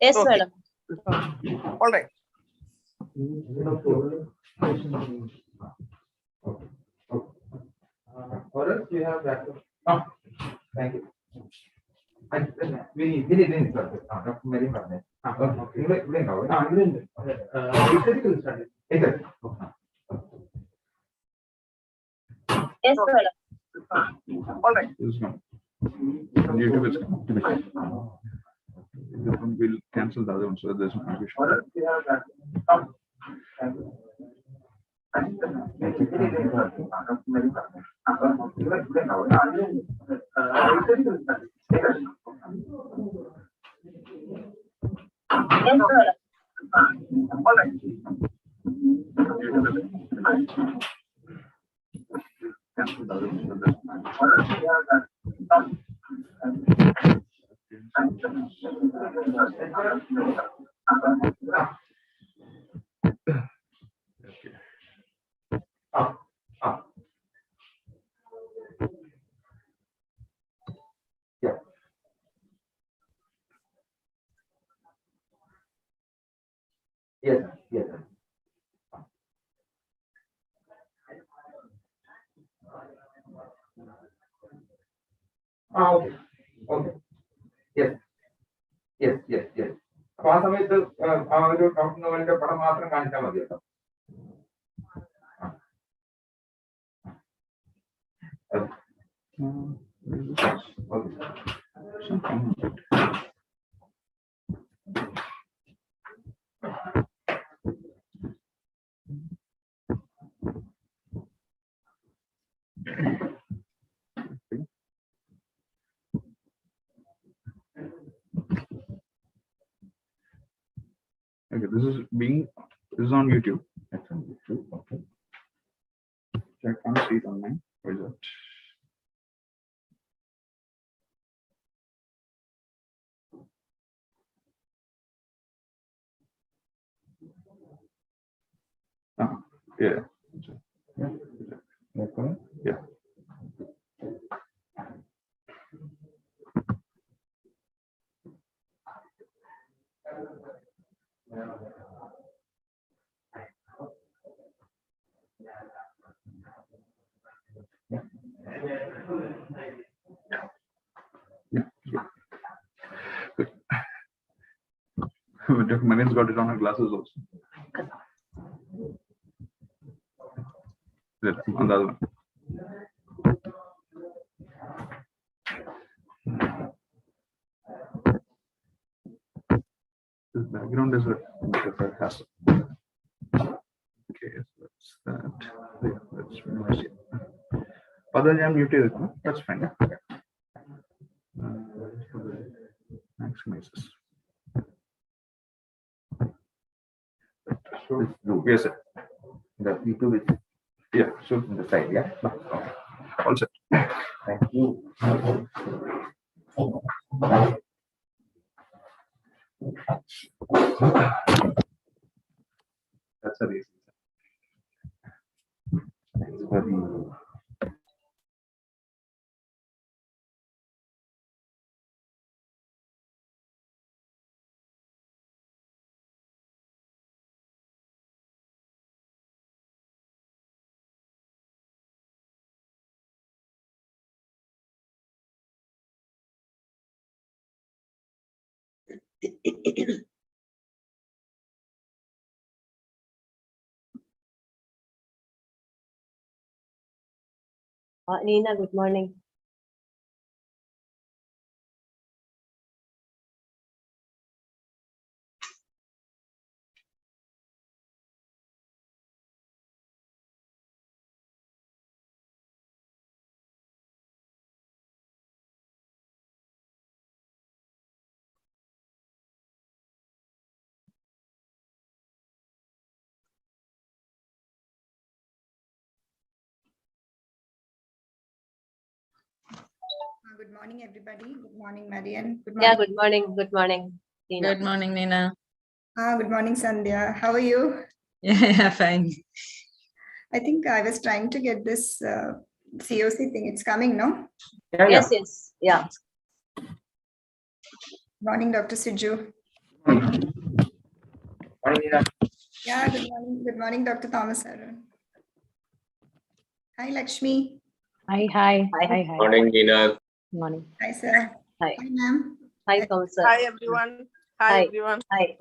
Yes, Okay. madam. All right. Or else you have that. Oh, thank you. And we didn't Dr. Mary Barnett. Okay. Aesthetical studies. Yes, madam. All right. YouTube is this one will cancel the other one, so there's no confusion. Or else you have that. Oh, thank you. Dr. Mary Barnett. Aesthetical studies. Yes, madam. All right. Cancel the other one, so there's no confusion. Or else you have that. Okay. Yeah. Yes, sir. Yes, sir. Okay. Okay. Yes. Yes, yes, yes. അപ്പോൾ ആ സമയത്ത് ആ ഒരു doctor നോവലിന്റെ പടം മാത്രം കാണിച്ചാൽ മതി കേട്ടോ. Okay, this is on YouTube. That's on YouTube. Okay. So I can't see it online. Where is that? Yeah. That's one. Yeah. Yeah. Good. Dr. Moniz got it on her glasses also. There, on the other one. This background is a hassle. Okay, so that's that. Yeah, that's nice. Other than muted, that's fine. Maximizes. So, yes, sir. The YouTube is Yeah, so on the side, yeah? Okay. all set. Thank you. That's the reason. Thanks for the Nina, good morning. Good morning, everybody. Good morning, Marian. Good Yeah, morning. good morning. Good morning, Nina. Good morning, Nina. Good morning, Sandhya. How are you? Yeah, fine. I think I was trying to get this COC thing. It's coming, no? yeah, Yes, yes. Yeah. Morning, Dr. Siju. Morning, Nina. Yeah, good morning. Good morning, Dr. Thomas Arun. Hi, Lakshmi. Hi, hi. Hi, hi. Morning, Nina. Morning. Hi, sir. Hi. Hi, ma'am. Hi, Thomas, sir. Hi, everyone. Hi, Hi. everyone. Hi.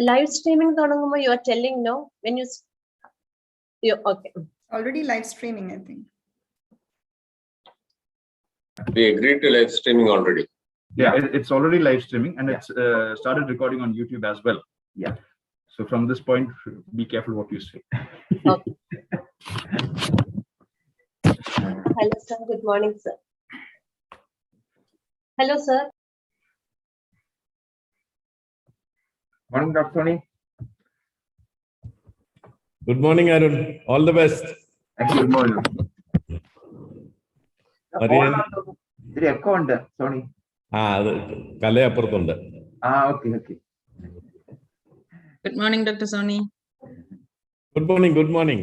Live streaming തുടങ്ങുമ്പോൾ you are telling no when you okay. Already live streaming, I think. We agreed to live streaming already. Yeah, it's already live streaming and it's started recording on YouTube as well. Yeah. So from this point, be careful what you say. Okay. Hello, sir. Good morning, sir. Hello, sir. Morning, Dr. Tony. Good morning, Arun. All the best. Thank you. Good morning. Arian. This account, Tony. അത് കലയപ്പുറത്തുണ്ട്. Okay, okay. Good morning, Dr. Soni. Good morning, good morning.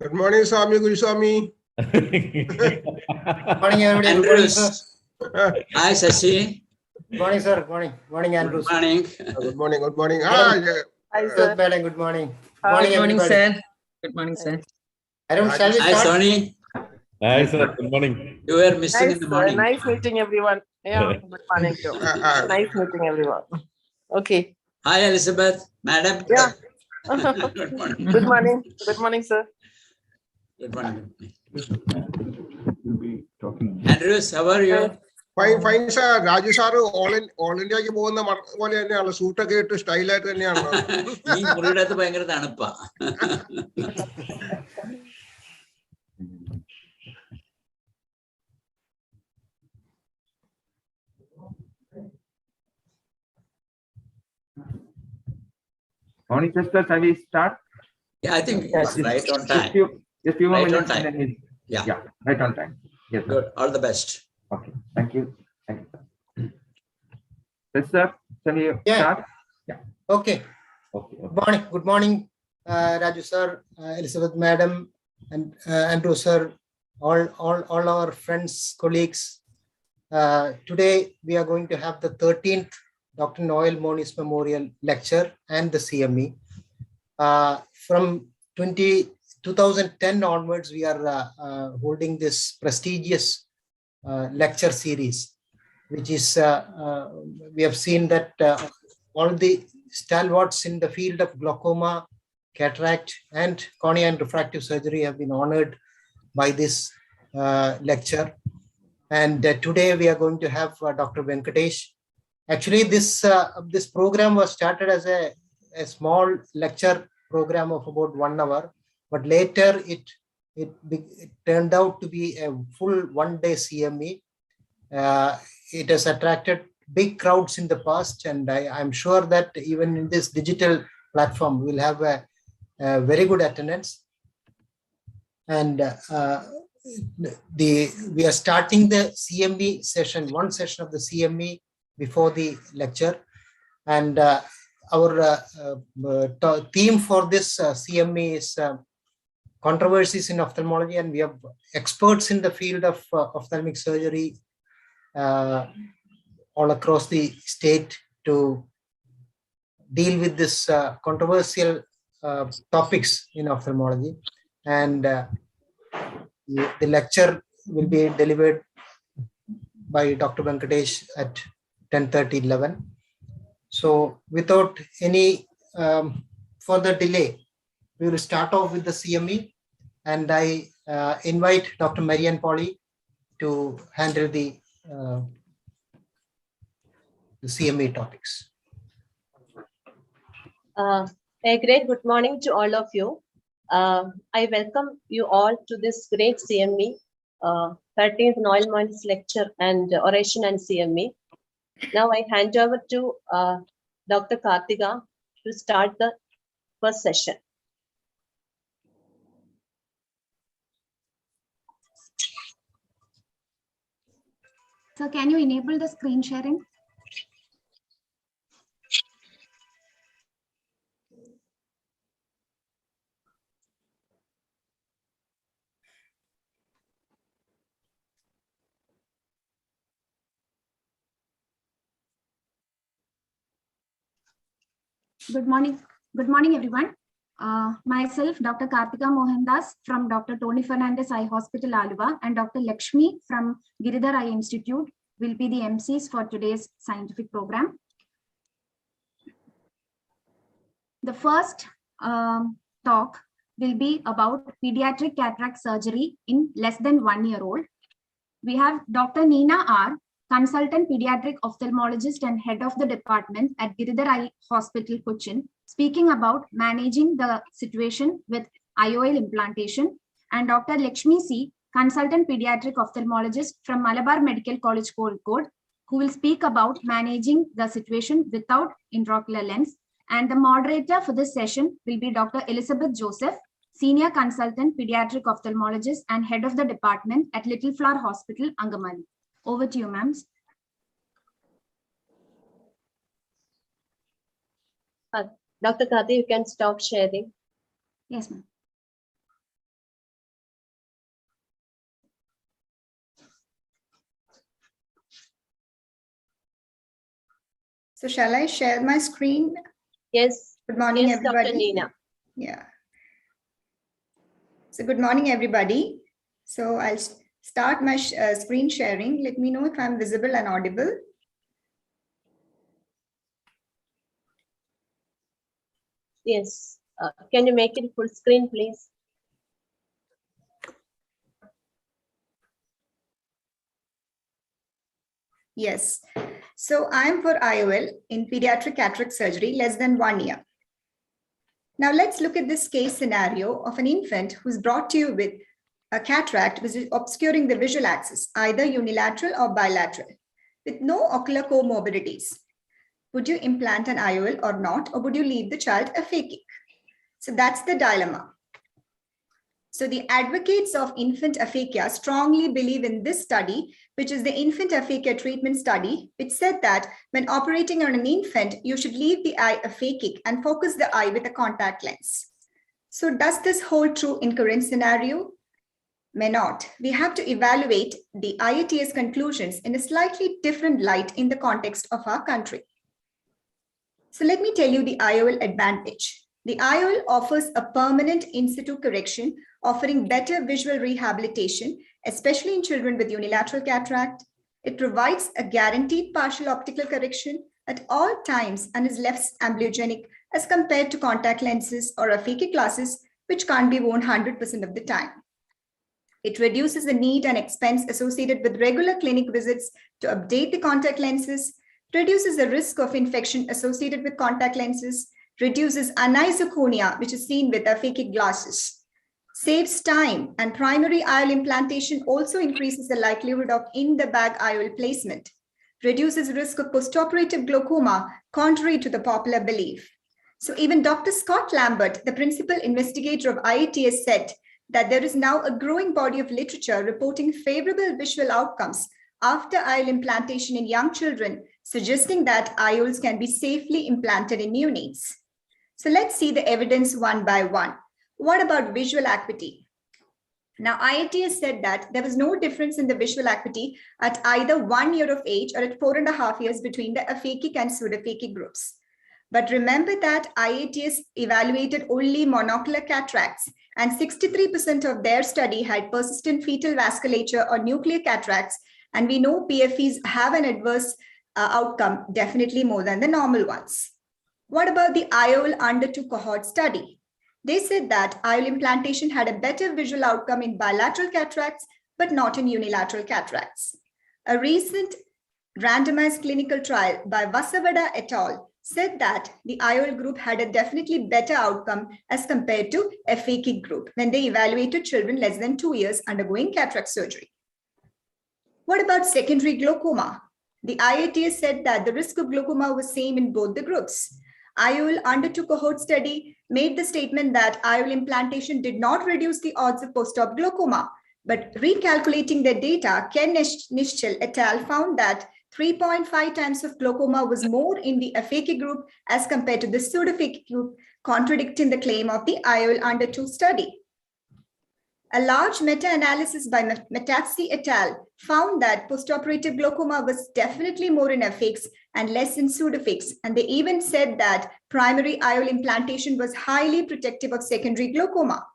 Good morning, Swami, Guru Swami. Morning, everybody. Good morning, sir. Hi, Sashi. Good morning, sir. Good morning. Morning, Andrews. Good morning. Good morning, good morning. Hi, sir. Good morning. Good morning, everybody. sir. Good morning, sir. Arun, shall we Hi, start? Sony. Hi, sir. Good morning. You were missing in the morning. Nice meeting everyone. Yeah, good morning too. Nice meeting everyone. Okay. Hi, Elizabeth, madam. Yeah. Good morning. Good morning. Good morning, sir. Good morning. We'll be talking. Andrews, how are you? Fine, fine, sir. Raju sir, all India ki പോകുന്ന പോലെ തന്നെയാണ് suit ഒക്കെ ഇട്ട് style ആയിട്ട് തന്നെയാണ്. ഈ മുറിയുടെ അകത്ത് ഭയങ്കര തണുപ്പാ. Morning, sisters. Shall we start? Yeah, I think it's right on time. Just few more Right on minutes. time. And then Yeah. yeah, right on time. Yes, sir. Good. All the best. Okay. Thank you. Thank you, sir. Sister, shall we Yeah. start? Okay. Okay. Good morning. Good morning, Raju sir, Elizabeth madam, and Andrew sir, all our friends, colleagues. Today we are going to have the 13th Dr. Noel Moniz Memorial Lecture and the CME. From 2010 onwards, we are holding this prestigious lecture series, which is we have seen that all the stalwarts in the field of glaucoma, cataract, and cornea and refractive surgery have been honored by this lecture. And today we are going to have Dr. Venkatesh. Actually, this program was started as a small lecture program of about 1 hour, but later it turned out to be a full one-day CME. It has attracted big crowds in the past, and I'm sure that even in this digital platform, we'll have a very good attendance. And we are starting the CME session, one session of the CME before the lecture. And our theme for this CME is controversies in ophthalmology, and we have experts in the field of ophthalmic surgery all across the state to deal with this controversial topics in ophthalmology. And the lecture will be delivered by Dr. Venkatesh at 10:30, 11. So without any for the delay, we will start off with the CME, and I invite Dr. Marianne Polly to handle the CME topics. A great good morning to all of you. I welcome you all to this great CME, 13th Noel Moniz lecture and oration and CME. Now I hand over to Dr. Karthika to start the first session. So can you enable the screen sharing? Good morning. Good morning, everyone. Myself, Dr. Karthika Mohandas from Dr. Tony Fernandez Eye Hospital, Aluva, and Dr. Lakshmi from Giridhar Eye Institute will be the MCs for today's scientific program. The first talk will be about pediatric cataract surgery in less than 1 year old. We have Dr. Neena R., consultant pediatric ophthalmologist and head of the department at Giridhar Eye Hospital, Cochin, speaking about managing the situation with IOL implantation, and Dr. Lakshmi C., consultant pediatric ophthalmologist from Malabar Medical College, Kozhikode, who will speak about managing the situation without intraocular lens. And the moderator for this session will be Dr. Elizabeth Joseph, senior consultant pediatric ophthalmologist and head of the department at Little Flower Hospital, Angamali. Over to you, ma'am. Dr. Karthi, you can stop sharing. Yes, ma'am. So shall I share my screen? Yes. Good morning, Yes, everybody. Dr. Neena. Yeah. So good morning, everybody. So I'll start my screen sharing. Let me know if I'm visible and audible. Yes. Can you make it full screen, please? Yes. So I'm for IOL in pediatric cataract surgery less than 1 year. Now let's look at this case scenario of an infant who's brought to you with a cataract which is obscuring the visual axis, either unilateral or bilateral, with no ocular comorbidities. Would you implant an IOL or not, or would you leave the child aphakic? So that's the dilemma. So the advocates of infant aphakia strongly believe in this study, which is the infant aphakia treatment study, which said that when operating on an infant, you should leave the eye aphakic and focus the eye with a contact lens. So does this hold true in current scenario? May not. We have to evaluate the IATS conclusions in a slightly different light in the context of our country. So let me tell you the IOL advantage. The IOL offers a permanent in situ correction, offering better visual rehabilitation, especially in children with unilateral cataract. It provides a guaranteed partial optical correction at all times and is less amblyogenic as compared to contact lenses or aphakic glasses, which can't be worn 100% of the time. It reduces the need and expense associated with regular clinic visits to update the contact lenses, reduces the risk of infection associated with contact lenses, reduces anisoconia, which is seen with aphakic glasses, saves time, and primary IOL implantation also increases the likelihood of in-the-bag IOL placement, reduces risk of postoperative glaucoma, contrary to the popular belief. So even Dr. Scott Lambert, the principal investigator of IATS, said that there is now a growing body of literature reporting favorable visual outcomes after IOL implantation in young children, suggesting that IOLs can be safely implanted in neonates. So let's see the evidence one by one. What about visual acuity? Now, IATS said that there was no difference in the visual acuity at either 1 year of age or at 4.5 years between the aphakic and pseudophakic groups. But remember that IATS evaluated only monocular cataracts, and 63% of their study had persistent fetal vasculature or nuclear cataracts, and we know PFEs have an adverse outcome, definitely more than the normal ones. What about the IOL under 2 cohort study? They said that IOL implantation had a better visual outcome in bilateral cataracts, but not in unilateral cataracts. A recent randomized clinical trial by Vasavada et al. Said that the IOL group had a definitely better outcome as compared to FAK group when they evaluated children less than 2 years undergoing cataract surgery. What about secondary glaucoma? The IATS said that the risk of glaucoma was same in both the groups. IOL under 2 cohort study made the statement that IOL implantation did not reduce the odds of post-op glaucoma, but recalculating their data, Ken Nischel et al. Found that 3.5 times of glaucoma was more in the FAK group as compared to the pseudo-FAK group, contradicting the claim of the IOL under 2 study. A large meta-analysis by Metazzi et al. Found that postoperative glaucoma was definitely more in FAKs and less in pseudo-FAKs, and they even said that primary IOL implantation was highly protective of secondary glaucoma.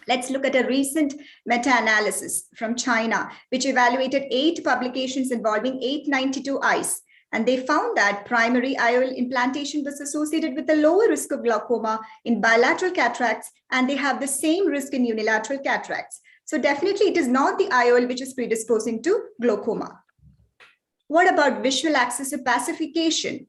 Let's look at a recent meta-analysis from China, which evaluated 8 publications involving 892 eyes. And they found that primary IOL implantation was associated with a lower risk of glaucoma in bilateral cataracts, and they have the same risk in unilateral cataracts. So definitely it is not the IOL which is predisposing to glaucoma. What about visual axis opacification?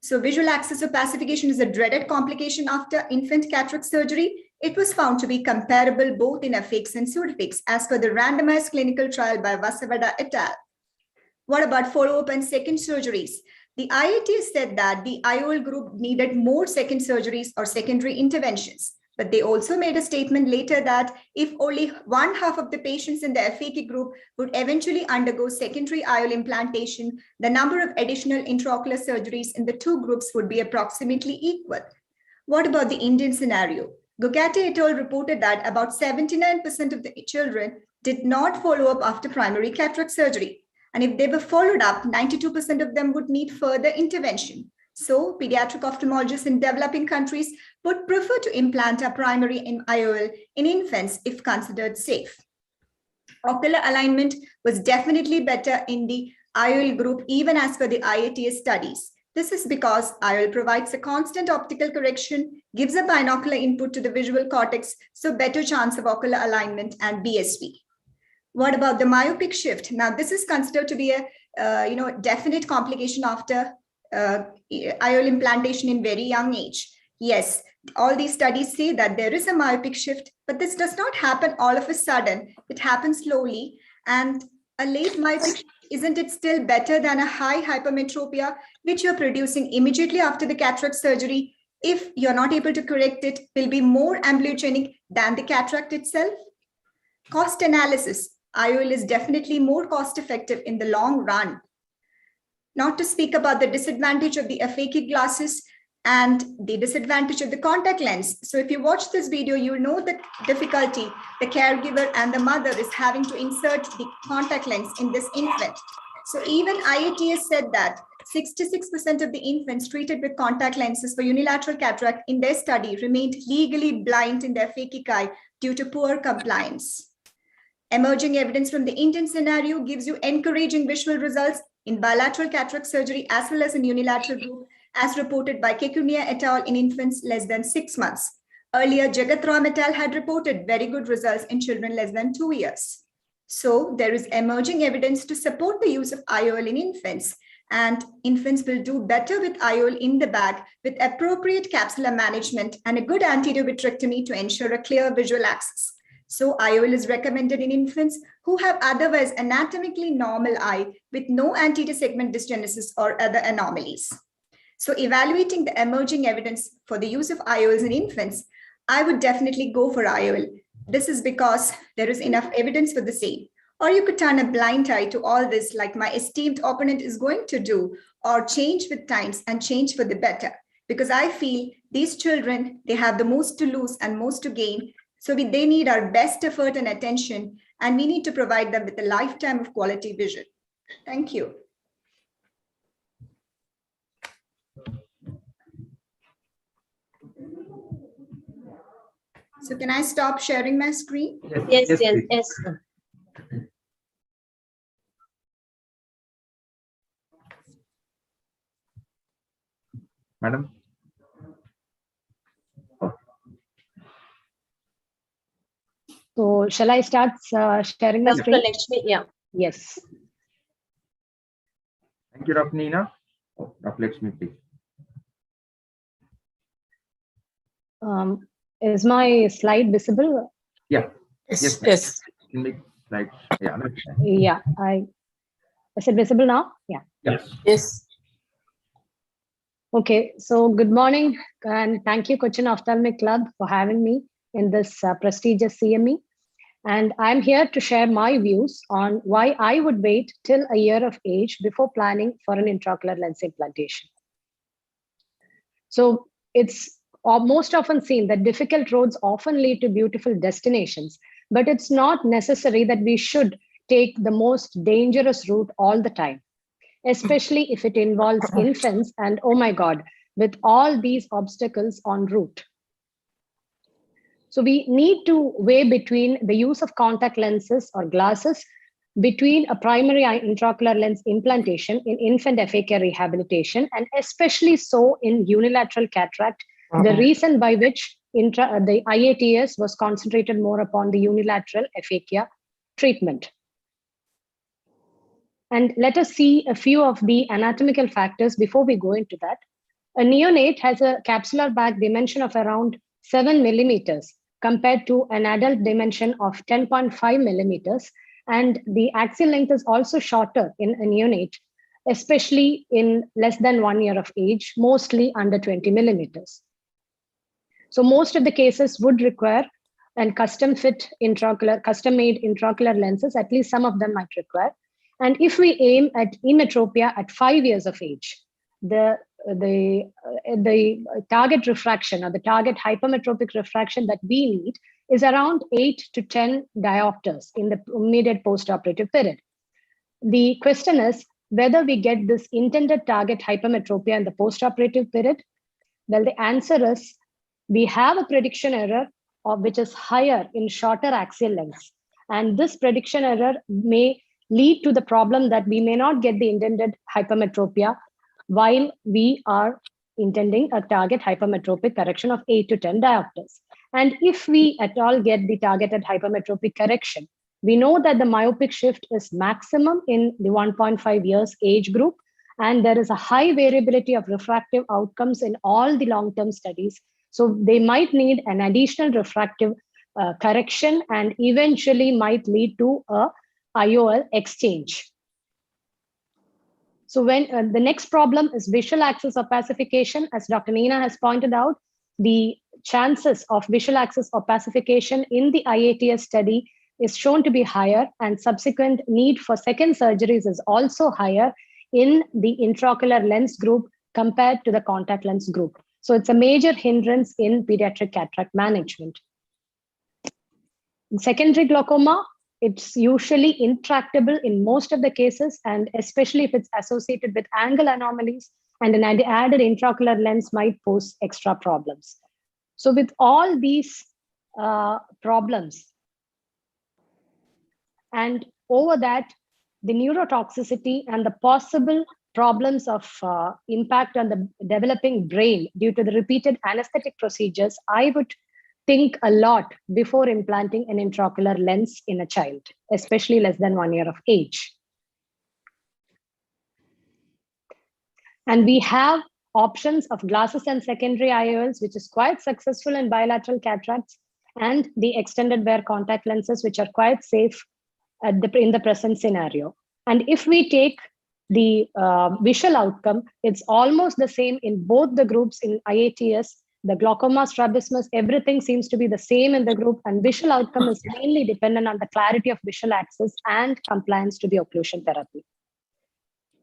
So visual axis opacification is a dreaded complication after infant cataract surgery. It was found to be comparable both in FAKs and pseudo-FAKs as per the randomized clinical trial by Vasavada et al. What about follow-up and second surgeries? The IAT said that the IOL group needed more second surgeries or secondary interventions, but they also made a statement later that if only 1/2 of the patients in the FAK group would eventually undergo secondary IOL implantation, the number of additional intraocular surgeries in the 2 groups would be approximately equal. What about the Indian scenario? Gogate et al. Reported that about 79% of the children did not follow up after primary cataract surgery. And if they were followed up, 92% of them would need further intervention. So pediatric ophthalmologists in developing countries would prefer to implant a primary IOL in infants if considered safe. Ocular alignment was definitely better in the IOL group, even as per the IATS studies. This is because IOL provides a constant optical correction, gives a binocular input to the visual cortex, so better chance of ocular alignment and BSV. What about the myopic shift? Now, this is considered to be a definite complication after IOL implantation in very young age. Yes, all these studies say that there is a myopic shift, but this does not happen all of a sudden. It happens slowly, and a late myopic shift, isn't it still better than a high hypermetropia, which you're producing immediately after the cataract surgery? If you're not able to correct it, will be more amblyogenic than the cataract itself? Cost analysis. IOL is definitely more cost effective in the long run. Not to speak about the disadvantage of the FAK glasses and the disadvantage of the contact lens. So if you watch this video, you know the difficulty the caregiver and the mother is having to insert the contact lens in this infant. So even IATS said that 66% of the infants treated with contact lenses for unilateral cataract in their study remained legally blind in their phakic eye due to poor compliance. Emerging evidence from the Indian scenario gives you encouraging visual results in bilateral cataract surgery as well as in unilateral group, as reported by Kekunia et al. In infants less than 6 months. Earlier, Jagatram et al. Had reported very good results in children less than 2 years. So there is emerging evidence to support the use of IOL in infants, and infants will do better with IOL in the bag with appropriate capsular management and a good anterior vitrectomy to ensure a clear visual axis. So IOL is recommended in infants who have otherwise anatomically normal eye with no anterior segment dysgenesis or other anomalies. So evaluating the emerging evidence for the use of IOLs in infants, I would definitely go for IOL. This is because there is enough evidence for the same. Or you could turn a blind eye to all this like my esteemed opponent is going to do, or change with times and change for the better. Because I feel these children, they have the most to lose and most to gain. So they need our best effort and attention, and we need to provide them with a lifetime of quality vision. Thank you. So can I stop sharing my screen? Yes. Madam? So shall I start sharing the Dr. screen? Lakshmi, yeah. Yes. Thank you, Dr. Nina. Dr. Lakshmi, please. Is my slide visible? Yeah. Yes. Yes. Make slides. Yeah. Yeah. Is it visible now? Yeah. Yes. Yes. Okay. So good morning and thank you, Cochin Ophthalmic Club, for having me in this prestigious CME. And I'm here to share my views on why I would wait till a year of age before planning for an intraocular lens implantation. So it's most often seen that difficult roads often lead to beautiful destinations, but it's not necessary that we should take the most dangerous route all the time, especially if it involves infants and, oh my God, with all these obstacles en route. So we need to weigh between the use of contact lenses or glasses between a primary intraocular lens implantation in infant FAK rehabilitation, and especially so in unilateral cataract, the reason by which the IATS was concentrated more upon the unilateral FAK treatment. And let us see a few of the anatomical factors before we go into that. A neonate has a capsular bag dimension of around 7 millimeters compared to an adult dimension of 10.5 millimeters. And the axial length is also shorter in a neonate, especially in less than 1 year of age, mostly under 20 millimeters. So most of the cases would require and custom-made intraocular lenses, at least some of them might require. And if we aim at emmetropia at 5 years of age, the target refraction or the target hypermetropic refraction that we need is around 8 to 10 diopters in the immediate post-operative period. The question is whether we get this intended target hypermetropia in the post-operative period. Well, the answer is we have a prediction error which is higher in shorter axial lengths. And this prediction error may lead to the problem that we may not get the intended hypermetropia while we are intending a target hypermetropic correction of 8 to 10 diopters. And if we at all get the targeted hypermetropic correction, we know that the myopic shift is maximum in the 1.5 years age group, and there is a high variability of refractive outcomes in all the long-term studies. So they might need an additional refractive correction and eventually might lead to a IOL exchange. So when the next problem is visual axis opacification, as Dr. Nina has pointed out, the chances of visual axis opacification in the IATS study is shown to be higher, and subsequent need for second surgeries is also higher in the intraocular lens group compared to the contact lens group. So it's a major hindrance in pediatric cataract management. In secondary glaucoma, it's usually intractable in most of the cases, and especially if it's associated with angle anomalies, and an added intraocular lens might pose extra problems. So with all these problems, and over that, the neurotoxicity and the possible problems of impact on the developing brain due to the repeated anesthetic procedures, I would think a lot before implanting an intraocular lens in a child, especially less than 1 year of age. And we have options of glasses and secondary IOLs, which is quite successful in bilateral cataracts, and the extended wear contact lenses, which are quite safe in the present scenario. And if we take the visual outcome, it's almost the same in both the groups in IATS. The glaucoma, strabismus, everything seems to be the same in the group, and visual outcome is mainly dependent on the clarity of visual axis and compliance to the occlusion therapy.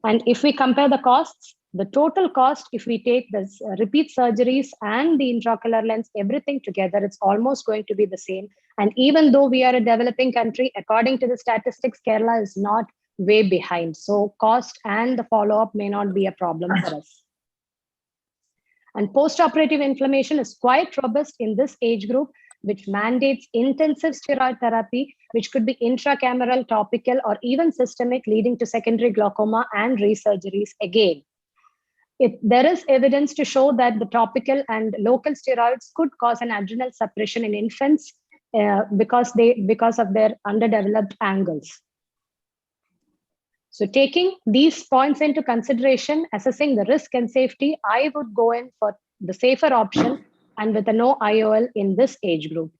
And if we compare the costs, the total cost, if we take the repeat surgeries and the intraocular lens, everything together, it's almost going to be the same. And even though we are a developing country, according to the statistics, Kerala is not way behind. So cost and the follow-up may not be a problem for us. And post-operative inflammation is quite robust in this age group, which mandates intensive steroid therapy, which could be intracameral, topical, or even systemic, leading to secondary glaucoma and resurgeries again. There is evidence to show that the topical and local steroids could cause an adrenal suppression in infants because of their underdeveloped angles. So taking these points into consideration, assessing the risk and safety, I would go in for the safer option and with a no IOL in this age group.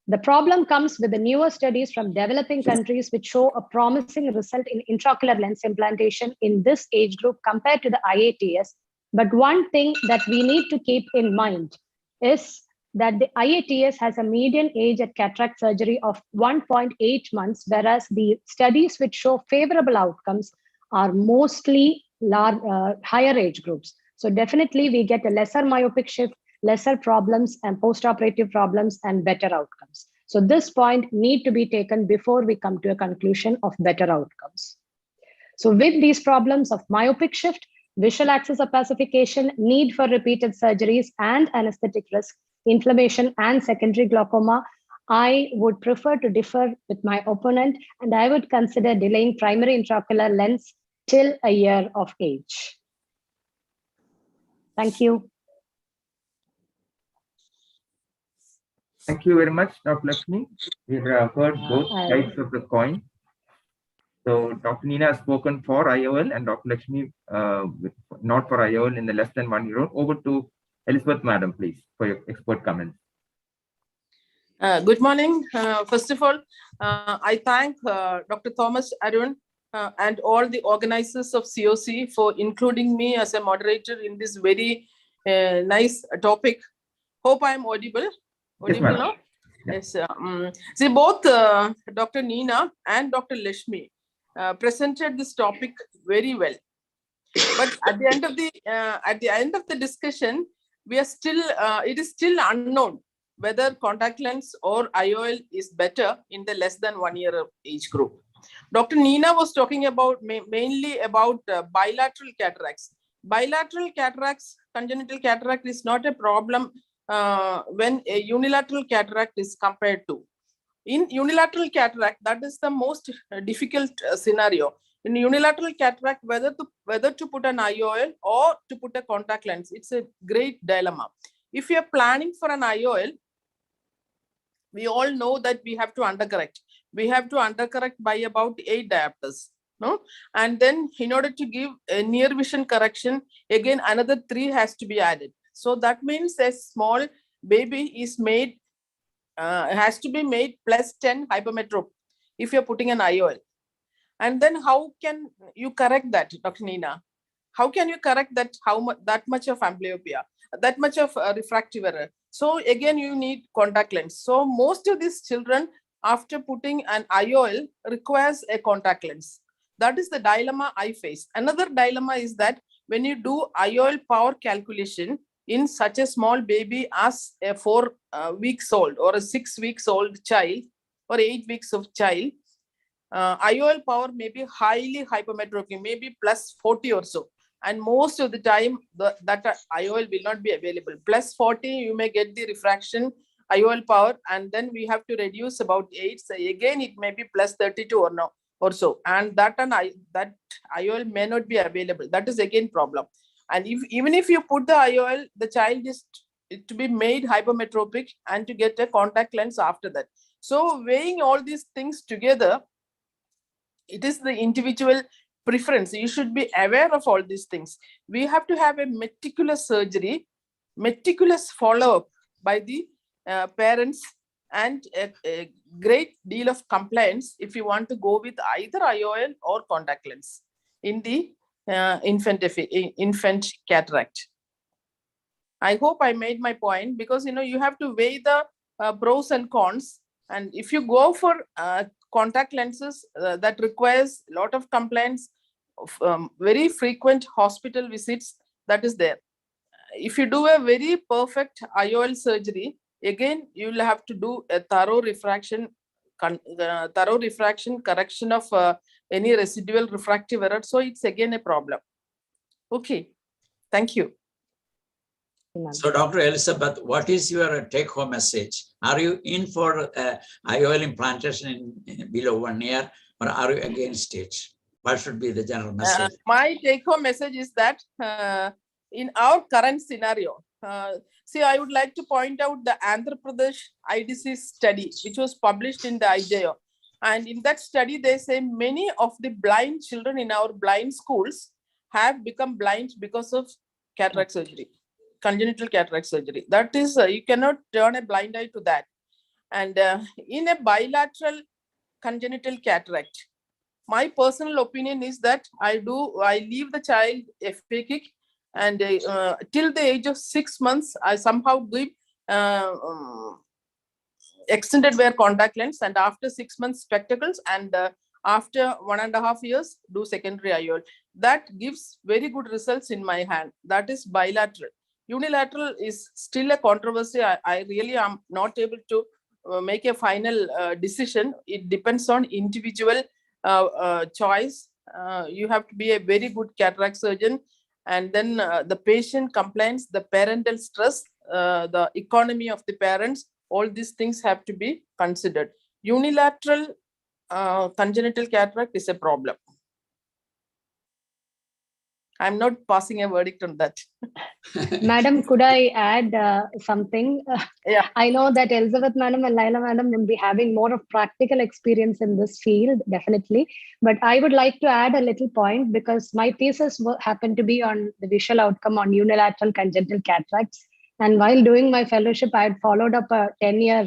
The problem comes with the newer studies from developing countries which show a promising result in intraocular lens implantation in this age group compared to the IATS. But one thing that we need to keep in mind is that the IATS has a median age at cataract surgery of 1.8 months, whereas the studies which show favorable outcomes are mostly higher age groups. So definitely we get a lesser myopic shift, lesser problems and post-operative problems and better outcomes. So this point need to be taken before we come to a conclusion of better outcomes. So with these problems of myopic shift, visual axis opacification, need for repeated surgeries and anesthetic risk, inflammation and secondary glaucoma, I would prefer to differ with my opponent and I would consider delaying primary intraocular lens till a year of age. Thank you. Thank you very much, Dr. Lakshmi. We've heard both sides of the coin. So Dr. Nina has spoken for IOL and Dr. Lakshmi not for IOL in the less than 1 year old. Over to Elizabeth, madam, please, for your expert comments. Good morning. First of all, I thank Dr. Thomas Arun and all the organizers of COC for including me as a moderator in this very nice topic. Hope I am audible. Audible now? Yes. See, both Dr. Nina and Dr. Lakshmi presented this topic very well. But at the end of the discussion, we are still it is still unknown whether contact lens or IOL is better in the less than 1 year age group. Dr. Nina was talking about mainly about bilateral cataracts. Bilateral cataracts, congenital cataract is not a problem when a unilateral cataract is compared to. In unilateral cataract, that is the most difficult scenario. In unilateral cataract, whether to put an IOL or to put a contact lens, it's a great dilemma. If you are planning for an IOL, we all know that we have to undercorrect. We have to undercorrect by about 8 diopters. No? And then in order to give a near vision correction, again, another 3 has to be added. So that means a small baby is made, has to be made plus 10 hypermetropy if you're putting an IOL. And then how can you correct that, Dr. Nina? How can you correct that, that much of amblyopia, that much of refractive error? So again, you need contact lens. So most of these children, after putting an IOL, requires a contact lens. That is the dilemma I face. Another dilemma is that when you do IOL power calculation in such a small baby as a 4 weeks old or a 6 weeks old child or 8 weeks of child, IOL power may be highly hypermetropic, maybe plus 40 or so. And most of the time, that IOL will not be available. Plus 40, you may get the refraction IOL power, and then we have to reduce about 8. So again, it may be plus 32 or no or so. And that IOL may not be available. That is again problem. And even if you put the IOL, the child is to be made hypermetropic and to get a contact lens after that. So weighing all these things together, it is the individual preference. You should be aware of all these things. We have to have a meticulous surgery, meticulous follow-up by the parents, and a great deal of compliance if you want to go with either IOL or contact lens in the infant cataract. I hope I made my point, because you have to weigh the pros and cons. And if you go for contact lenses, that requires a lot of compliance, very frequent hospital visits, that is there. If you do a very perfect IOL surgery, again, you will have to do a thorough refraction correction of any residual refractive error. So it's again a problem. Okay, thank you. So, Dr. Elizabeth, what is your take-home message? Are you in for IOL implantation in below 1 year, or are you against it? What should be the general message? My take-home message is that in our current scenario, See, I would like to point out the Andhra Pradesh eye disease study, which was published in the IJO. And in that study, they say many of the blind children in our blind schools have become blind because of cataract surgery, congenital cataract surgery. That is, you cannot turn a blind eye to that. And in a bilateral congenital cataract, my personal opinion is that I leave the child aphakic, and till the age of 6 months, I somehow give extended wear contact lens, and after 6 months spectacles, and after 1.5 years do secondary IOL. That gives very good results in my hand. That is bilateral. Unilateral is still a controversy. I really am not able to make a final decision. It depends on individual choice. You have to be a very good cataract surgeon, and then the patient compliance, the parental stress, the economy of the parents, all these things have to be considered. Unilateral congenital cataract is a problem. I'm not passing a verdict on that. Madam, could I add something? Yeah. I know that Elizabeth Madam and Laila Madam will be having more of practical experience in this field, definitely. But I would like to add a little point, because my thesis happened to be on the visual outcome on unilateral congenital cataracts. And while doing my fellowship, I had followed up a 10-year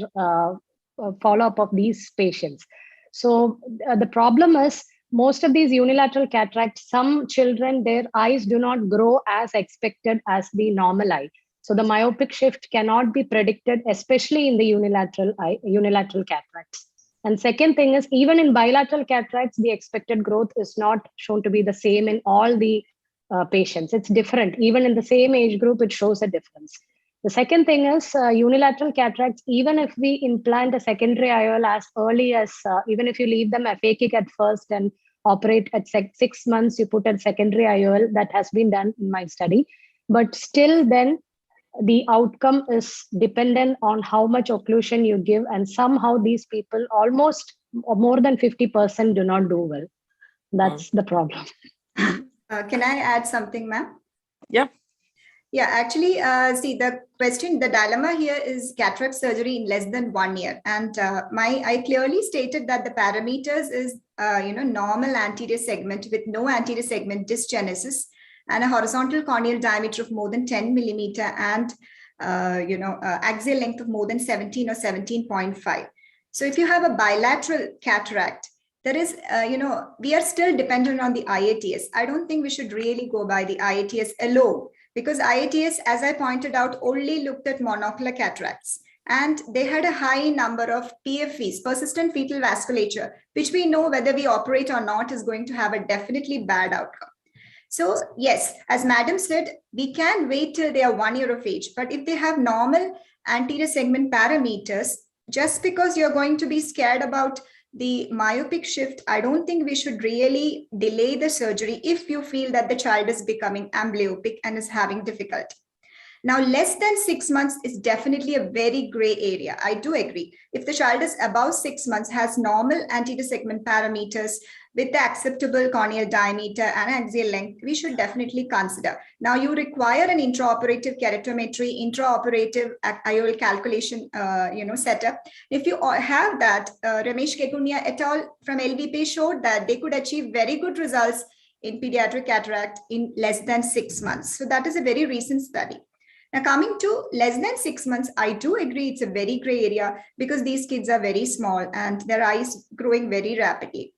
follow-up of these patients. So the problem is, most of these unilateral cataracts, some children, their eyes do not grow as expected as the normal eye. So the myopic shift cannot be predicted, especially in the unilateral cataracts. And second thing is, even in bilateral cataracts, the expected growth is not shown to be the same in all the patients. It's different. Even in the same age group, it shows a difference. The second thing is unilateral cataracts, even if we implant a secondary IOL as early as, even if you leave them aphakic at first and operate at 6 months, you put a secondary IOL, that has been done in my study. But still then the outcome is dependent on how much occlusion you give. And somehow these people, almost more than 50% do not do well. That's the problem. Can I add something, ma'am? Yeah. Yeah, actually, see, the dilemma here is cataract surgery in less than 1 year. And I clearly stated that the parameters is, normal anterior segment with no anterior segment dysgenesis and a horizontal corneal diameter of more than 10 millimeter and, axial length of more than 17 or 17.5. So if you have a bilateral cataract, there is, we are still dependent on the IATS. I don't think we should really go by the IATS alone, because IATS, as I pointed out, only looked at monocular cataracts. And they had a high number of PFVs, persistent fetal vasculature, which we know whether we operate or not is going to have a definitely bad outcome. So yes, as Madam said, we can wait till they are 1 year of age. But if they have normal anterior segment parameters, just because you're going to be scared about the myopic shift, I don't think we should really delay the surgery if you feel that the child is becoming amblyopic and is having difficulty. Now, less than 6 months is definitely a very gray area. I do agree. If the child is above 6 months, has normal anterior segment parameters with the acceptable corneal diameter and axial length, we should definitely consider. Now, you require an intraoperative keratometry, intraoperative IOL calculation, setup. If you have that, Ramesh Kegunia et al. From LVP showed that they could achieve very good results in pediatric cataract in less than 6 months. So that is a very recent study. Now, coming to less than 6 months, I do agree it's a very gray area because these kids are very small and their eyes growing very rapidly.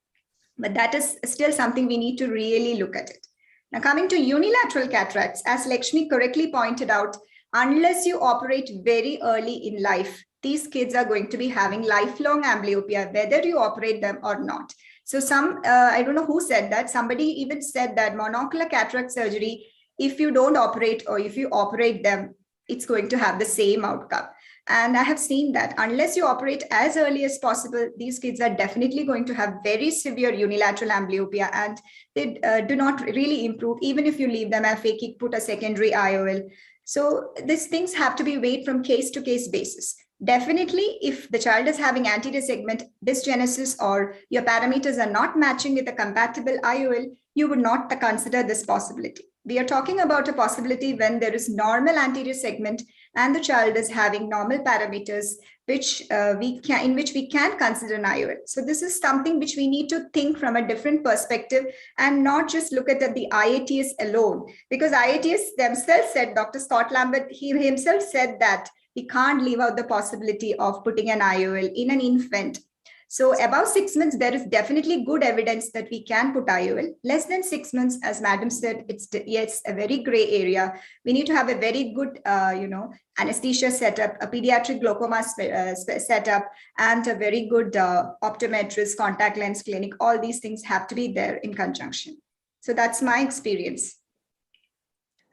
But that is still something we need to really look at it. Now, coming to unilateral cataracts, as Lakshmi correctly pointed out, unless you operate very early in life, these kids are going to be having lifelong amblyopia, whether you operate them or not. So I don't know who said that. Somebody even said that monocular cataract surgery, if you don't operate or if you operate them, it's going to have the same outcome. And I have seen that unless you operate as early as possible, these kids are definitely going to have very severe unilateral amblyopia and they do not really improve, even if you leave them aphakic, put a secondary IOL. So these things have to be weighed from case to case basis. Definitely, if the child is having anterior segment dysgenesis or your parameters are not matching with a compatible IOL, you would not consider this possibility. We are talking about a possibility when there is normal anterior segment and the child is having normal parameters, which in which we can consider an IOL. So this is something which we need to think from a different perspective and not just look at the IATS alone, because IATS themselves said, Dr. Scott Lambert, he himself said that we can't leave out the possibility of putting an IOL in an infant. So above 6 months, there is definitely good evidence that we can put IOL. Less than 6 months, as Madam said, it's a very gray area. We need to have a very good, anesthesia setup, a pediatric glaucoma setup, and a very good optometrist, contact lens clinic. All these things have to be there in conjunction. So that's my experience.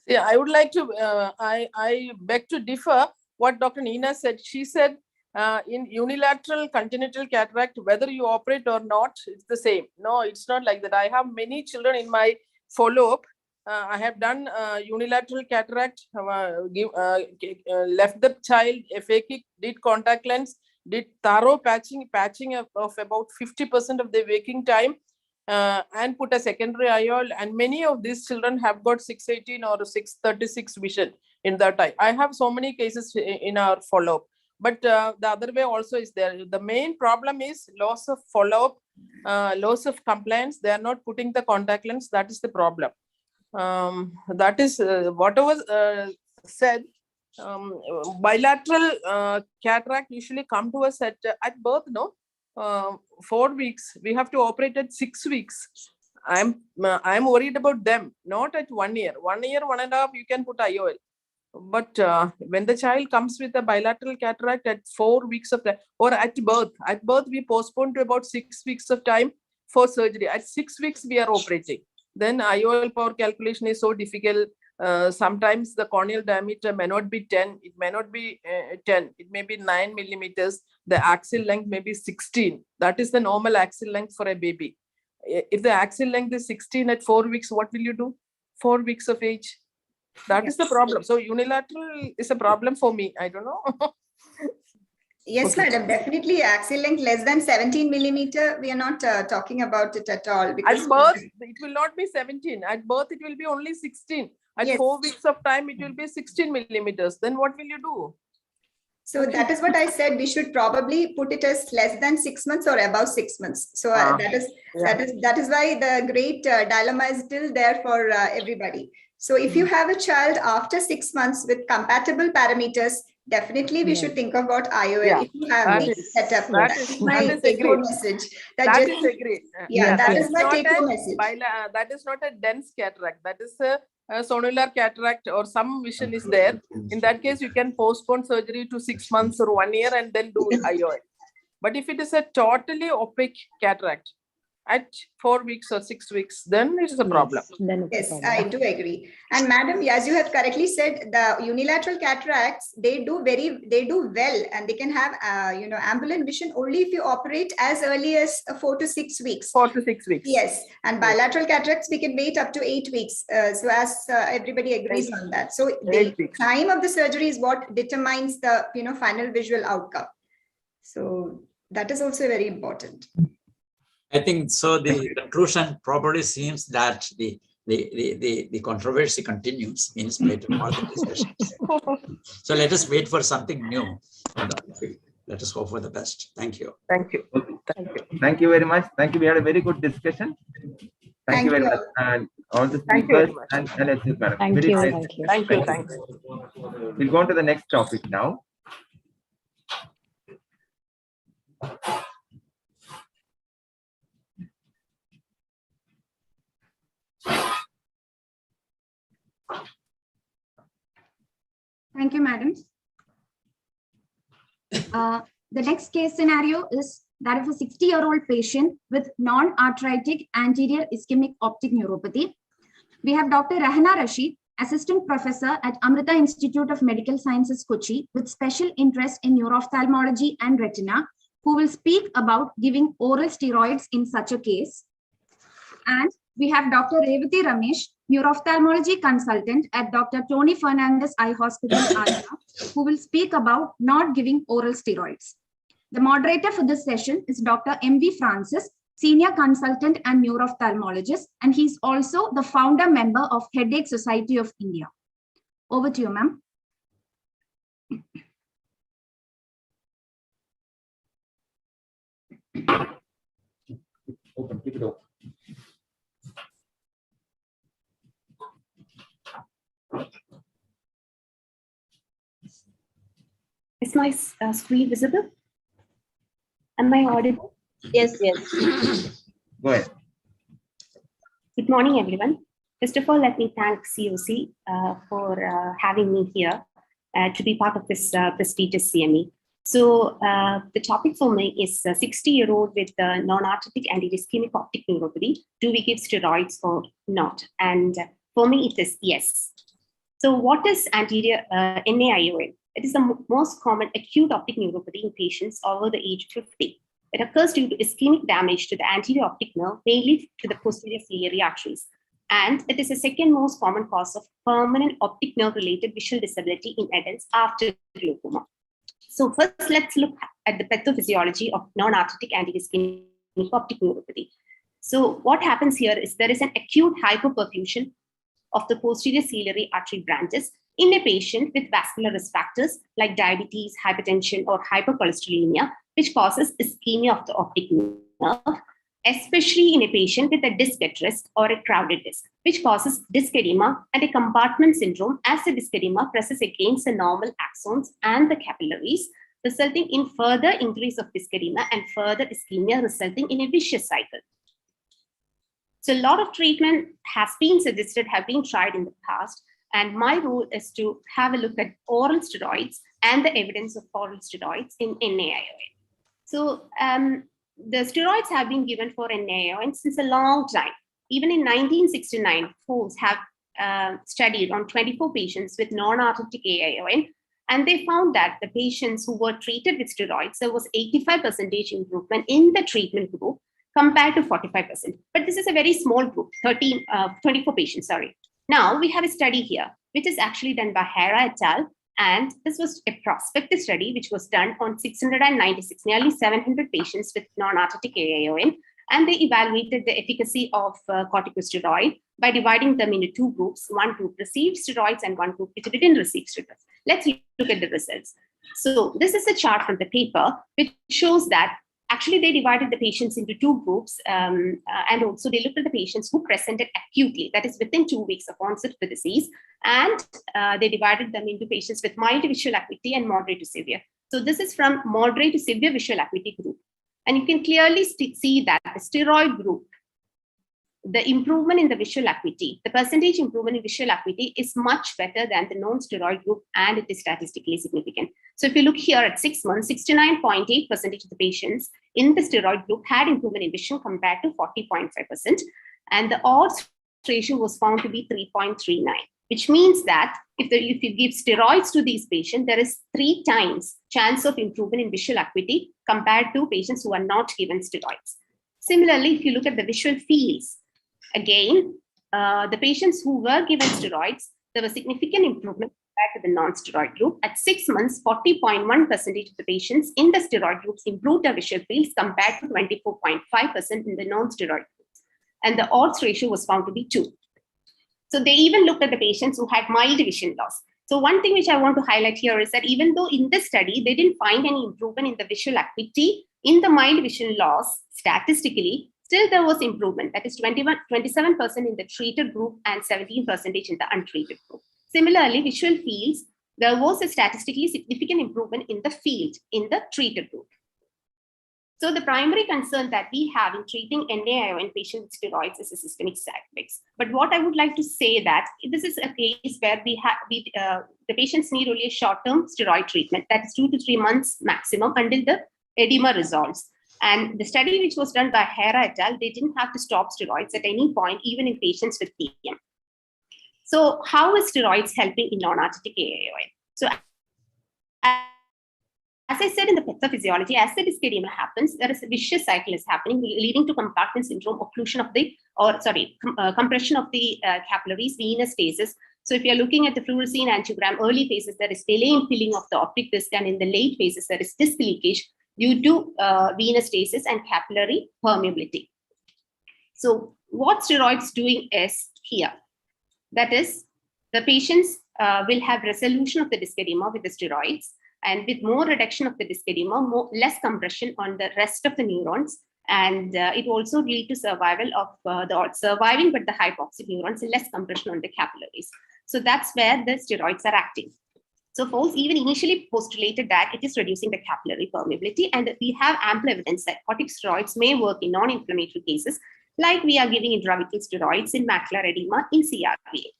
Yeah, I would like to, I beg to differ what Dr. Nina said. She said, in unilateral congenital cataract, whether you operate or not, it's the same. No, it's not like that. I have many children in my follow-up. I have done unilateral cataract, left the child phakic, did contact lens, did thorough patching of about 50% of the waking time, and put a secondary IOL. And many of these children have got 618 or 636 vision in that time. I have so many cases in our follow-up. But the other way also is there. The main problem is loss of follow-up, loss of compliance. They are not putting the contact lens. That is the problem. That is whatever said. Bilateral cataract usually come to us at birth, no? 4 weeks. We have to operate at 6 weeks. I'm worried about them, not at 1 year. 1 year, 1.5, you can put IOL. But when the child comes with a bilateral cataract at 4 weeks of time, or at birth we postpone to about 6 weeks of time for surgery. At 6 weeks we are operating. Then IOL power calculation is so difficult. Sometimes the corneal diameter may not be 10. It may not be 10. It may be 9 millimeters. The axial length may be 16. That is the normal axial length for a baby. If the axial length is 16 at 4 weeks, what will you do? 4 weeks of age. That is the problem. So unilateral is a problem for me. I don't know. Yes, Okay. madam, definitely axial length less than 17 millimeter. We are not talking about it at all. Because at birth, it will not be 17. At birth, it will be only 16. At Yes. 4 weeks of time, it will be 16 millimeters. Then what will you do? So that is what I said. We should probably put it as less than 6 months or above 6 months. So that is why the great dilemma is still there for everybody. So if you have a child after 6 months with compatible parameters, definitely we should think about IOL. Yeah. If you have That the is- setup, that that's is- my that is take-home agreed. message. That is agreed. Yeah, that is my not take-home a message. that is not a dense cataract. That is a sonular cataract, or some vision is there. In that case, you can postpone surgery to 6 months or 1 year and then do IOL. But if it is a totally opaque cataract at 4 weeks or 6 weeks, then it is a problem. Yes, I do agree. And madam, as you have correctly said, the unilateral cataracts, they do well, and they can have ambulant vision only if you operate as early as 4 to 6 weeks. 4 to 6 weeks. Yes, and bilateral cataracts, we can wait up to 8 weeks. So as everybody agrees on that. So the time of the surgery is what determines the final visual outcome. So that is also very important. I think so. The conclusion probably seems that the controversy continues in spite of all the discussions. So let us wait for something new. Let us hope for the best. Thank you. Thank you. Thank you very much. Thank you. We had a very good discussion. Thank you very much. And all the Thank you very speakers much. and LHC madam. Thank Very you. nice. Thank you. Thank you. Thanks. We'll go on to the next topic now. Thank you, madam. The next case scenario is that of a 60-year-old patient with non-arthritic anterior ischemic optic neuropathy. We have Dr. Rahana Rashid, Assistant Professor at Amrita Institute of Medical Sciences, Kochi, with special interest in neuro-ophthalmology and retina, who will speak about giving oral steroids in such a case. And we have Dr. Revati Ramesh, neuro-ophthalmology consultant at Dr. Tony Fernandez Eye Hospital, Agra, who will speak about not giving oral steroids. The moderator for this session is Dr. M.V. Francis, Senior Consultant and Neuro-ophthalmologist, and he's also the founder member of Headache Society of India. Over to you, ma'am. Open, keep it open. Is my screen visible? Am I audible? Yes, yes. Go ahead. Good morning, everyone. First of all, let me thank COC for having me here to be part of this prestigious CME. So the topic for me is a 60-year-old with non-arthritic anti-ischemic optic neuropathy. Do we give steroids or not? And for me, it is yes. So what is anterior NAION? It is the most common acute optic neuropathy in patients over the age of 50. It occurs due to ischemic damage to the anterior optic nerve, mainly to the posterior ciliary arteries. And it is the second most common cause of permanent optic nerve-related visual disability in adults after glaucoma. So first, let's look at the pathophysiology of non-arthritic anti-ischemic optic neuropathy. So what happens here is there is an acute hypoperfusion of the posterior ciliary artery branches in a patient with vascular risk factors like diabetes, hypertension, or hypercholesterolemia, which causes ischemia of the optic nerve, especially in a patient with a disc at rest or a crowded disc, which causes disc edema and a compartment syndrome as the disc edema presses against the normal axons and the capillaries, resulting in further increase of disc edema and further ischemia, resulting in a vicious cycle. So a lot of treatment has been suggested, have been tried in the past, and my role is to have a look at oral steroids and the evidence of oral steroids in NAION. So the steroids have been given for NAION since a long time. Even in 1969, Forbes have studied on 24 patients with non-arthritic AION, and they found that the patients who were treated with steroids, there was 85% improvement in the treatment group compared to 45%. But this is a very small group, 24 patients, sorry. Now we have a study here, which is actually done by Hera et al. And this was a prospective study, which was done on 696, nearly 700 patients with non-arthritic AION. And they evaluated the efficacy of corticosteroid by dividing them into two groups. One group received steroids and one group which didn't receive steroids. Let's look at the results. So this is a chart from the paper, which shows that actually they divided the patients into two groups, and also they looked at the patients who presented acutely, that is within 2 weeks of onset of the disease, and they divided them into patients with mild visual acuity and moderate to severe. So this is from moderate to severe visual acuity group. And you can clearly see that the steroid group, the improvement in the visual acuity, the percentage improvement in visual acuity is much better than the non-steroid group, and it is statistically significant. So if you look here at 6 months, 69.8% of the patients in the steroid group had improvement in vision compared to 40.5%. And the odds ratio was found to be 3.39, which means that if you give steroids to these patients, there is 3 times chance of improvement in visual acuity compared to patients who are not given steroids. Similarly, if you look at the visual fields, again, the patients who were given steroids, there was significant improvement compared to the non-steroid group. At 6 months, 40.1% of the patients in the steroid groups improved their visual fields compared to 24.5% in the non-steroid groups. And the odds ratio was found to be 2. So they even looked at the patients who had mild vision loss. So one thing which I want to highlight here is that even though in this study, they didn't find any improvement in the visual acuity in the mild vision loss statistically, still there was improvement. That is 27% in the treated group and 17% in the untreated group. Similarly, visual fields, there was a statistically significant improvement in the field in the treated group. So the primary concern that we have in treating NAION patients with steroids is the systemic side effects. But what I would like to say that this is a case where the patients need only a short-term steroid treatment, that is 2 to 3 months maximum until the edema resolves. And the study which was done by Hera et al., they didn't have to stop steroids at any point, even in patients with PM. So how is steroids helping in non-arthritic AION? So as I said in the pathophysiology, as the disc edema happens, there is a vicious cycle is happening, leading to compartment syndrome, occlusion of the, compression of the capillaries, venous stasis. So if you're looking at the fluorescein angiogram, early phases, there is delay in filling of the optic disc, and in the late phases, there is disc leakage, due to venostasis and capillary permeability. So what steroids doing is here, that is, the patients will have resolution of the disc edema with the steroids, and with more reduction of the disc edema, less compression on the rest of the neurons, and it also lead to survival of the surviving but the hypoxic neurons and less compression on the capillaries. So that's where the steroids are acting. So Foles even initially postulated that it is reducing the capillary permeability, and we have ample evidence that corticosteroids may work in non-inflammatory cases, like we are giving intravital steroids in macular edema in CRVA.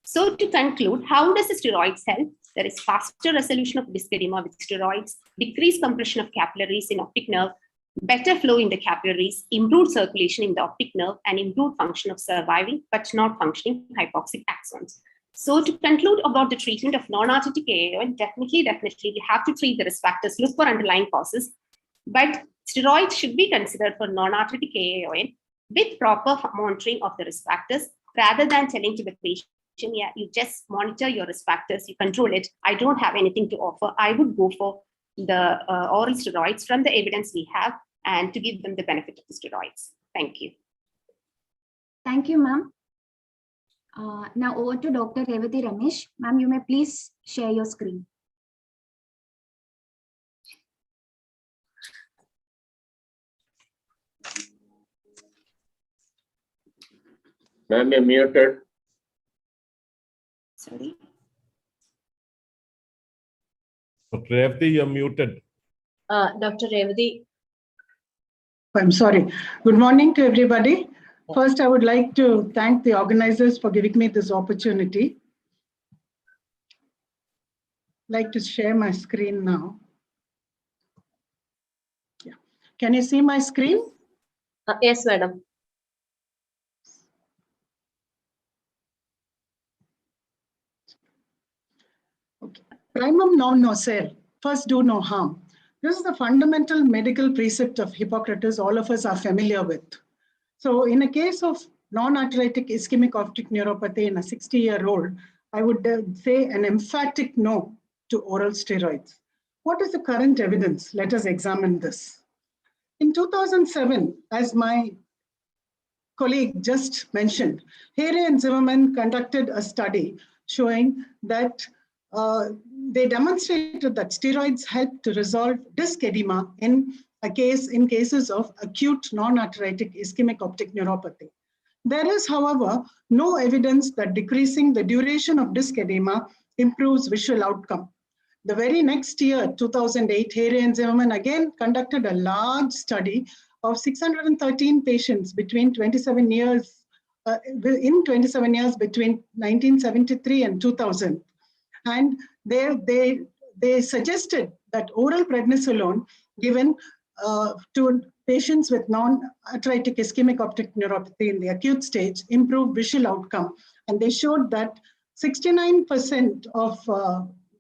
So to conclude, how does the steroids help? There is faster resolution of disc edema with steroids, decreased compression of capillaries in optic nerve, better flow in the capillaries, improved circulation in the optic nerve, and improved function of surviving but not functioning hypoxic axons. So to conclude about the treatment of non-arthritic AAON, definitely we have to treat the risk factors, look for underlying causes, but steroids should be considered for non-arthritic AAON with proper monitoring of the risk factors, rather than telling to the patient, yeah, you just monitor your risk factors, you control it, I don't have anything to offer. I would go for the oral steroids from the evidence we have and to give them the benefit of the steroids. Thank you. Thank you, ma'am. Now over to Dr. Revati Ramesh. Ma'am, you may please share your screen. Ma'am, you're muted. Sorry. Dr. Revati, you're muted. Dr. Revati. I'm sorry. Good morning to everybody. First, I would like to thank the organizers for giving me this opportunity. I'd like to share my screen now. Yeah. Can you see my screen? Yes, madam. Okay. Primum non nocere, first do no harm. This is the fundamental medical precept of Hippocrates all of us are familiar with. So in a case of non-arthritic ischemic optic neuropathy in a 60-year-old, I would say an emphatic no to oral steroids. What is the current evidence? Let us examine this. In 2007, as my colleague just mentioned, Hare and Zimmerman conducted a study showing that they demonstrated that steroids help to resolve disc edema in cases of acute non-arthritic ischemic optic neuropathy. There is, however, no evidence that decreasing the duration of disc edema improves visual outcome. The very next year, 2008, Hare and Zimmerman again conducted a large study of 613 patients between 27 years, between 1973 and 2000. And they suggested that oral prednisolone given to patients with non-arthritic ischemic optic neuropathy in the acute stage improved visual outcome. And they showed that 69% of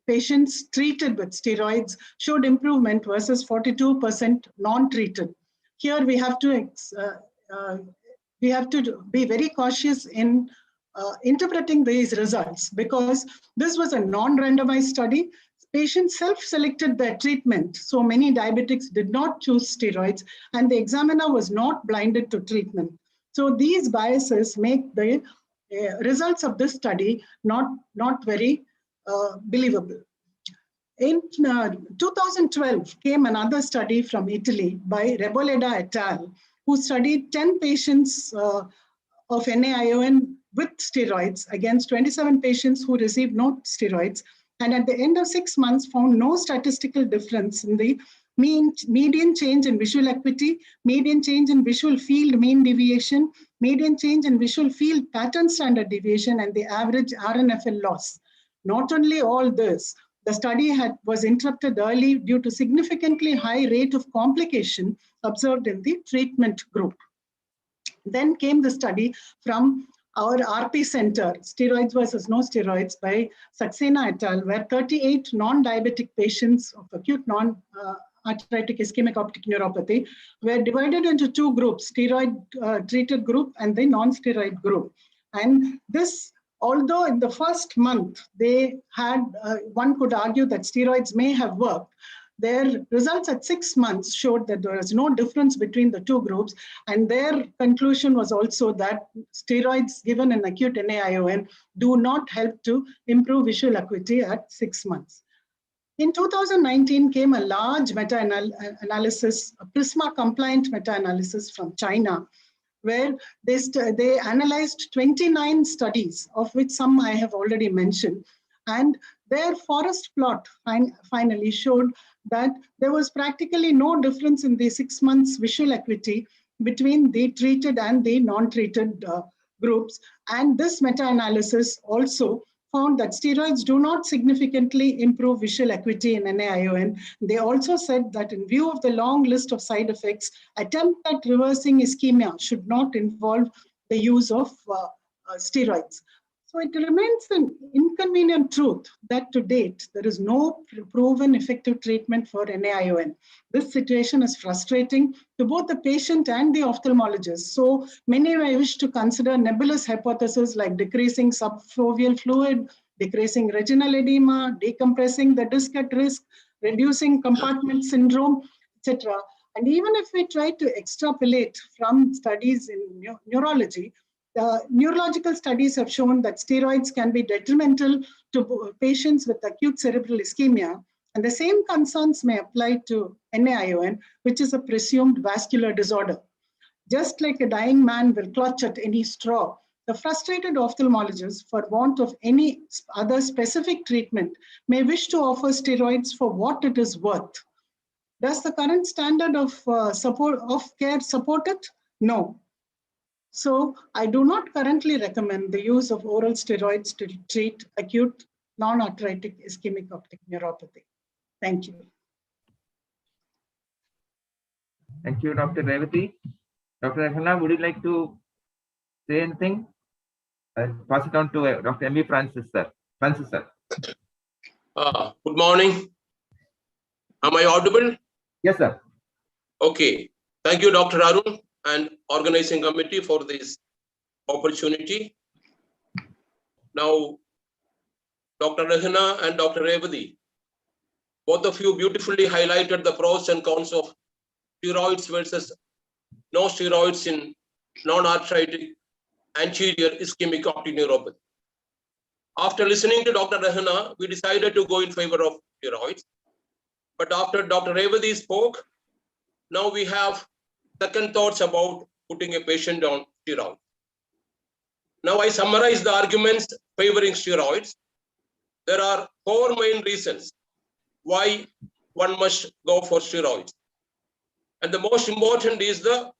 patients treated with steroids showed improvement versus 42% non-treated. Here we have to be very cautious in interpreting these results, because this was a non-randomized study. Patients self-selected their treatment. So many diabetics did not choose steroids, and the examiner was not blinded to treatment. So these biases make the results of this study not very believable. In 2012 came another study from Italy by Reboleda et al., who studied 10 patients of NAION with steroids against 27 patients who received no steroids. And at the end of 6 months, found no statistical difference in the median change in visual acuity, median change in visual field mean deviation, median change in visual field pattern standard deviation, and the average RNFL loss. Not only all this, the study was interrupted early due to significantly high rate of complication observed in the treatment group. Then came the study from our RP center, Steroids versus No Steroids by Saxena et al., where 38 non-diabetic patients of acute non-arthritic ischemic optic neuropathy were divided into two groups, steroid-treated group and the non-steroid group. And this, although in the first month they had, one could argue that steroids may have worked, their results at 6 months showed that there was no difference between the two groups. And their conclusion was also that steroids given in acute NAION do not help to improve visual acuity at 6 months. In 2019 came a large meta-analysis, a PRISMA-compliant meta-analysis from China, where they analyzed 29 studies, of which some I have already mentioned. And their forest plot finally showed that there was practically no difference in the 6 months visual acuity between the treated and the non-treated groups. And this meta-analysis also found that steroids do not significantly improve visual acuity in NAION. They also said that in view of the long list of side effects, attempt at reversing ischemia should not involve the use of steroids. So it remains an inconvenient truth that to date, there is no proven effective treatment for NAION. This situation is frustrating to both the patient and the ophthalmologist. So many may wish to consider nebulous hypotheses like decreasing subfoveal fluid, decreasing retinal edema, decompressing the disc at risk, reducing compartment syndrome, etc. And even if we try to extrapolate from studies in neurology, the neurological studies have shown that steroids can be detrimental to patients with acute cerebral ischemia. And the same concerns may apply to NAION, which is a presumed vascular disorder. Just like a dying man will clutch at any straw, the frustrated ophthalmologist, for want of any other specific treatment, may wish to offer steroids for what it is worth. Does the current standard of care support it? No. So I do not currently recommend the use of oral steroids to treat acute non-arthritic ischemic optic neuropathy. Thank you. Thank you, Dr. Revati. Dr. Rahana, would you like to say anything? I'll pass it on to Dr. M.E. Francis, sir. Good morning. Am I audible? Yes, sir. Okay. Thank you, Dr. Arun and organizing committee for this opportunity. Now, Dr. Rahana and Dr. Revati, both of you beautifully highlighted the pros and cons of steroids versus no steroids in non-arthritic anterior ischemic optic neuropathy. After listening to Dr. Rahana, we decided to go in favor of steroids. But after Dr. Revati spoke, now we have second thoughts about putting a patient on steroids. Now I summarize the arguments favoring steroids. There are 4 main reasons why one must go for steroids. And the most important is the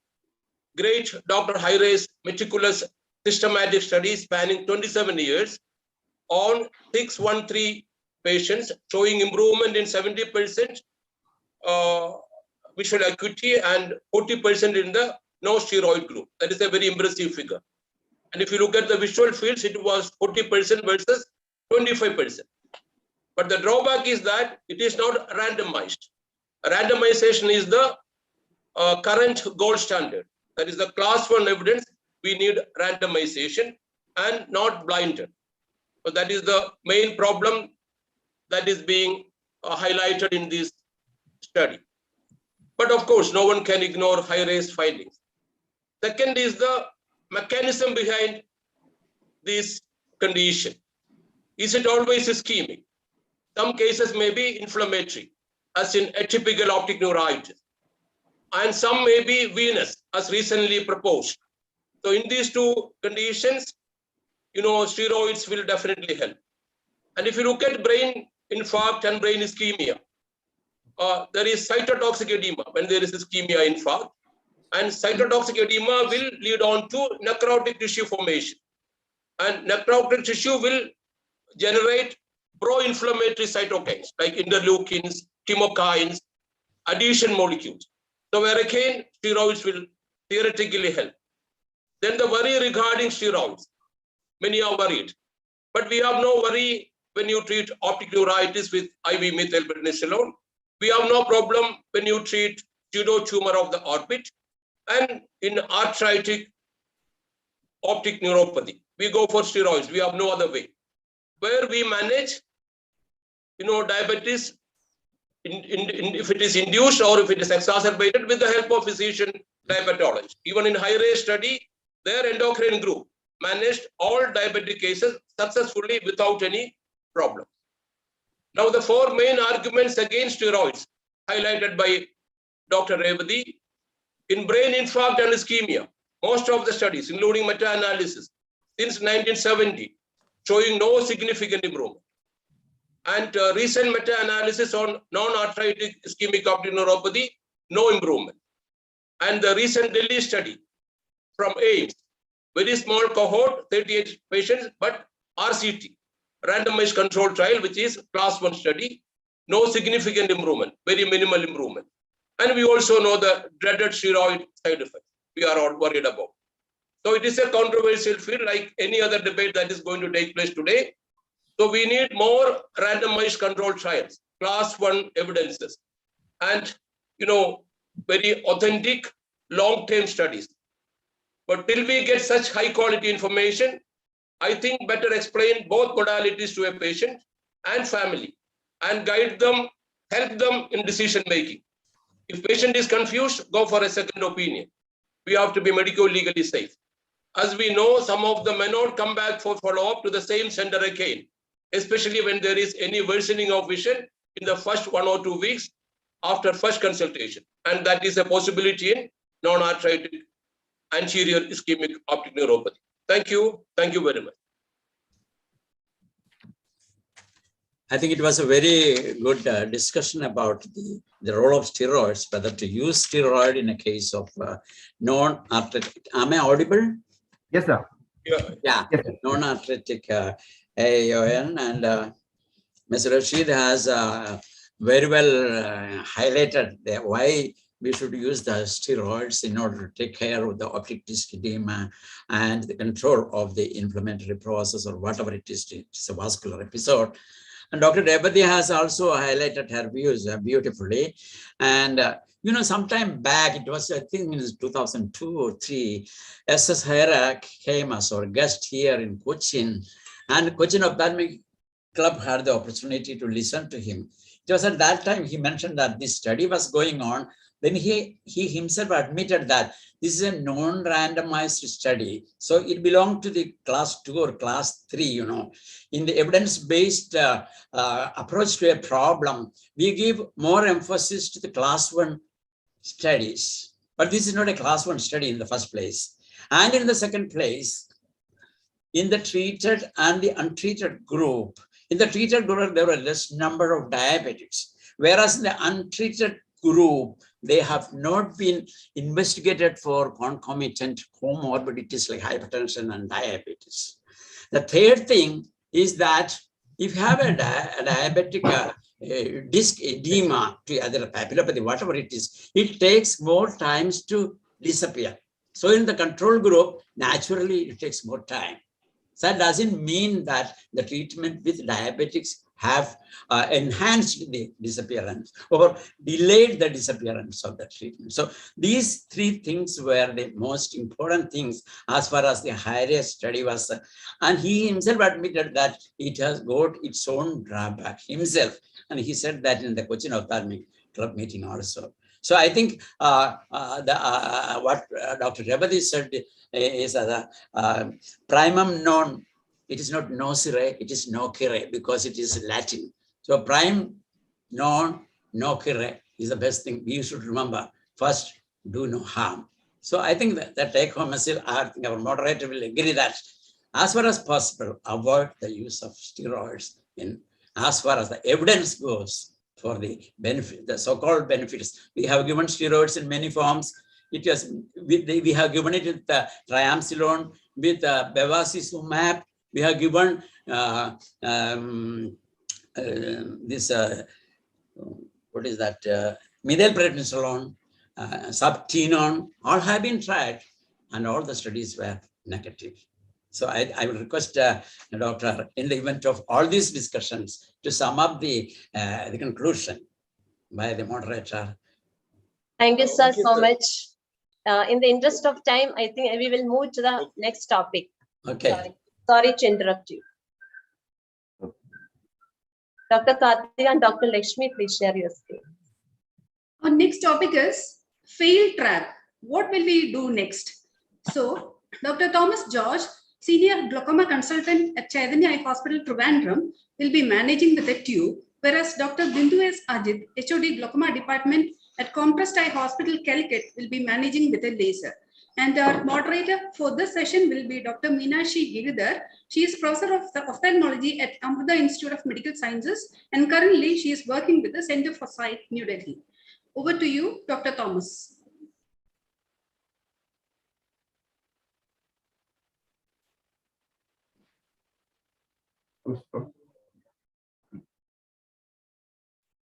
great Dr. Hyray's meticulous systematic study spanning 27 years on 613 patients showing improvement in 70% visual acuity and 40% in the no steroid group. That is a very impressive figure. And if you look at the visual fields, it was 40% versus 25%. But the drawback is that it is not randomized. Randomization is the current gold standard. That is the class 1 evidence. We need randomization and not blinded. So that is the main problem that is being highlighted in this study. But of course, no one can ignore Hyray's findings. Second is the mechanism behind this condition. Is it always ischemic? Some cases may be inflammatory, as in atypical optic neuritis. And some may be venous, as recently proposed. So in these 2 conditions, steroids will definitely help. And if you look at brain infarct and brain ischemia, there is cytotoxic edema when there is ischemia infarct, and cytotoxic edema will lead on to necrotic tissue formation. And necrotic tissue will generate pro-inflammatory cytokines like interleukins, chemokines, adhesion molecules. So where again, steroids will theoretically help. Then the worry regarding steroids. Many are worried, but we have no worry when you treat optic neuritis with IV methylprednisolone. We have no problem when you treat pseudotumor of the orbit, and in arthritic optic neuropathy, we go for steroids. We have no other way. Where we manage, diabetes if it is induced or if it is exacerbated with the help of physician diabetologist. Even in high-risk study, their endocrine group managed all diabetic cases successfully without any problem. Now, the four main arguments against steroids highlighted by Dr. Revati. In brain infarct and ischemia, most of the studies, including meta-analysis since 1970, showing no significant improvement. And recent meta-analysis on non-arthritic ischemic optic neuropathy, no improvement. And the recent Delhi study from Ejs, very small cohort, 38 patients, but RCT, randomized controlled trial, which is class 1 study, no significant improvement, very minimal improvement. And we also know the dreaded steroid side effects we are all worried about. So it is a controversial field like any other debate that is going to take place today. So we need more randomized controlled trials, class 1 evidences, and very authentic long-term studies. But till we get such high quality information, I think better explain both modalities to a patient and family and guide them, help them in decision making. If patient is confused, go for a second opinion. We have to be medico-legally safe. As we know, some of them may not come back for follow-up to the same center again, especially when there is any worsening of vision in the first 1 or 2 weeks after first consultation. And that is a possibility in non-arthritic anterior ischemic optic neuropathy. Thank you. Thank you very much. I think it was a very good discussion about the role of steroids, whether to use steroid in a case of non-arthritic. Am I audible? Yes, sir. Yeah, yes, non-arthritic AON, and Mr. Rashid has very well highlighted why we should use the steroids in order to take care of the optic disc edema and the control of the inflammatory process or whatever it is. It's a vascular episode. And Dr. Revati has also highlighted her views beautifully. And sometime back, it was, I think in 2002 or 3, Ejs Guidelines came as our guest here in Cochin. And Cochin Ophthalmic Club had the opportunity to listen to him. It was at that time he mentioned that this study was going on. Then he himself admitted that this is a non-randomized study. So it belonged to the class 2 or class 3, In the evidence-based approach to a problem, we give more emphasis to the class 1 studies. But this is not a class 1 study in the first place. And in the second place, in the treated and the untreated group, in the treated group, there were less number of diabetics. Whereas in the untreated group, they have not been investigated for concomitant comorbidities like hypertension and diabetes. The third thing is that if you have a diabetic disc edema to other papillopathy, whatever it is, it takes more time to disappear. So in the control group, naturally, it takes more time. So that doesn't mean that the treatment with diabetics have enhanced the disappearance or delayed the disappearance of the treatment. So these 3 things were the most important things as far as the high-risk study was. And he himself admitted that it has got its own drawback himself. And he said that in the Cochin Ophthalmic Club meeting also. So I think what Dr. Revati said is primum non. It is not nocere, it is nocere because it is Latin. So prime non nocere is the best thing we should remember. First, do no harm. So I think that the take home message, I think our moderator will agree that as far as possible, avoid the use of steroids in as far as the evidence goes for the benefit, the so-called benefits. We have given steroids in many forms. It was we have given it with triamcinolone, with bevacizumab. We have given this, what is that, methylprednisolone, subtenon, all have been tried and all the studies were negative. So I will request Doctor, in the event of all these discussions, to sum up the conclusion by the moderator. Thank you, sir, so much. In the interest of time, I think we will move to the next topic. Okay. Sorry to interrupt you. Dr. Karthika and Dr. Lakshmi, please share your screen. Our next topic is failed trap. What will we do next? So, Dr. Thomas George, Senior Glaucoma Consultant at Chaitanya Eye Hospital, Trivandrum, will be managing with a tube, whereas Dr. Bindu S. Ajit, HOD Glaucoma Department at Compressed Eye Hospital, Calicut, will be managing with a laser. And our moderator for this session will be Dr. Meenakshi Giridhar. She is Professor of Ophthalmology at Amrita Institute of Medical Sciences, and currently she is working with the Center for Sight, New Delhi. Over to you, Dr. Thomas.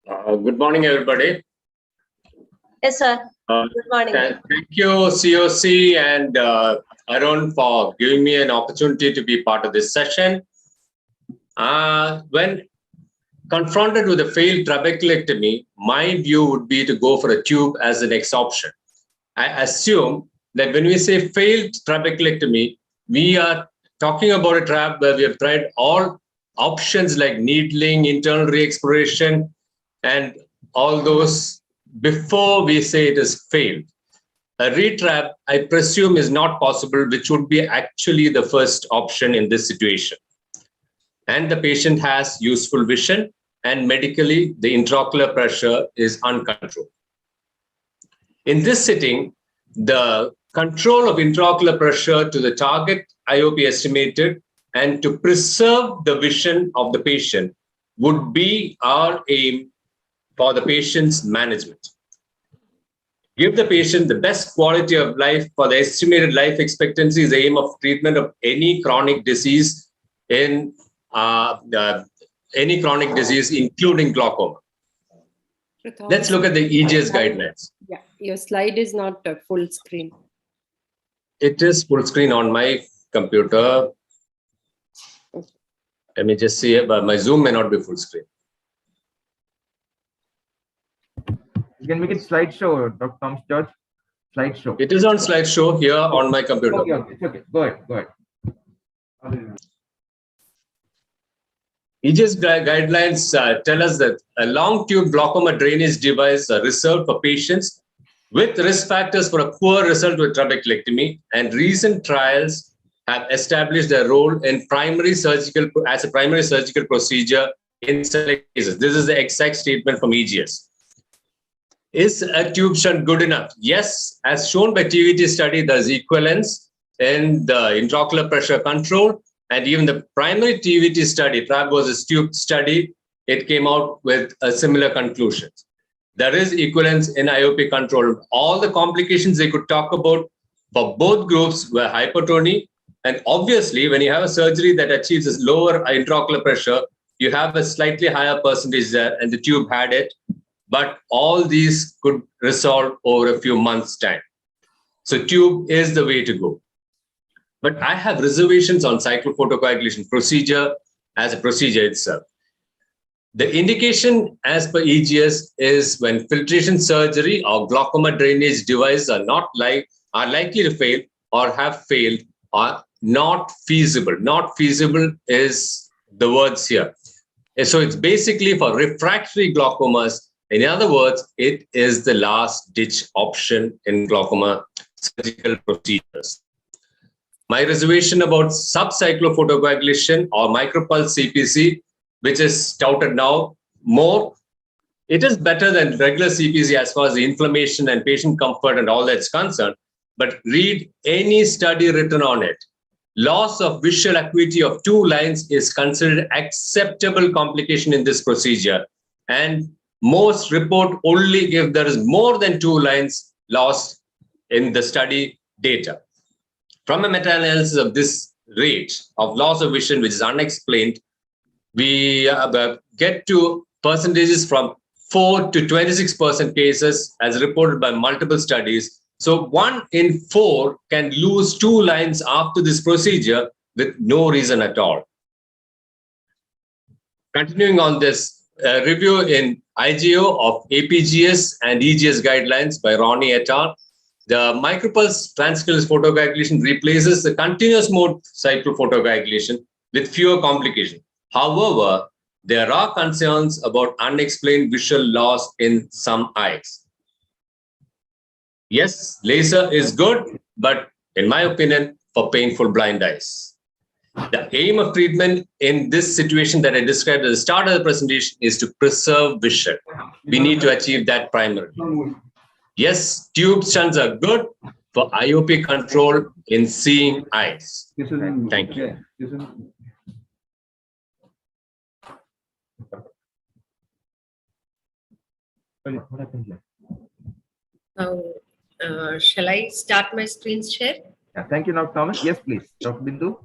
Good morning, everybody. Yes, sir. Good morning. Thank you, COC and Arun, for giving me an opportunity to be part of this session. When confronted with a failed trabeculectomy, my view would be to go for a tube as the next option. I assume that when we say failed trabeculectomy, we are talking about a trap where we have tried all options like needling, internal re-exploration, and all those before we say it is failed. A retrap, I presume, is not possible, which would be actually the first option in this situation. And the patient has useful vision, and medically, the intraocular pressure is uncontrolled. In this setting, the control of intraocular pressure to the target IOP estimated and to preserve the vision of the patient would be our aim for the patient's management. Give the patient the best quality of life for the estimated life expectancy is the aim of treatment of any chronic disease in including glaucoma. Let's look at the Ejs Guidelines. Yeah, your slide is not full screen. It is full screen on my computer. Let me just see it, but my Zoom may not be full screen. You can make it slideshow, Dr. Thomas George. Slideshow. It is on slideshow here on my computer. Okay, it's okay. Go ahead. Ejs Guidelines tell us that a long tube glaucoma drainage device are reserved for patients with risk factors for a poor result with trabeculectomy, and recent trials have established their role in primary surgical procedure in select cases. This is the exact statement from Ejs. Is a tube shunt good enough? Yes, as shown by TVT study, there's equivalence in the intraocular pressure control, and even the primary TVT study, trap versus tube study, it came out with a similar conclusion. There is equivalence in IOP control. All the complications they could talk about for both groups were hypertony, and obviously when you have a surgery that achieves this lower intraocular pressure, you have a slightly higher percentage there, and the tube had it. But all these could resolve over a few months' time. So tube is the way to go. But I have reservations on cyclophotocoagulation procedure as a procedure itself. The indication as per Ejs is when filtration surgery or glaucoma drainage devices are likely to fail or have failed or not feasible. Not feasible is the words here. So it's basically for refractory glaucomas. In other words, it is the last ditch option in glaucoma surgical procedures. My reservation about subcyclophotocoagulation or micropulse CPC, which is touted now more, it is better than regular CPC as far as the inflammation and patient comfort and all that's concerned. But read any study written on it. Loss of visual acuity of 2 lines is considered acceptable complication in this procedure. And most report only if there is more than 2 lines lost in the study data. From a meta-analysis of this rate of loss of vision, which is unexplained, we get to percentages from 4 to 26% cases as reported by multiple studies. So 1 in 4 can lose 2 lines after this procedure with no reason at all. Continuing on this review in IGO of APGS and Ejs Guidelines by Ronnie et al. The micropulse transcutaneous photocoagulation replaces the continuous mode cyclophotocoagulation with fewer complications. However, there are concerns about unexplained visual loss in some eyes. Yes, laser is good, but in my opinion, for painful blind eyes. The aim of treatment in this situation that I described at the start of the presentation is to preserve vision. We need to achieve that primarily. Yes, tube shunts are good for IOP control in seeing eyes. Thank you. Now, shall I start my screen share? Yeah, thank you, Dr. Thomas. Yes, please, Dr. Bindu.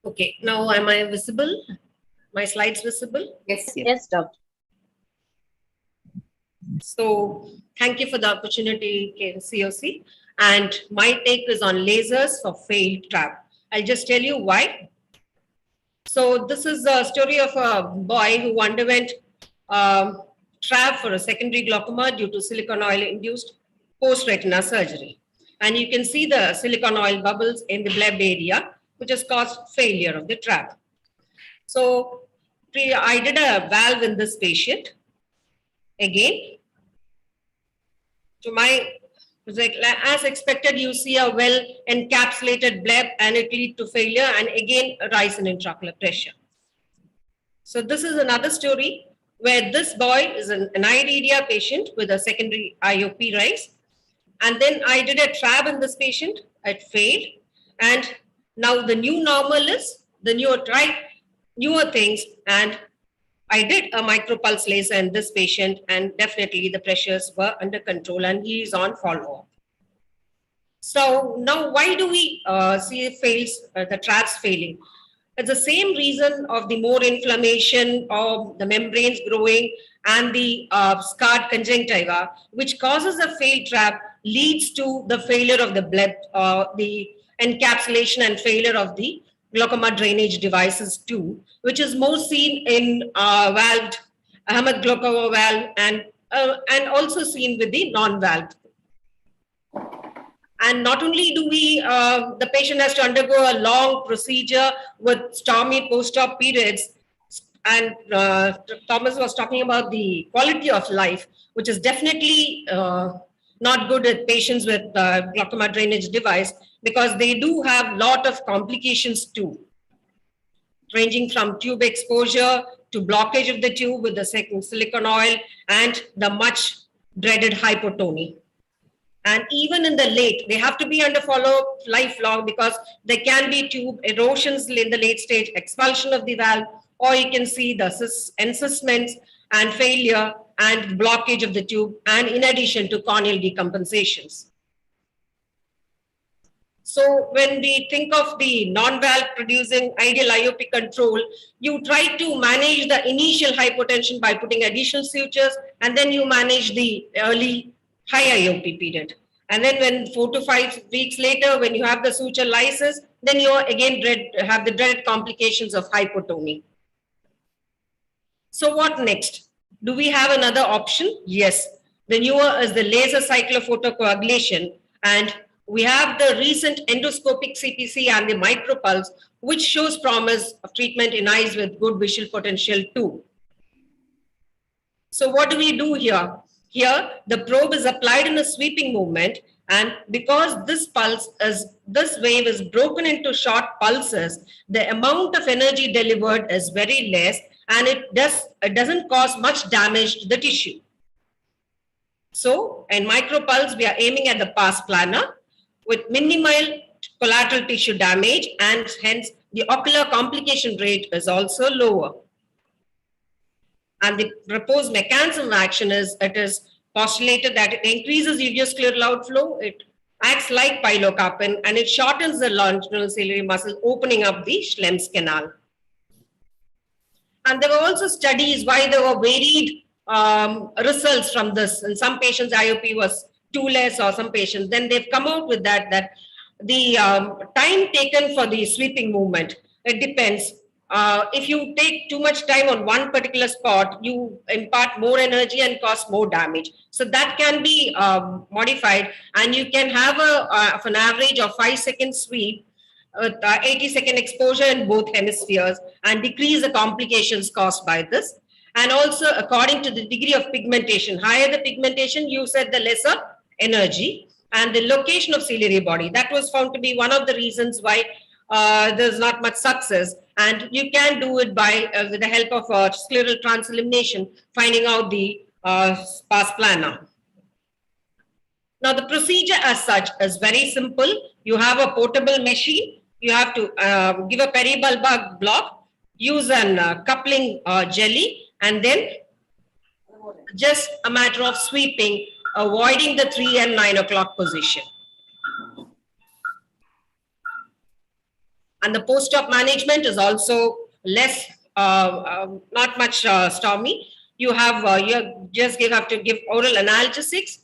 Okay, now am I visible? My slides visible? Yes, Yes, doctor. So thank you for the opportunity, COC. And my take is on lasers for failed trap. I'll just tell you why. So this is a story of a boy who underwent trap for a secondary glaucoma due to silicone oil-induced post-retina surgery. And you can see the silicone oil bubbles in the bleb area, which has caused failure of the trap. So I did a valve in this patient. Again, to my, as expected, you see a well encapsulated bleb and it leads to failure and again a rise in intraocular pressure. So this is another story where this boy is an iridia patient with a secondary IOP rise. And then I did a trab in this patient, it failed. And now the new normal is the newer things, and I did a micropulse laser in this patient, and definitely the pressures were under control and he is on follow-up. So now why do we see the trabs failing? It's the same reason of the more inflammation of the membranes growing and the scarred conjunctiva, which causes a failed trap, leads to the failure of the bleb, the encapsulation and failure of the glaucoma drainage devices too, which is more seen in valved Ahmed glaucoma valve and also seen with the non-valved. And not only do we, the patient has to undergo a long procedure with stormy post-op periods, and Thomas was talking about the quality of life, which is definitely not good with patients with glaucoma drainage device, because they do have a lot of complications too, ranging from tube exposure to blockage of the tube with the silicone oil and the much dreaded hypotony. And even in the late, they have to be under follow-up lifelong, because there can be tube erosions in the late stage, expulsion of the valve, or you can see the encystments and failure and blockage of the tube, and in addition to corneal decompensations. So when we think of the non-valve producing ideal IOP control, you try to manage the initial hypotension by putting additional sutures, and then you manage the early high IOP period. And then when 4 to 5 weeks later, when you have the suture lysis, then you again have the dreaded complications of hypotony. So what next? Do we have another option? Yes. The newer is the laser cyclophotocoagulation, and we have the recent endoscopic CPC and the micropulse, which shows promise of treatment in eyes with good visual potential too. So what do we do here? Here, the probe is applied in a sweeping movement, and because this wave is broken into short pulses, the amount of energy delivered is very less, and it doesn't cause much damage to the tissue. So in micropulse, we are aiming at the pars plana with minimal collateral tissue damage, and hence the ocular complication rate is also lower. And the proposed mechanism of action is, it is postulated that it increases uveoscleral outflow, it acts like pilocarpine, and it shortens the longitudinal ciliary muscle, opening up the Schlemm's canal. And there were also studies why there were varied results from this. In some patients, IOP was 2 less, or some patients. Then they've come out with that the time taken for the sweeping movement, it depends. If you take too much time on one particular spot, you impart more energy and cause more damage. So that can be modified, and you can have an average of 5-second sweep, 80-second exposure in both hemispheres, and decrease the complications caused by this. And also, according to the degree of pigmentation, higher the pigmentation, you said the lesser energy, and the location of ciliary body. That was found to be one of the reasons why there's not much success. And you can do it by, with the help of scleral transillumination, finding out the pars plana. Now, the procedure as such is very simple. You have a portable machine. You have to give a peribulbar block, use an coupling jelly, and then just a matter of sweeping, avoiding the 3 and 9 o'clock position. And the post-op management is also less, not much stormy. You have, you just have to give oral analgesics.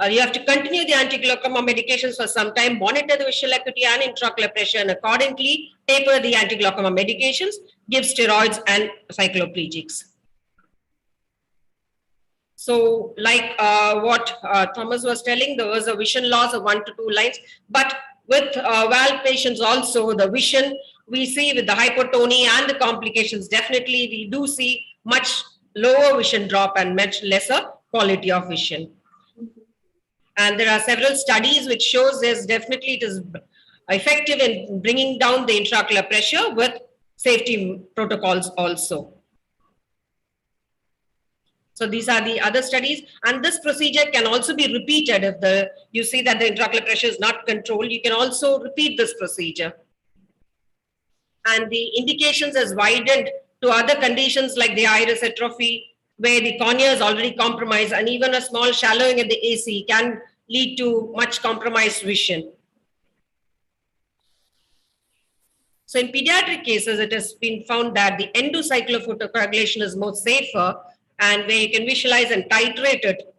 You have to continue the anti-glaucoma medications for some time, monitor the visual acuity and intraocular pressure, and accordingly taper the anti-glaucoma medications, give steroids and cycloplegics. So like what Thomas was telling, there was a vision loss of 1 to 2 lines, but with valve patients also, the vision we see with the hypotonia and the complications, definitely we do see much lower vision drop and much lesser quality of vision. And there are several studies which shows there's definitely it is effective in bringing down the intraocular pressure with safety protocols also. So these are the other studies, and this procedure can also be repeated if you see that the intraocular pressure is not controlled. You can also repeat this procedure. And the indications is widened to other conditions like the iris atrophy, where the cornea is already compromised, and even a small shallowing at the AC can lead to much compromised vision. So in pediatric cases, it has been found that the endocycler photocoagulation is more safer, and where you can visualize and titrate it.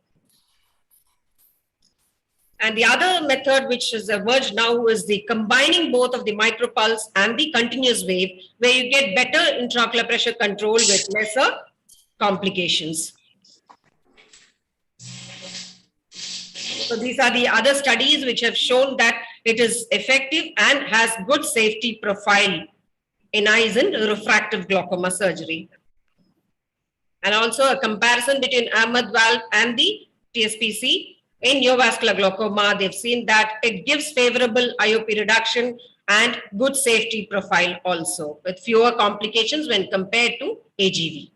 And the other method which is emerged now is the combining both of the micropulse and the continuous wave, where you get better intraocular pressure control with lesser complications. So these are the other studies which have shown that it is effective and has good safety profile in eyes in refractive glaucoma surgery. And also a comparison between Ahmed valve and the TSPC in neovascular glaucoma. They've seen that it gives favorable IOP reduction and good safety profile also, with fewer complications when compared to AGV.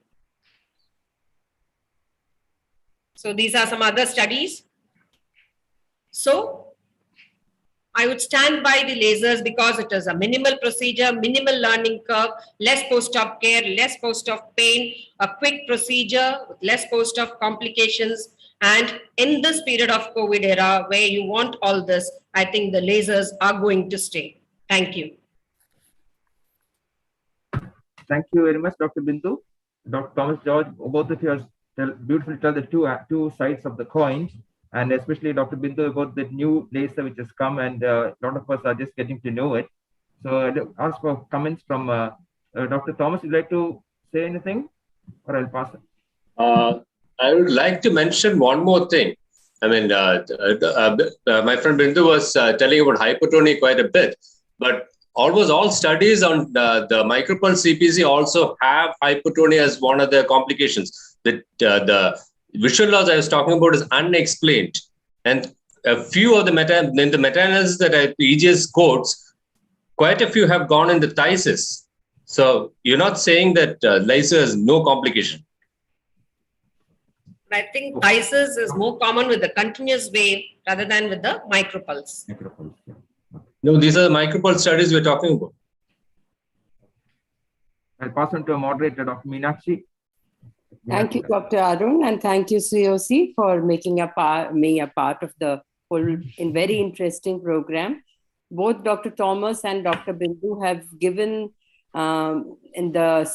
So these are some other studies. So I would stand by the lasers because it is a minimal procedure, minimal learning curve, less post-op care, less post-op pain, a quick procedure, less post-op complications. And in this period of COVID era where you want all this, I think the lasers are going to stay. Thank you. Thank you very much, Dr. Bindu. Dr. Thomas George, both of you have beautifully tell the two sides of the coin. And especially Dr. Bindu about the new laser which has come, and a lot of us are just getting to know it. So I'll ask for comments from Dr. Thomas. Would you like to say anything, or I'll pass it? I would like to mention one more thing. I mean, my friend Bindu was telling about hypertony quite a bit, but almost all studies on the micropulse CPC also have hypertony as one of the complications. The visual loss I was talking about is unexplained, and a few of the meta-analysis that Ejs quotes, quite a few have gone in the phthisis. So you're not saying that laser has no complication. I think phthisis is more common with the continuous wave rather than with the micropulse. No, these are the micropulse studies we're talking about. I'll pass on to a moderator, Dr. Meenakshi. Thank you, Dr. Arun, and thank you, COC, for making me a part of the whole very interesting program. Both Dr. Thomas and Dr. Bindu have given and the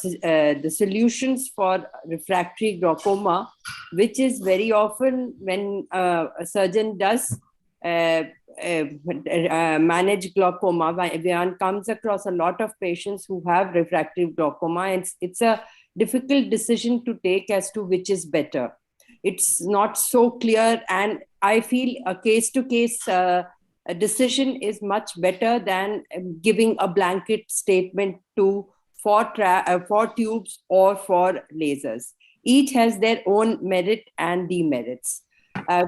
solutions for refractory glaucoma, which is very often when a surgeon does manage glaucoma, one comes across a lot of patients who have refractory glaucoma, and it's a difficult decision to take as to which is better. It's not so clear, and I feel a case-to-case decision is much better than giving a blanket statement for tubes or for lasers. Each has their own merit and demerits.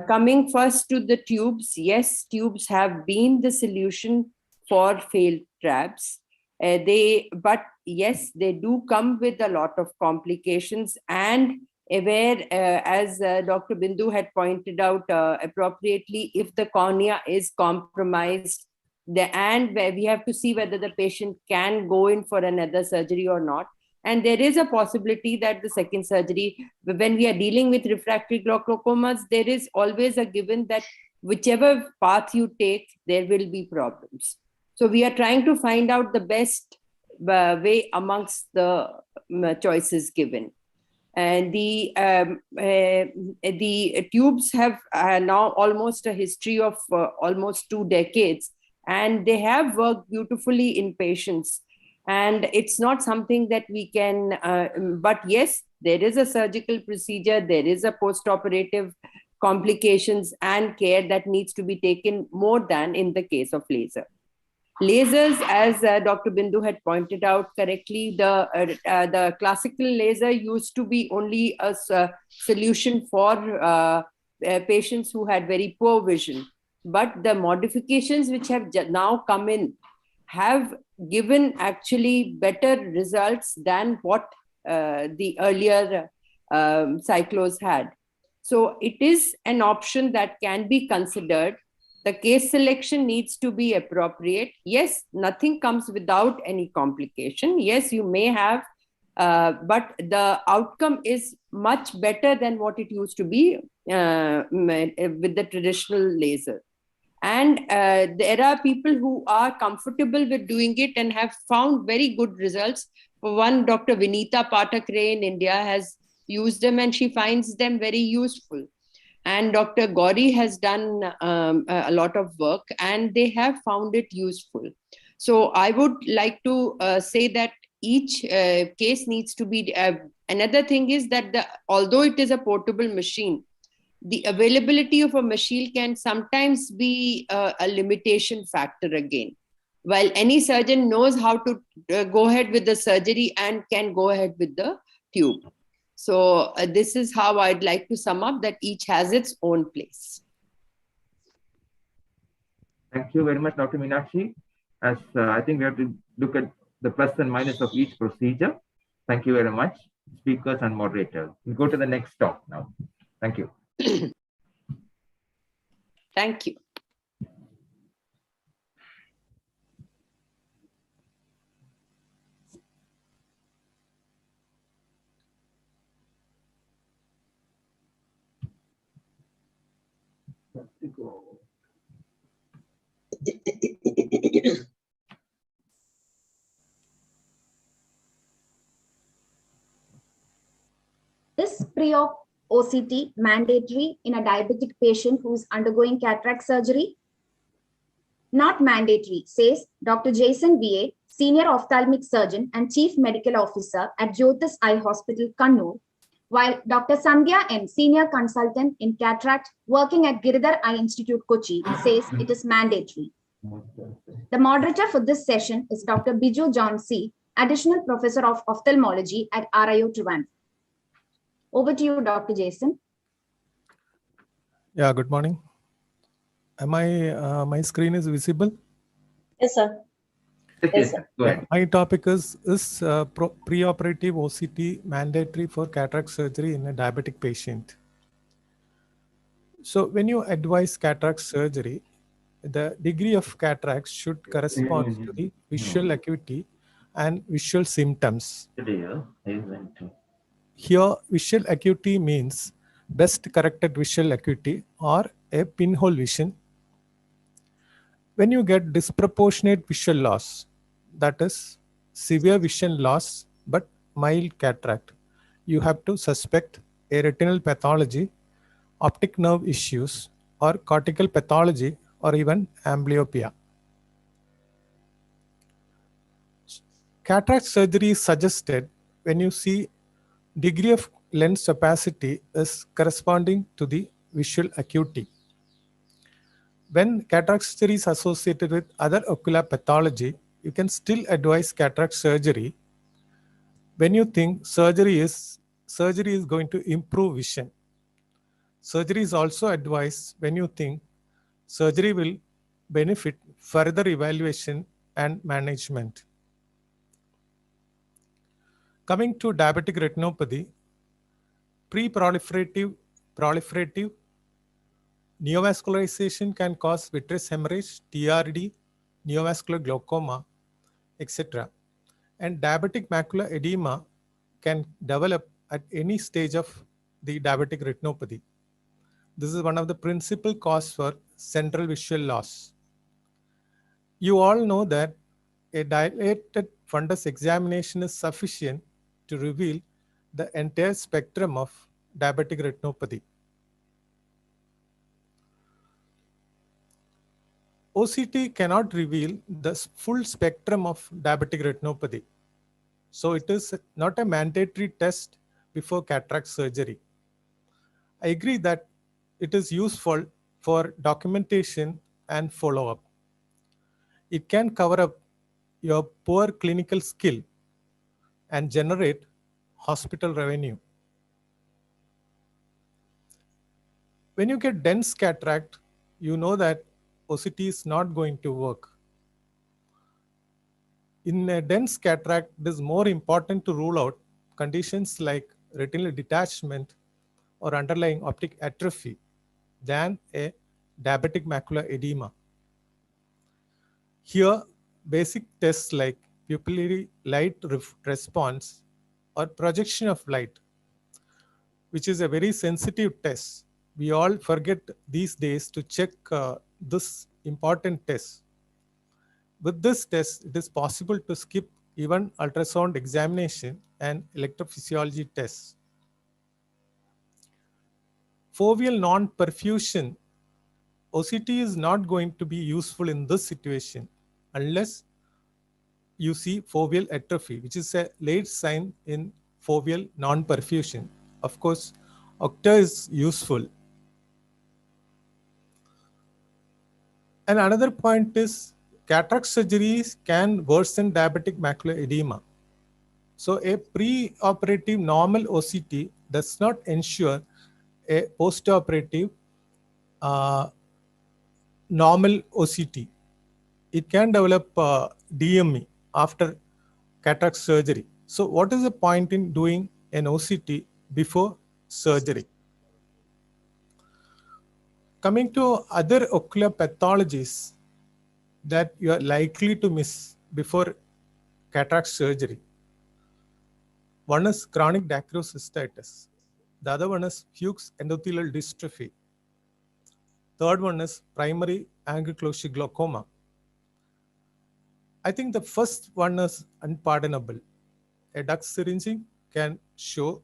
Coming first to the tubes, yes, tubes have been the solution for failed trabs. But yes, they do come with a lot of complications, and where, as Dr. Bindu had pointed out appropriately, if the cornea is compromised, and where we have to see whether the patient can go in for another surgery or not. And there is a possibility that the second surgery, when we are dealing with refractory glaucomas, there is always a given that whichever path you take, there will be problems. So we are trying to find out the best way amongst the choices given. And the tubes have now almost a history of almost 2 decades, and they have worked beautifully in patients. And it's not something that we can, but yes, there is a surgical procedure, there is a post-operative complications and care that needs to be taken more than in the case of laser. Lasers, as Dr. Bindu had pointed out correctly, the classical laser used to be only a solution for patients who had very poor vision. But the modifications which have now come in have given actually better results than what the earlier cyclos had. So it is an option that can be considered. The case selection needs to be appropriate. Yes, nothing comes without any complication. Yes, you may have, but the outcome is much better than what it used to be with the traditional laser. And there are people who are comfortable with doing it and have found very good results. For one, Dr. Vinita Pathak Ray in India has used them and she finds them very useful. And Dr. Gauri has done a lot of work and they have found it useful. So I would like to say that each case needs to be, another thing is that although it is a portable machine, the availability of a machine can sometimes be a limitation factor again. While any surgeon knows how to go ahead with the surgery and can go ahead with the tube. So this is how I'd like to sum up that each has its own place. Thank you very much, Dr. Meenakshi. As I think we have to look at the plus and minus of each procedure. Thank you very much, speakers and moderators. We'll go to the next talk now. Thank you. Thank you. Is pre-op OCT mandatory in a diabetic patient who is undergoing cataract surgery? Not mandatory, says Dr. Jason B.A., Senior Ophthalmic Surgeon and Chief Medical Officer at Jyotis Eye Hospital, Kannur, while Dr. Sandhya M., Senior Consultant in Cataract working at Giridhar Eye Institute, Kochi, says it is mandatory. The moderator for this session is Dr. Biju John C., Additional Professor of Ophthalmology at RIO Trivandrum. Over to you, Dr. Jason. Yeah, good morning. Am I, my screen is visible? Yes, sir. Yes, sir. Go ahead. My topic is preoperative OCT mandatory for cataract surgery in a diabetic patient? So when you advise cataract surgery, the degree of cataracts should correspond to the visual acuity and visual symptoms. Here, visual acuity means best corrected visual acuity or a pinhole vision. When you get disproportionate visual loss, that is severe vision loss but mild cataract. You have to suspect a retinal pathology, optic nerve issues, or cortical pathology, or even amblyopia. Cataract surgery is suggested when you see degree of lens opacity is corresponding to the visual acuity. When cataract surgery is associated with other ocular pathology, you can still advise cataract surgery when you think surgery is going to improve vision. Surgery is also advised when you think surgery will benefit further evaluation and management. Coming to diabetic retinopathy, proliferative neovascularization can cause vitreous hemorrhage, TRD, neovascular glaucoma, etc. And diabetic macular edema can develop at any stage of the diabetic retinopathy. This is one of the principal causes for central visual loss. You all know that a dilated fundus examination is sufficient to reveal the entire spectrum of diabetic retinopathy. OCT cannot reveal the full spectrum of diabetic retinopathy. So it is not a mandatory test before cataract surgery. I agree that it is useful for documentation and follow-up. It can cover up your poor clinical skill and generate hospital revenue. When you get dense cataract, you know that OCT is not going to work. In a dense cataract, it is more important to rule out conditions like retinal detachment or underlying optic atrophy than a diabetic macular edema. Here, basic tests like pupillary light response or projection of light, which is a very sensitive test. We all forget these days to check this important test. With this test, it is possible to skip even ultrasound examination and electrophysiology tests. Foveal non-perfusion, OCT is not going to be useful in this situation unless you see foveal atrophy, which is a late sign in foveal non-perfusion. Of course, OCTA is useful. And another point is cataract surgeries can worsen diabetic macular edema. So a pre-operative normal OCT does not ensure a post-operative normal OCT. It can develop DME after cataract surgery. So what is the point in doing an OCT before surgery? Coming to other ocular pathologies that you are likely to miss before cataract surgery. One is chronic dacryocystitis. The other one is Fuchs endothelial dystrophy. Third one is primary ankylosing glaucoma. I think the first one is unpardonable. A duct syringing can show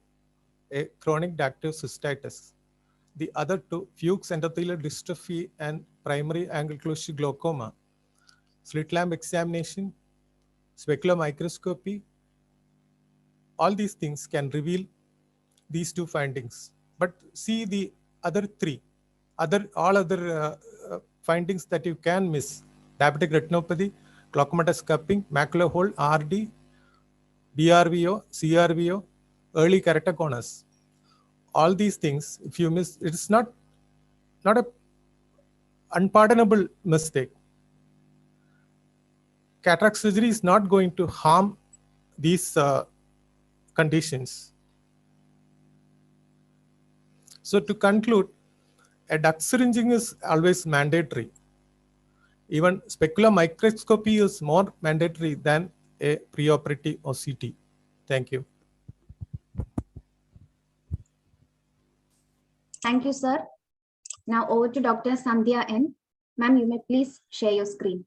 a chronic dacryocystitis. The other two, Fuchs endothelial dystrophy and primary ankylosing glaucoma, slit lamp examination, specular microscopy, all these things can reveal these two findings. But see the other three, all other findings that you can miss: diabetic retinopathy, glaucomatous cupping, macular hole, RD, BRVO, CRVO, early keratoconus. All these things, if you miss, it is not a unpardonable mistake. Cataract surgery is not going to harm these conditions. So to conclude, a duct syringing is always mandatory. Even specular microscopy is more mandatory than a preoperative OCT. Thank you. Thank you, sir. Now over to Dr. Sandhya N. Ma'am, you may please share your screen.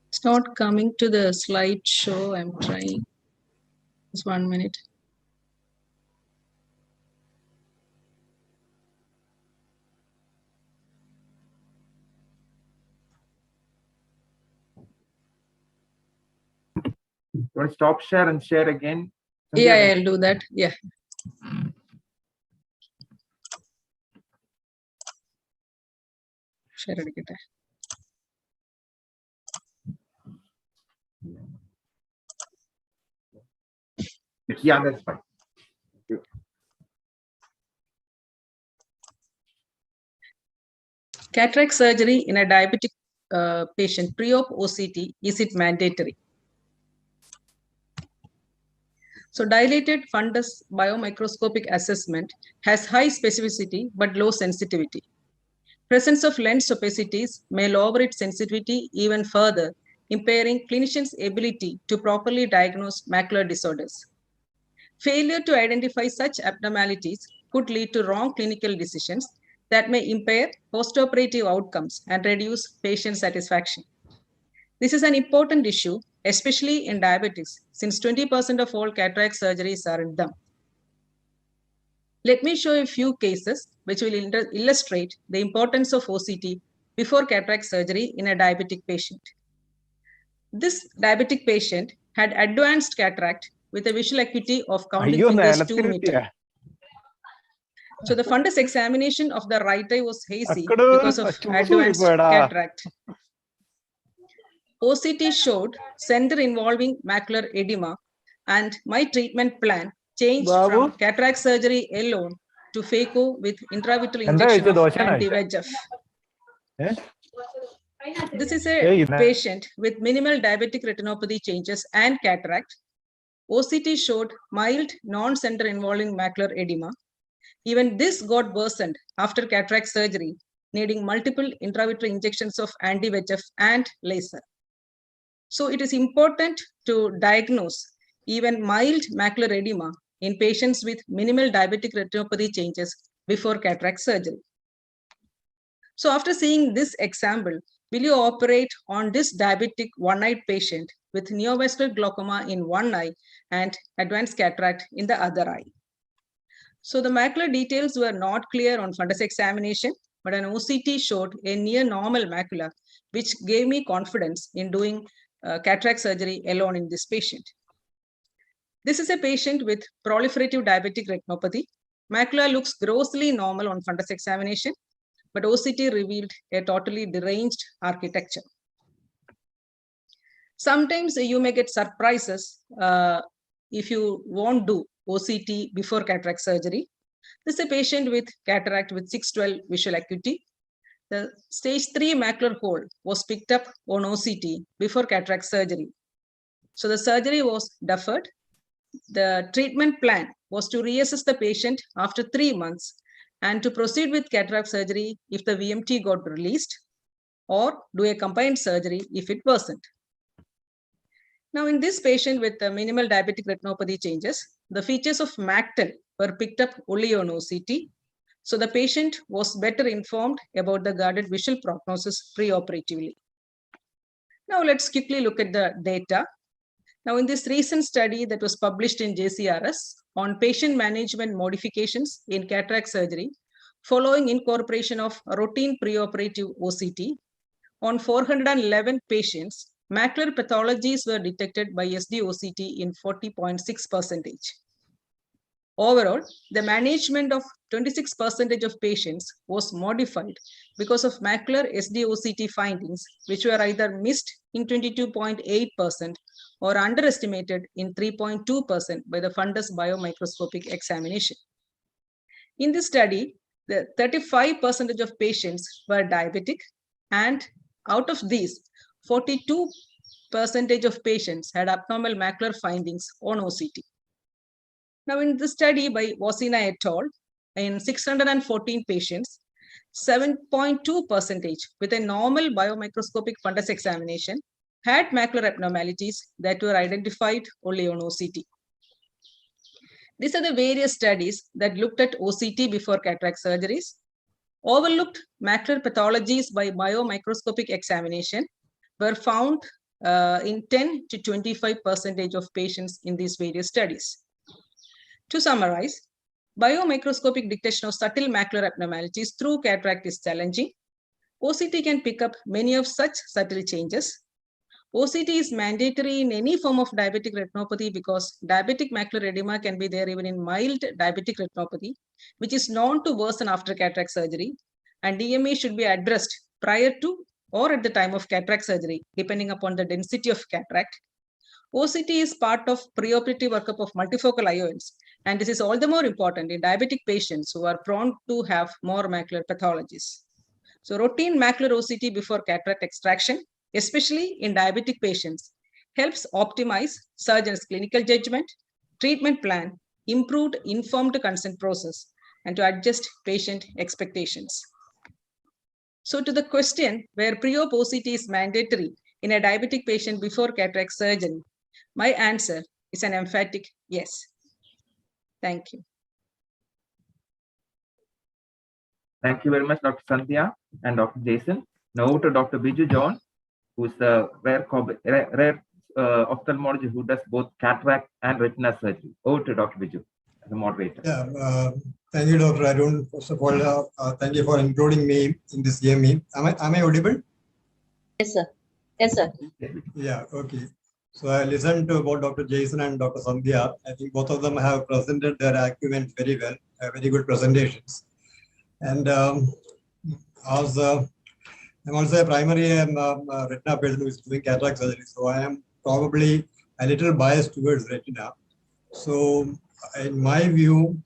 It's not coming to the slideshow. I'm trying. Just 1 minute. You want to stop share and share again? Yeah, I'll do that. Yeah. Share it. Yeah, that's fine. Cataract surgery in a diabetic patient pre-op OCT, is it mandatory? So dilated fundus biomicroscopic assessment has high specificity but low sensitivity. Presence of lens opacities may lower its sensitivity even further, impairing clinicians' ability to properly diagnose macular disorders. Failure to identify such abnormalities could lead to wrong clinical decisions that may impair post-operative outcomes and reduce patient satisfaction. This is an important issue, especially in diabetics, since 20% of all cataract surgeries are done. Let me show a few cases which will illustrate the importance of OCT before cataract surgery in a diabetic patient. This diabetic patient had advanced cataract with a visual acuity of counting fingers 2 meters. So the fundus examination of the right eye was hazy because of advanced cataract. OCT showed center involving macular edema, and my treatment plan changed from cataract surgery alone to phaco with intravitreal injection of anti-VEGF. This is a patient with minimal diabetic retinopathy changes and cataract. OCT showed mild non-center involving macular edema. Even this got worsened after cataract surgery, needing multiple intravitreal injections of anti-VEGF and laser. So it is important to diagnose even mild macular edema in patients with minimal diabetic retinopathy changes before cataract surgery. So after seeing this example, will you operate on this diabetic one-eyed patient with neovascular glaucoma in one eye and advanced cataract in the other eye? So the macular details were not clear on fundus examination, but an OCT showed a near normal macula, which gave me confidence in doing cataract surgery alone in this patient. This is a patient with proliferative diabetic retinopathy. Macula looks grossly normal on fundus examination, but OCT revealed a totally deranged architecture. Sometimes you may get surprises if you won't do OCT before cataract surgery. This is a patient with cataract with 612 visual acuity. The stage 3 macular hole was picked up on OCT before cataract surgery. So the surgery was deferred. The treatment plan was to reassess the patient after 3 months and to proceed with cataract surgery if the VMT got released, or do a combined surgery if it worsened. Now in this patient with minimal diabetic retinopathy changes, the features of MACTEL were picked up only on OCT. So the patient was better informed about the guarded visual prognosis preoperatively. Now let's quickly look at the data. Now in this recent study that was published in JCRS on patient management modifications in cataract surgery following incorporation of routine preoperative OCT, on 411 patients, macular pathologies were detected by SD-OCT in 40.6%. Overall, the management of 26% of patients was modified because of macular SD-OCT findings, which were either missed in 22.8% or underestimated in 3.2% by the fundus biomicroscopic examination. In this study, the 35% of patients were diabetic, and out of these, 42% percentage of patients had abnormal macular findings on OCT. Now, in this study by Wasina et al., in 614 patients, 7.2% with a normal biomicroscopic fundus examination had macular abnormalities that were identified only on OCT. These are the various studies that looked at OCT before cataract surgeries. Overlooked macular pathologies by biomicroscopic examination were found in 10 to 25% of patients in these various studies. To summarize, biomicroscopic detection of subtle macular abnormalities through cataract is challenging. OCT can pick up many of such subtle changes. OCT is mandatory in any form of diabetic retinopathy because diabetic macular edema can be there even in mild diabetic retinopathy, which is known to worsen after cataract surgery, and DME should be addressed prior to or at the time of cataract surgery, depending upon the density of cataract. OCT is part of preoperative workup of multifocal IOLs, and this is all the more important in diabetic patients who are prone to have more macular pathologies. So routine macular OCT before cataract extraction, especially in diabetic patients, helps optimize surgeon's clinical judgment, treatment plan, improved informed consent process, and to adjust patient expectations. So to the question where pre-op OCT is mandatory in a diabetic patient before cataract surgery, my answer is an emphatic yes. Thank you. Thank you very much, Dr. Sandhya and Dr. Jason. Now to Dr. Biju John, who's the rare ophthalmologist who does both cataract and retina surgery. Over to Dr. Biju as a moderator. Yeah, thank you, Dr. Arun. First of all, thank you for including me in this GME. Am I audible? Yes, sir. Yes, sir. Yeah, okay. So I listened to both Dr. Jason and Dr. Sandhya. I think both of them have presented their argument very well, very good presentations. And I'm also a primary retina patient who is doing cataract surgery. So I am probably a little biased towards retina. So in my view,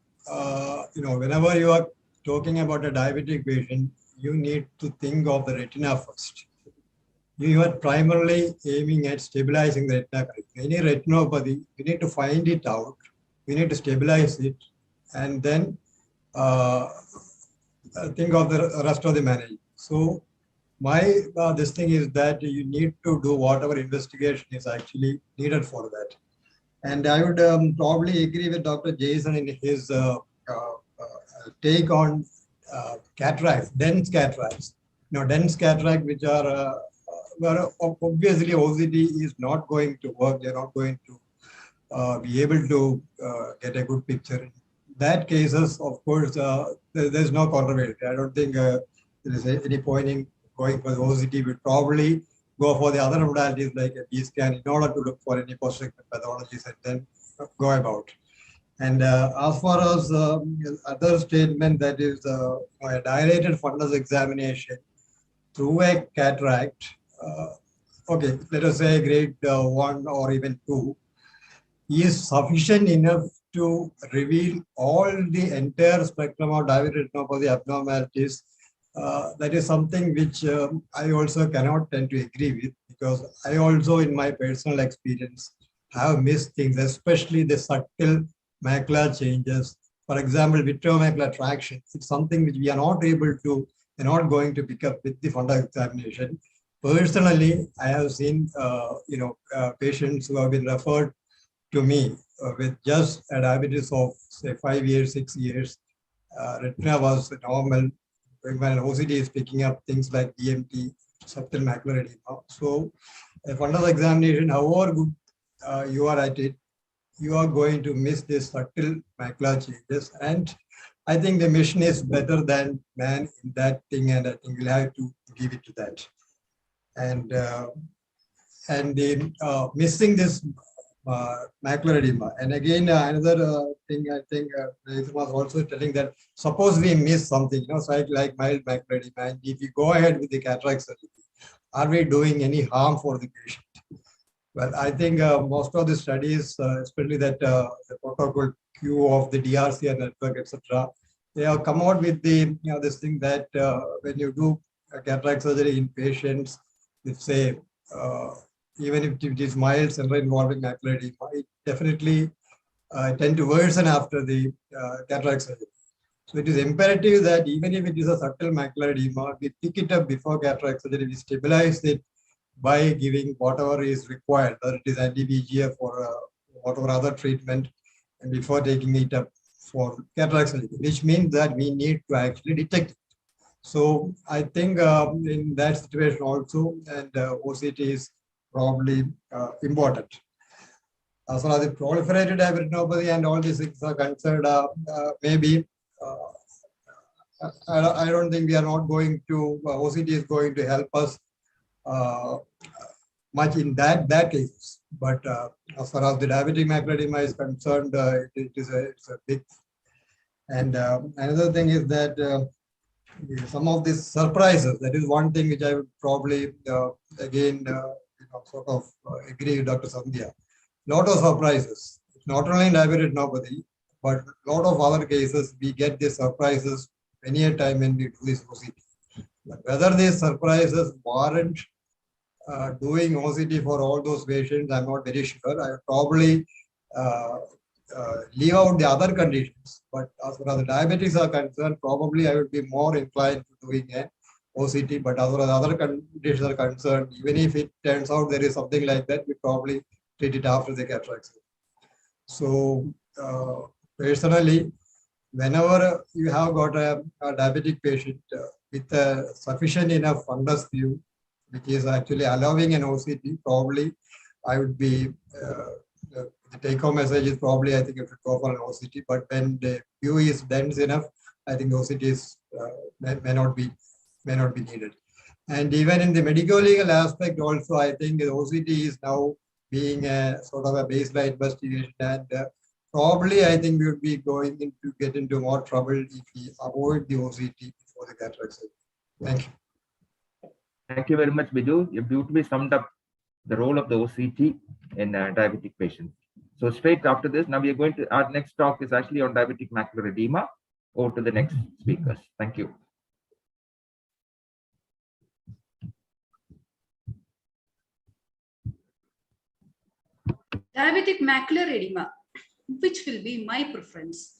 whenever you are talking about a diabetic patient, you need to think of the retina first. You are primarily aiming at stabilizing the retina. Any retinopathy, you need to find it out. We need to stabilize it, and then think of the rest of the management. So my this thing is that you need to do whatever investigation is actually needed for that. And I would probably agree with Dr. Jason in his take on cataracts, dense cataracts. Dense cataract, which are where obviously OCT is not going to work. They're not going to be able to get a good picture. In that cases, of course, there's no controversy. I don't think there is any point in going for the OCT. We'd probably go for the other modalities like a B-scan in order to look for any post-treatment pathologies and then go about. And as far as other statement, that is a dilated fundus examination through a cataract, okay, let us say grade 1 or even 2, is sufficient enough to reveal all the entire spectrum of diabetic retinopathy abnormalities. That is something which I also cannot tend to agree with, because I also, in my personal experience, have missed things, especially the subtle macular changes. For example, vitreomacular traction. It's something which we are not able to, we're not going to pick up with the fundus examination. Personally, I have seen patients who have been referred to me with just a diabetes of say 5 years, 6 years. Retina was normal. When OCT is picking up things like DMT, subtle macular edema. So a fundus examination, however good you are at it, you are going to miss this subtle macular changes. And I think the mission is better than man in that thing, and I think we'll have to give it to that. And missing this macular edema. And again, another thing I think Nathan was also telling that suppose we miss something, like mild macular edema, and if you go ahead with the cataract surgery, are we doing any harm for the patient? Well, I think most of the studies, especially that the protocol Q of the DRC and network, etc., they have come out with the this thing that when you do a cataract surgery in patients with say even if it is mild center involving macular edema, it definitely tend to worsen after the cataract surgery. So it is imperative that even if it is a subtle macular edema, we pick it up before cataract surgery, we stabilize it by giving whatever is required, whether it is anti-VEGF or whatever other treatment, and before taking it up for cataract surgery, which means that we need to actually detect it. So I think in that situation also, and OCT is probably important. As far as the proliferated diabetic retinopathy and all these things are concerned, maybe I don't think we are not going to, OCT is going to help us much in that case. But as far as the diabetic macular edema is concerned, it's a big. And another thing is that some of these surprises, that is one thing which I would probably again sort of agree with Dr. Sandhya. Lot of surprises, not only in diabetic retinopathy, but a lot of other cases we get these surprises many a time when we do this OCT. But whether these surprises warrant doing OCT for all those patients, I'm not very sure. I would probably leave out the other conditions. But as far as the diabetics are concerned, probably I would be more inclined to doing an OCT. But as far as other conditions are concerned, even if it turns out there is something like that, we probably treat it after the cataract. So personally, whenever you have got a diabetic patient with a sufficient enough fundus view, which is actually allowing an OCT, probably I would be, the take-home message is probably, I think you should go for an OCT, but when the view is dense enough, I think OCT is, may not be needed. And even in the medical legal aspect also, I think the OCT is now being a sort of a baseline investigation, and probably I think we would be going to get into more trouble if we avoid the OCT before the cataract surgery. Thank you. Thank you very much, Biju. You beautifully summed up the role of the OCT in diabetic patients. So straight after this, now we are going to, our next talk is actually on diabetic macular edema. Over to the next speakers. Thank you. Diabetic macular edema, which will be my preference.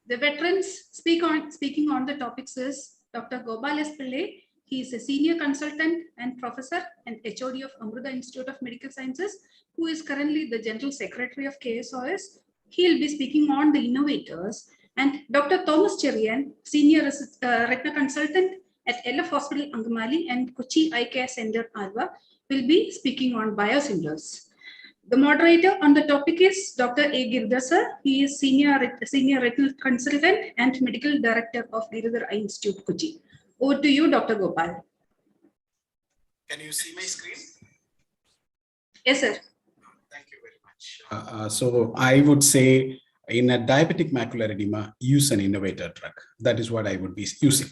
The veterans speaking on the topics is Dr. Gopal S. Pillai. He is a senior consultant and professor and HOD of Amruta Institute of Medical Sciences, who is currently the General Secretary of KSOS. He will be speaking on the innovators. And Dr. Thomas Cherian, senior retina consultant at LF Hospital Angamali and Kochi Eye Care Center, Alva, will be speaking on biosimilars. The moderator on the topic is Dr. A. Girdhar. He is senior retinal consultant and medical director of Girdhar Eye Institute, Kochi. Over to you, Dr. Gopal. Can you see my screen? Yes, sir. Thank you very much. So I would say in a diabetic macular edema, use an innovator drug. That is what I would be using.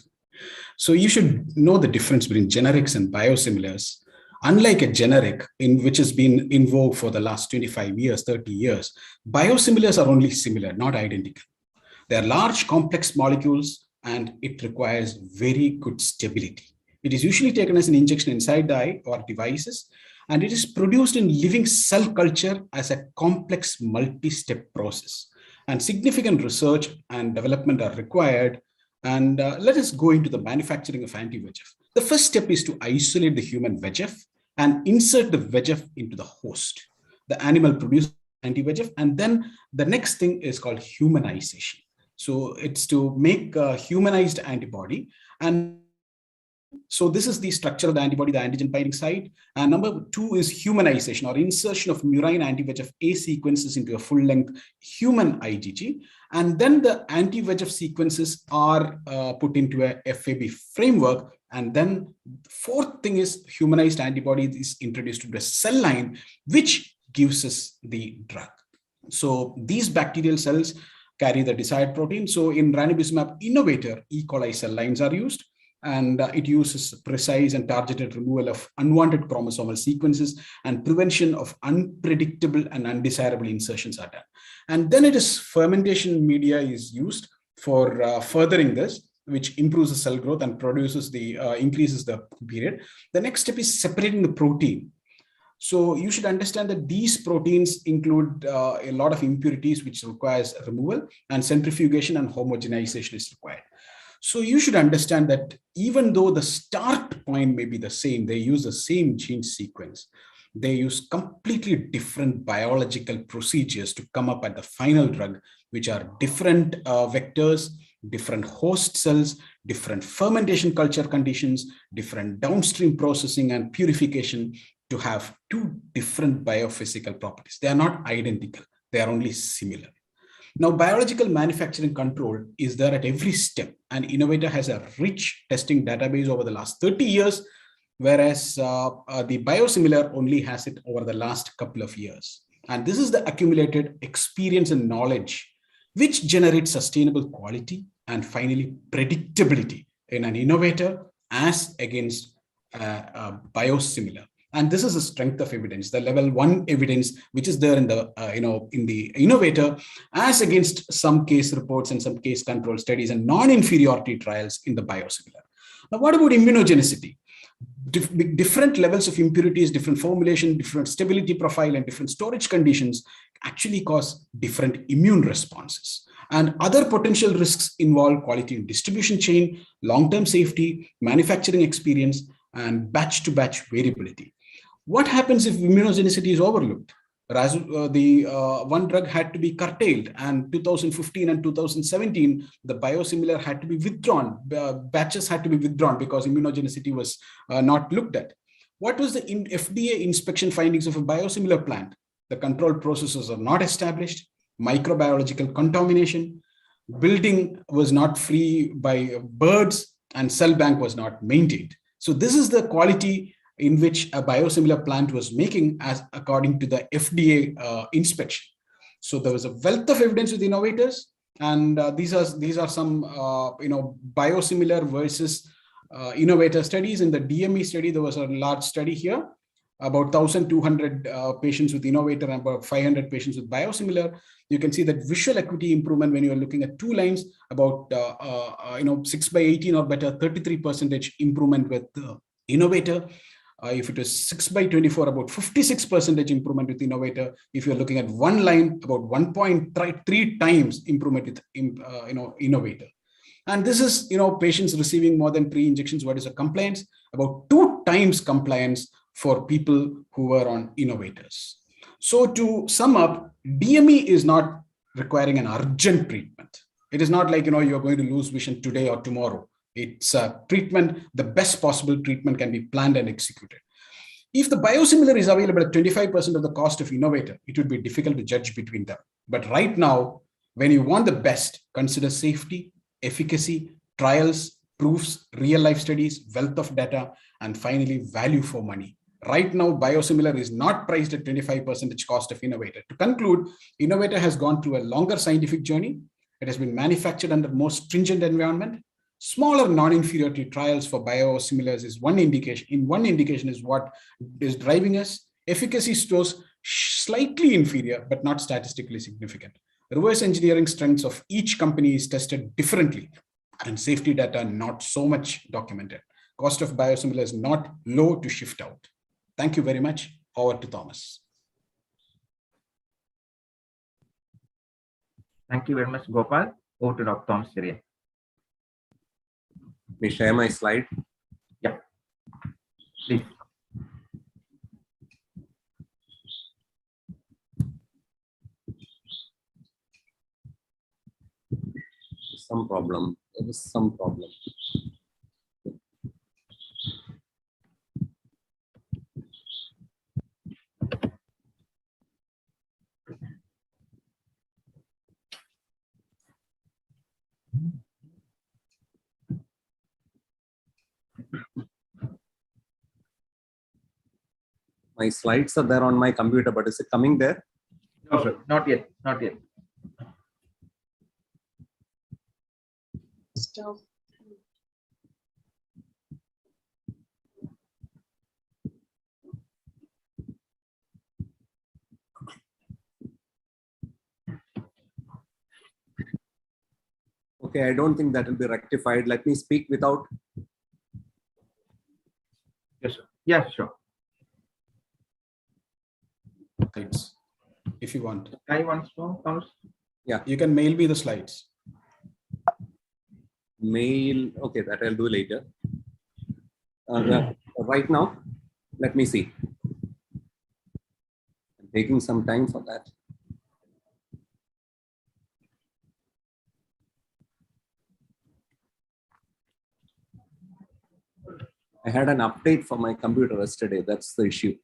So you should know the difference between generics and biosimilars. Unlike a generic, in which has been in vogue for the last 25 years, 30 years, biosimilars are only similar, not identical. They are large, complex molecules, and it requires very good stability. It is usually taken as an injection inside the eye or devices, and it is produced in living cell culture as a complex multi-step process. And significant research and development are required. And let us go into the manufacturing of anti-VEGF. The first step is to isolate the human VEGF and insert the VEGF into the host. The animal produces anti-VEGF, and then the next thing is called humanization. So it's to make a humanized antibody. And so this is the structure of the antibody, the antigen binding site. And number two is humanization, or insertion of murine anti-VEGF A sequences into a full-length human IgG. And then the anti-VEGF sequences are put into a FAB framework. And then the fourth thing is humanized antibody is introduced to the cell line, which gives us the drug. So these bacterial cells carry the desired protein. So in ranibizumab innovator, E. coli cell lines are used, and it uses precise and targeted removal of unwanted chromosomal sequences, and prevention of unpredictable and undesirable insertions are done. And then it is fermentation media is used for furthering this, which improves the cell growth and produces the increases the period. The next step is separating the protein. So you should understand that these proteins include a lot of impurities which requires removal, and centrifugation and homogenization is required. So you should understand that even though the start point may be the same, they use the same gene sequence, they use completely different biological procedures to come up at the final drug, which are different vectors, different host cells, different fermentation culture conditions, different downstream processing and purification to have two different biophysical properties. They are not identical, they are only similar. Now, biological manufacturing control is there at every step, and Innovator has a rich testing database over the last 30 years, whereas the biosimilar only has it over the last couple of years. And this is the accumulated experience and knowledge which generates sustainable quality and finally predictability in an innovator as against a biosimilar. And this is a strength of evidence, the level 1 evidence, which is there in the in the innovator, as against some case reports and some case control studies and non-inferiority trials in the biosimilar. Now, what about immunogenicity? Different levels of impurities, different formulation, different stability profile, and different storage conditions actually cause different immune responses. And other potential risks involve quality and distribution chain, long-term safety, manufacturing experience, and batch-to-batch variability. What happens if immunogenicity is overlooked? One drug had to be curtailed, and 2015 and 2017, the biosimilar had to be withdrawn. Batches had to be withdrawn because immunogenicity was not looked at. What was the FDA inspection findings of a biosimilar plant? The control processes are not established, microbiological contamination, building was not free by birds, and cell bank was not maintained. So this is the quality in which a biosimilar plant was making as according to the FDA inspection. So there was a wealth of evidence with innovators, and these are some biosimilar versus innovator studies. In the DME study, there was a large study here, about 1,200 patients with innovator and about 500 patients with biosimilar. You can see that visual acuity improvement when you are looking at 2 lines, about 6/18 or better, 33% improvement with innovator. If it is 6/24, about 56% improvement with innovator. If you're looking at 1 line, about 1.3 times improvement with innovator. And this is patients receiving more than 3 injections. What is a compliance? About 2 times compliance for people who were on innovators. So to sum up, DME is not requiring an urgent treatment. It is not like you're going to lose vision today or tomorrow. It's a treatment, the best possible treatment can be planned and executed. If the biosimilar is available at 25% of the cost of innovator, it would be difficult to judge between them. But right now, when you want the best, consider safety, efficacy, trials, proofs, real life studies, wealth of data, and finally value for money. Right now, biosimilar is not priced at 25% cost of innovator. To conclude, innovator has gone through a longer scientific journey. It has been manufactured under more stringent environment. Smaller non-inferiority trials for biosimilars is one indication. In one indication is what is driving us. Efficacy shows slightly inferior, but not statistically significant. Reverse engineering strengths of each company is tested differently, and safety data not so much documented. Cost of biosimilar is not low to shift out. Thank you very much. Over to Thomas. Thank you very much, Gopal. Over to Dr. Thomas Cherian. May I share my slide? Yeah, please. Some problem. There was some problem. My slides are there on my computer, but is it coming there? No, sir, not yet, not yet. Stop. Okay, I don't think that will be rectified. Let me speak without. Yes, sir. Yeah, sure. slides if you want. I want to, Thomas. Yeah. You can mail me the slides. Mail, okay, that I'll do later. Right now, let me see. I'm taking some time for that. I had an update for my computer yesterday. That's the issue.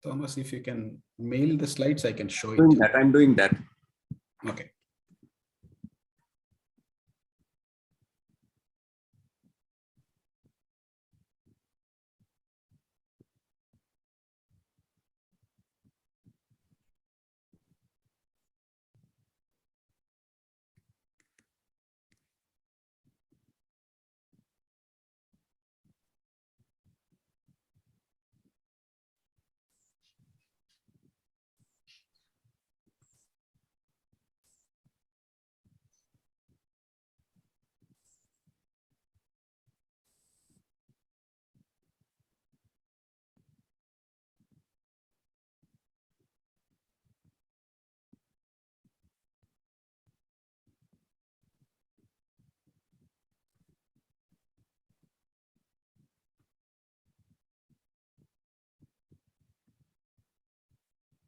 Thomas, if you can mail the slides, I can show it. I'm doing that. Okay.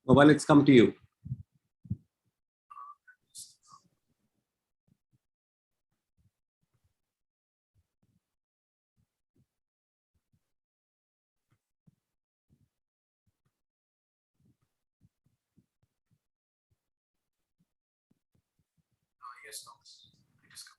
Well, it's come to you. Yes, Thomas. It is come.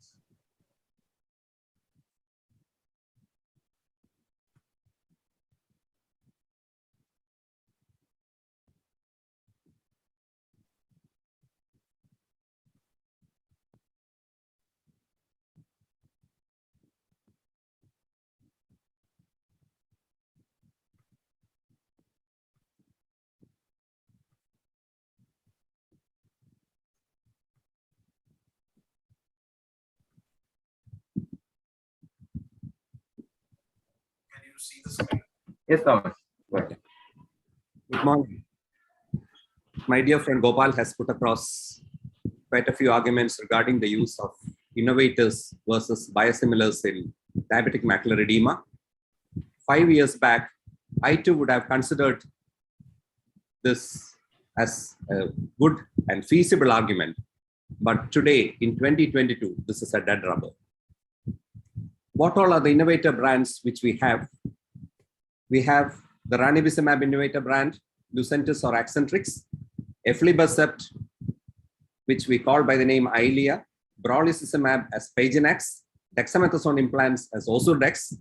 Can you see the screen? Yes, Thomas. Go ahead. Good morning. My dear friend Gopal has put across quite a few arguments regarding the use of innovators versus biosimilars in diabetic macular edema. 5 years back, I too would have considered this as a good and feasible argument. But today, in 2022, this is a dead rubber. What all are the innovator brands which we have? We have the ranibizumab innovator brand, Lucentis or Accentrix, Eflibercept, which we call by the name Eylea, brolucizumab as Pagenax, dexamethasone implants as Ozurdex,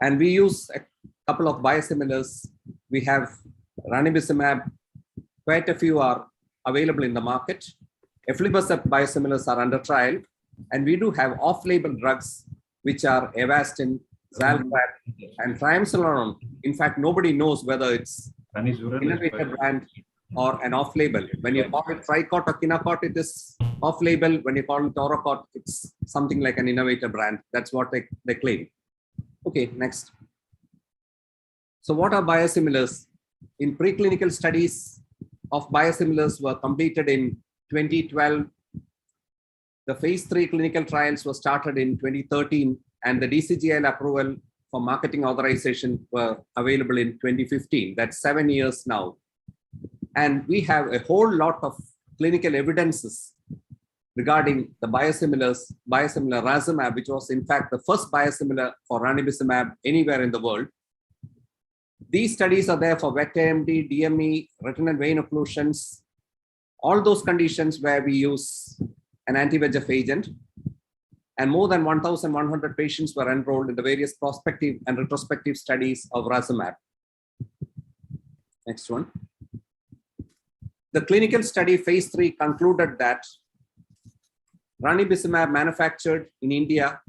and we use a couple of biosimilars. We have ranibizumab, quite a few are available in the market. Eflibercept biosimilars are under trial, and we do have off-label drugs which are Avastin, Zaltrat, and Triamcinolone. In fact, nobody knows whether it's an innovator brand or an off-label. When you call it Tricot or Kinacot, it is off-label. When you call it Toracot, it's something like an innovator brand. That's what they claim. Okay, next. So what are biosimilars? In preclinical studies of biosimilars were completed in 2012. The phase 3 clinical trials were started in 2013, and the DCGI approval for marketing authorization were available in 2015. That's 7 years now. And we have a whole lot of clinical evidences regarding the biosimilars, biosimilar Razumab, which was in fact the first biosimilar for ranibizumab anywhere in the world. These studies are there for wet AMD, DME, retinal vein occlusions, all those conditions where we use an anti-VEGF agent. And more than 1,100 patients were enrolled in the various prospective and retrospective studies of Razumab. Next one. The clinical study phase 3 concluded that ranibizumab manufactured in India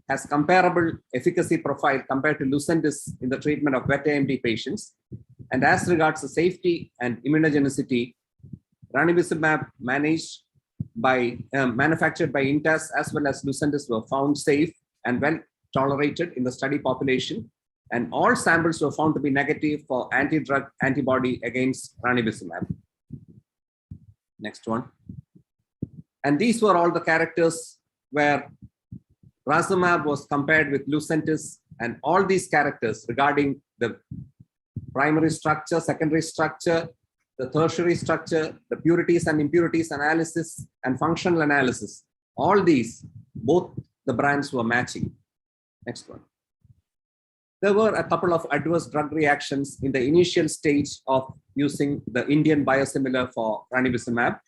has comparable efficacy profile compared to Lucentis in the treatment of wet AMD patients. And as regards the safety and immunogenicity, ranibizumab managed manufactured by Intas as well as Lucentis were found safe and well tolerated in the study population, and all samples were found to be negative for anti-drug antibody against ranibizumab. Next one. And these were all the characters where Razumab was compared with Lucentis, and all these characters regarding the primary structure, secondary structure, the tertiary structure, the purities and impurities analysis, and functional analysis, all these, both the brands were matching. Next one. There were a couple of adverse drug reactions in the initial stage of using the Indian biosimilar for ranibizumab.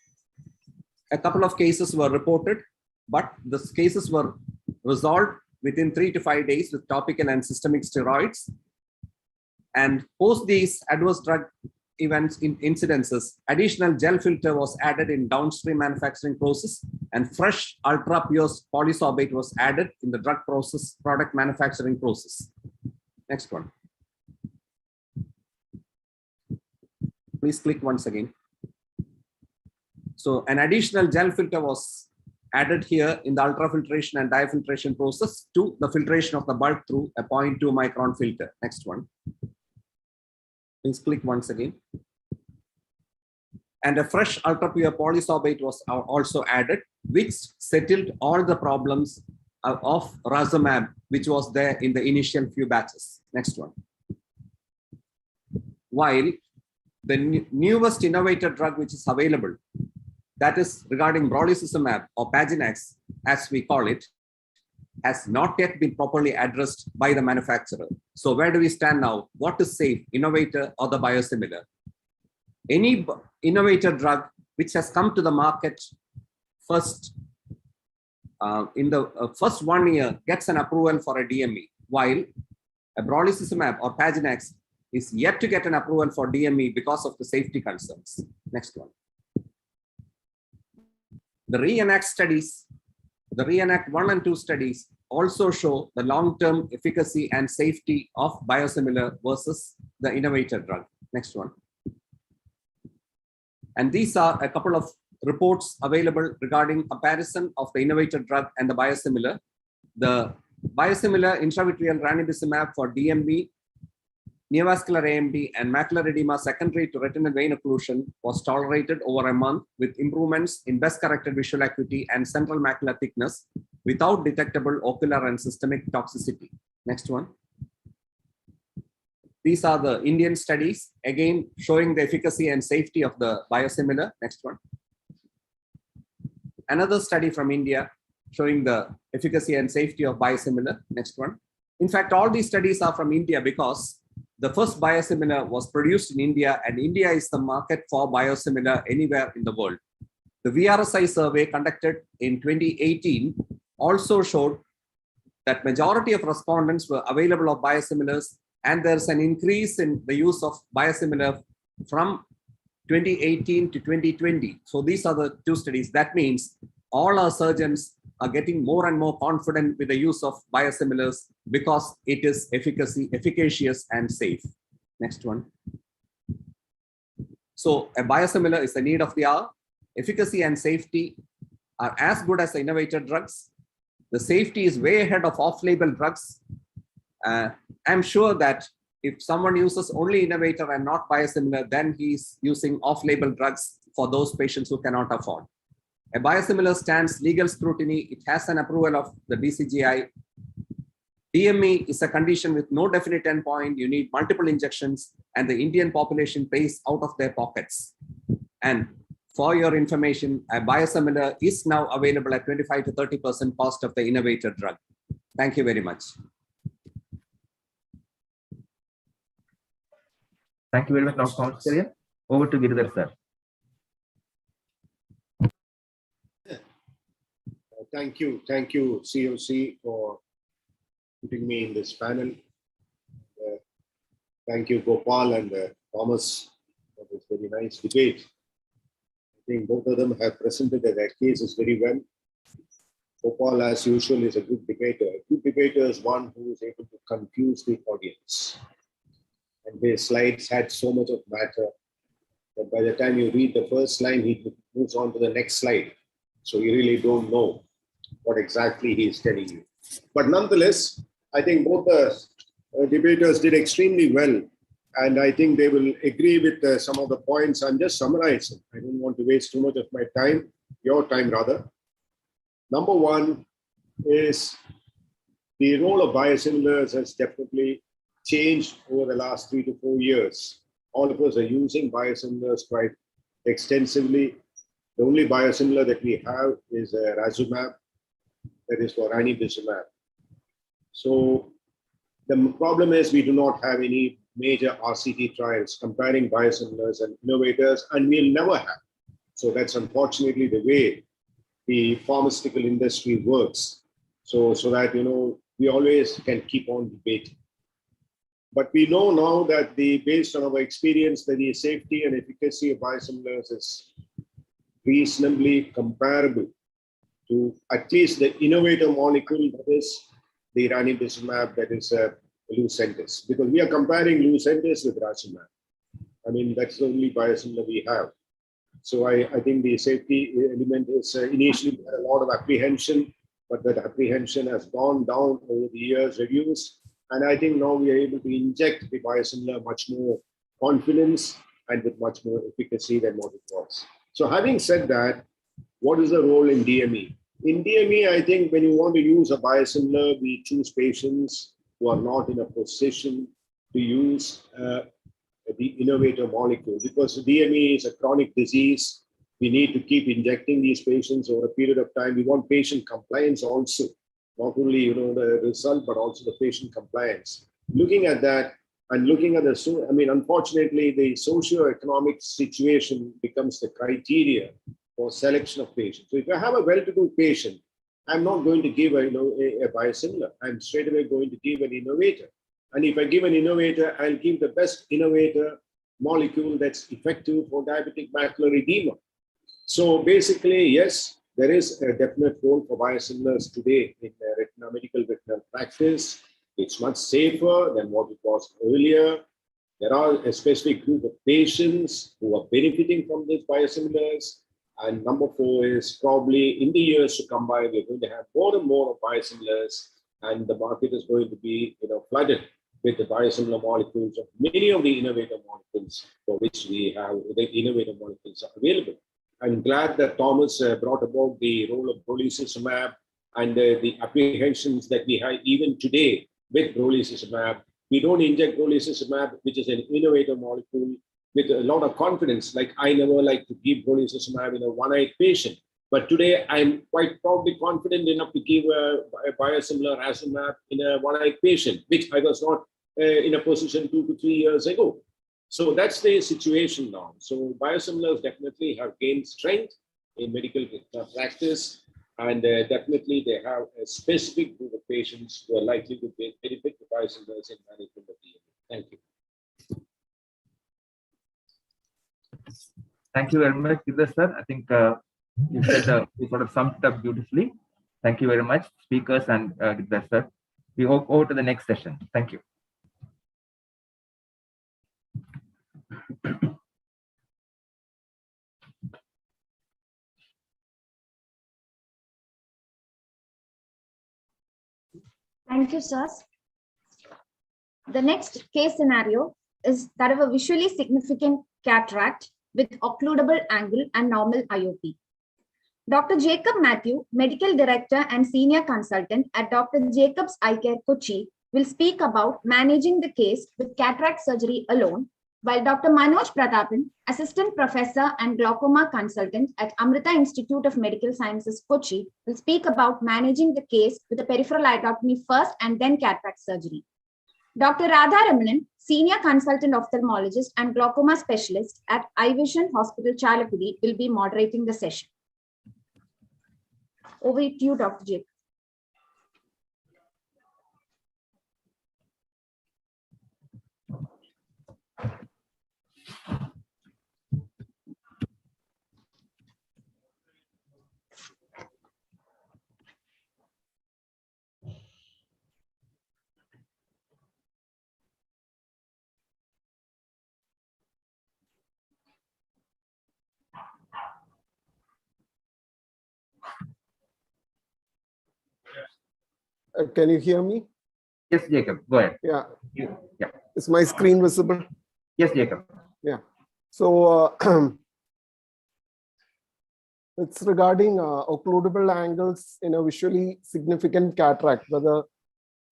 A couple of cases were reported, but the cases were resolved within 3 to 5 days with topical and systemic steroids. And post these adverse drug events in incidences, additional gel filter was added in downstream manufacturing process, and fresh ultra pure polysorbate was added in the drug process product manufacturing process. Next one. Please click once again. So an additional gel filter was added here in the ultrafiltration and diafiltration process to the filtration of the bulk through a 0.2 micron filter. Next one. Please click once again. And a fresh ultra pure polysorbate was also added, which settled all the problems of Razumab, which was there in the initial few batches. Next one. While the newest innovative drug which is available, that is regarding brolucizumab or Paginax, as we call it, has not yet been properly addressed by the manufacturer. So where do we stand now? What is safe, innovator or the biosimilar? Any innovator drug which has come to the market first in the first 1 year gets an approval for a DME, while a brolucizumab or Paginax is yet to get an approval for DME because of the safety concerns. Next one. The reenact studies, the reenact 1 and 2 studies also show the long-term efficacy and safety of biosimilar versus the innovator drug. Next one. And these are a couple of reports available regarding comparison of the innovator drug and the biosimilar. The biosimilar intravitreal ranibizumab for DME, neovascular AMD, and macular edema secondary to retinal vein occlusion was tolerated over a month with improvements in best corrected visual acuity and central macular thickness without detectable ocular and systemic toxicity. Next one. These are the Indian studies, again showing the efficacy and safety of the biosimilar. Next one. Another study from India showing the efficacy and safety of biosimilar. Next one. In fact, all these studies are from India because the first biosimilar was produced in India, and India is the market for biosimilar anywhere in the world. The VRSI survey conducted in 2018 also showed that majority of respondents were available of biosimilars, and there's an increase in the use of biosimilar from 2018 to 2020. So these are the two studies. That means all our surgeons are getting more and more confident with the use of biosimilars because it is efficacious and safe. Next one. So a biosimilar is the need of the hour. Efficacy and safety are as good as the innovator drugs. The safety is way ahead of off-label drugs. I'm sure that if someone uses only innovator and not biosimilar, then he's using off-label drugs for those patients who cannot afford. A biosimilar stands legal scrutiny. It has an approval of the DCGI. DME is a condition with no definite endpoint. You need multiple injections, and the Indian population pays out of their pockets. And for your information, a biosimilar is now available at 25 to 30% cost of the innovator drug. Thank you very much. Thank you very much, Dr. Thomas. Over to Giridhar, sir. Thank you, COC, for putting me in this panel. Thank you, Gopal and Thomas, for this very nice debate. I think both of them have presented their cases very well. Gopal, as usual, is a good debater. A good debater is one who is able to confuse the audience. And his slides had so much of matter that by the time you read the first line, he moves on to the next slide. So you really don't know what exactly he is telling you. But nonetheless, I think both the debaters did extremely well. And I think they will agree with some of the points. I'm just summarizing. I don't want to waste too much of my time, your time rather. Number one is the role of biosimilars has definitely changed over the last 3 to 4 years. All of us are using biosimilars quite extensively. The only biosimilar that we have is Razumab, that is for ranibizumab. So the problem is we do not have any major RCT trials comparing biosimilars and innovators, and we'll never have. So that's unfortunately the way the pharmaceutical industry works. So that, we always can keep on debating. But we know now that based on our experience, that the safety and efficacy of biosimilars is reasonably comparable to at least the innovator molecule, that is the ranibizumab, that is Lucentis, because we are comparing Lucentis with Razumab. I mean, that's the only biosimilar we have. So I think the safety element is initially a lot of apprehension, but that apprehension has gone down over the years, reduced. And I think now we are able to inject the biosimilar much more confidence and with much more efficacy than what it was. So having said that, what is the role in DME? In DME, I think when you want to use a biosimilar, we choose patients who are not in a position to use the innovator molecule, because DME is a chronic disease. We need to keep injecting these patients over a period of time. We want patient compliance also, not only the result, but also the patient compliance. Looking at that and looking at unfortunately, the socio-economic situation becomes the criteria for selection of patients. So if I have a well-to-do patient, I'm not going to give a biosimilar. I'm straight away going to give an innovator. And if I give an innovator, I'll give the best innovator molecule that's effective for diabetic macular edema. So basically, yes, there is a definite role for biosimilars today in medical retinal practice. It's much safer than what it was earlier. There are a specific group of patients who are benefiting from these biosimilars. And number 4 is probably in the years to come by, we're going to have more and more of biosimilars, and the market is going to be flooded with the biosimilar molecules of many of the innovator molecules for which we have the innovator molecules are available. I'm glad that Thomas brought about the role of brolucizumab and the apprehensions that we have even today with brolucizumab. We don't inject brolucizumab, which is an innovator molecule, with a lot of confidence. Like I never like to give brolucizumab in a one-eyed patient. But today I'm quite probably confident enough to give a biosimilar Razumab in a one-eyed patient, which I was not in a position 2 to 3 years ago. So that's the situation now. So biosimilars definitely have gained strength in medical practice, and definitely they have a specific group of patients who are likely to benefit the biosimilars in management of DME. Thank you. Thank you very much, Gidhar sir. I think you said you sort of summed it up beautifully. Thank you very much, speakers and Gidhar sir. We hope over to the next session. Thank you. Thank you, sirs. The next case scenario is that of a visually significant cataract with occludable angle and normal IOP. Dr. Jacob Matthew, Medical Director and Senior Consultant at Dr. Jacobs Eye Care, Kochi, will speak about managing the case with cataract surgery alone, while Dr. Manoj Prathapan, Assistant Professor and Glaucoma Consultant at Amrita Institute of Medical Sciences, Kochi, will speak about managing the case with a peripheral iodotomy first and then cataract surgery. Dr. Radha Ramanan, Senior Consultant Ophthalmologist and Glaucoma Specialist at iVision Hospital, Chalapudi, will be moderating the session. Over to you, Dr. Jacob. Can you hear me? Yes, Jacob, go ahead. Yeah. Yeah. Is my screen visible? Yes, Jacob. Yeah. So it's regarding occludable angles in a visually significant cataract, whether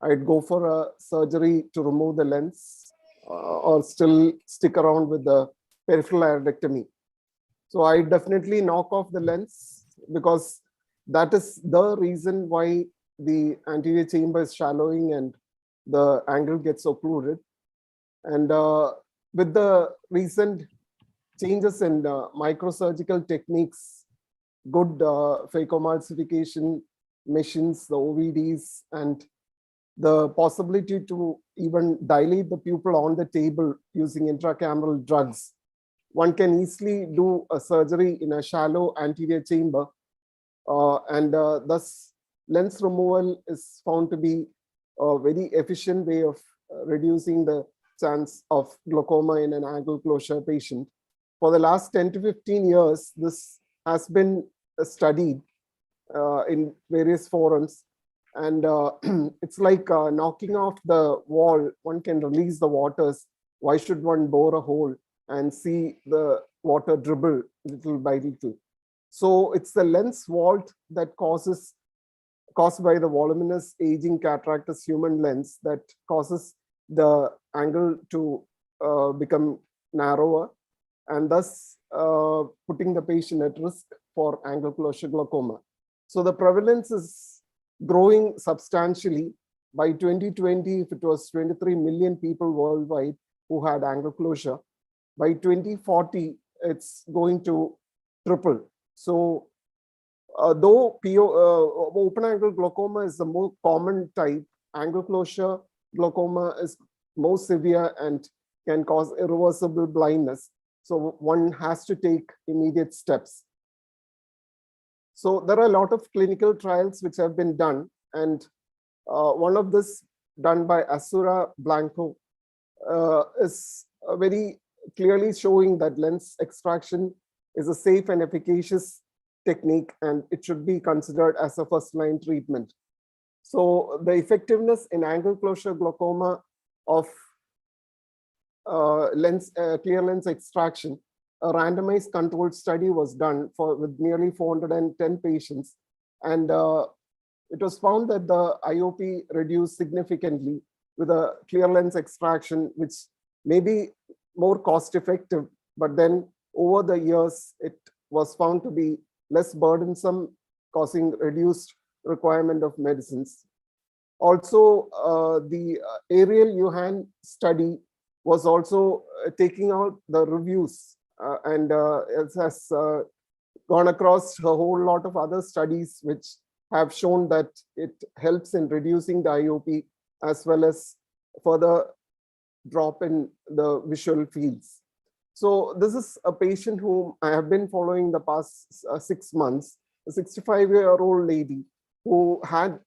I'd go for a surgery to remove the lens or still stick around with the peripheral iridectomy. So I definitely knock off the lens because that is the reason why the anterior chamber is shallowing and the angle gets occluded. And with the recent changes in microsurgical techniques, good phacoemulsification machines, the OVDs, and the possibility to even dilate the pupil on the table using intracameral drugs, one can easily do a surgery in a shallow anterior chamber. And thus, lens removal is found to be a very efficient way of reducing the chance of glaucoma in an angle closure patient. For the last 10 to 15 years, this has been studied in various forums. And it's like knocking off the wall. One can release the waters. Why should one bore a hole and see the water dribble little by little? So it's the lens vault that caused by the voluminous aging cataractous human lens that causes the angle to become narrower, and thus putting the patient at risk for angle closure glaucoma. So the prevalence is growing substantially. By 2020, if it was 23 million people worldwide who had angle closure, by 2040, it's going to triple. So though open angle glaucoma is the more common type, angle closure glaucoma is more severe and can cause irreversible blindness. So one has to take immediate steps. So there are a lot of clinical trials which have been done, and one of this done by Asura Blanco is very clearly showing that lens extraction is a safe and efficacious technique, and it should be considered as a first-line treatment. So the effectiveness in angle closure glaucoma of clear lens extraction, a randomized controlled study was done with nearly 410 patients, and it was found that the IOP reduced significantly with a clear lens extraction, which may be more cost-effective, but then over the years it was found to be less burdensome, causing reduced requirement of medicines. Also, the Ariel Johan study was also taking out the reviews and it has gone across a whole lot of other studies which have shown that it helps in reducing the IOP as well as further drop in the visual fields. So this is a patient whom I have been following the past 6 months, a 65-year-old lady who had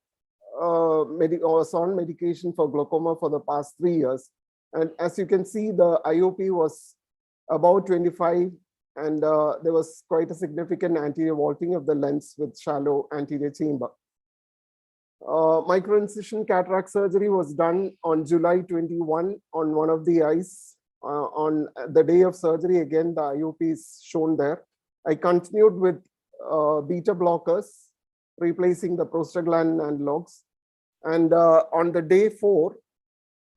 was on medication for glaucoma for the past 3 years. And as you can see, the IOP was about 25, and there was quite a significant anterior vaulting of the lens with shallow anterior chamber. Microincision cataract surgery was done on July 21 on one of the eyes. On the day of surgery, again, the IOP is shown there. I continued with beta blockers, replacing the prostaglandin analogs. And on the day 4,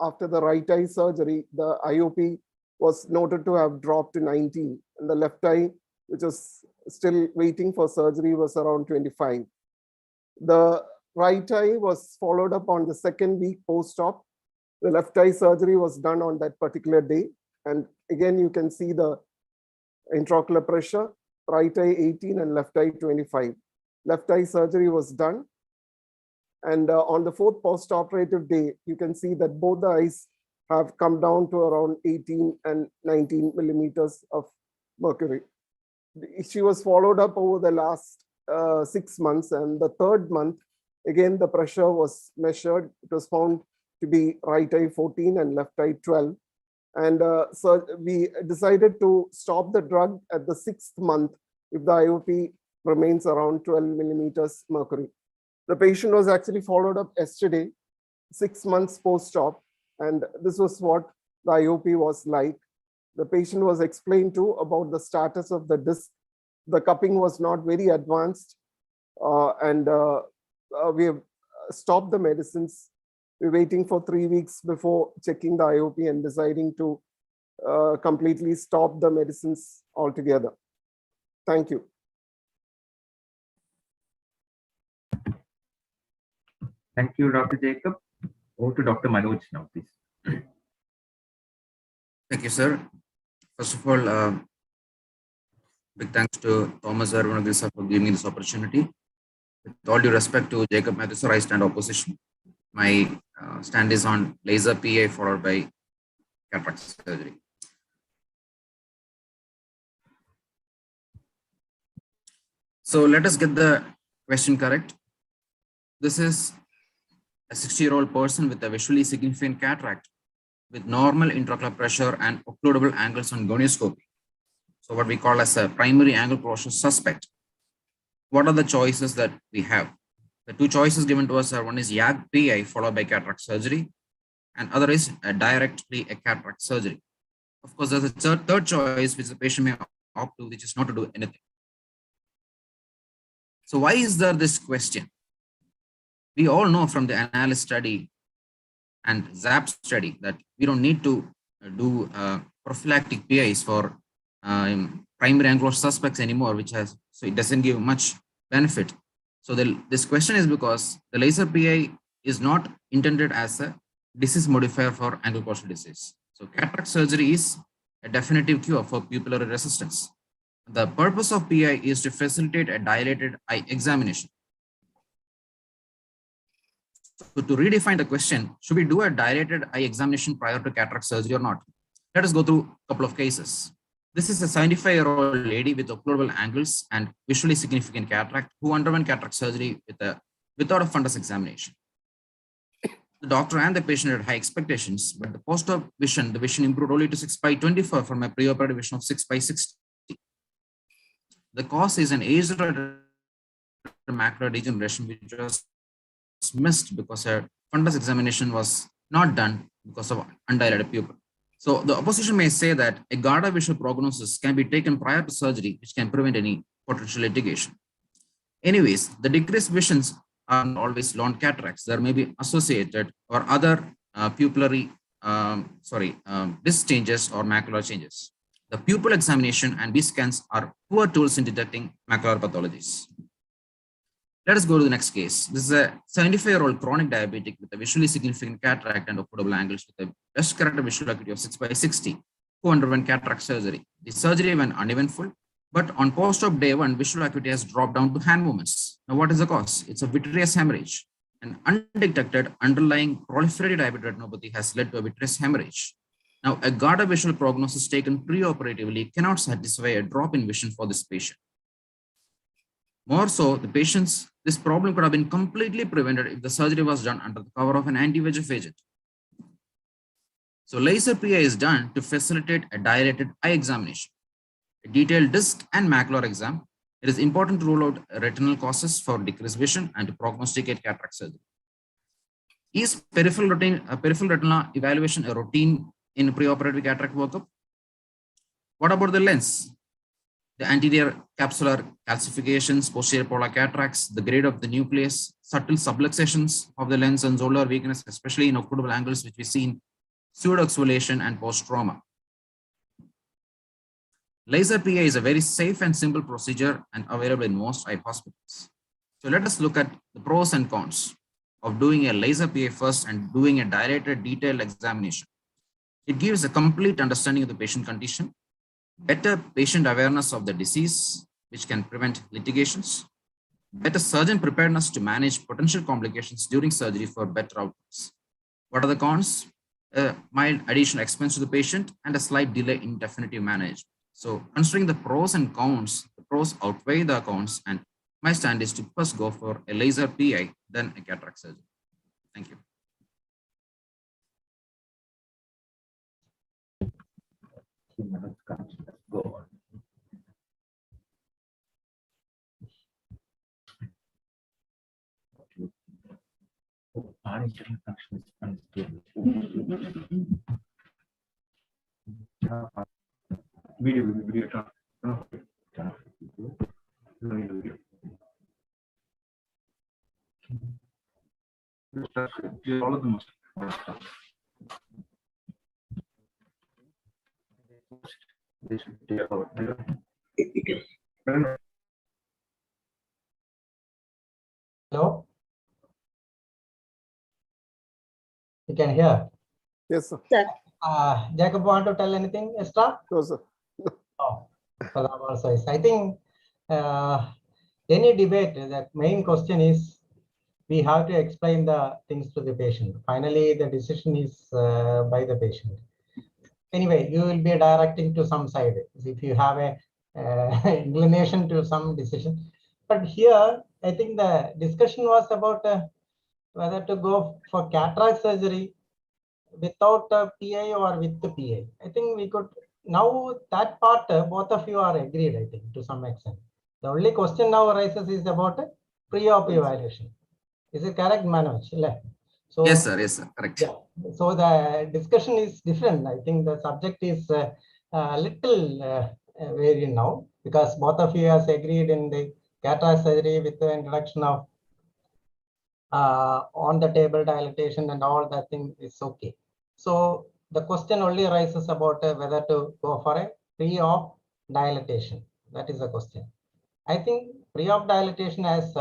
after the right eye surgery, the IOP was noted to have dropped to 19. And the left eye, which was still waiting for surgery, was around 25. The right eye was followed up on the 2nd week post-op. The left eye surgery was done on that particular day. And again, you can see the intraocular pressure, right eye 18 and left eye 25. Left eye surgery was done. And on the 4th post-operative day, you can see that both the eyes have come down to around 18 and 19 millimeters of mercury. She was followed up over the last 6 months, and the 3rd month, again, the pressure was measured. It was found to be right eye 14 and left eye 12. And so we decided to stop the drug at the 6th month if the IOP remains around 12 millimeters mercury. The patient was actually followed up yesterday, 6 months post-op, and this was what the IOP was like. The patient was explained to about the status of the disc. The cupping was not very advanced, and we have stopped the medicines. We're waiting for 3 weeks before checking the IOP and deciding to completely stop the medicines altogether. Thank you. Thank you, Dr. Jacob. Over to Dr. Manoj now, please. Thank you, sir. First of all, big thanks to Thomas Arvind for giving me this opportunity. With all due respect to Jacob Matthew, sir, I stand opposition. My stand is on laser PI followed by cataract surgery. So let us get the question correct. This is a 60-year-old person with a visually significant cataract with normal intraocular pressure and occludable angles on gonioscopy. So what we call as a primary angle closure suspect. What are the choices that we have? The two choices given to us are, one is YAG PI followed by cataract surgery, and other is directly a cataract surgery. Of course, there's a third choice which the patient may opt to, which is not to do anything. So why is there this question? We all know from the analysis study and ZAP study that we don't need to do prophylactic PIs for primary angular suspects anymore, so it doesn't give much benefit. So this question is because the laser PI is not intended as a disease modifier for angle closure disease. So cataract surgery is a definitive cure for pupillary resistance. The purpose of PI is to facilitate a dilated eye examination. So to redefine the question, should we do a dilated eye examination prior to cataract surgery or not? Let us go through a couple of cases. This is a 75-year-old lady with occludable angles and visually significant cataract who underwent cataract surgery without a fundus examination. The doctor and the patient had high expectations, but the post-op vision, the vision improved only to 6/24 from a preoperative vision of 6/60. The cause is an age-related macular degeneration, which was missed because a fundus examination was not done because of undilated pupil. So the opposition may say that a GARDA visual prognosis can be taken prior to surgery, which can prevent any potential litigation. Anyways, the decreased visions are not always long cataracts. There may be associated or other pupillary, disc changes or macular changes. The pupil examination and B scans are poor tools in detecting macular pathologies. Let us go to the next case. This is a 75-year-old chronic diabetic with a visually significant cataract and occludable angles with a best corrected visual acuity of 6/60 who underwent cataract surgery. The surgery went uneventful, but on post-op day 1, visual acuity has dropped down to hand movements. Now, what is the cause? It's a vitreous hemorrhage. An undetected underlying proliferative diabetic retinopathy has led to a vitreous hemorrhage. Now, a GARDA visual prognosis taken preoperatively cannot satisfy a drop in vision for this patient. More so, this problem could have been completely prevented if the surgery was done under the cover of an anti-VEGF agent. So laser PI is done to facilitate a dilated eye examination, a detailed disc and macular exam. It is important to rule out retinal causes for decreased vision and to prognosticate cataract surgery. Is peripheral retinal evaluation a routine in preoperative cataract workup? What about the lens? The anterior capsular calcifications, posterior polar cataracts, the grade of the nucleus, subtle subluxations of the lens and zonular weakness, especially in occludable angles, which we see in pseudoexfoliation and post-trauma. Laser PA is a very safe and simple procedure and available in most eye hospitals. So let us look at the pros and cons of doing a laser PA first and doing a dilated detailed examination. It gives a complete understanding of the patient condition, better patient awareness of the disease, which can prevent litigations, better surgeon preparedness to manage potential complications during surgery for better outcomes. What are the cons? A mild additional expense to the patient and a slight delay in definitive management. So considering the pros and cons, the pros outweigh the cons, and my stand is to first go for a laser PI, then a cataract surgery. Thank you. Go on. Our internet connection is unstable. Video turn off. Video. All of them must. They should be about. Hello? You can hear? Yes, sir. Jacob, want to tell anything extra? No, sir. Oh, also is. I think any debate, the main question is we have to explain the things to the patient. Finally, the decision is by the patient. Anyway, you will be directing to some side if you have a inclination to some decision. But here, I think the discussion was about whether to go for cataract surgery without a PI or with the PI. I think we could, now that part, both of you are agreed, I think, to some extent. The only question now arises is about pre-op evaluation. Is it correct, Manoj? So, yes, sir. Yes, sir. Correct. Yeah. So the discussion is different. I think the subject is a little varied now because both of you has agreed in the cataract surgery with the introduction of on the table dilatation and all that thing is okay. So the question only arises about whether to go for a pre-op dilatation. That is the question. I think pre-op dilatation, as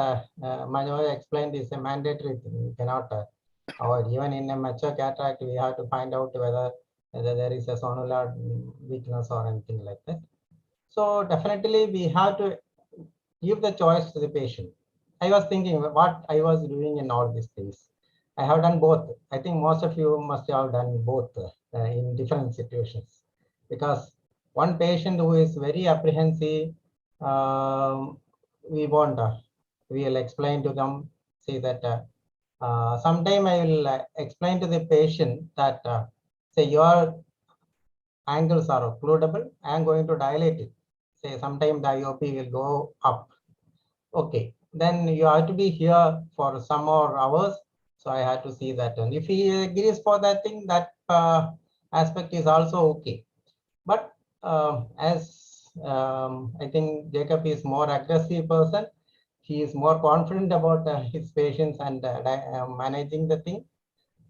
Manoj explained, is a mandatory thing. You cannot avoid. Even in a mature cataract, we have to find out whether there is a sonular weakness or anything like that. So definitely we have to give the choice to the patient. I was thinking what I was doing in all these things. I have done both. I think most of you must have done both in different situations. Because one patient who is very apprehensive, we will explain to them, say that sometime I will explain to the patient that say your angles are occludable, I am going to dilate it. Say sometime the IOP will go up. Okay, then you have to be here for some more hours. So I had to see that. And if he agrees for that thing, that aspect is also okay. But as I think Jacob is more aggressive person, he is more confident about his patients and managing the thing.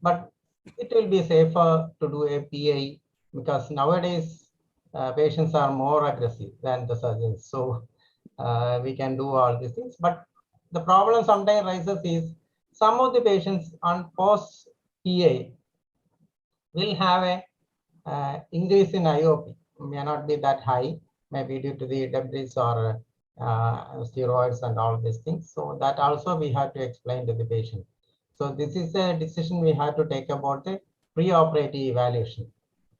But it will be safer to do a PI because nowadays patients are more aggressive than the surgeons. So we can do all these things. But the problem sometimes rises is some of the patients on post PA will have a increase in IOP. May not be that high, maybe due to the debris or steroids and all these things. So that also we have to explain to the patient. So this is a decision we have to take about the pre-operative evaluation.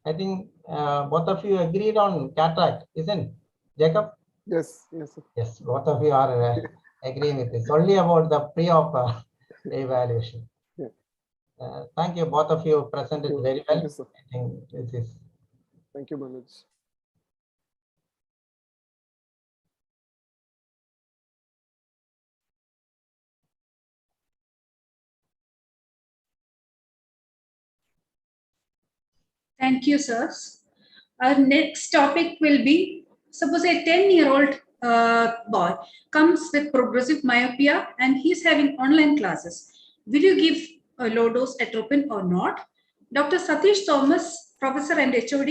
I think both of you agreed on cataract, isn't it, Jacob? Yes, yes, sir. Yes, both of you are agreeing with this. Only about the pre-op evaluation. Yeah. Thank you, both of you presented very well. Yes, sir. I think this is. Thank you, Manoj. Thank you, sirs. Our next topic will be, suppose a 10-year-old boy comes with progressive myopia and he's having online classes. Will you give a low dose atropine or not? Dr. Satish Thomas, professor and HOD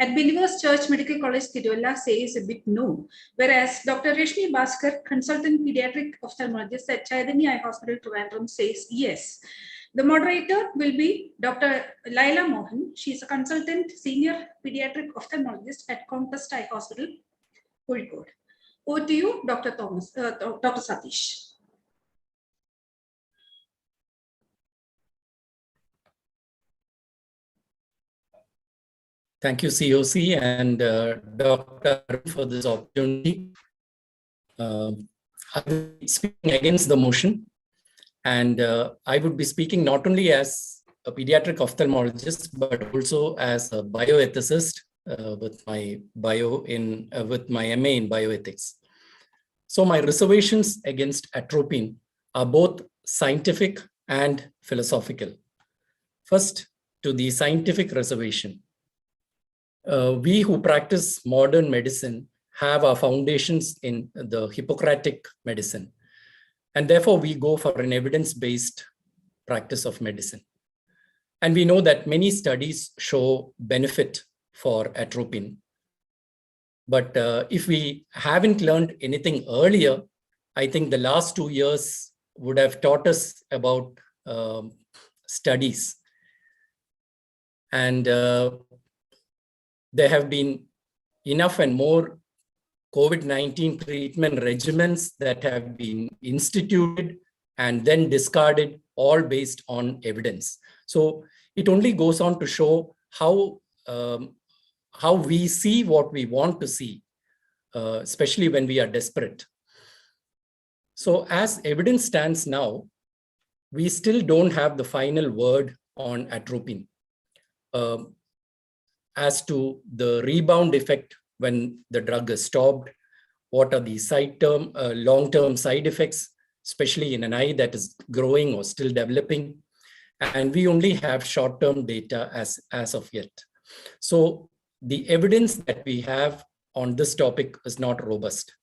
at Believers Church Medical College, Tiruvalla, says a bit no. Whereas Dr. Reshmi Bhaskar, consultant pediatric ophthalmologist at Chaitanya Eye Hospital, Trivandrum, says yes. The moderator will be Dr. Laila Mohan. She is a consultant senior pediatric ophthalmologist at Comcast Eye Hospital, Kozhikode. Over to you, Dr. Thomas, Dr. Satish. Thank you, COC and Dr. for this opportunity. I will be speaking against the motion, and I would be speaking not only as a pediatric ophthalmologist, but also as a bioethicist with my with my MA in bioethics. So my reservations against atropine are both scientific and philosophical. First, to the scientific reservation. We who practice modern medicine have our foundations in the Hippocratic medicine. And therefore, we go for an evidence-based practice of medicine. And we know that many studies show benefit for atropine. But if we haven't learned anything earlier, I think the last 2 years would have taught us about studies. And there have been enough and more COVID-19 treatment regimens that have been instituted and then discarded, all based on evidence. So it only goes on to show how we see what we want to see, especially when we are desperate. So as evidence stands now, we still don't have the final word on atropine. As to the rebound effect when the drug is stopped, what are the long-term side effects, especially in an eye that is growing or still developing. And we only have short-term data as of yet. So the evidence that we have on this topic is not robust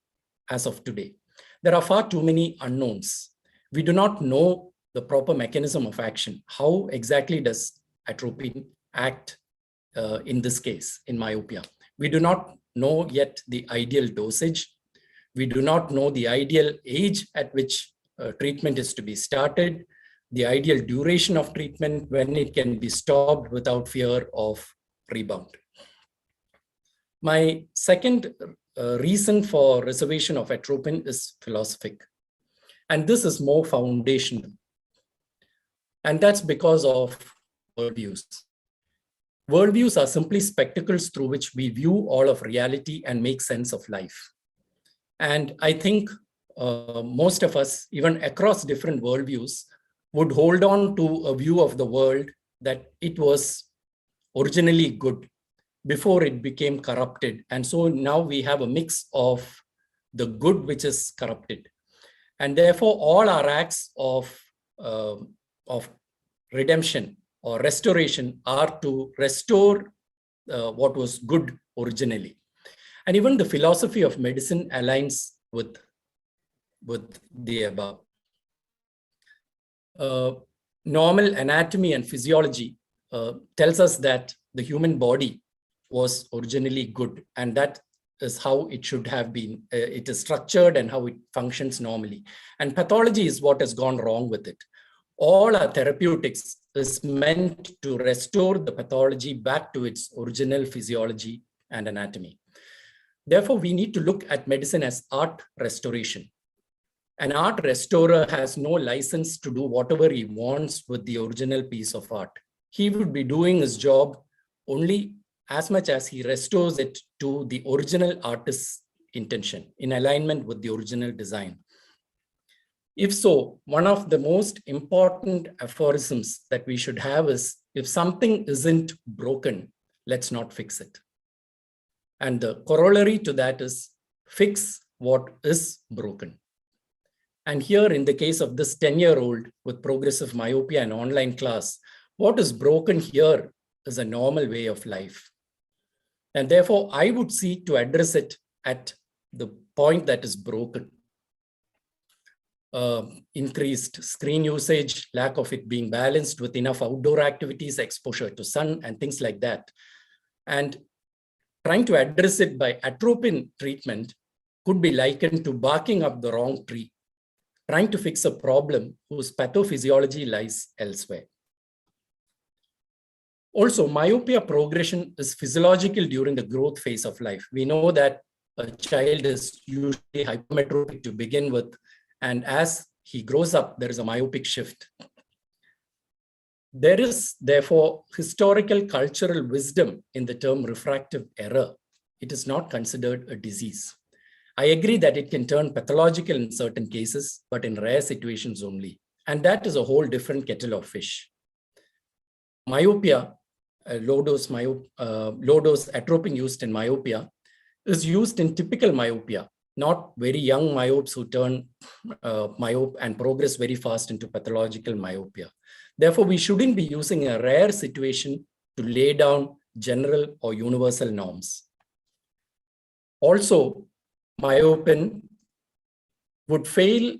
as of today. There are far too many unknowns. We do not know the proper mechanism of action. How exactly does atropine act in this case, in myopia? We do not know yet the ideal dosage. We do not know the ideal age at which treatment is to be started, the ideal duration of treatment, when it can be stopped without fear of rebound. My second reason for reservation of atropine is philosophic. And this is more foundational. And that's because of worldviews. Worldviews are simply spectacles through which we view all of reality and make sense of life. And I think most of us, even across different worldviews, would hold on to a view of the world that it was originally good before it became corrupted. And so now we have a mix of the good which is corrupted. And therefore, all our acts of redemption or restoration are to restore what was good originally. And even the philosophy of medicine aligns with the above. Normal anatomy and physiology tells us that the human body was originally good, and that is how it should have been. It is structured and how it functions normally. And pathology is what has gone wrong with it. All our therapeutics is meant to restore the pathology back to its original physiology and anatomy. Therefore, we need to look at medicine as art restoration. An art restorer has no license to do whatever he wants with the original piece of art. He would be doing his job only as much as he restores it to the original artist's intention, in alignment with the original design. If so, one of the most important aphorisms that we should have is, if something isn't broken, let's not fix it. And the corollary to that is, fix what is broken. And here, in the case of this 10-year-old with progressive myopia and online class, what is broken here is a normal way of life. And therefore, I would seek to address it at the point that is broken. Increased screen usage, lack of it being balanced with enough outdoor activities, exposure to sun, and things like that. And trying to address it by atropine treatment could be likened to barking up the wrong tree, trying to fix a problem whose pathophysiology lies elsewhere. Also, myopia progression is physiological during the growth phase of life. We know that a child is usually hypermetropic to begin with, and as he grows up, there is a myopic shift. There is, therefore, historical cultural wisdom in the term refractive error. It is not considered a disease. I agree that it can turn pathological in certain cases, but in rare situations only. And that is a whole different kettle of fish. Myopia, low-dose atropine used in myopia, is used in typical myopia, not very young myopes who turn myope and progress very fast into pathological myopia. Therefore, we shouldn't be using a rare situation to lay down general or universal norms. Also, myopin would fail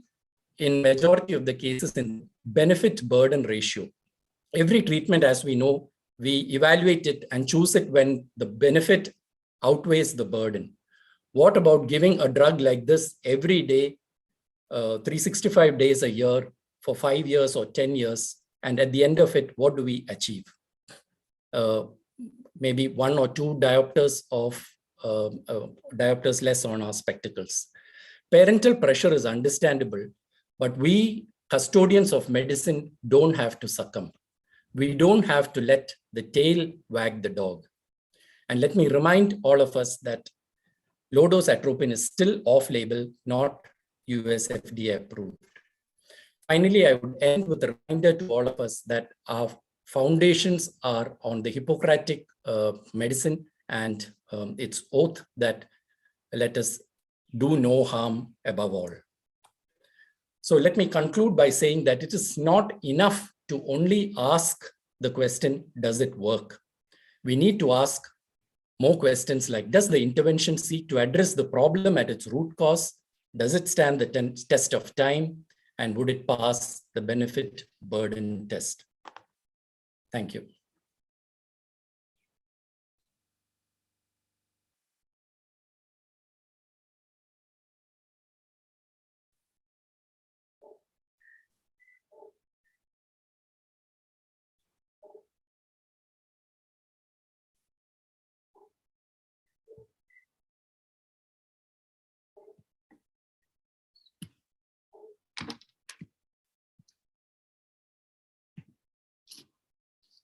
in majority of the cases in benefit burden ratio. Every treatment, as we know, we evaluate it and choose it when the benefit outweighs the burden. What about giving a drug like this every day, 365 days a year for 5 years or 10 years? And at the end of it, what do we achieve? Maybe 1 or 2 diopters of diopters less on our spectacles. Parental pressure is understandable, but we custodians of medicine don't have to succumb. We don't have to let the tail wag the dog. And let me remind all of us that low-dose atropine is still off-label, not US FDA approved. Finally, I would end with a reminder to all of us that our foundations are on the Hippocratic medicine and its oath that let us do no harm above all. So let me conclude by saying that it is not enough to only ask the question, does it work? We need to ask more questions like, does the intervention seek to address the problem at its root cause? Does it stand the test of time? And would it pass the benefit burden test? Thank you.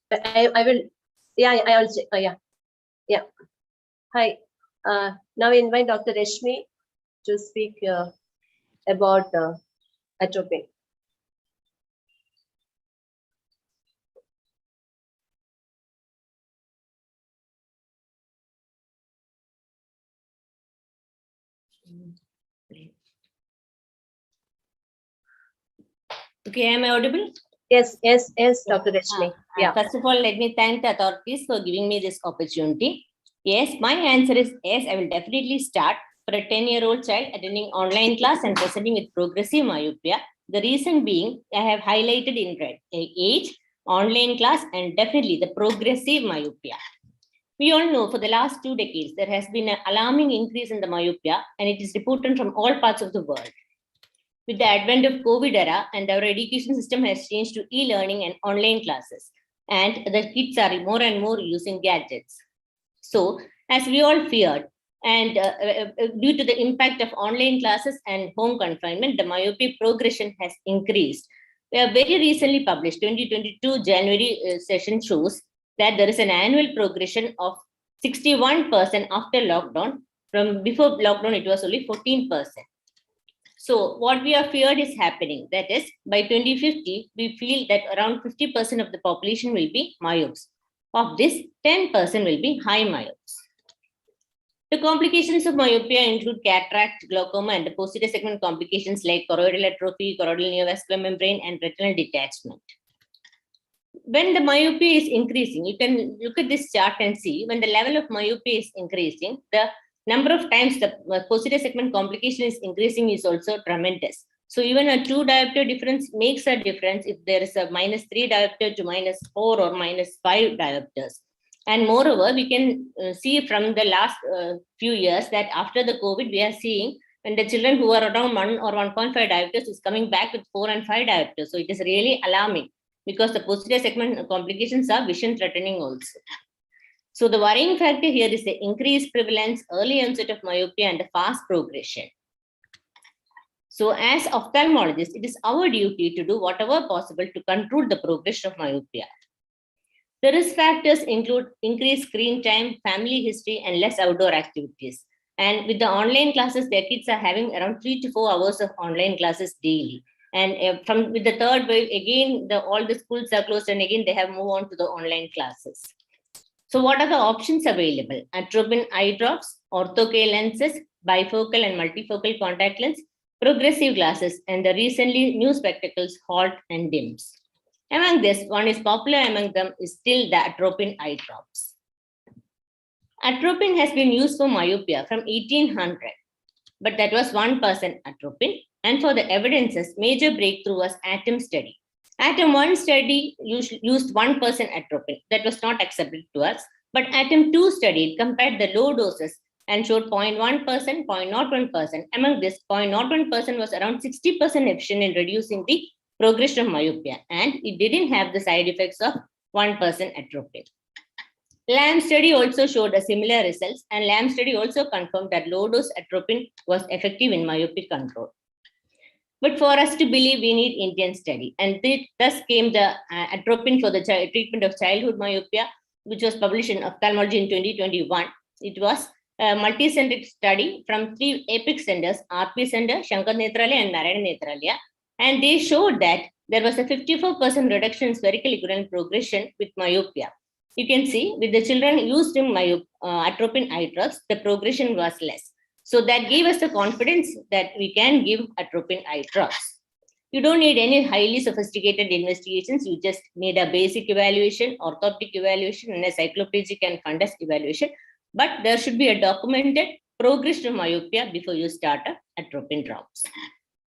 I will, yeah, I also, yeah. Hi, now I invite Dr. Reshmi to speak about atropine. Okay, am I audible? Yes, Dr. Reshmi. Yeah. First of all, let me thank the authorities for giving me this opportunity. Yes, my answer is yes, I will definitely start for a 10-year-old child attending online class and presenting with progressive myopia. The reason being, I have highlighted in red, age, online class, and definitely the progressive myopia. We all know for the last 2 decades, there has been an alarming increase in the myopia, and it is reported from all parts of the world. With the advent of COVID era, and our education system has changed to e-learning and online classes, and the kids are more and more using gadgets. So, as we all feared, and due to the impact of online classes and home confinement, the myopia progression has increased. We have very recently published 2022 January session shows that there is an annual progression of 61% after lockdown. From before lockdown, it was only 14%. So what we are feared is happening. That is, by 2050, we feel that around 50% of the population will be myopes. Of this, 10% will be high myopes. The complications of myopia include cataract, glaucoma, and the posterior segment complications like choroidal atrophy, choroidal neovascular membrane, and retinal detachment. When the myopia is increasing, you can look at this chart and see when the level of myopia is increasing, the number of times the posterior segment complication is increasing is also tremendous. So even a 2 diopter difference makes a difference if there is a -3 diopter to -4 or -5 diopters. And moreover, we can see from the last few years that after the COVID, we are seeing when the children who are around 1 or 1.5 diopters is coming back with 4 and 5 diopters. So it is really alarming because the posterior segment complications are vision threatening also. So the worrying factor here is the increased prevalence, early onset of myopia, and the fast progression. So as ophthalmologists, it is our duty to do whatever possible to control the progression of myopia. The risk factors include increased screen time, family history, and less outdoor activities. And with the online classes, their kids are having around 3 to 4 hours of online classes daily. And with the third wave, again, all the schools are closed, and again, they have moved on to the online classes. So what are the options available? Atropine eye drops, ortho-K lenses, bifocal and multifocal contact lens, progressive glasses, and the recently new spectacles, HALT and DIMS. Among this, one is popular among them is still the atropine eye drops. Atropine has been used for myopia from 1800, but that was 1% atropine. And for the evidences, major breakthrough was ATOM study. ATOM 1 study used 1% atropine. That was not accepted to us. But ATOM 2 study compared the low doses and showed 0.1%, 0.01%. Among this, 0.01% was around 60% efficient in reducing the progression of myopia, and it didn't have the side effects of 1% atropine. LAM study also showed a similar results, and LAM study also confirmed that low-dose atropine was effective in myopic control. But for us to believe, we need Indian study, and thus came the atropine for the treatment of childhood myopia, which was published in Ophthalmology in 2021. It was a multi-centric study from 3 epic centers, RP Center, Shankar Nethralaya and Narayana Nethralaya, and they showed that there was a 54% reduction in spherical equivalent progression with myopia. You can see with the children used in atropine eye drops, the progression was less. So that gave us the confidence that we can give atropine eye drops. You don't need any highly sophisticated investigations. You just need a basic evaluation, orthoptic evaluation, and a cycloplegic and fundus evaluation. But there should be a documented progression of myopia before you start atropine drops.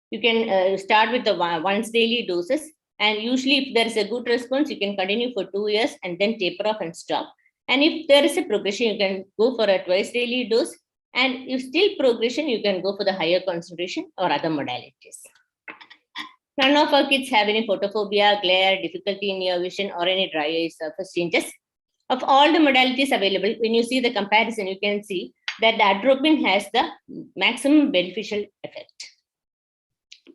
You can start with the once daily doses. And usually if there is a good response, you can continue for 2 years and then taper off and stop. And if there is a progression, you can go for a twice daily dose. And if still progression, you can go for the higher concentration or other modalities. None of our kids have any photophobia, glare, difficulty in near vision, or any dry eye surface changes. Of all the modalities available, when you see the comparison, you can see that the atropine has the maximum beneficial effect.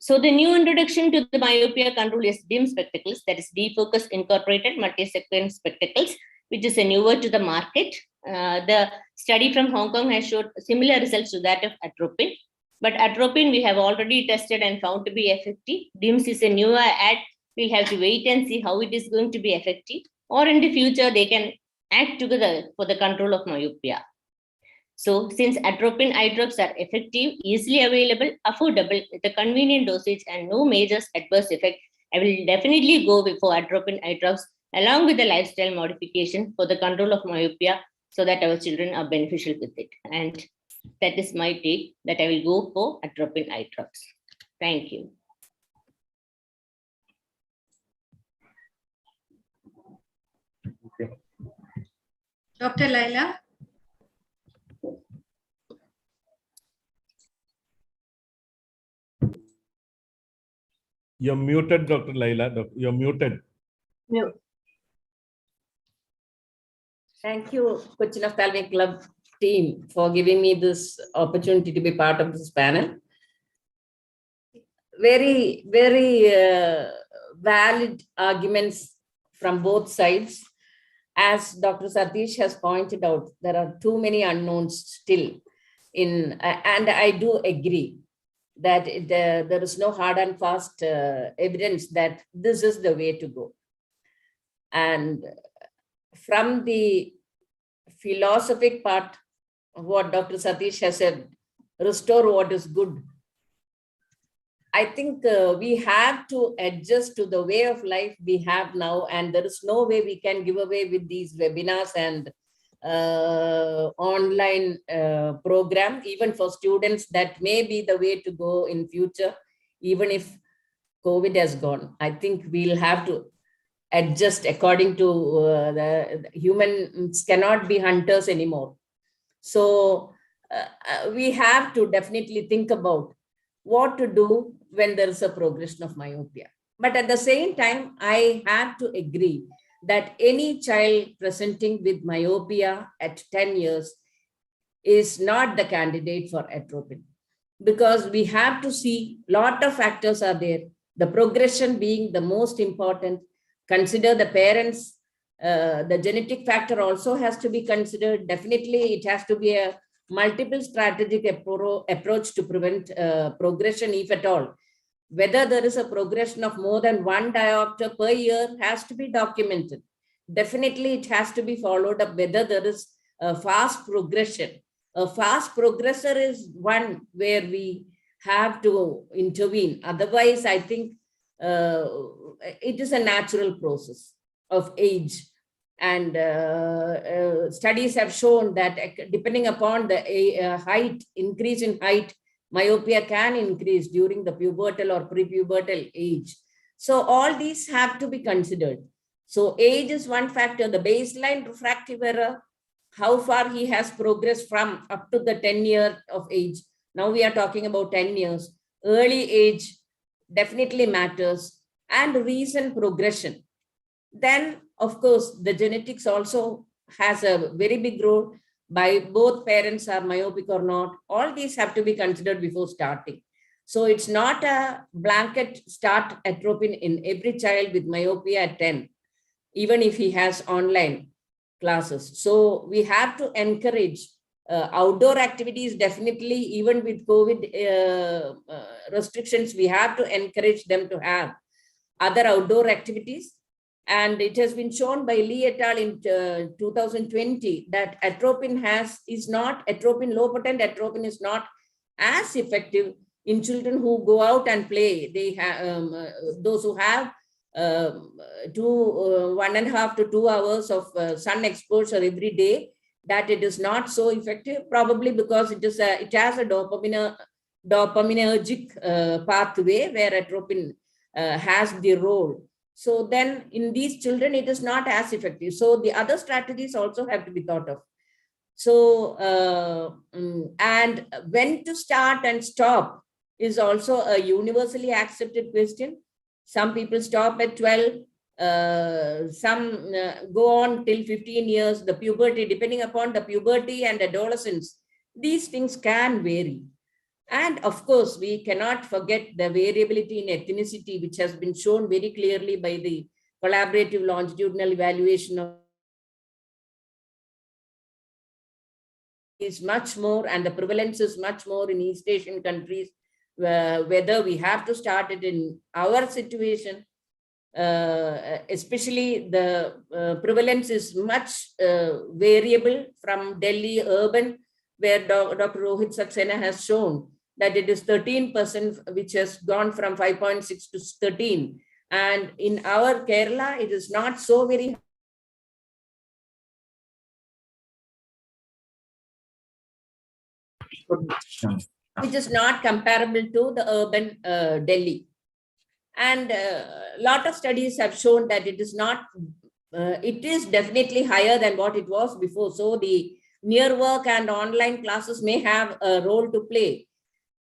So the new introduction to the myopia control is dim spectacles, that is defocus incorporated multi-sequence spectacles, which is a newer to the market. The study from Hong Kong has showed similar results to that of atropine, but atropine we have already tested and found to be effective. DIMS is a newer ad. We'll have to wait and see how it is going to be effective, or in the future they can act together for the control of myopia. So since atropine eye drops are effective, easily available, affordable, with a convenient dosage and no major adverse effect, I will definitely go for atropine eye drops along with the lifestyle modification for the control of myopia so that our children are beneficial with it. And that is my take, that I will go for atropine eye drops. Thank you. Okay. Dr. Laila. You're muted, Dr. Laila. You're muted. Mute. Thank you, Cochin Ophthalmic Club team, for giving me this opportunity to be part of this panel. Very, very valid arguments from both sides. As Dr. Satish has pointed out, there are too many unknowns still and I do agree that there is no hard and fast evidence that this is the way to go. And from the philosophic part of what Dr. Satish has said, restore what is good. I think we have to adjust to the way of life we have now, and there is no way we can give away with these webinars and online program, even for students. That may be the way to go in future, even if COVID has gone. I think we'll have to adjust according to the humans cannot be hunters anymore. So we have to definitely think about what to do when there is a progression of myopia. But at the same time, I have to agree that any child presenting with myopia at 10 years is not the candidate for atropine, because we have to see a lot of factors are there, the progression being the most important. Consider the parents, the genetic factor also has to be considered. Definitely it has to be a multiple strategic approach to prevent progression, if at all. Whether there is a progression of more than 1 diopter per year has to be documented. Definitely it has to be followed up, whether there is a fast progression. A fast progressor is one where we have to intervene. Otherwise, I think it is a natural process of age. And studies have shown that depending upon the height, increase in height, myopia can increase during the pubertal or prepubertal age. So all these have to be considered. So age is one factor, the baseline refractive error, how far he has progressed from up to the 10 years of age. Now we are talking about 10 years. Early age definitely matters, and recent progression. Then, of course, the genetics also has a very big role. By both parents are myopic or not. All these have to be considered before starting. So it's not a blanket start atropine in every child with myopia at 10, even if he has online classes. So we have to encourage outdoor activities. Definitely, even with COVID restrictions, we have to encourage them to have other outdoor activities. And it has been shown by Lee et al. In 2020 that low potent atropine is not as effective in children who go out and play. They have those who have 1.5 to 2 hours of sun exposure every day, that it is not so effective, probably because it has a dopaminergic pathway where atropine has the role. So then in these children, it is not as effective. So the other strategies also have to be thought of. So, and when to start and stop is also a universally accepted question. Some people stop at 12, some go on till 15 years, the puberty, depending upon the puberty and adolescence, these things can vary. And of course, we cannot forget the variability in ethnicity, which has been shown very clearly by the collaborative longitudinal evaluation of is much more, and the prevalence is much more in East Asian countries, whether we have to start it in our situation, especially the prevalence is much variable from Delhi urban, where Dr. Rohit Saxena has shown that it is 13%, which has gone from 5.6 to 13. And in our Kerala, it is not so very which is not comparable to the urban Delhi. And a lot of studies have shown that it is not, it is definitely higher than what it was before. So the near work and online classes may have a role to play,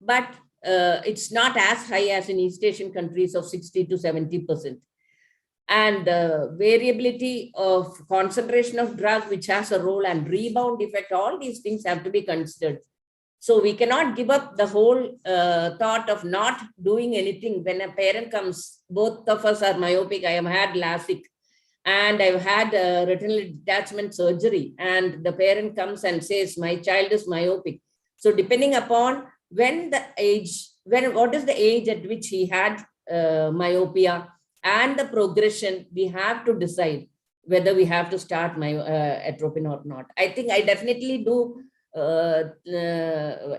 but it's not as high as in East Asian countries of 60 to 70%. And the variability of concentration of drug, which has a role, and rebound effect, all these things have to be considered. So we cannot give up the whole thought of not doing anything. When a parent comes, both of us are myopic. I have had LASIK and I've had retinal detachment surgery, and the parent comes and says, my child is myopic. So depending upon when the age, what is the age at which he had myopia and the progression, we have to decide whether we have to start atropine or not. I think I definitely do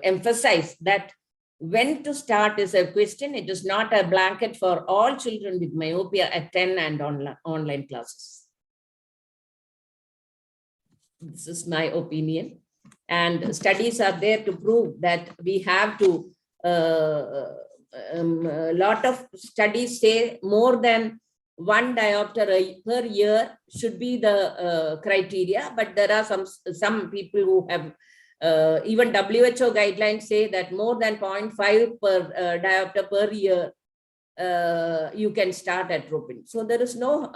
emphasize that when to start is a question. It is not a blanket for all children with myopia at 10 and online classes. This is my opinion. And studies are there to prove that we have to, a lot of studies say more than 1 diopter per year should be the criteria, but there are some people who have, even WHO guidelines say that more than 0.5 per diopter per year, you can start atropine. So there is no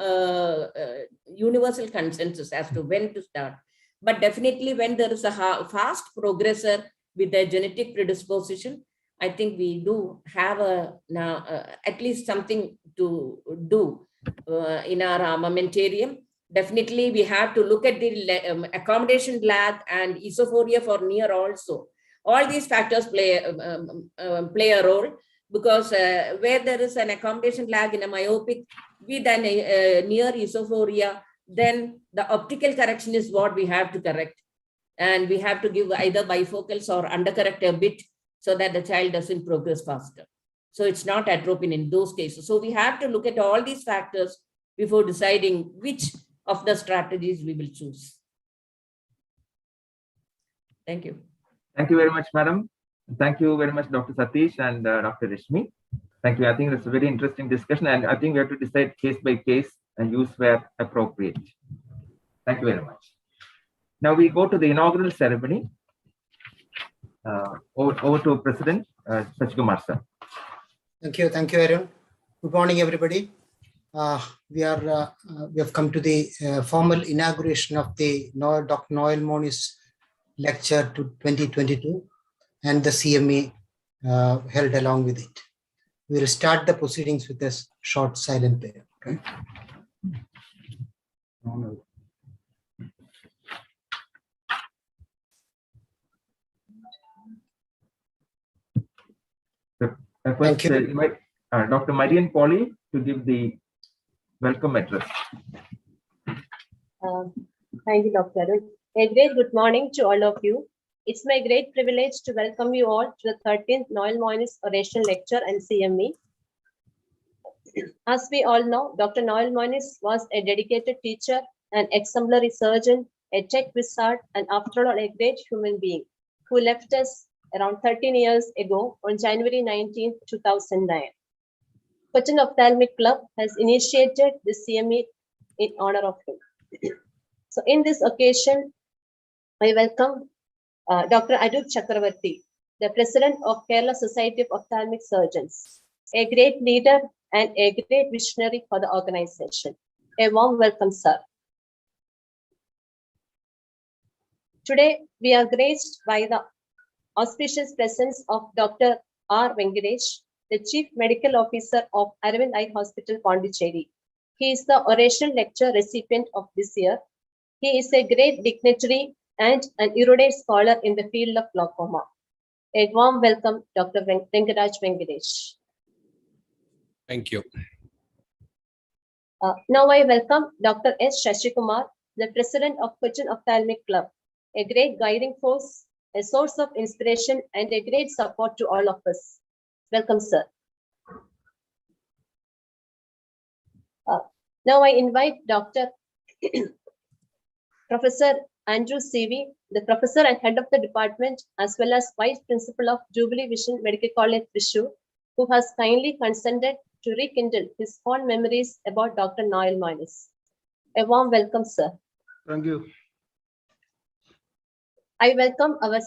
universal consensus as to when to start. But definitely when there is a fast progressor with a genetic predisposition, I think we do have now at least something to do in our armamentarium. Definitely, we have to look at the accommodation lag and esophoria for near also. All these factors play a role, because where there is an accommodation lag in a myopic with an near esophoria, then the optical correction is what we have to correct. and we have to give either bifocals or undercorrect a bit so that the child doesn't progress faster. So it's not atropine in those cases. So we have to look at all these factors before deciding which of the strategies we will choose. Thank you. Thank you very much, madam. Thank you very much, Dr. Satish and Dr. Rishmi. Thank you. I think it's a very interesting discussion, and I think we have to decide case by case and use where appropriate. Thank you very much. Now we go to the inaugural ceremony. Over to President Sachkumar sir. Thank you, Arun. Good morning, everybody. We have come to the formal inauguration of the Dr. Noel Moniz lecture to 2022 and the CME held along with it. We will start the proceedings with a short silent prayer. Okay? Thank you. Invite Dr. Marian Pauly to give the welcome address. Thank you, Dr. Arun. A great good morning to all of you. It's my great privilege to welcome you all to the 13th Noel Moniz Oration Lecture and CME. As we all know, Dr. Noel Moniz was a dedicated teacher, an exemplary surgeon, a tech wizard, and after all, a great human being who left us around 13 years ago on January 19, 2009. Cochin Ophthalmic Club has initiated the CME in honor of him. So in this occasion, I welcome Dr. Adup Chakravarti, the President of Kerala Society of Ophthalmic Surgeons, a great leader and a great visionary for the organization. A warm welcome, sir. Today, we are graced by the auspicious presence of Dr. R. Venkatesh, the Chief Medical Officer of Aravind Eye Hospital, Pondicherry. He is the oration lecture recipient of this year. He is a great dignitary and an erudite scholar in the field of glaucoma. A warm welcome, Dr. Venkataj Venkatesh. Thank you. Now I welcome Dr. S. Shashikumar, the President of Cochin Ophthalmic Club, a great guiding force, a source of inspiration, and a great support to all of us. Welcome, sir. Now I invite Dr. Professor Andrew CV, the Professor and Head of the Department, as well as Vice Principal of Jubilee Vision Medical College, Thrissur, who has kindly consented to rekindle his fond memories about Dr. Noel Moniz. A warm welcome, sir. Thank you. I welcome our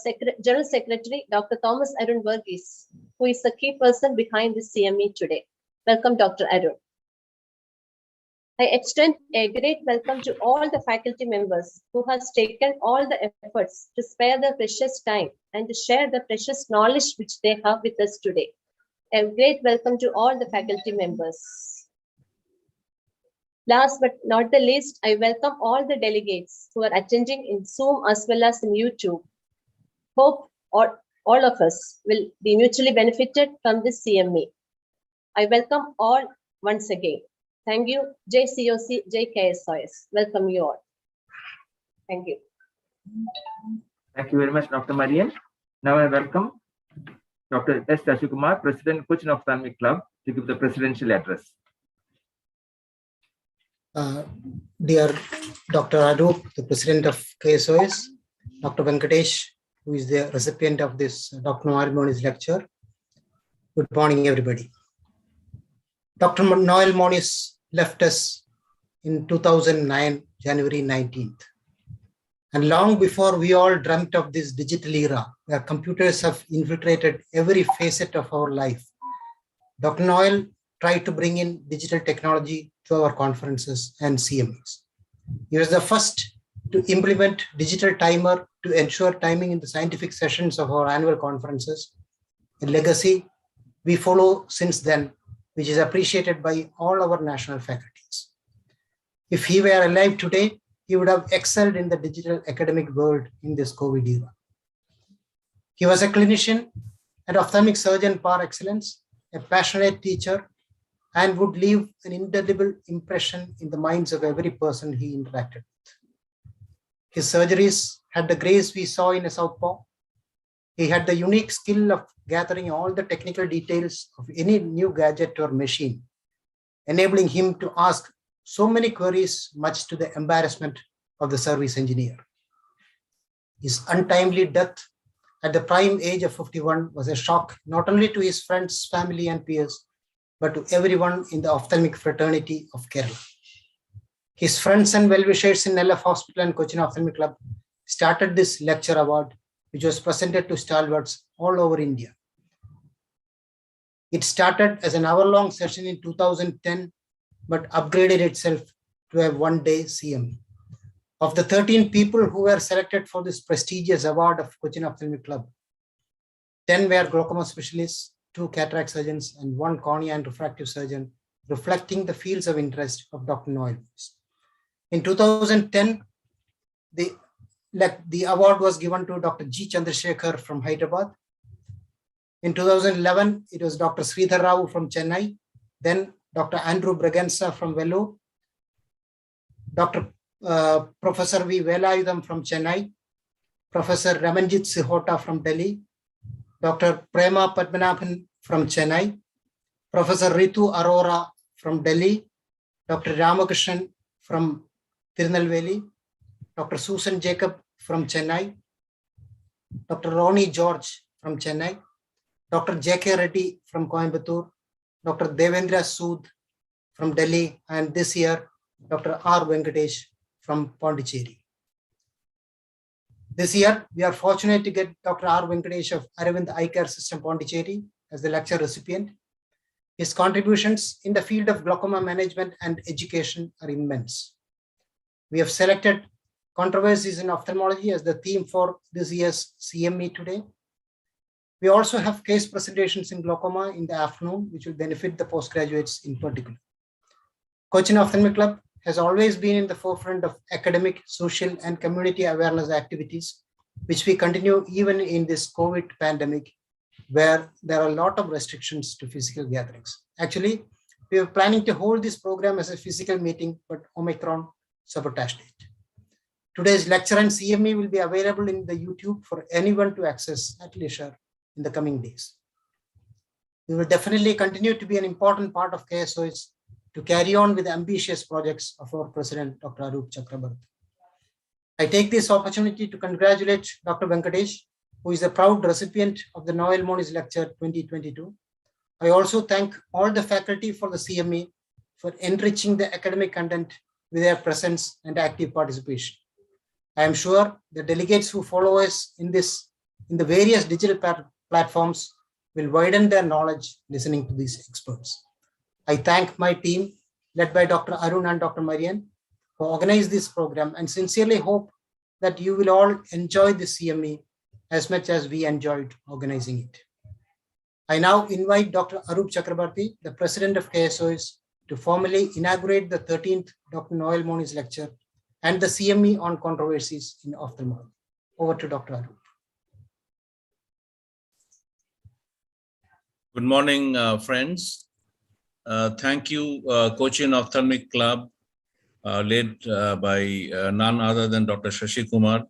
General Secretary, Dr. Thomas Arun Verghese, who is the key person behind this CME today. Welcome, Dr. Arun. I extend a great welcome to all the faculty members who has taken all the efforts to spare their precious time and to share the precious knowledge which they have with us today. A great welcome to all the faculty members. Last but not the least, I welcome all the delegates who are attending in Zoom as well as in YouTube. Hope all of us will be mutually benefited from this CME. I welcome all once again. Thank you, JCOC, JKSOS. Welcome you all. Thank you. Thank you very much, Dr. Marian. Now I welcome Dr. S. Shashikumar, President, Cochin Ophthalmic Club, to give the presidential address. Dear Dr. Adup, the President of KSOS, Dr. Venkatesh, who is the recipient of this Dr. Noel Moniz lecture. Good morning, everybody. Dr. Noel Moniz left us in 2009, January 19th. And long before we all dreamt of this digital era, where computers have infiltrated every facet of our life, Dr. Noel tried to bring in digital technology to our conferences and CMEs. He was the first to implement digital timer to ensure timing in the scientific sessions of our annual conferences, a legacy we follow since then, which is appreciated by all our national faculties. If he were alive today, he would have excelled in the digital academic world in this COVID era. He was a clinician and ophthalmic surgeon par excellence, a passionate teacher, and would leave an indelible impression in the minds of every person he interacted with. His surgeries had the grace we saw in a southpaw. He had the unique skill of gathering all the technical details of any new gadget or machine, enabling him to ask so many queries, much to the embarrassment of the service engineer. His untimely death at the prime age of 51 was a shock not only to his friends, family, and peers, but to everyone in the ophthalmic fraternity of Kerala. His friends and well-wishers in LF Hospital and Cochin Ophthalmic Club started this lecture award, which was presented to stalwarts all over India. It started as an hour-long session in 2010, but upgraded itself to a one-day CM. Of the 13 people who were selected for this prestigious award of Cochin Ophthalmic Club, 10 were glaucoma specialists, 2 cataract surgeons, and 1 cornea and refractive surgeon, reflecting the fields of interest of Dr. Noel. In 2010, the award was given to Dr. G. Chandrasekhar from Hyderabad. In 2011, it was Dr. Sridhar Rao from Chennai, then Dr. Andrew Braganza from Vellore, Dr. Professor V. Velayudham from Chennai, Professor Ramanjit Sihota from Delhi, Dr. Prema Padmanabhan from Chennai, Professor Ritu Arora from Delhi, Dr. Ramakrishnan from Tirunelveli, Dr. Susan Jacob from Chennai, Dr. Ronnie George from Chennai, Dr. J.K. Reddy from Coimbatore, Dr. Devendra Sood from Delhi, and this year, Dr. R. Venkatesh from Pondicherry. This year, we are fortunate to get Dr. R. Venkatesh of Aravind Eye Care System Pondicherry as the lecture recipient. His contributions in the field of glaucoma management and education are immense. We have selected controversies in ophthalmology as the theme for this year's CME today. We also have case presentations in glaucoma in the afternoon, which will benefit the postgraduates in particular. Cochin Ophthalmic Club has always been in the forefront of academic, social, and community awareness activities, which we continue even in this COVID pandemic, where there are a lot of restrictions to physical gatherings. Actually, we were planning to hold this program as a physical meeting, but Omicron sabotaged it. Today's lecture and CME will be available in the YouTube for anyone to access at leisure in the coming days. We will definitely continue to be an important part of KSOIs to carry on with the ambitious projects of our President, Dr. Arup Chakrabarty. I take this opportunity to congratulate Dr. Venkatesh, who is the proud recipient of the Noel Moniz Lecture 2022. I also thank all the faculty for the CME for enriching the academic content with their presence and active participation. I am sure the delegates who follow us in the various digital platforms will widen their knowledge listening to these experts. I thank my team led by Dr. Arun and Dr. Marian who organized this program and sincerely hope that you will all enjoy the CME as much as we enjoyed organizing it. I now invite Dr. Arup Chakrabarty, the President of KSOIs, to formally inaugurate the 13th Dr. Noel Moniz Lecture and the CME on controversies in ophthalmology. Over to Dr. Arup. Good morning, friends. Thank you, Cochin Ophthalmic Club, led by none other than Dr. Shashi Kumar,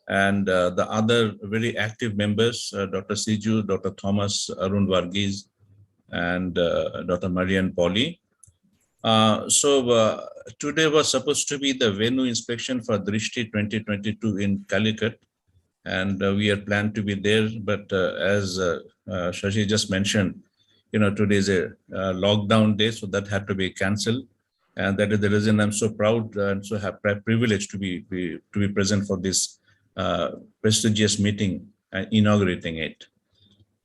and the other very active members, Dr. Siju, Dr. Thomas, Arun Varghese, and Dr. Marian Pauli. Today was supposed to be the venue inspection for Drishti 2022 in Calicut, and we are planned to be there, but as Shashi just mentioned, today is a lockdown day, so that had to be cancelled. And that is the reason I'm so proud and so privileged to be present for this prestigious meeting and inaugurating it.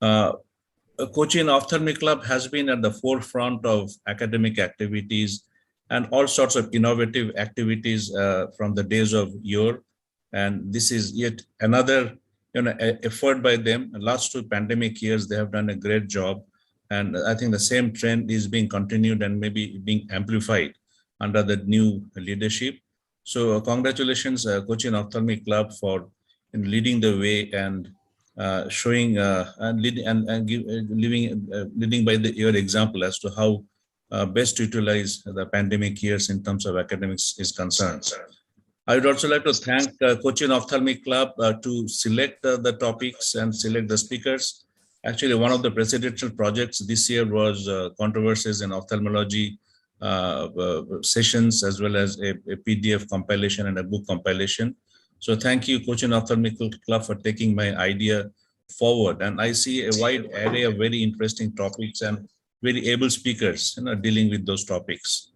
Cochin Ophthalmic Club has been at the forefront of academic activities and all sorts of innovative activities from the days of yore. And this is yet another effort by them. The last 2 pandemic years, they have done a great job. And I think the same trend is being continued and maybe being amplified under the new leadership. So congratulations, Cochin Ophthalmic Club, for leading the way and showing and leading by your example as to how best to utilize the pandemic years in terms of academics is concerned. I would also like to thank Cochin Ophthalmic Club to select the topics and select the speakers. Actually, one of the presidential projects this year was controversies in ophthalmology sessions, as well as a PDF compilation and a book compilation. So thank you, Cochin Ophthalmic Club, for taking my idea forward. And I see a wide array of very interesting topics and very able speakers, dealing with those topics.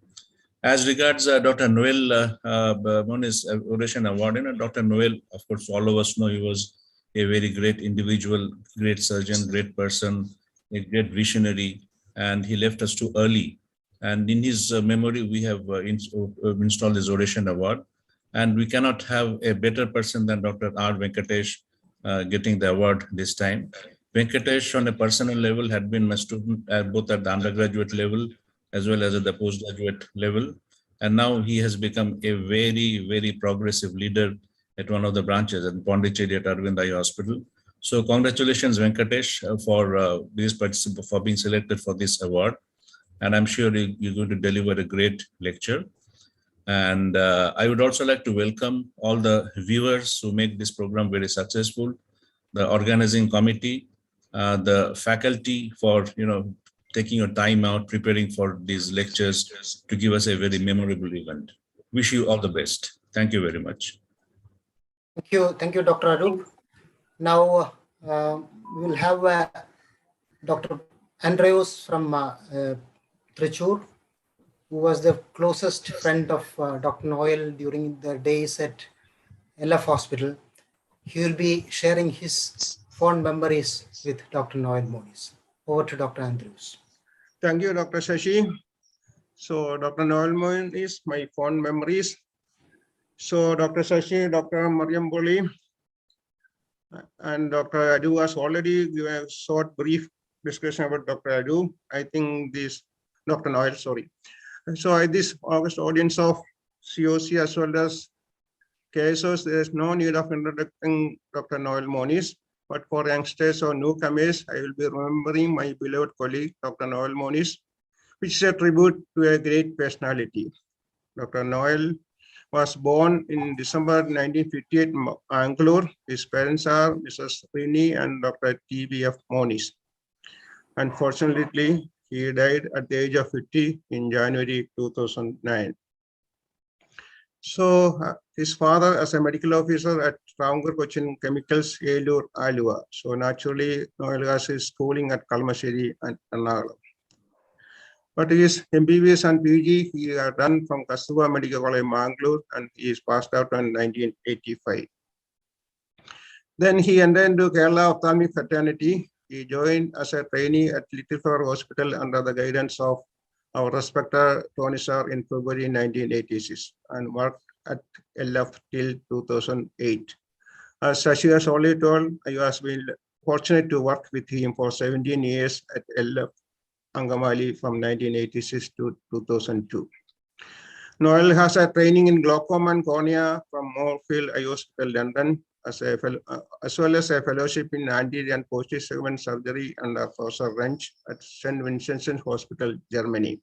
As regards Dr. Noel Moniz Oration Award, Dr. Noel, of course, all of us know he was a very great individual, great surgeon, great person, a great visionary, and he left us too early. And in his memory, we have installed this Oration Award. And we cannot have a better person than Dr. R. Venkatesh getting the award this time. Venkatesh, on a personal level, had been my student both at the undergraduate level as well as at the postgraduate level. And now he has become a very, very progressive leader at one of the branches at Pondicherry at Arvind Eye Hospital. So congratulations, Venkatesh, for being selected for this award. And I'm sure you're going to deliver a great lecture. And I would also like to welcome all the viewers who make this program very successful, the organizing committee, the faculty for taking your time out, preparing for these lectures to give us a very memorable event. Wish you all the best. Thank you very much. Thank you, Dr. Arup. Now we will have Dr. Andreas from Trichur, who was the closest friend of Dr. Noel during the days at LF Hospital. He will be sharing his fond memories with Dr. Noel Moniz. Over to Dr. Andrews. Thank you, Dr. Shashi. So Dr. Noel Moniz, my fond memories. So Dr. Shashi, Dr. Mariam Boli, and Dr. Adu has already given a short, brief discussion about Dr. Adu. I think this, Dr. Noel, sorry. So this August audience of COC as well as KSOs, there is no need of introducing Dr. Noel Moniz. But for youngsters or newcomers, I will be remembering my beloved colleague, Dr. Noel Moniz, which is a tribute to a great personality. Dr. Noel was born in December 1958 in Bangalore. His parents are Mrs. Rini and Dr. T.B.F. Moniz. Unfortunately, he died at the age of 50 in January 2009. So his father as a medical officer at Travancore Cochin Chemicals, Elur, Alua. So naturally, Noel has his schooling at Kalmasheri and Ernakulam. But his MBBS and PG he had done from Kasturba Medical College, Mangalore, and he is passed out in 1985. Then he entered into Kerala Ophthalmic Fraternity. He joined as a trainee at Little Flower Hospital under the guidance of our respected Tony Sir in February 1986 and worked at LF till 2008. As Shashi has already told, I was been fortunate to work with him for 17 years at LF Angamali from 1986 to 2002. Noel has a training in glaucoma and cornea from Moorfield Eye Hospital, London, as well as a fellowship in anterior and posterior segment surgery under Professor Wrench at St. Vincent's Hospital, Germany.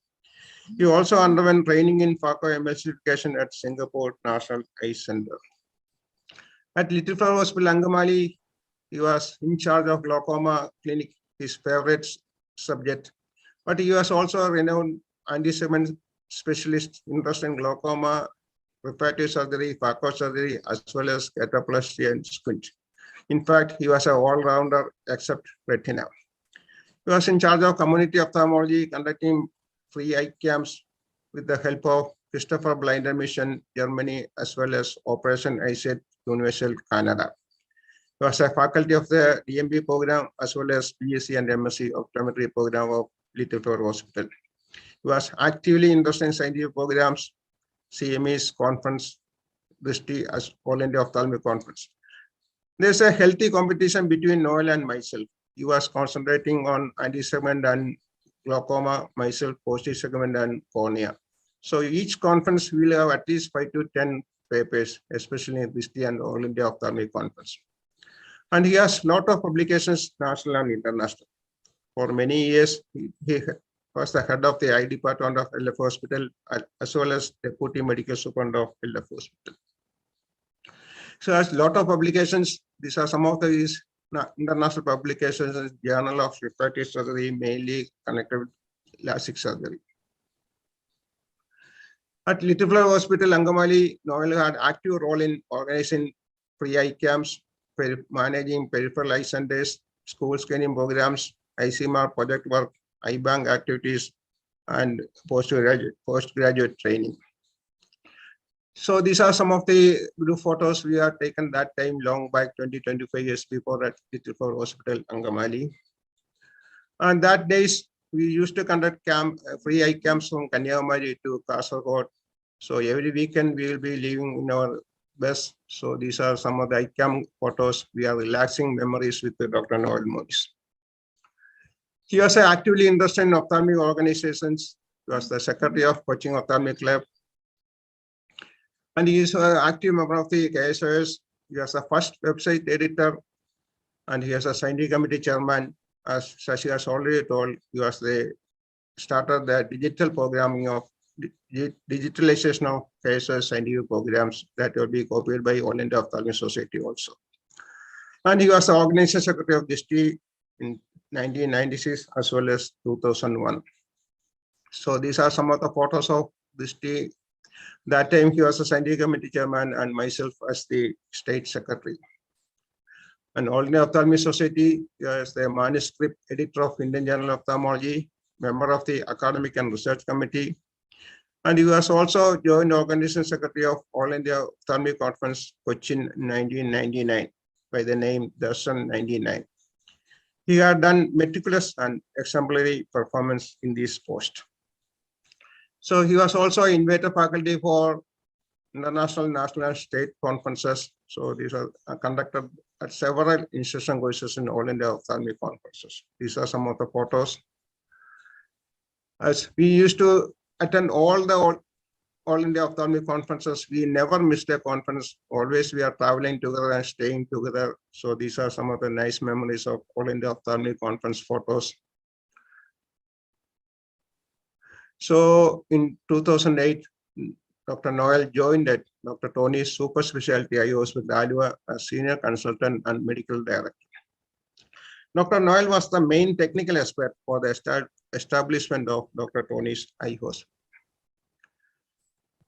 He also underwent training in phacoemulsification at Singapore National Eye Center. At Little Flower Hospital, Angamali, he was in charge of glaucoma clinic, his favorite subject. But he was also a renowned anti-segment specialist interested in glaucoma, refractive surgery, phaco surgery, as well as cataplasty and squint. In fact, he was an all-rounder except retina. He was in charge of community ophthalmology, conducting free eye camps with the help of Christopher Blinder Mission, Germany, as well as Operation ISET, Universal Canada. He was a faculty of the DMB program, as well as BSc and MSc optometry program of Little Flower Hospital. He was actively interested in scientific programs, CME's conference, DRISTI as All India Ophthalmic Conference. There's a healthy competition between Noel and myself. He was concentrating on anti-segment and glaucoma, myself posterior segment and cornea. So each conference will have at least 5 to 10 papers, especially in DRISTI and All India Ophthalmic Conference. And he has a lot of publications, national and international. For many years, he was the head of the eye department of LF Hospital, as well as deputy medical superintendent of LF Hospital. So there's a lot of publications. These are some of these international publications in Journal of Refractive Surgery, mainly connected with LASIK surgery. At Little Flower Hospital, Angamali, Noel had active role in organizing free eye camps, managing peripheral eye centers, school scanning programs, ICMR project work, eye bank activities, and postgraduate training. So these are some of the blue photos we have taken that time, long back 20-25 years before at Little Flower Hospital, Angamali. And that days, we used to conduct free eye camps from Kanyakumari to Kasaragod. So every weekend we will be leaving in our bus. So these are some of the eye camp photos. We are relaxing memories with Dr. Noel Moniz. He was actively interested in ophthalmic organizations. He was the secretary of Coaching Ophthalmic Club. And he is an active member of the KSOS. He was the first website editor, and he is a scientific committee chairman. As Shashi has already told, he was started the digital programming of digitalization of KSOS scientific programs that will be copied by All India Ophthalmic Society also. And he was the organization secretary of DISTI in 1996 as well as 2001. So these are some of the photos of DISTI. That time he was a scientific committee chairman and myself as the state secretary. And All India Ophthalmic Society, he was the manuscript editor of Indian Journal of Ophthalmology, member of the academic and research committee. And he was also joint organization secretary of All India Ophthalmic Conference, Cochin, 1999, by the name Darshan 99. He had done meticulous and exemplary performance in this post. So he was also invited faculty for international, national, and state conferences. So these are conducted at several institution courses in All India Ophthalmic Conferences. These are some of the photos. As we used to attend all India Ophthalmic Conferences, we never missed a conference. Always we are traveling together and staying together. So these are some of the nice memories of All India Ophthalmic Conference photos. So in 2008, Dr. Noel joined at Dr. Tony's Super Specialty Eye Hospital, Alua, as senior consultant and medical director. Dr. Noel was the main technical expert for the establishment of Dr. Tony's Eye Hospital.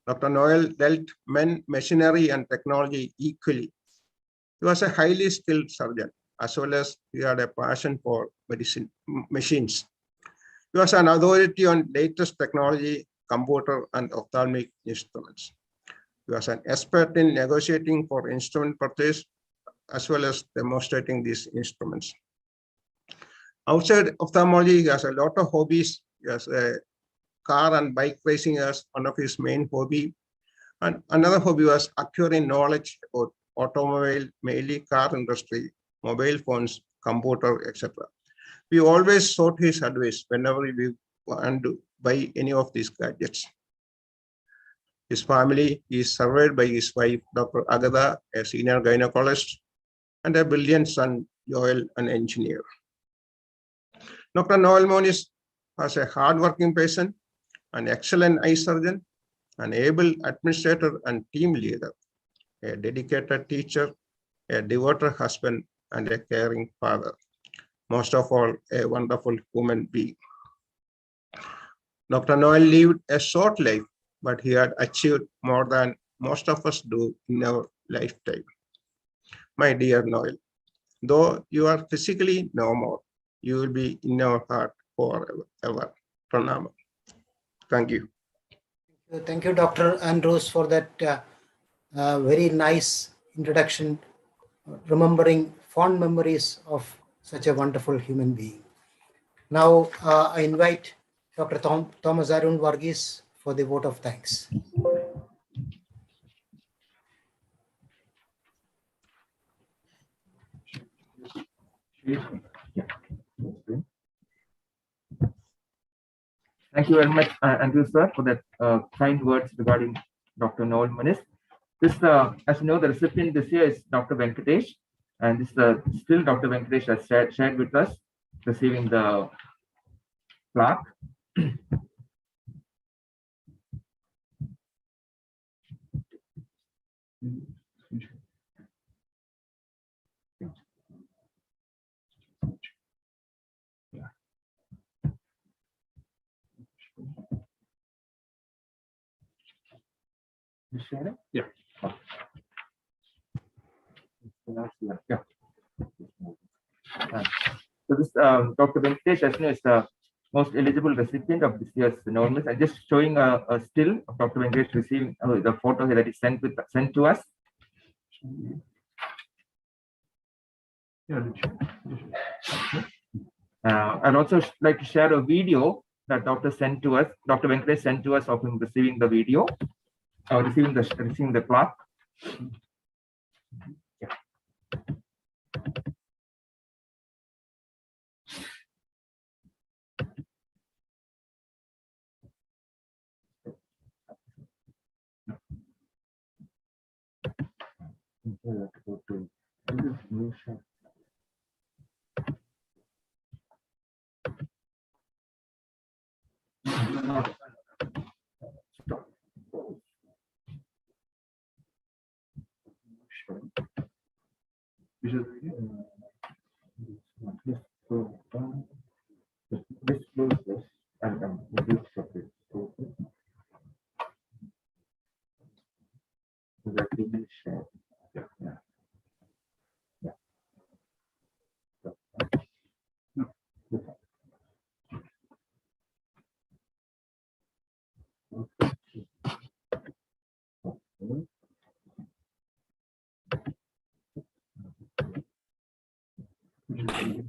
Dr. Noel dealt men, machinery, and technology equally. He was a highly skilled surgeon, as well as he had a passion for machines. He was an authority on latest technology, computer, and ophthalmic instruments. He was an expert in negotiating for instrument purchase, as well as demonstrating these instruments. Outside ophthalmology, he has a lot of hobbies. He has a car and bike racing as one of his main hobby. And another hobby was acquiring knowledge about automobile, mainly car industry, mobile phones, computer, etc. We always sought his advice whenever we want to buy any of these gadgets. His family is survived by his wife, Dr. Agatha, a senior gynecologist, and a brilliant son, Joel, an engineer. Dr. Noel Moniz was a hardworking patient, an excellent eye surgeon, an able administrator and team leader, a dedicated teacher, a devoted husband, and a caring father. Most of all, a wonderful human being. Dr. Noel lived a short life, but he had achieved more than most of us do in our lifetime. My dear Noel, though you are physically no more, you will be in our heart forever. Pranama. Thank you. Thank you, Dr. Andrews, for that very nice introduction, remembering fond memories of such a wonderful human being. Now, I invite Dr. Thomas Arun Varghese for the vote of thanks. Thank you very much, Andrew sir, for that kind words regarding Dr. Noel Moniz. This, as you know, the recipient this year is Dr. Venkatesh, and this still Dr. Venkatesh has shared with us, receiving the plaque. Yeah. Yeah. So this Dr. Venkatesh, as you know, is the most eligible recipient of this year's Noel. I'm just showing a still of Dr. Venkatesh receiving the photo here that is sent to us. I'd also like to share a video that Dr. Venkatesh sent to us of him receiving the video, receiving the cloth. Yeah.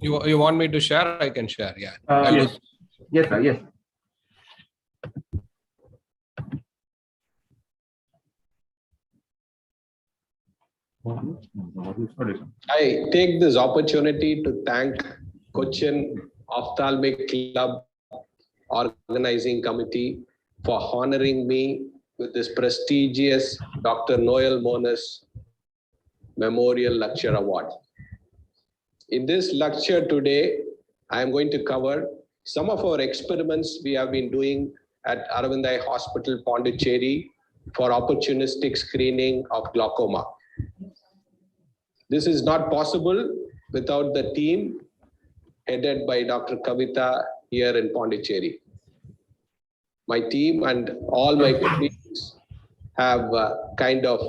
You want me to share? I can share. Yeah. Yes. Yes, sir. Yes. I take this opportunity to thank Cochin Ophthalmic Club Organizing Committee for honoring me with this prestigious Dr. Noel Moniz Memorial Lecture Award. In this lecture today, I am going to cover some of our experiments we have been doing at Aravind Eye Hospital, Pondicherry for opportunistic screening of glaucoma. This is not possible without the team headed by Dr. Kavita here in Pondicherry. My team and all my colleagues have kind of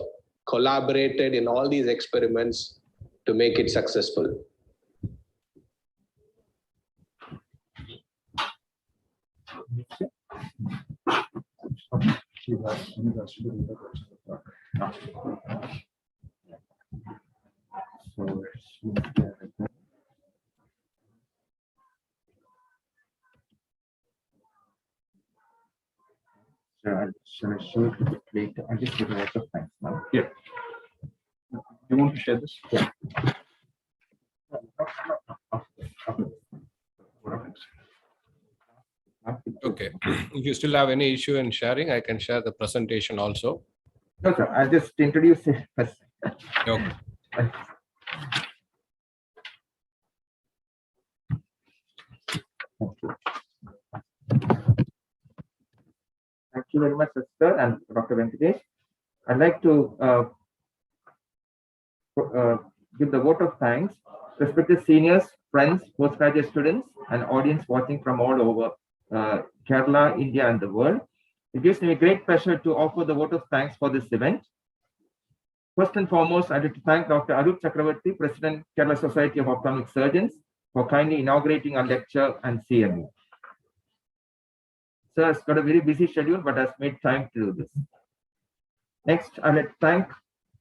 collaborated in all these experiments to make it successful. Shall I show it later? I'll just give a lot of thanks now. Yeah. You want to share this? Yeah. Okay. If you still have any issue in sharing, I can share the presentation also. No, sir. I'll just introduce it first. Okay. Thank you very much, sir, and Dr. Venkatesh. I'd like to give the vote of thanks, respected seniors, friends, postgraduate students, and audience watching from all over Kerala, India, and the world. It gives me a great pleasure to offer the vote of thanks for this event. First and foremost, I'd like to thank Dr. Arup Chakravarti, President, Kerala Society of Ophthalmic Surgeons, for kindly inaugurating our lecture and CME. Sir has got a very busy schedule, but has made time to do this. Next, I'd like to thank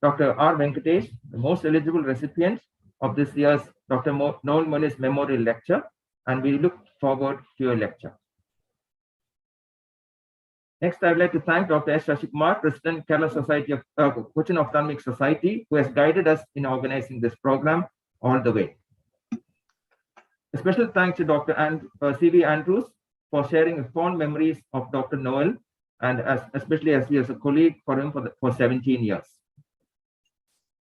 Dr. R. Venkatesh, the most eligible recipient of this year's Dr. Noel Moniz Memorial Lecture, and we look forward to your lecture. Next, I'd like to thank Dr. S. Shashikumar, President, Kerala Society of Cochin Ophthalmic Society, who has guided us in organizing this program all the way. A special thanks to Dr. C.V. Andrews for sharing fond memories of Dr. Noel, and especially as he is a colleague for him for 17 years.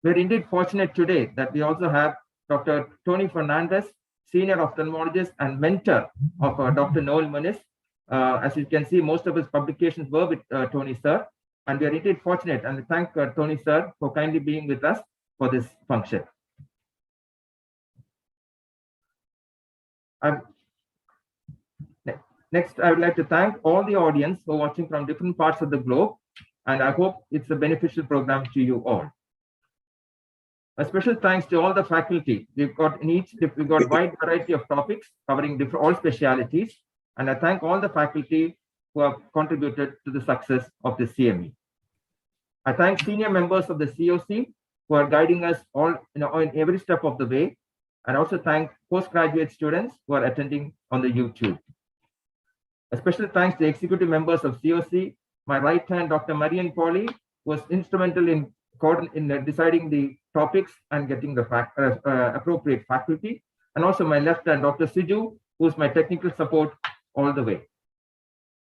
We're indeed fortunate today that we also have Dr. Tony Fernandez, senior ophthalmologist and mentor of Dr. Noel Moniz. As you can see, most of his publications were with Tony sir, and we are indeed fortunate, and we thank Tony sir for kindly being with us for this function. Next, I would like to thank all the audience who are watching from different parts of the globe and I hope it's a beneficial program to you all. A special thanks to all the faculty. We've got wide variety of topics covering all specialities, and I thank all the faculty who have contributed to the success of the CME. I thank senior members of the COC who are guiding us all in every step of the way, and also thank postgraduate students who are attending on the YouTube. A special thanks to executive members of COC, my right hand, Dr. Marian Pauly, was instrumental in deciding the topics and getting the appropriate faculty, and also my left hand, Dr. Siju, who's my technical support all the way.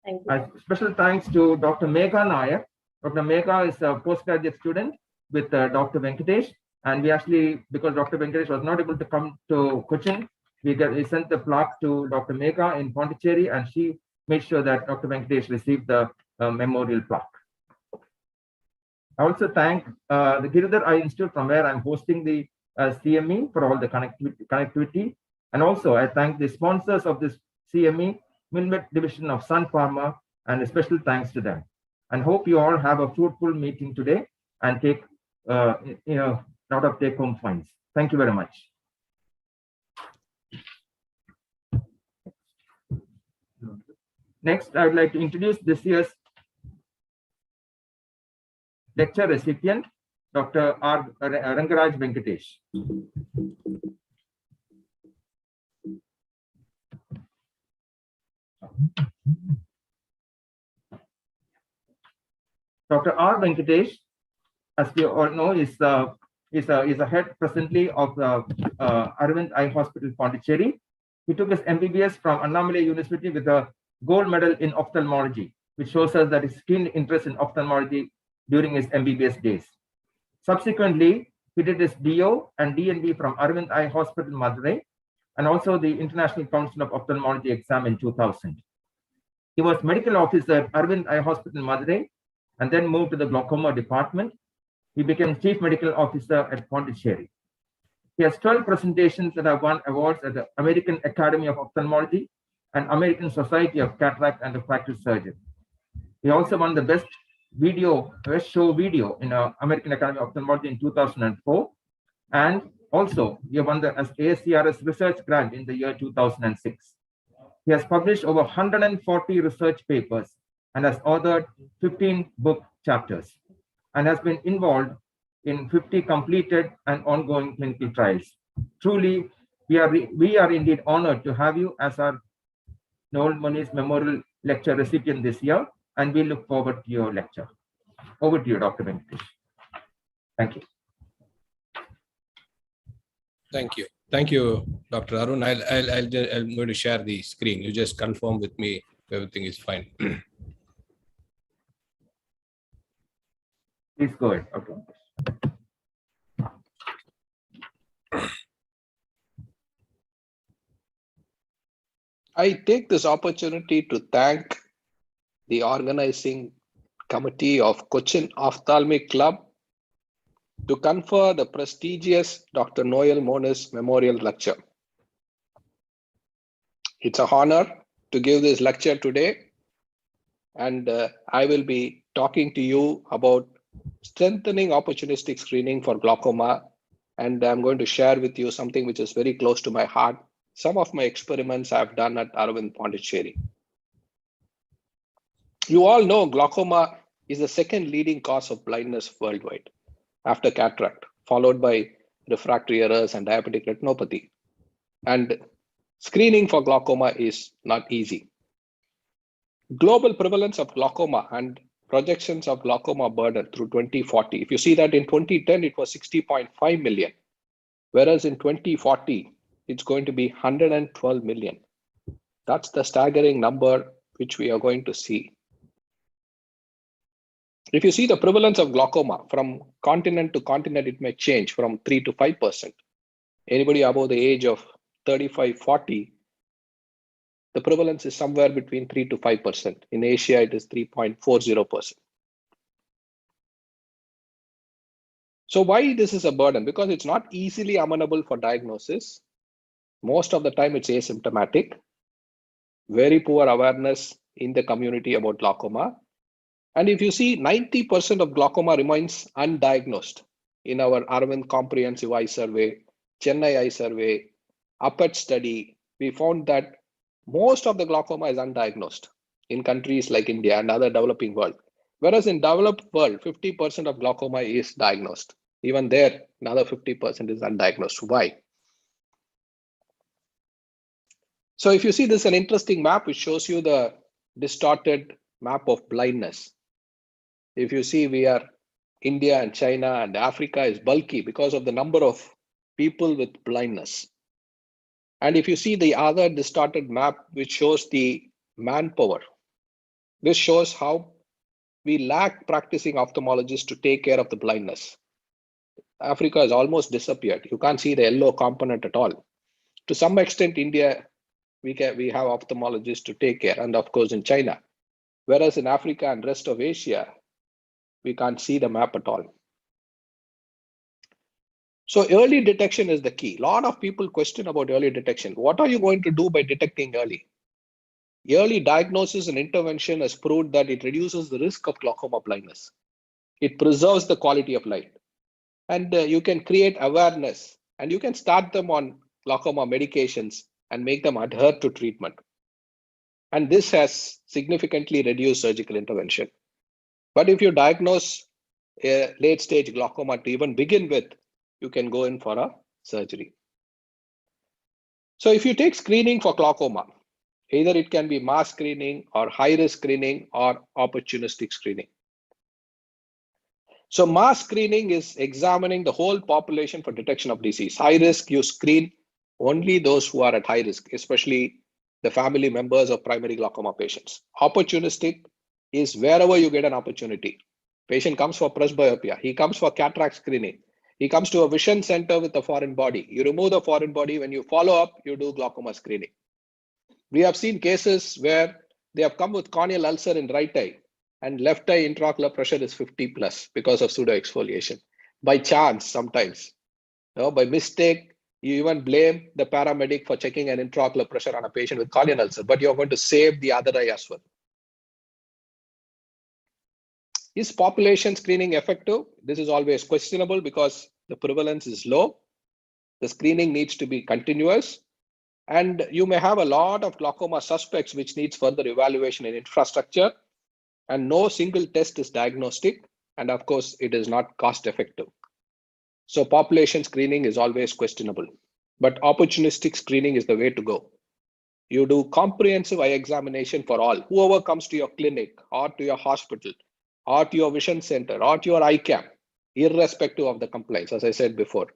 Thank you. Special thanks to Dr. Megha Nair. Dr. Megha is a postgraduate student with Dr. Venkatesh, and we actually, because Dr. Venkatesh was not able to come to Cochin, we sent the plaque to Dr. Megha in Pondicherry, and she made sure that Dr. Venkatesh received the memorial plaque. I also thank the Giridhar Eye Institute, from where I'm hosting the CME, for all the connectivity. And also I thank the sponsors of this CME, Milmet Division of Sun Pharma, and a special thanks to them. And hope you all have a fruitful meeting today and take lot of take-home points. Thank you very much. Next, I would like to introduce this year's lecture recipient, Dr. R. Rangaraj Venkatesh. Dr. R. Venkatesh, as we all know, is a head presently of the Aravind Eye Hospital, Pondicherry. He took his MBBS from Annamalai University with a gold medal in ophthalmology, which shows us that his keen interest in ophthalmology during his MBBS days. Subsequently, he did his DO and DNB from Aravind Eye Hospital, Madurai, and also the International Council of Ophthalmology exam in 2000. He was medical officer at Aravind Eye Hospital, Madurai, and then moved to the glaucoma department. He became chief medical officer at Pondicherry. He has 12 presentations that have won awards at the American Academy of Ophthalmology and American Society of Cataract and Refractive Surgery. He also won the best show video in American Academy of Ophthalmology in 2004, and also he won the ASCRS research grant in the year 2006. He has published over 140 research papers and has authored 15 book chapters, and has been involved in 50 completed and ongoing clinical trials. Truly, we are indeed honored to have you as our Noel Moniz Memorial Lecture recipient this year, and we look forward to your lecture. Over to you, Dr. Venkatesh. Thank you. Thank you. Thank you, Dr. Arun. I'm going to share the screen. You just confirm with me if everything is fine. Please go ahead. Okay. I take this opportunity to thank the organizing committee of Cochin Ophthalmic Club to confer the prestigious Dr. Noel Moniz Memorial Lecture. It's an honor to give this lecture today, and I will be talking to you about strengthening opportunistic screening for glaucoma, and I'm going to share with you something which is very close to my heart. Some of my experiments I've done at Aravind Pondicherry. You all know glaucoma is the second leading cause of blindness worldwide after cataract, followed by refractory errors and diabetic retinopathy. And screening for glaucoma is not easy. Global prevalence of glaucoma and projections of glaucoma burden through 2040. If you see that in 2010, it was 60.5 million, whereas in 2040, it's going to be 112 million. That's the staggering number which we are going to see. If you see the prevalence of glaucoma from continent to continent, it may change from 3 to 5%. Anybody above the age of 35, 40, the prevalence is somewhere between 3 to 5%. In Asia, it is 3.40%. So why this is a burden? Because it's not easily amenable for diagnosis. Most of the time it's asymptomatic. Very poor awareness in the community about glaucoma. And if you see, 90% of glaucoma remains undiagnosed in our Aravind Comprehensive Eye Survey, Chennai Eye Survey, APET study. We found that most of the glaucoma is undiagnosed in countries like India and other developing world. Whereas in developed world, 50% of glaucoma is diagnosed. Even there, another 50% is undiagnosed. Why? So if you see, this is an interesting map which shows you the distorted map of blindness. If you see, we are India and China, and Africa is bulky because of the number of people with blindness. And if you see the other distorted map, which shows the manpower, this shows how we lack practicing ophthalmologists to take care of the blindness. Africa has almost disappeared. You can't see the yellow component at all. To some extent, India, we have ophthalmologists to take care, and of course in China. Whereas in Africa and rest of Asia, we can't see the map at all. So early detection is the key. A lot of people question about early detection. What are you going to do by detecting early? Early diagnosis and intervention has proved that it reduces the risk of glaucoma blindness. It preserves the quality of life. And you can create awareness, and you can start them on glaucoma medications and make them adhere to treatment. And this has significantly reduced surgical intervention. But if you diagnose a late stage glaucoma to even begin with, you can go in for a surgery. So if you take screening for glaucoma, either it can be mass screening or high risk screening or opportunistic screening. So mass screening is examining the whole population for detection of disease. High risk, you screen only those who are at high risk, especially the family members of primary glaucoma patients. Opportunistic is wherever you get an opportunity. Patient comes for presbyopia, he comes for cataract screening, he comes to a vision center with a foreign body. You remove the foreign body, when you follow up, you do glaucoma screening. We have seen cases where they have come with corneal ulcer in right eye, and left eye intraocular pressure is 50 plus because of pseudo exfoliation. By chance, sometimes, by mistake, you even blame the paramedic for checking an intraocular pressure on a patient with corneal ulcer, but you're going to save the other eye as well. Is population screening effective? This is always questionable because the prevalence is low. The screening needs to be continuous. And you may have a lot of glaucoma suspects which needs further evaluation in infrastructure. And no single test is diagnostic. And of course, it is not cost effective. So population screening is always questionable. But opportunistic screening is the way to go. You do comprehensive eye examination for all. Whoever comes to your clinic or to your hospital or to your vision center or to your eye camp, irrespective of the complaints, as I said before.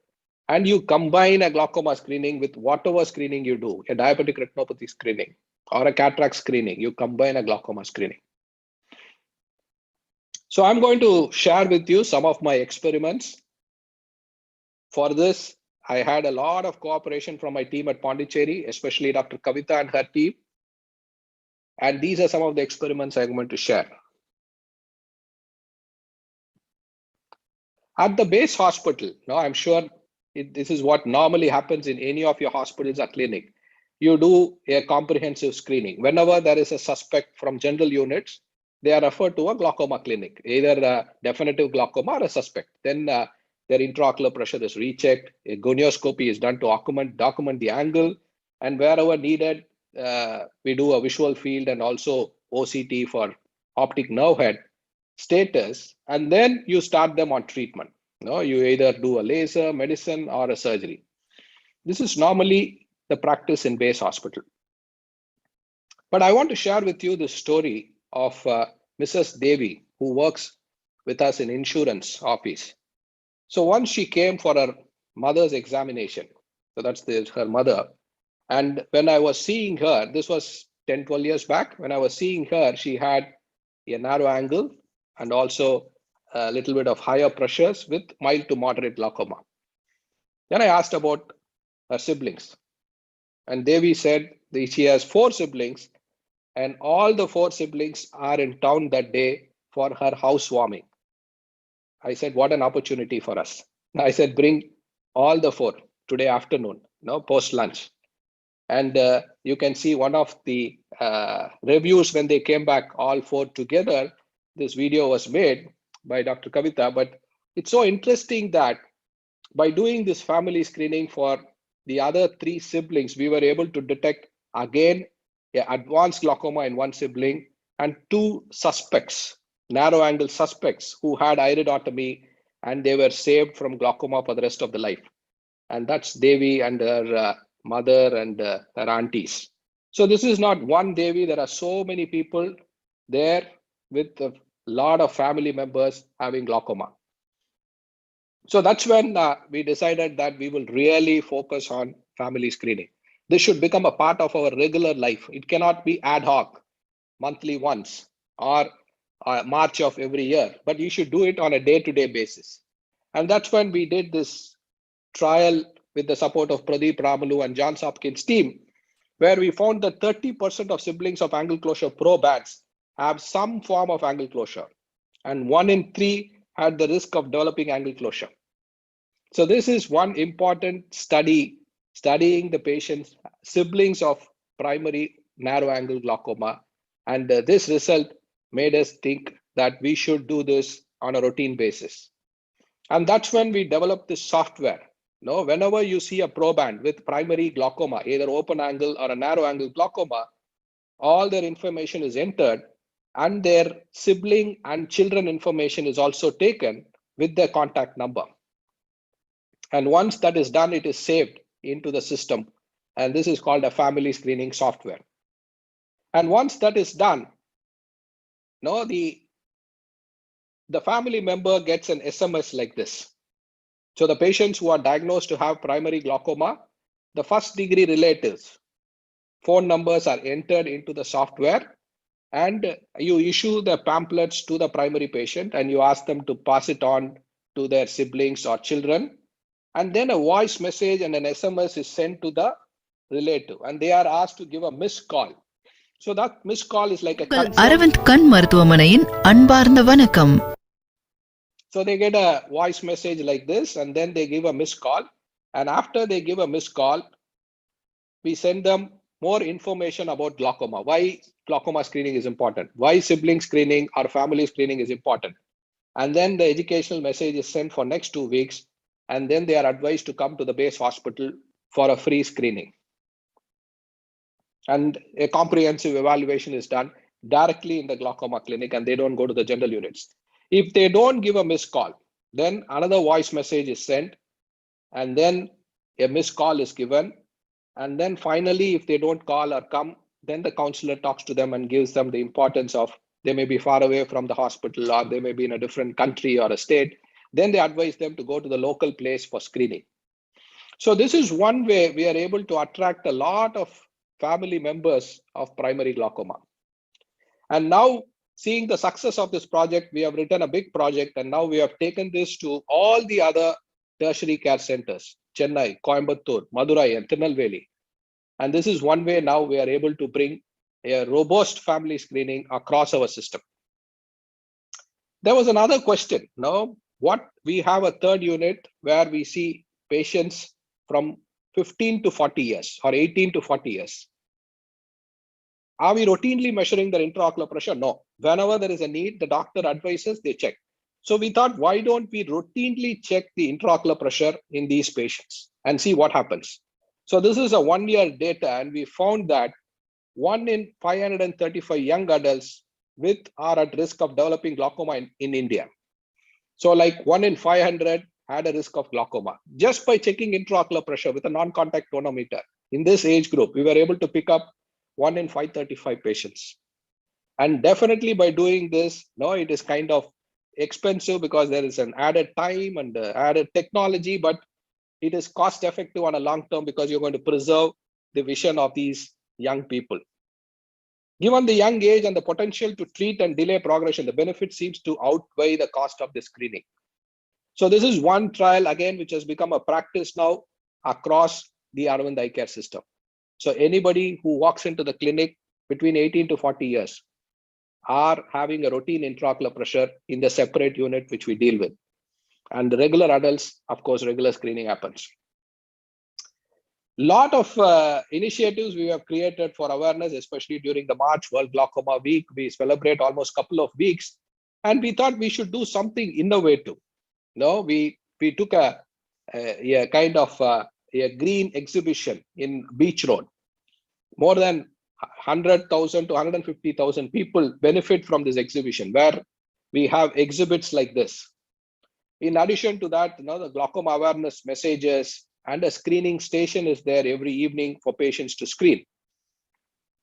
And you combine a glaucoma screening with whatever screening you do, a diabetic retinopathy screening or a cataract screening, you combine a glaucoma screening. So I'm going to share with you some of my experiments. For this, I had a lot of cooperation from my team at Pondicherry, especially Dr. Kavita and her team. And these are some of the experiments I'm going to share. At the base hospital, now I'm sure this is what normally happens in any of your hospitals or clinic. You do a comprehensive screening. Whenever there is a suspect from general units, they are referred to a glaucoma clinic, either a definitive glaucoma or a suspect. Then their intraocular pressure is rechecked. A gonioscopy is done to document the angle. And wherever needed, we do a visual field and also OCT for optic nerve head status. And then you start them on treatment. You either do a laser, medicine, or a surgery. This is normally the practice in base hospital. But I want to share with you the story of Mrs. Devi, who works with us in insurance office. So once she came for her mother's examination, so that's her mother. And when I was seeing her, this was 10, 12 years back, when I was seeing her, she had a narrow angle and also a little bit of higher pressures with mild to moderate glaucoma. Then I asked about her siblings. And Devi said that she has 4 siblings and all the 4 siblings are in town that day for her housewarming. I said, what an opportunity for us. I said, bring all the 4 today afternoon, post lunch. And you can see one of the reviews when they came back, all 4 together, this video was made by Dr. Kavita, but it's so interesting that by doing this family screening for the other 3 siblings, we were able to detect again advanced glaucoma in 1 sibling and 2 suspects, narrow angle suspects who had iridotomy, and they were saved from glaucoma for the rest of the life. And that's Devi and her mother and her aunties. So this is not one Devi. There are so many people there with a lot of family members having glaucoma. So that's when we decided that we will really focus on family screening. This should become a part of our regular life. It cannot be ad hoc, monthly once, or March of every year, but you should do it on a day-to-day basis. And that's when we did this trial with the support of Pradeep Ramalu and Johns Hopkins team, where we found that 30% of siblings of angle closure probants have some form of angle closure, and 1 in 3 had the risk of developing angle closure. So this is one important study, studying the patient's siblings of primary narrow angle glaucoma. And this result made us think that we should do this on a routine basis. And that's when we developed this software. Whenever you see a proband with primary glaucoma, either open angle or a narrow angle glaucoma, all their information is entered, and their sibling and children information is also taken with their contact number. And once that is done, it is saved into the system. And this is called a family screening software. And once that is done, the family member gets an SMS like this. So the patients who are diagnosed to have primary glaucoma, the first degree relatives, phone numbers are entered into the software, and you issue the pamphlets to the primary patient, and you ask them to pass it on to their siblings or children. And then a voice message and an SMS is sent to the relative, and they are asked to give a missed call. So that missed call is like a Aravind கண் மருத்துவமனையின் அன்பார்ந்த வணக்கம். So they get a voice message like this, and then they give a missed call. And after they give a missed call, we send them more information about glaucoma, why glaucoma screening is important, why sibling screening or family screening is important. And then the educational message is sent for next 2 weeks. And then they are advised to come to the base hospital for a free screening. And a comprehensive evaluation is done directly in the glaucoma clinic, and they don't go to the general units. If they don't give a missed call, then another voice message is sent, and then a missed call is given. And then finally, if they don't call or come, then the counselor talks to them and gives them the importance of, they may be far away from the hospital, or they may be in a different country or a state. Then they advise them to go to the local place for screening. So this is one way we are able to attract a lot of family members of primary glaucoma. And now, seeing the success of this project, we have written a big project, and now we have taken this to all the other tertiary care centers, Chennai, Coimbatore, Madurai, and Tirunelveli. And this is one way now we are able to bring a robust family screening across our system. There was another question. Now, what we have a third unit where we see patients from 15 to 40 years or 18 to 40 years. Are we routinely measuring their intraocular pressure? No. Whenever there is a need, the doctor advises, they check. So we thought, why don't we routinely check the intraocular pressure in these patients and see what happens? So this is a 1-year data, and we found that 1 in 535 young adults are at risk of developing glaucoma in India. So like 1 in 500 had a risk of glaucoma. Just by checking intraocular pressure with a non-contact tonometer in this age group, we were able to pick up 1 in 535 patients. And definitely by doing this, it is kind of expensive because there is an added time and added technology, but it is cost effective on a long term because you're going to preserve the vision of these young people. Given the young age and the potential to treat and delay progression, the benefit seems to outweigh the cost of the screening. So this is one trial again, which has become a practice now across the Aravind Eye Care system. So anybody who walks into the clinic between 18 to 40 years are having a routine intraocular pressure in the separate unit which we deal with. And the regular adults, of course, regular screening happens. Lot of initiatives we have created for awareness, especially during the March World Glaucoma Week. We celebrate almost a couple of weeks And we thought we should do something innovative. We took a kind of a green exhibition in Beach Road. More than 100,000 to 150,000 people benefit from this exhibition, where we have exhibits like this. In addition to that, the glaucoma awareness messages and a screening station is there every evening for patients to screen.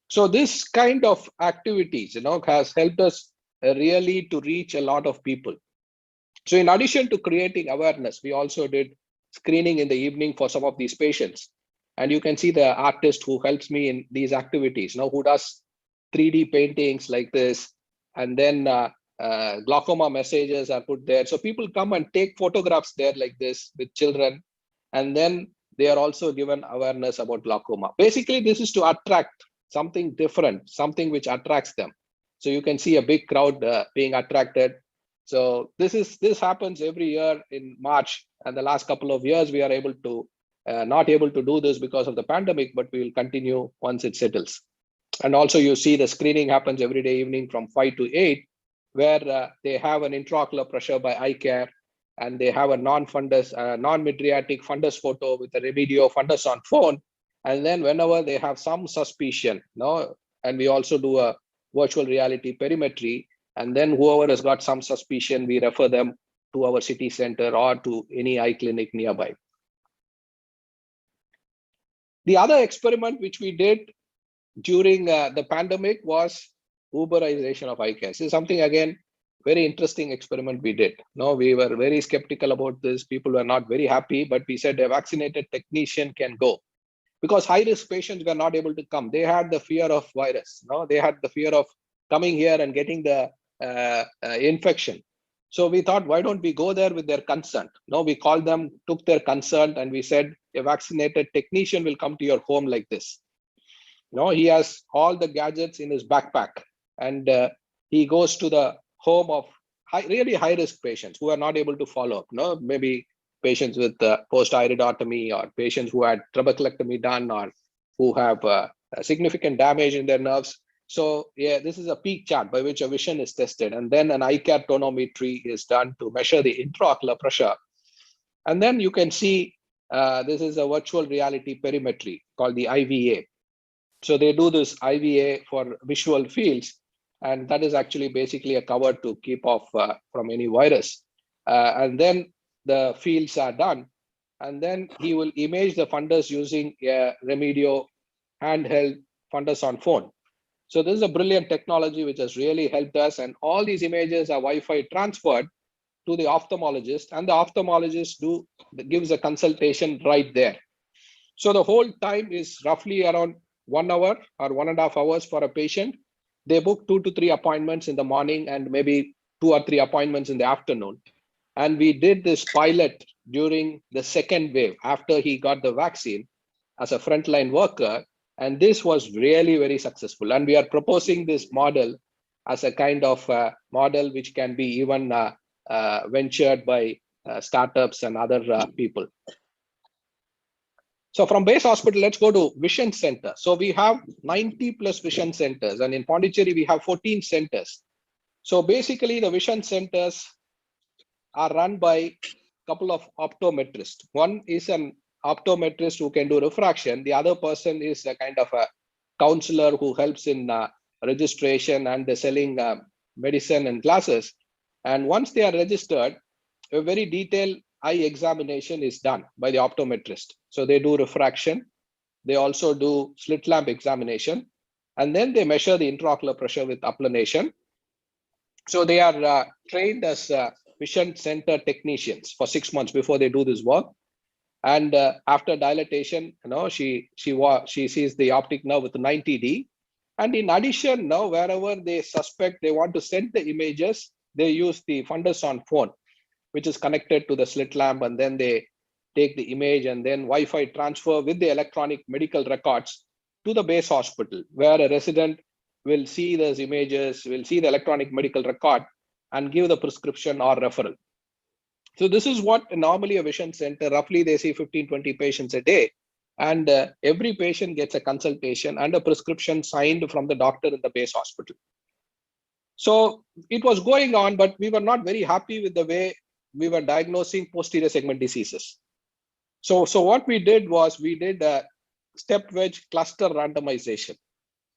So this kind of activities, has helped us really to reach a lot of people. So in addition to creating awareness, we also did screening in the evening for some of these patients. And you can see the artist who helps me in these activities, who does 3D paintings like this. And then glaucoma messages are put there. So people come and take photographs there like this with children. And then they are also given awareness about glaucoma. Basically, this is to attract something different, something which attracts them. So you can see a big crowd being attracted. So this happens every year in March. And the last couple of years, we are able to not able to do this because of the pandemic, but we will continue once it settles. And also you see the screening happens every day evening from 5 to 8, where they have an intraocular pressure by eye care, and they have a non-fundus, non-mydriatic fundus photo with a Remedio fundus on phone. And then whenever they have some suspicion, and we also do a virtual reality perimetry, and then whoever has got some suspicion, we refer them to our city center or to any eye clinic nearby. The other experiment which we did during the pandemic was Uberization of eye care. This is something, again, very interesting experiment we did. We were very skeptical about this. People were not very happy, but we said a vaccinated technician can go, because high-risk patients were not able to come. They had the fear of virus. They had the fear of coming here and getting the infection. So we thought, why don't we go there with their consent? We called them, took their consent, and we said, a vaccinated technician will come to your home like this. He has all the gadgets in his backpack, and he goes to the home of really high-risk patients who are not able to follow up. Maybe patients with post-iridotomy, or patients who had trabeculectomy done, or who have significant damage in their nerves. So yeah, this is a peak chart by which a vision is tested. And then an eye care tonometry is done to measure the intraocular pressure. And then you can see this is a virtual reality perimetry called the IVA. So they do this IVA for visual fields. And that is actually basically a cover to keep off from any virus. And then the fields are done. And then he will image the fundus using a Remedio handheld fundus on phone. So this is a brilliant technology which has really helped us. And all these images are Wi-Fi transferred to the ophthalmologist, and the ophthalmologist gives a consultation right there. So the whole time is roughly around 1 hour or 1.5 hours for a patient. They book 2 to 3 appointments in the morning and maybe 2 or 3 appointments in the afternoon. And we did this pilot during the second wave after he got the vaccine as a frontline worker. And this was really very successful. And we are proposing this model as a kind of model which can be even ventured by startups and other people. So from base hospital, let's go to vision center. So we have 90 plus vision centers, and in Pondicherry, we have 14 centers. So basically the vision centers are run by a couple of optometrists. One is an optometrist who can do refraction. The other person is a kind of a counselor who helps in registration and the selling medicine and glasses. And once they are registered, a very detailed eye examination is done by the optometrist. So they do refraction. They also do slit lamp examination. And then they measure the intraocular pressure with applanation. So they are trained as vision center technicians for 6 months before they do this work. And after dilatation, she sees the optic nerve with 90D. And in addition, now wherever they suspect they want to send the images, they use the fundus on phone, which is connected to the slit lamp, and then they take the image and then Wi-Fi transfer with the electronic medical records to the base hospital, where a resident will see those images, will see the electronic medical record and give the prescription or referral. So this is what normally a vision center, roughly they see 15-20 patients a day. And every patient gets a consultation and a prescription signed from the doctor in the base hospital. So it was going on, but we were not very happy with the way we were diagnosing posterior segment diseases. So what we did was we did a step wedge cluster randomization.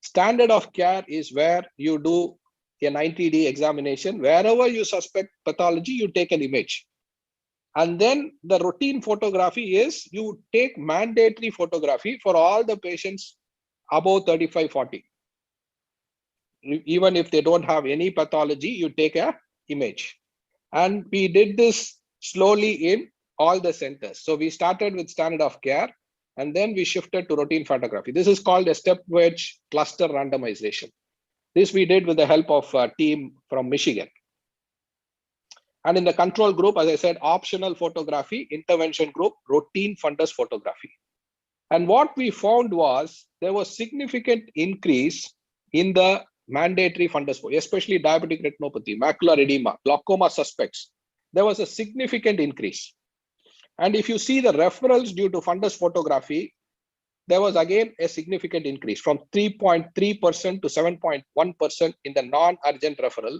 Standard of care is where you do a 90D examination. Wherever you suspect pathology, you take an image. And then the routine photography is you take mandatory photography for all the patients above 35-40. Even if they don't have any pathology, you take a image. And we did this slowly in all the centers. So we started with standard of care, and then we shifted to routine photography. This is called a step wedge cluster randomization. This we did with the help of a team from Michigan. And in the control group, as I said, optional photography, intervention group, routine fundus photography. And what we found was there was significant increase in the mandatory fundus, especially diabetic retinopathy, macular edema, glaucoma suspects. There was a significant increase. And if you see the referrals due to fundus photography, there was again a significant increase from 3.3% to 7.1% in the non-urgent referral.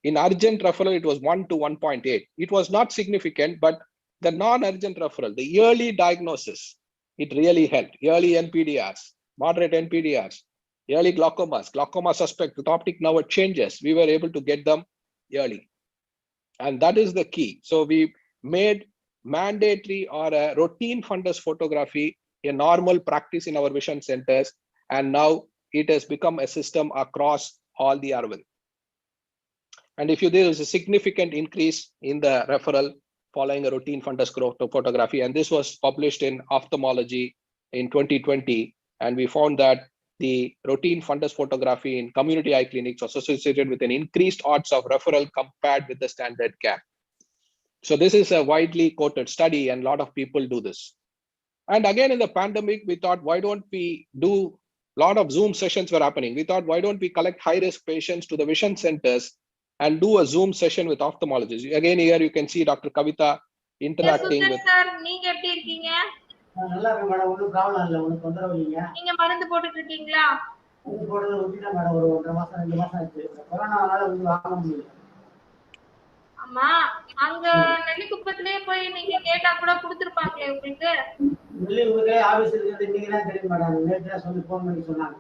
In urgent referral, it was 1 to 1.8. It was not significant, but the non-urgent referral, the early diagnosis, it really helped. Early NPDRs, moderate NPDRs, early glaucomas, glaucoma suspect with optic nerve changes, we were able to get them early. And that is the key. So we made mandatory or a routine fundus photography a normal practice in our vision centers. And now it has become a system across all the RVL. And if there is a significant increase in the referral following a routine fundus photography, and this was published in Ophthalmology in 2020, and we found that the routine fundus photography in community eye clinics was associated with an increased odds of referral compared with the standard care. So this is a widely quoted study, and a lot of people do this. And again, in the pandemic, we thought, why don't we do a lot of Zoom sessions were happening. We thought, why don't we collect high-risk patients to the vision centers and do a Zoom session with ophthalmologists. Again, here you can see Dr. Kavita interacting with. நீங்க எப்படி இருக்கீங்க? நல்லா இருக்கேன் madam, ஒண்ணும் problem இல்ல, ஒண்ணும் தொந்தரவு இல்லைங்க. நீங்க மருந்து போட்டுட்டு இருக்கீங்களா? மருந்து போடுறது ஊத்திட்டேன் மேடம், ஒரு 1.5 மாசம் 2 மாசம் ஆச்சு. கொரோனாவால வந்து வாங்க முடியல. ஆமா, அங்க நெல்லிக்குப்பத்திலேயே போய் நீங்க கேட்டா கூட கொடுத்திருப்பாங்களே உங்களுக்கு. நெல்லிக்குப்பத்திலே ஆபீஸ் இருக்குது, நீங்க தான் தெரியும் மேடம், நேத்து சொல்லி ஃபோன் பண்ணி சொன்னாங்க.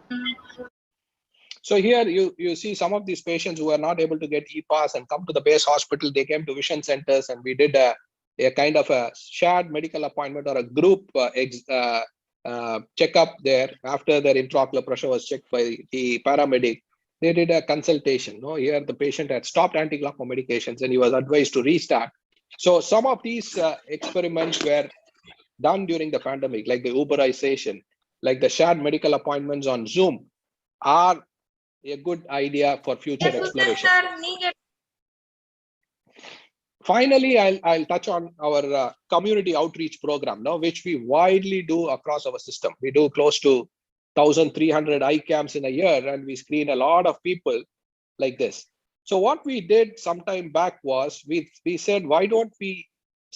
So here you see some of these patients who are not able to get e-pass and come to the base hospital. They came to vision centers, and we did a kind of a shared medical appointment or a group checkup there. After their intraocular pressure was checked by the paramedic, they did a consultation. No, here the patient had stopped anti-glaucoma medications and he was advised to restart. So some of these experiments were done during the pandemic, like the Uberization, like the shared medical appointments on Zoom, are a good idea for future exploration. Finally, I'll touch on our community outreach program now, which we widely do across our system. We do close to 1,300 eye camps in a year, and we screen a lot of people like this. So what we did some time back was we said, why don't we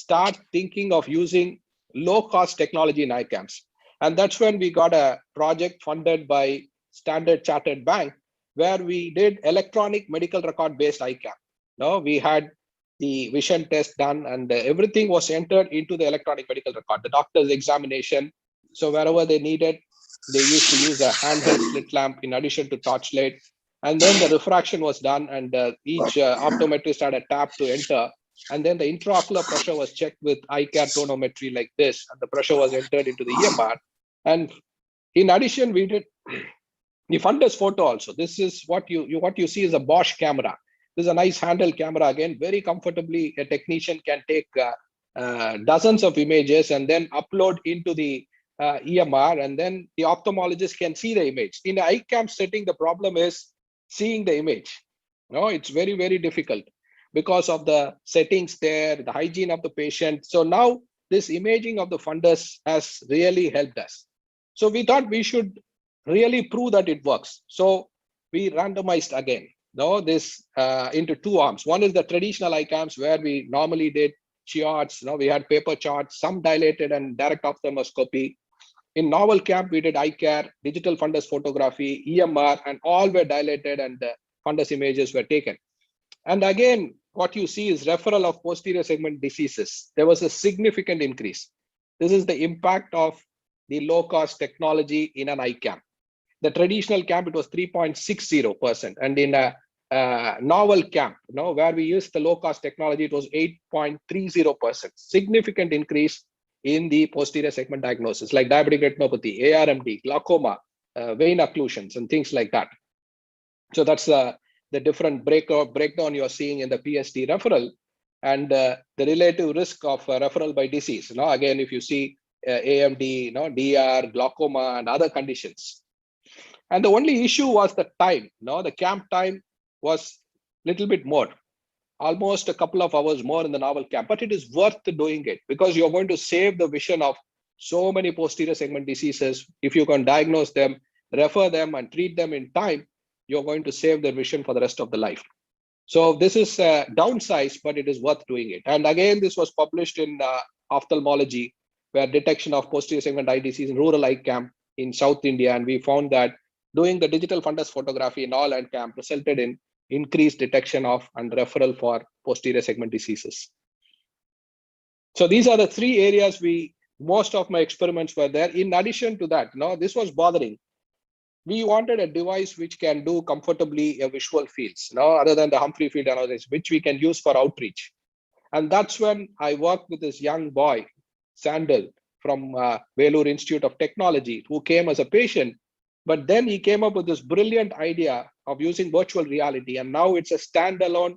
start thinking of using low-cost technology in eye camps? And that's when we got a project funded by Standard Chartered Bank, where we did electronic medical record based eye camp. No, we had the vision test done, and everything was entered into the electronic medical record, the doctor's examination. So wherever they needed, they used to use a handheld slit lamp in addition to torchlight. And then the refraction was done, and each optometrist had a tab to enter. And then the intraocular pressure was checked with eye care tonometry like this, and the pressure was entered into the EMR. And in addition, we did the fundus photo also. This is what you see is a Bosch camera. This is a nice handheld camera. Again, very comfortably, a technician can take dozens of images and then upload into the EMR, and then the ophthalmologist can see the image. In the eye camp setting, the problem is seeing the image. No, it's very, very difficult because of the settings there, the hygiene of the patient. So now this imaging of the fundus has really helped us. So we thought we should really prove that it works. So we randomized again, this into 2 arms. One is the traditional eye camps where we normally did charts. We had paper charts, some dilated and direct ophthalmoscopy. In novel camp, we did eye care, digital fundus photography, EMR, and all were dilated and fundus images were taken. And again, what you see is referral of posterior segment diseases. There was a significant increase. This is the impact of the low-cost technology in an eye camp. The traditional camp, it was 3.60%. And in a novel camp, where we used the low-cost technology, it was 8.30%. Significant increase in the posterior segment diagnosis, like diabetic retinopathy, ARMD, glaucoma, vein occlusions, and things like that. So that's the different breakdown you're seeing in the PSD referral, and the relative risk of referral by disease. Again, if you see AMD, DR, glaucoma, and other conditions. And the only issue was the time. The camp time was a little bit more, almost a couple of hours more in the novel camp, but it is worth doing it because you're going to save the vision of so many posterior segment diseases. If you can diagnose them, refer them, and treat them in time, you're going to save their vision for the rest of the life. So this is downsized, but it is worth doing it. And again, this was published in Ophthalmology, where detection of posterior segment eye disease in rural eye camp in South India. And we found that doing the digital fundus photography in all eye camp resulted in increased detection of and referral for posterior segment diseases. So these are the three areas most of my experiments were there. In addition to that, this was bothering. We wanted a device which can do comfortably a visual fields, other than the Humphrey field analysis, which we can use for outreach. And that's when I worked with this young boy, Sandal, from Vellore Institute of Technology, who came as a patient. But then he came up with this brilliant idea of using virtual reality. And now it's a standalone,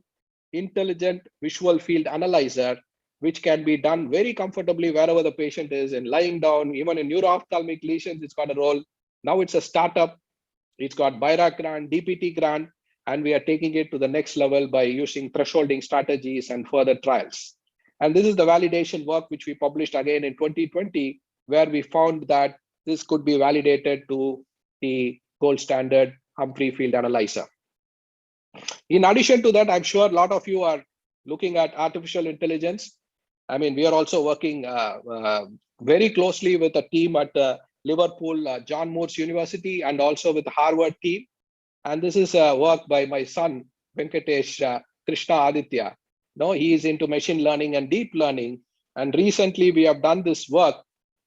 intelligent visual field analyzer, which can be done very comfortably wherever the patient is, and lying down, even in neuro-ophthalmic lesions, it's got a role. Now it's a startup. It's got BIRAC grant, DPT grant, and we are taking it to the next level by using thresholding strategies and further trials. And this is the validation work which we published again in 2020, where we found that this could be validated to the gold standard Humphrey field analyzer. In addition to that, I'm sure a lot of you are looking at artificial intelligence. I mean, we are also working very closely with a team at Liverpool, John Moores University, and also with the Harvard team. And this is work by my son, Venkatesh Krishna Aditya. He is into machine learning and deep learning. And recently we have done this work,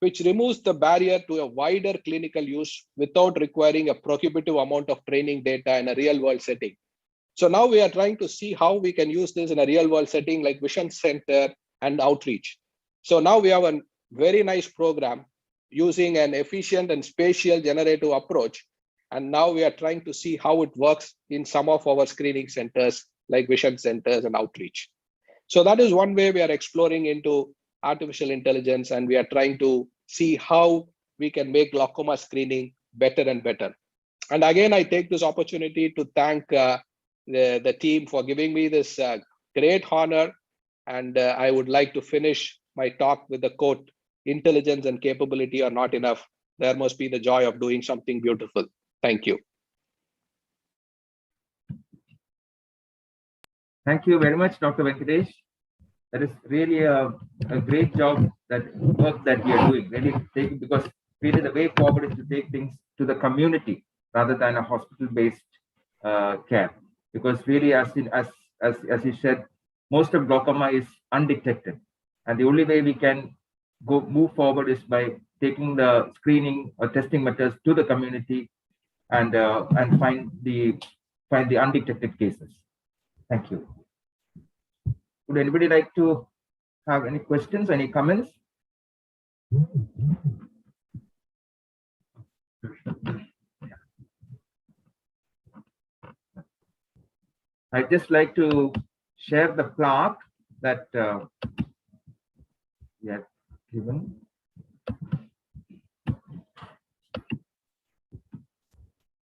which removes the barrier to a wider clinical use without requiring a prohibitive amount of training data in a real world setting. So now we are trying to see how we can use this in a real world setting like Vision Center and outreach. So now we have a very nice program using an efficient and spatial generative approach. And now we are trying to see how it works in some of our screening centers like Vision Centers and outreach. So that is one way we are exploring into artificial intelligence, and we are trying to see how we can make glaucoma screening better and better. And again, I take this opportunity to thank the team for giving me this great honor. And I would like to finish my talk with the quote, "Intelligence and capability are not enough. There must be the joy of doing something beautiful." Thank you. Thank you very much, Dr. Venkatesh. That is really a great job, that work that we are doing. Because really the way forward is to take things to the community rather than a hospital-based care. Because really, as you said, most of glaucoma is undetected, and the only way we can move forward is by taking the screening or testing methods to the community and find the undetected cases. Thank you. Would anybody like to have any questions, any comments? I'd just like to share the plaque that we have given.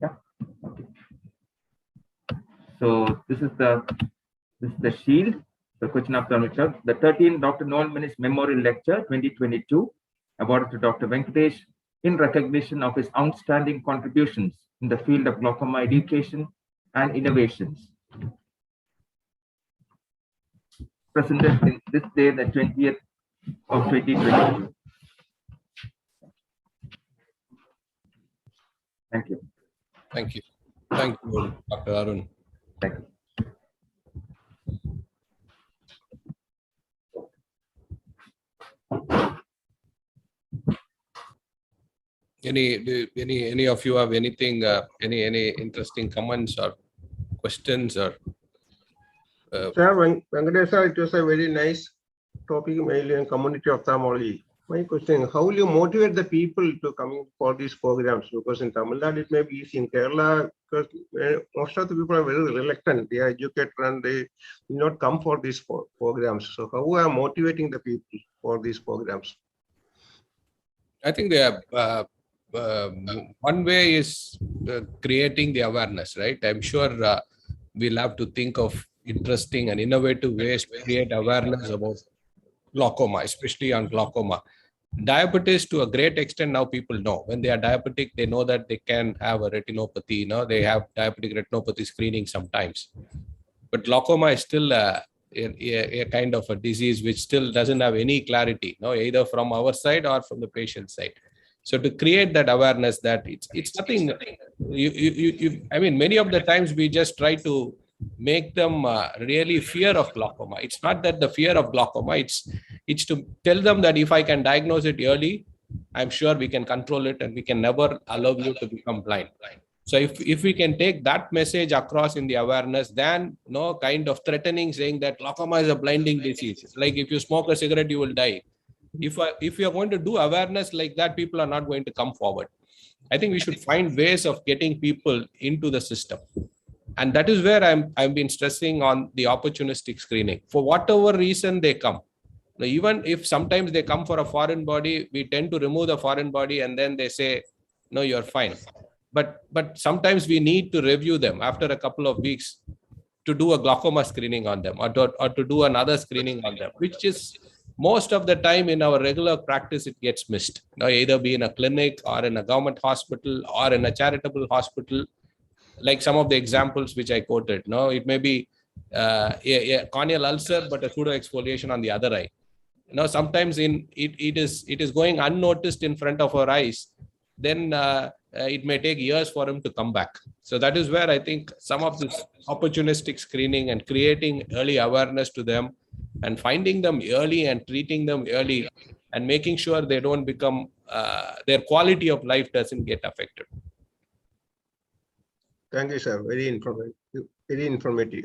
Yeah. Okay. So this is the shield, the question of the 13th Dr. Noel Moniz Memorial Lecture 2022, awarded to Dr. Venkatesh in recognition of his outstanding contributions in the field of glaucoma education and innovations. Presented in this day, the 20th of 2022. Thank you. Thank you. Thank you, Dr. Arun. Thank you. Any of you have anything, any interesting comments or questions or? Sir, Venkatesha, it was a very nice topic, mainly in community ophthalmology. My question: how will you motivate the people to come for these programs? Because in Tamil Nadu it may be easy. In Kerala, because most of the people are very reluctant. They are educated and they will not come for these programs. So how are motivating the people for these programs? I think they are. One way is creating the awareness, right? I'm sure we'll have to think of interesting and innovative ways to create awareness about glaucoma, especially on glaucoma. Diabetes, to a great extent, now people know. When they are diabetic, they know that they can have a retinopathy. You know, they have diabetic retinopathy screening sometimes. But glaucoma is still a kind of a disease which still doesn't have any clarity, no, either from our side or from the patient side. So to create that awareness that it's nothing, I mean, many of the times we just try to make them really fear of glaucoma. It's not that the fear of glaucoma, it's to tell them that if I can diagnose it early, I'm sure we can control it and we can never allow you to become blind. So if we can take that message across in the awareness, then no kind of threatening saying that glaucoma is a blinding disease. Like if you smoke a cigarette, you will die. If you are going to do awareness like that, people are not going to come forward. I think we should find ways of getting people into the system. And that is where I've been stressing on the opportunistic screening. For whatever reason they come. Now, even if sometimes they come for a foreign body, we tend to remove the foreign body and then they say, no, you're fine. But sometimes we need to review them after a couple of weeks to do a glaucoma screening on them or to do another screening on them, which is most of the time in our regular practice, it gets missed. Now, either be in a clinic or in a government hospital or in a charitable hospital, like some of the examples which I quoted. No, it may be a corneal ulcer, but a pseudo exfoliation on the other eye. You know, sometimes it is going unnoticed in front of our eyes. Then it may take years for him to come back. So that is where I think some of this opportunistic screening and creating early awareness to them and finding them early and treating them early and making sure they don't become, their quality of life doesn't get affected. Thank you, sir. Very informative. Very informative.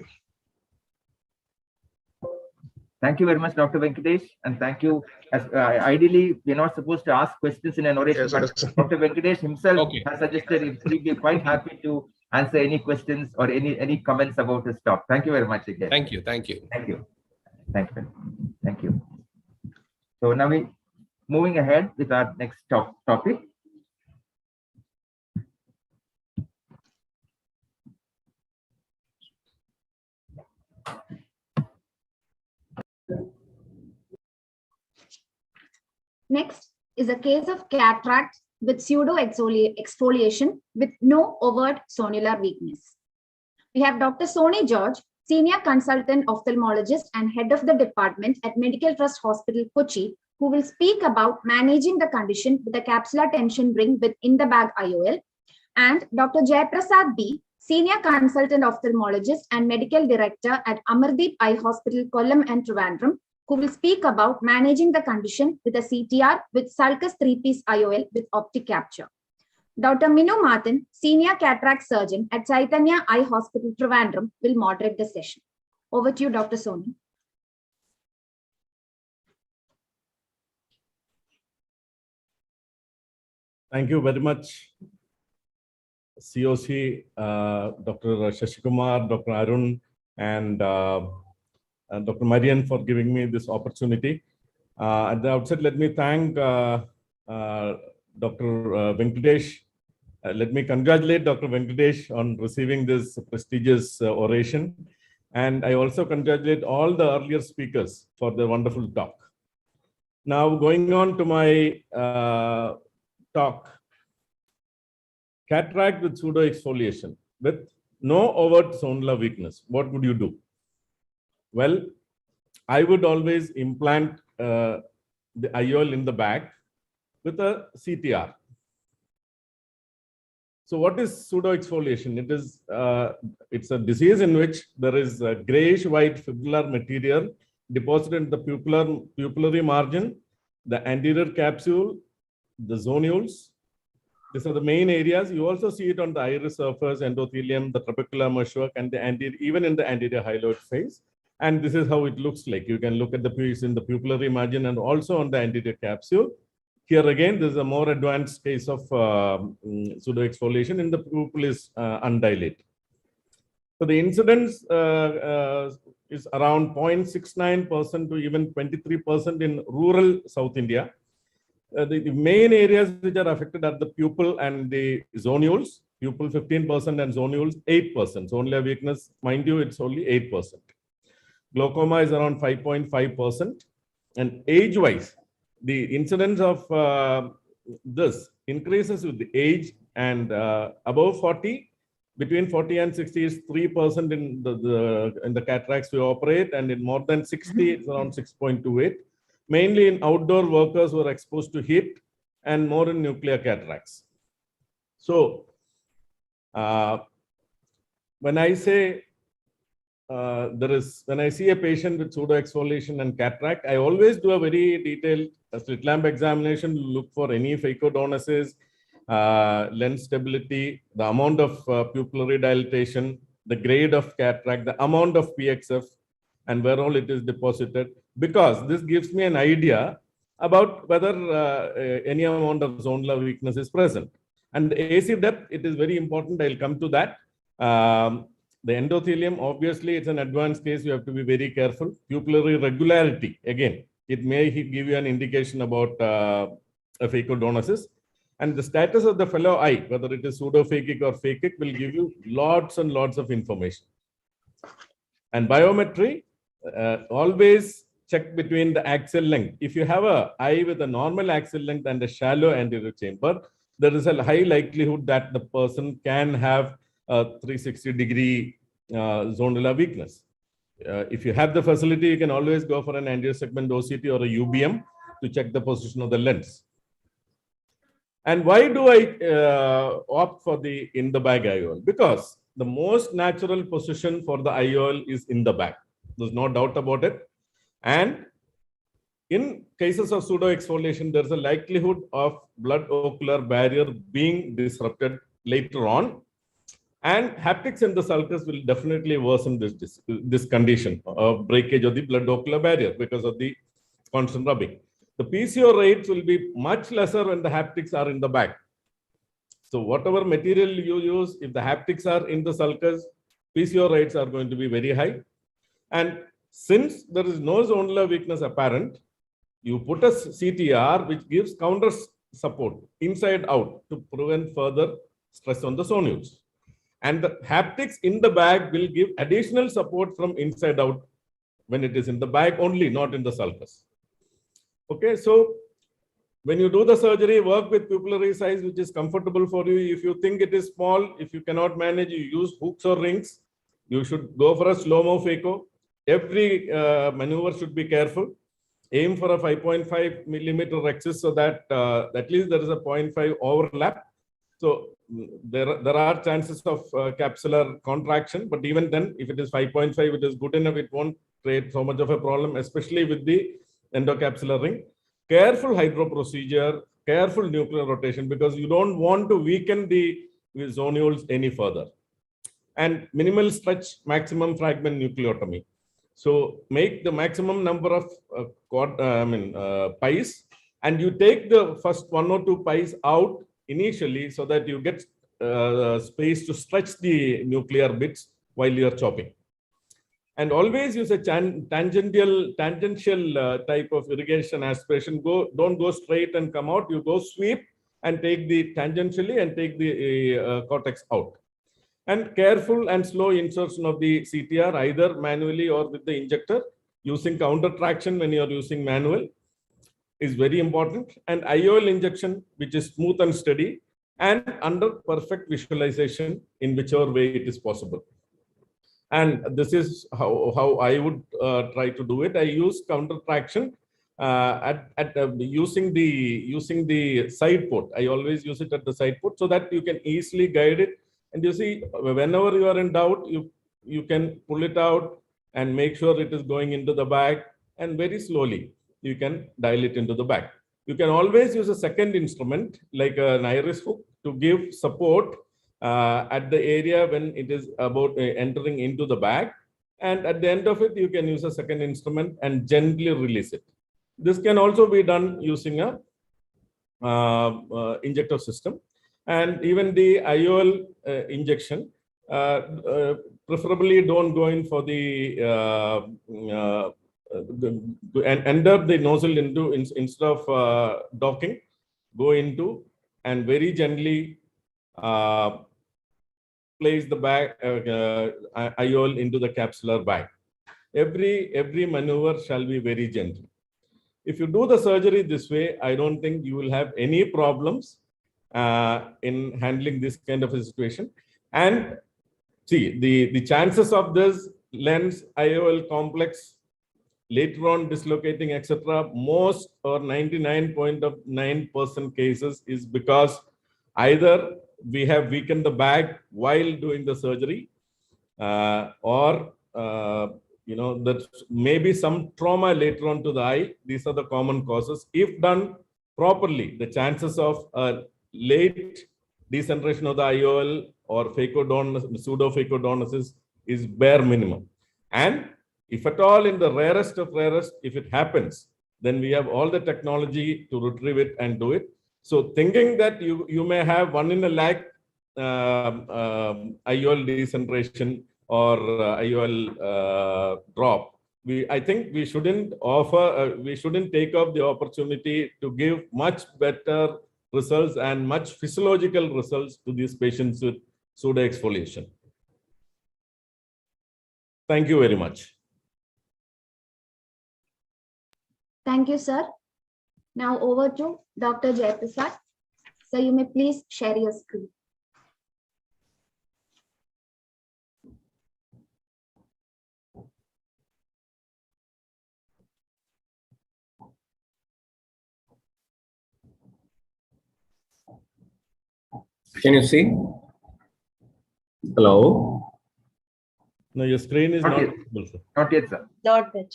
Thank you very much, Dr. Venkatesh, and thank you. As ideally, we're not supposed to ask questions in an oration, but Dr. Venkatesh himself has suggested he'd be quite happy to answer any questions or any comments about his talk. Thank you very much again. Thank you. Thank you. Thank you. Thank you. Thank you. So now we moving ahead with our next topic. Next is a case of cataract with pseudo exfoliation with no overt zonular weakness. We have Dr. Soni George, Senior Consultant Ophthalmologist and Head of the Department at Medical Trust Hospital, Kochi, who will speak about managing the condition with a capsular tension ring with in-the-bag IOL, and Dr. Jayaprasad B, Senior Consultant Ophthalmologist and Medical Director at Amardeep Eye Hospital, Kollam and Trivandrum, who will speak about managing the condition with a CTR with sulcus 3-piece IOL with optic capture. Dr. Minu Mathan, Senior Cataract Surgeon at Chaitanya Eye Hospital, Trivandrum, will moderate the session. Over to you, Dr. Soni. Thank you very much, COC, Dr. Shashikumar, Dr. Arun, and Dr. Marian for giving me this opportunity. At the outset, let me thank Dr. Venkatesh. Let me congratulate Dr. Venkatesh on receiving this prestigious oration. And I also congratulate all the earlier speakers for their wonderful talk. Now, going on to my talk. Cataract with pseudo exfoliation with no overt zonular weakness. What would you do? Well, I would always implant the IOL in the back with a CTR. So what is pseudoexfoliation? It's a disease in which there is a grayish white fibrillar material deposited in the pupillary margin, the anterior capsule, the zonules. These are the main areas. You also see it on the iris surface, endothelium, the trabecular meshwork, and the anterior, even in the anterior hyaloid phase. And this is how it looks like. You can look at the piece in the pupillary margin and also on the anterior capsule. Here again, this is a more advanced case of pseudoexfoliation, and the pupil is undilated. So the incidence is around 0.69% to even 23% in rural South India. The main areas which are affected are the pupil and the zonules. Pupil 15% and zonules 8%. Zonular weakness, mind you, it's only 8%. Glaucoma is around 5.5%. And age-wise, the incidence of this increases with the age, and above 40, between 40 and 60 is 3% in the cataracts we operate, and in more than 60, it's around 6.28. Mainly in outdoor workers who are exposed to heat, and more in nuclear cataracts. So, when I say when I see a patient with pseudoexfoliation and cataract, I always do a very detailed slit lamp examination to look for any phacodonosis, lens stability, the amount of pupillary dilatation, the grade of cataract, the amount of PXF, and where all it is deposited, because this gives me an idea about whether any amount of zonular weakness is present. And the AC depth, it is very important. I'll come to that. The endothelium, obviously, it's an advanced case. You have to be very careful. Pupillary regularity, again, it may give you an indication about a phacodonosis. And the status of the fellow eye, whether it is pseudophakic or phakic, will give you lots and lots of information. And biometry, always check between the axial length. If you have an eye with a normal axial length and a shallow anterior chamber, there is a high likelihood that the person can have a 360-degree zonular weakness. If you have the facility, you can always go for an anterior segment OCT or a UBM to check the position of the lens. And why do I opt for the in the bag IOL? Because the most natural position for the IOL is in the bag. There's no doubt about it. And in cases of pseudoexfoliation, there's a likelihood of blood-ocular barrier being disrupted later on. And haptics in the sulcus will definitely worsen this condition of breakage of the blood-ocular barrier because of the constant rubbing. The PCO rates will be much lesser when the haptics are in the bag. So whatever material you use, if the haptics are in the sulcus, PCO rates are going to be very high. And since there is no zonular weakness apparent, you put a CTR which gives counter support inside out to prevent further stress on the zonules. And the haptics in the bag will give additional support from inside out when it is in the bag only, not in the sulcus. Okay, so when you do the surgery, work with pupillary size which is comfortable for you. If you think it is small, if you cannot manage, you use hooks or rings. You should go for a slow-mo phaco. Every maneuver should be careful. Aim for a 5.5 millimeter rexis so that at least there is a 0.5 overlap. So there are chances of capsular contraction, but even then, if it is 5.5, it is good enough. It won't create so much of a problem, especially with the endocapsular ring. Careful hydro procedure, careful nuclear rotation, because you don't want to weaken the zonules any further. And minimal stretch, maximum fragment nucleotomy. So make the maximum number of pies, and you take the first 1 or 2 pies out initially so that you get space to stretch the nuclear bits while you are chopping. And always use a tangential type of irrigation aspiration. Don't go straight and come out. You go sweep and take the tangentially and take the cortex out. And careful and slow insertion of the CTR either manually or with the injector. Using counter traction when you are using manual is very important. And IOL injection, which is smooth and steady and under perfect visualization in whichever way it is possible. And this is how I would try to do it. I use counter traction using the side port. I always use it at the side port so that you can easily guide it. And you see, whenever you are in doubt, you can pull it out and make sure it is going into the bag, and very slowly you can dial it into the bag. You can always use a second instrument like an iris hook to give support at the area when it is about entering into the bag. And at the end of it, you can use a second instrument and gently release it. This can also be done using a injector system. And even the IOL injection, preferably don't go in for the enter the nozzle into instead of docking, go into and very gently place the bag IOL into the capsular bag. Every maneuver shall be very gentle. If you do the surgery this way, I don't think you will have any problems in handling this kind of a situation. And see, the chances of this lens IOL complex later on dislocating, etc., most or 99.9% cases is because either we have weakened the bag while doing the surgery, or that maybe some trauma later on to the eye. These are the common causes. If done properly, the chances of late decentration of the IOL or pseudo-phacodonosis is bare minimum. And if at all in the rarest of rarest, if it happens, then we have all the technology to retrieve it and do it. So thinking that you may have 1 in a lakh IOL decentration or IOL drop, I think we shouldn't we shouldn't take up the opportunity to give much better results and much physiological results to these patients with pseudo exfoliation. Thank you very much. Thank you, sir. Now over to Dr. Jayaprasad. So you may please share your screen. Can you see? Hello? No, your screen is not visible, sir. Not yet, sir. Not yet.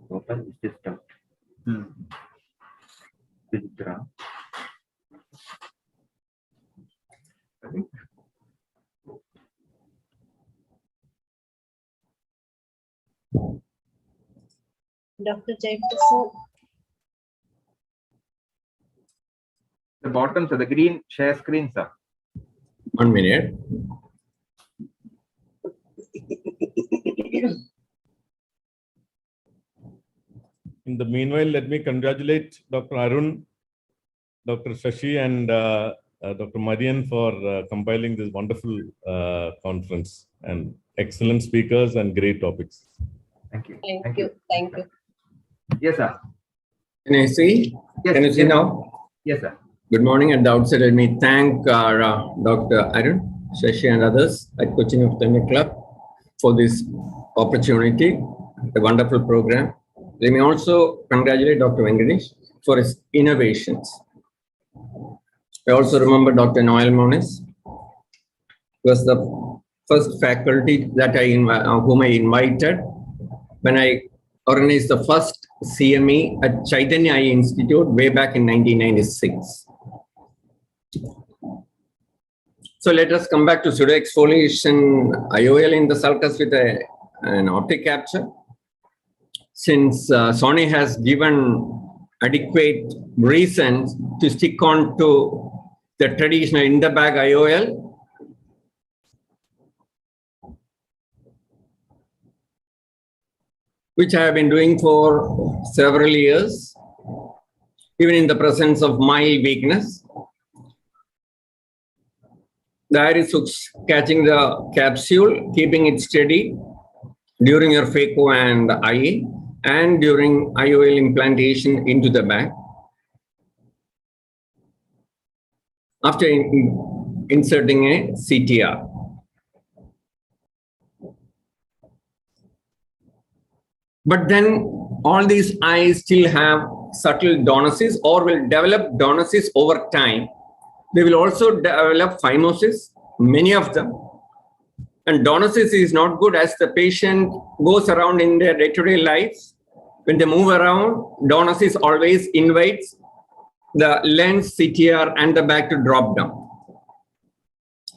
Total is just out. Withdraw. Dr. Jayaprasad. The bottom, so the green share screen, sir. 1 minute. In the meanwhile, let me congratulate Dr. Arun, Dr. Shashi, and Dr. Marian for compiling this wonderful conference, and excellent speakers and great topics. Thank you. Thank you. Thank you. Yes, sir. Can I see? Yes, Can you see yes. now? Yes, sir. Good morning. At the outset, let me thank Dr. Arun, Shashi, and others at Cochin Ophthalmic Club for this opportunity, a wonderful program. Let me also congratulate Dr. Venkatesh for his innovations. I also remember Dr. Noel Moniz. He was the first faculty that whom I invited when I organized the first CME at Chaitanya Eye Institute way back in 1996. So let us come back to pseudoexfoliation IOL in the sulcus with an optic capture. Since Sony has given adequate reasons to stick on to the traditional in-the-bag IOL, which I have been doing for several years, even in the presence of mild weakness. the iris hooks catching the capsule, keeping it steady during your phaco and IA, and during IOL implantation into the back. After inserting a CTR. But then all these eyes still have subtle donosis or will develop donosis over time. They will also develop phimosis, many of them. And donosis is not good as the patient goes around in their day-to-day lives. When they move around, donosis always invites the lens, CTR, and the back to drop down.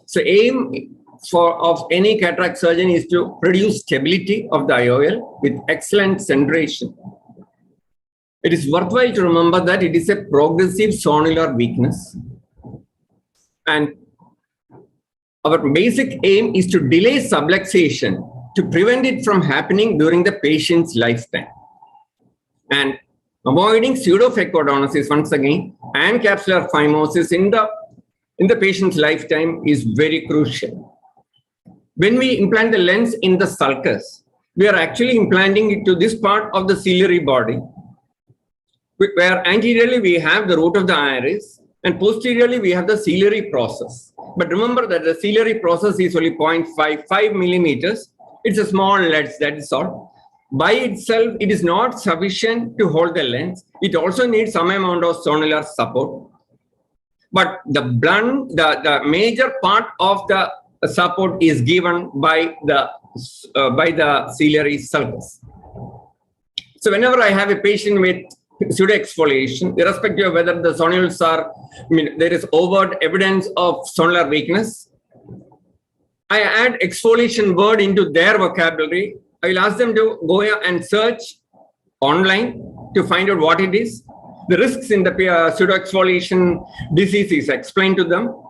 So aim of any cataract surgeon is to produce stability of the IOL with excellent centration. It is worthwhile to remember that it is a progressive zonular weakness. And our basic aim is to delay subluxation to prevent it from happening during the patient's lifetime. And avoiding pseudophacodonosis once again and capsular phimosis in the patient's lifetime is very crucial. When we implant the lens in the sulcus, we are actually implanting it to this part of the ciliary body, where anteriorly we have the root of the iris and posteriorly we have the ciliary process. But remember that the ciliary process is only 0.55 millimeters. It's a small lens, that is all. By itself, it is not sufficient to hold the lens. It also needs some amount of zonular support. But the major part of the support is given by the ciliary sulcus. So whenever I have a patient with pseudoexfoliation, irrespective of whether the zonules are, there is overt evidence of zonular weakness, I add exfoliation word into their vocabulary. I will ask them to go and search online to find out what it is. The risks in the pseudoexfoliation disease is explained to them.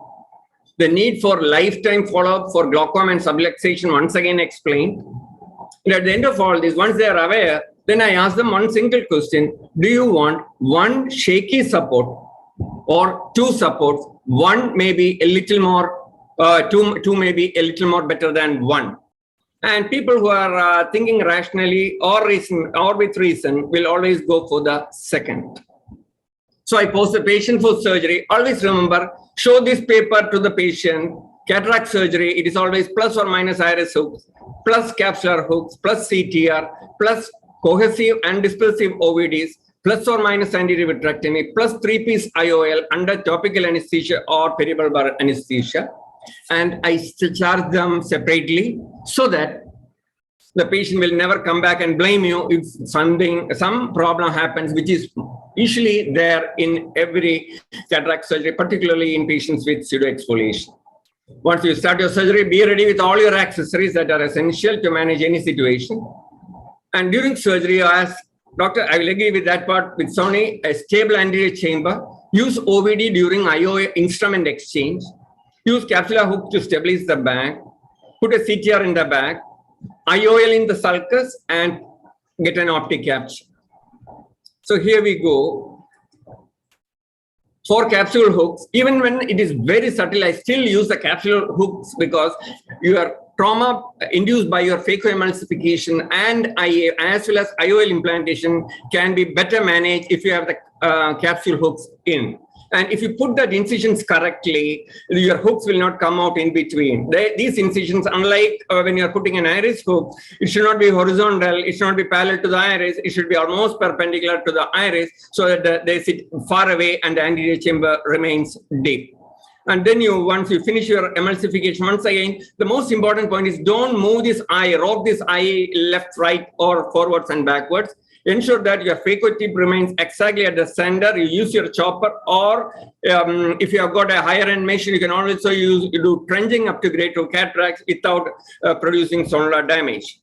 The need for lifetime follow-up for glaucoma and subluxation once again explained. And at the end of all this, once they are aware, then I ask them one single question: do you want one shaky support or two supports? One may be a little more, two may be a little more better than one. And people who are thinking rationally or with reason will always go for the second. So I post the patient for surgery. Always remember, show this paper to the patient. Cataract surgery, it is always plus or minus iris hooks, plus capsular hooks, plus CTR, plus cohesive and dispersive OVDs, plus or minus anterior vitrectomy, plus 3-piece IOL under topical anesthesia or peribulbar anesthesia. And I charge them separately so that the patient will never come back and blame you if some problem happens, which is usually there in every cataract surgery, particularly in patients with pseudoexfoliation. Once you start your surgery, be ready with all your accessories that are essential to manage any situation. And during surgery, I ask, doctor, I will agree with that part with Sony, a stable anterior chamber, use OVD during IOA instrument exchange, use capsular hook to stabilize the back, put a CTR in the back, IOL in the sulcus, and get an optic capture. So here we go. For capsule hooks, even when it is very subtle, I still use the capsule hooks because your trauma induced by your phacoemulsification and IA as well as IOL implantation can be better managed if you have the capsule hooks in. And if you put the incisions correctly, your hooks will not come out in between. These incisions, unlike when you're putting an iris hook, it should not be horizontal, it should not be parallel to the iris, it should be almost perpendicular to the iris so that they sit far away and the anterior chamber remains deep. And then once you finish your emulsification, once again, the most important point is don't move this eye, rock this eye left, right, or forwards and backwards. Ensure that your phaco tip remains exactly at the center. You use your chopper, or if you have got a higher end machine, you can also do trenching up to grade 2 cataracts without producing sonular damage.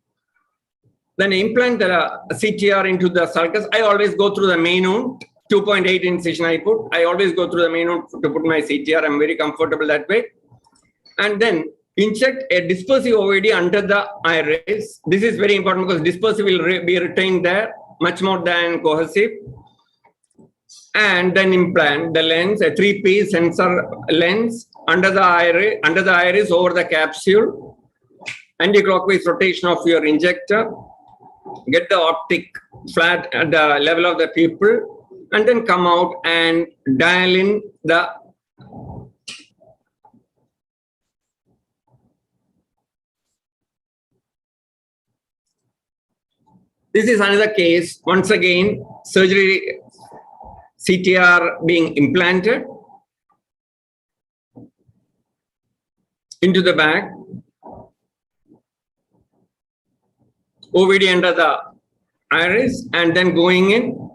Then implant the CTR into the sulcus. I always go through the main wound, 2.8 incision I put. I always go through the main wound to put my CTR. I'm very comfortable that way. And then inject a dispersive OVD under the iris. This is very important because dispersive will be retained there much more than cohesive. and then implant the lens, a 3-piece sensor lens under the iris over the capsule, anti-clockwise rotation of your injector, get the optic flat at the level of the pupil, and then come out and dial in the This is another case. Once again, surgery CTR being implanted into the back, OVD under the iris, and then going in,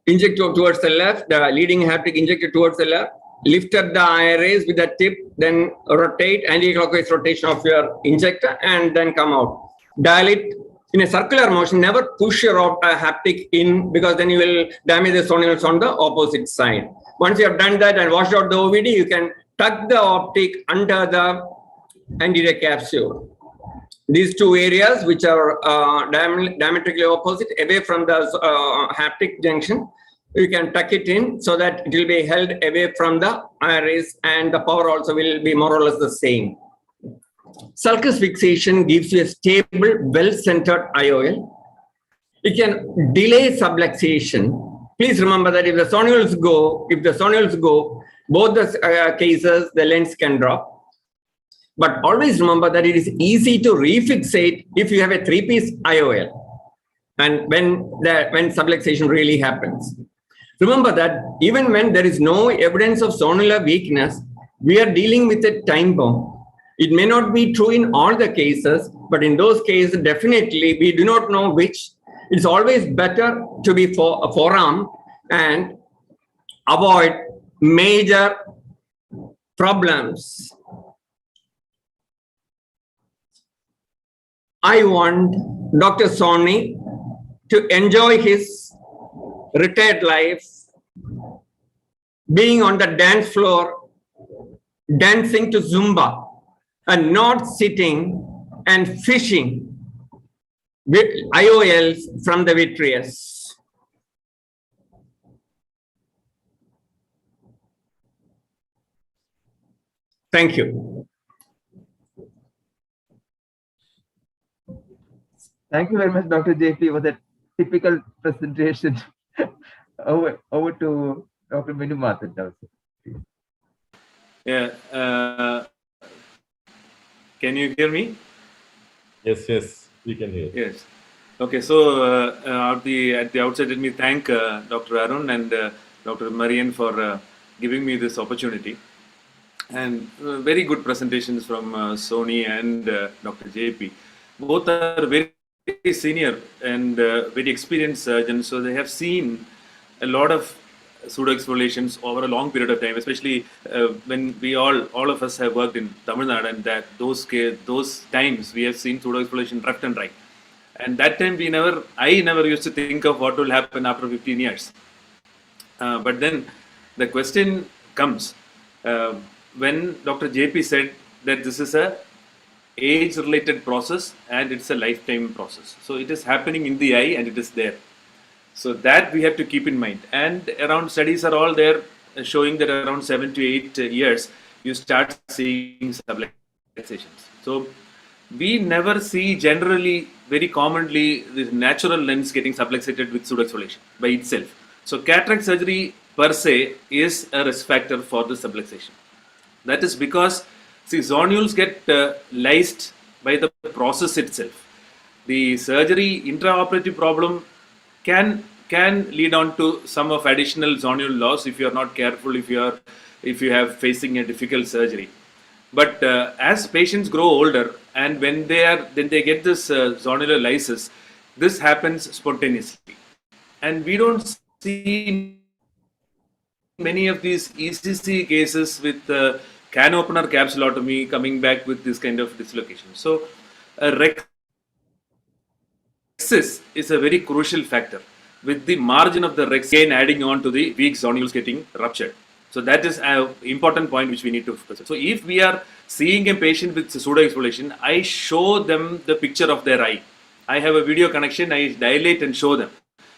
inject towards the left, the leading haptic injected towards the left, lift up the iris with the tip, then rotate, anti-clockwise rotation of your injector, and then come out. Dial it in a circular motion, never push your haptic in, because then you will damage the zonules on the opposite side. Once you have done that and washed out the OVD, you can tuck the optic under the anterior capsule. These two areas, which are diametrically opposite, away from the haptic junction, you can tuck it in so that it will be held away from the iris, and the power also will be more or less the same. Sulcus fixation gives you a stable, well-centered IOL. It can delay subluxation. Please remember that if the zonules go, both the cases, the lens can drop. But always remember that it is easy to refixate if you have a 3-piece IOL, and when subluxation really happens. Remember that even when there is no evidence of zonular weakness, we are dealing with a time bomb. It may not be true in all the cases, but in those cases, definitely, we do not know which. It's always better to be forearmed and avoid major problems. I want Dr. Soni to enjoy his retired life, being on the dance floor, dancing to Zumba, and not sitting and fishing with IOLs from the vitreous. Thank you. Thank you very much, Dr. JP, for that typical presentation. over to Dr. Minumathan also. Yeah. Can you hear me? Yes, we can hear. Yes. Okay. So at the outset, let me thank Dr. Arun and Dr. Marian for giving me this opportunity. And very good presentations from Soni and Dr. JP. Both are very senior and very experienced surgeons, so they have seen a lot of pseudoexfoliations over a long period of time, especially when we all of us have worked in Tamil Nadu, and that those times we have seen pseudoexfoliation left and right. And that time I never used to think of what will happen after 15 years. But then the question comes when Dr. JP said that this is a age-related process and it's a lifetime process. So it is happening in the eye and it is there. So that we have to keep in mind. And around studies are all there showing that around 7 to 8 years, you start seeing subluxations. So we never see generally, very commonly, the natural lens getting subluxated with pseudoexfoliation by itself. So cataract surgery per se is a risk factor for the subluxation. That is because, see, zonules get lysed by the process itself. The surgery intraoperative problem can lead on to some of additional zonule loss if you are not careful, if you have facing a difficult surgery. But as patients grow older and when they get this zonular lysis, this happens spontaneously, and we don't see many of these ECC cases with can opener capsulotomy coming back with this kind of dislocation. So rexis is a very crucial factor, with the margin of the rex gain adding on to the weak zonules getting ruptured. So that is an important point which we need to focus on. So if we are seeing a patient with pseudoexfoliation, I show them the picture of their eye. I have a video connection, I dilate and show them.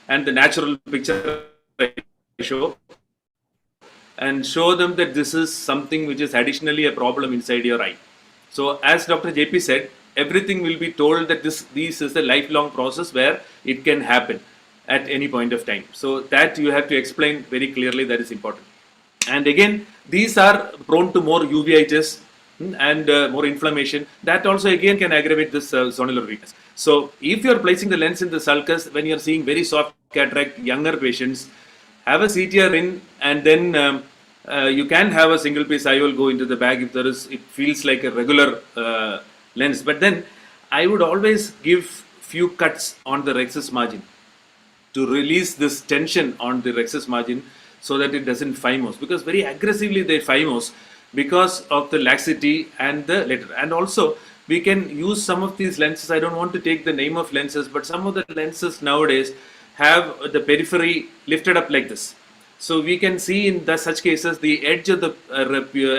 And the natural picture I show and show them that this is something which is additionally a problem inside your eye. So as Dr. JP said, everything will be told that this is a lifelong process where it can happen at any point of time. So that you have to explain very clearly, that is important. And again, these are prone to more uveitis and more inflammation. That also again can aggravate this zonular weakness. So if you are placing the lens in the sulcus when you are seeing very soft cataract, younger patients, have a CTR in, and then you can have a single piece IOL go into the bag if there is, it feels like a regular lens. But then I would always give few cuts on the rhexis margin to release this tension on the rhexis margin so that it doesn't phimose, because very aggressively they phimose because of the laxity and the letter. And also we can use some of these lenses. I don't want to take the name of lenses, but some of the lenses nowadays have the periphery lifted up like this. So we can see in such cases the edge of the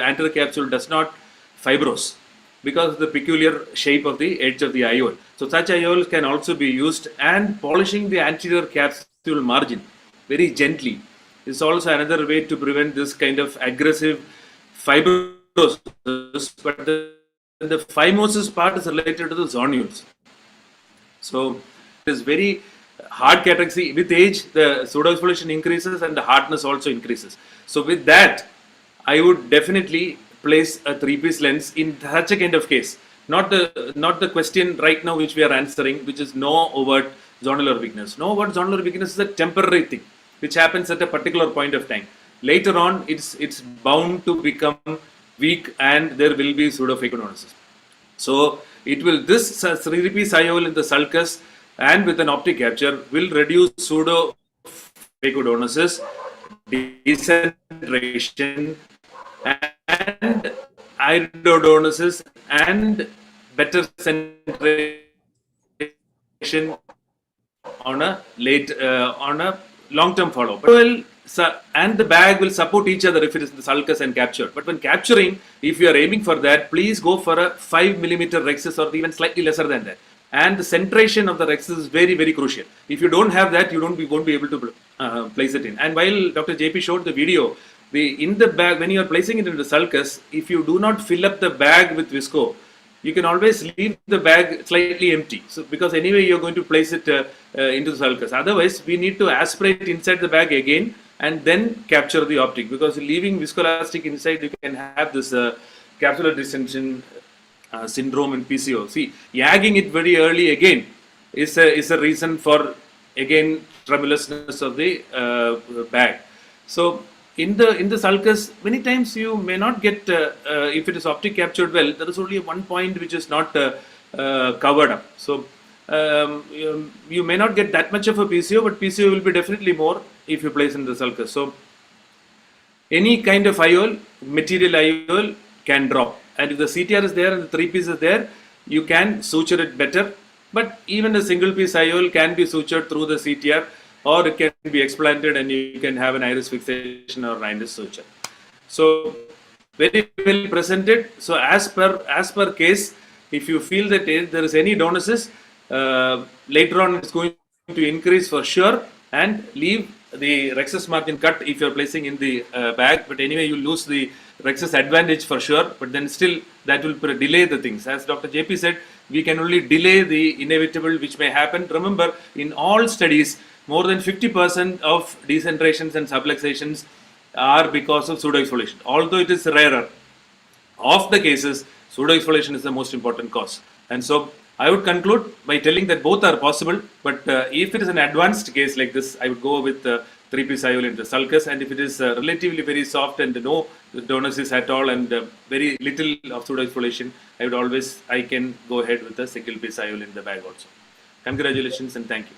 anterior capsule does not fibrose because of the peculiar shape of the edge of the IOL. So such IOLs can also be used, and polishing the anterior capsule margin very gently is also another way to prevent this kind of aggressive fibrosis. But the phimosis part is related to the zonules. So it is very hard cataract. See, with age, the pseudoexfoliation increases and the hardness also increases. So with that, I would definitely place a 3-piece lens in such a kind of case. Not the question right now which we are answering, which is no overt zonular weakness. No overt zonular weakness is a temporary thing which happens at a particular point of time. Later on, it's bound to become weak and there will be pseudophacodonosis. So it will, this 3-piece IOL in the sulcus and with an optic capture will reduce pseudophacodonosis, decentration, and iridodonosis, and better centration on a long-term follow-up. And the bag will support each other if it is in the sulcus and capture. But when capturing, if you are aiming for that, please go for a 5mm rhexis or even slightly lesser than that. And the centration of the rhexis is very, very crucial. If you don't have that, you won't be able to place it in. And while Dr. JP showed the video, in the bag, when you are placing it in the sulcus, if you do not fill up the bag with visco, you can always leave the bag slightly empty. So because anyway you are going to place it into the sulcus. Otherwise, we need to aspirate inside the bag again and then capture the optic, because leaving viscoelastic inside, you can have this capsular distension syndrome in PCO. See, yagging it very early again is a reason for again tremulousness of the bag. So in the sulcus, many times you may not get if it is optic captured well, there is only one point which is not covered up. So you may not get that much of a PCO, but PCO will be definitely more if you place in the sulcus. So any kind of IOL, material IOL can drop. And if the CTR is there and the 3-piece is there, you can suture it better. But even a single piece IOL can be sutured through the CTR, or it can be explanted and you can have an iris fixation or iris suture. So very well presented. So as per case, if you feel that there is any donosis, later on it's going to increase for sure, and leave the rhexis margin cut if you're placing in the bag. But anyway, you lose the rhexis advantage for sure, but then still that will delay the things. As Dr. JP said, we can only delay the inevitable which may happen. Remember, in all studies, more than 50% of decentrations and subluxations are because of pseudoexfoliation. Although it is rarer, of the cases, pseudoexfoliation is the most important cause. And so I would conclude by telling that both are possible, but if it is an advanced case like this, I would go with 3-piece IOL in the sulcus, and if it is relatively very soft and no donosis at all and very little of pseudoexfoliation, I can go ahead with a single-piece IOL in the bag also. Congratulations and thank you.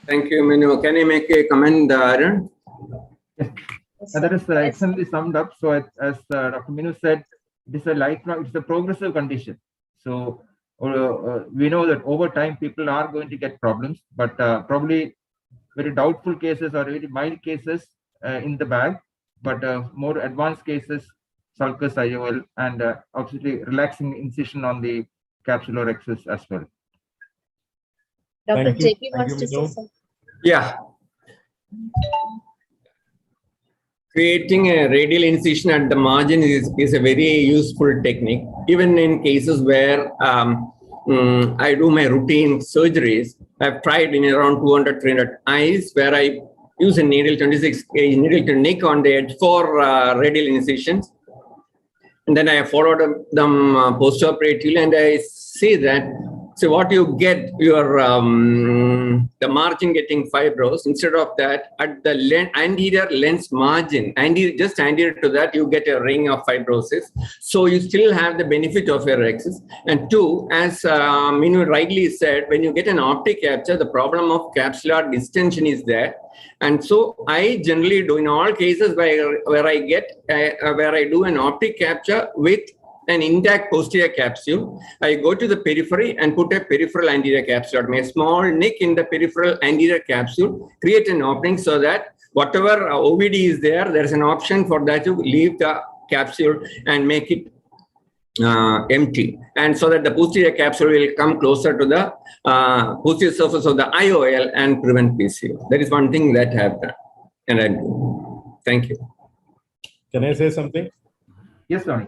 Thank you, Minu. Can you make a comment, Arun? Yes. That is excellently summed up. So as Dr. Minu said, it's a progressive condition. So we know that over time people are going to get problems, but probably very doubtful cases or very mild cases in the bag, but more advanced cases, sulcus IOL, and obviously relaxing incision on the capsular rhexis as well. Dr. JP wants to say something. Yeah. creating a radial incision at the margin is a very useful technique. Even in cases where I do my routine surgeries, I've tried in around 200, 300 eyes where I use a needle, 26 gauge needle to nick on the edge for radial incisions. And then I followed them post-operatively, and I see that, so what you get, your the margin getting fibrous. Instead of that, at the anterior lens margin, just anterior to that, you get a ring of fibrosis. So you still have the benefit of your axis. And two, as Minu rightly said, when you get an optic capture, the problem of capsular distension is there. And so I generally do in all cases where I do an optic capture with an intact posterior capsule, I go to the periphery and put a peripheral anterior capsule, a small nick in the peripheral anterior capsule, create an opening so that whatever OVD is there, there's an option for that to leave the capsule and make it empty, and so that the posterior capsule will come closer to the posterior surface of the IOL and prevent PCO. That is one thing that I have done, and I do. Thank you. Can I say something? Yes, Ronnie.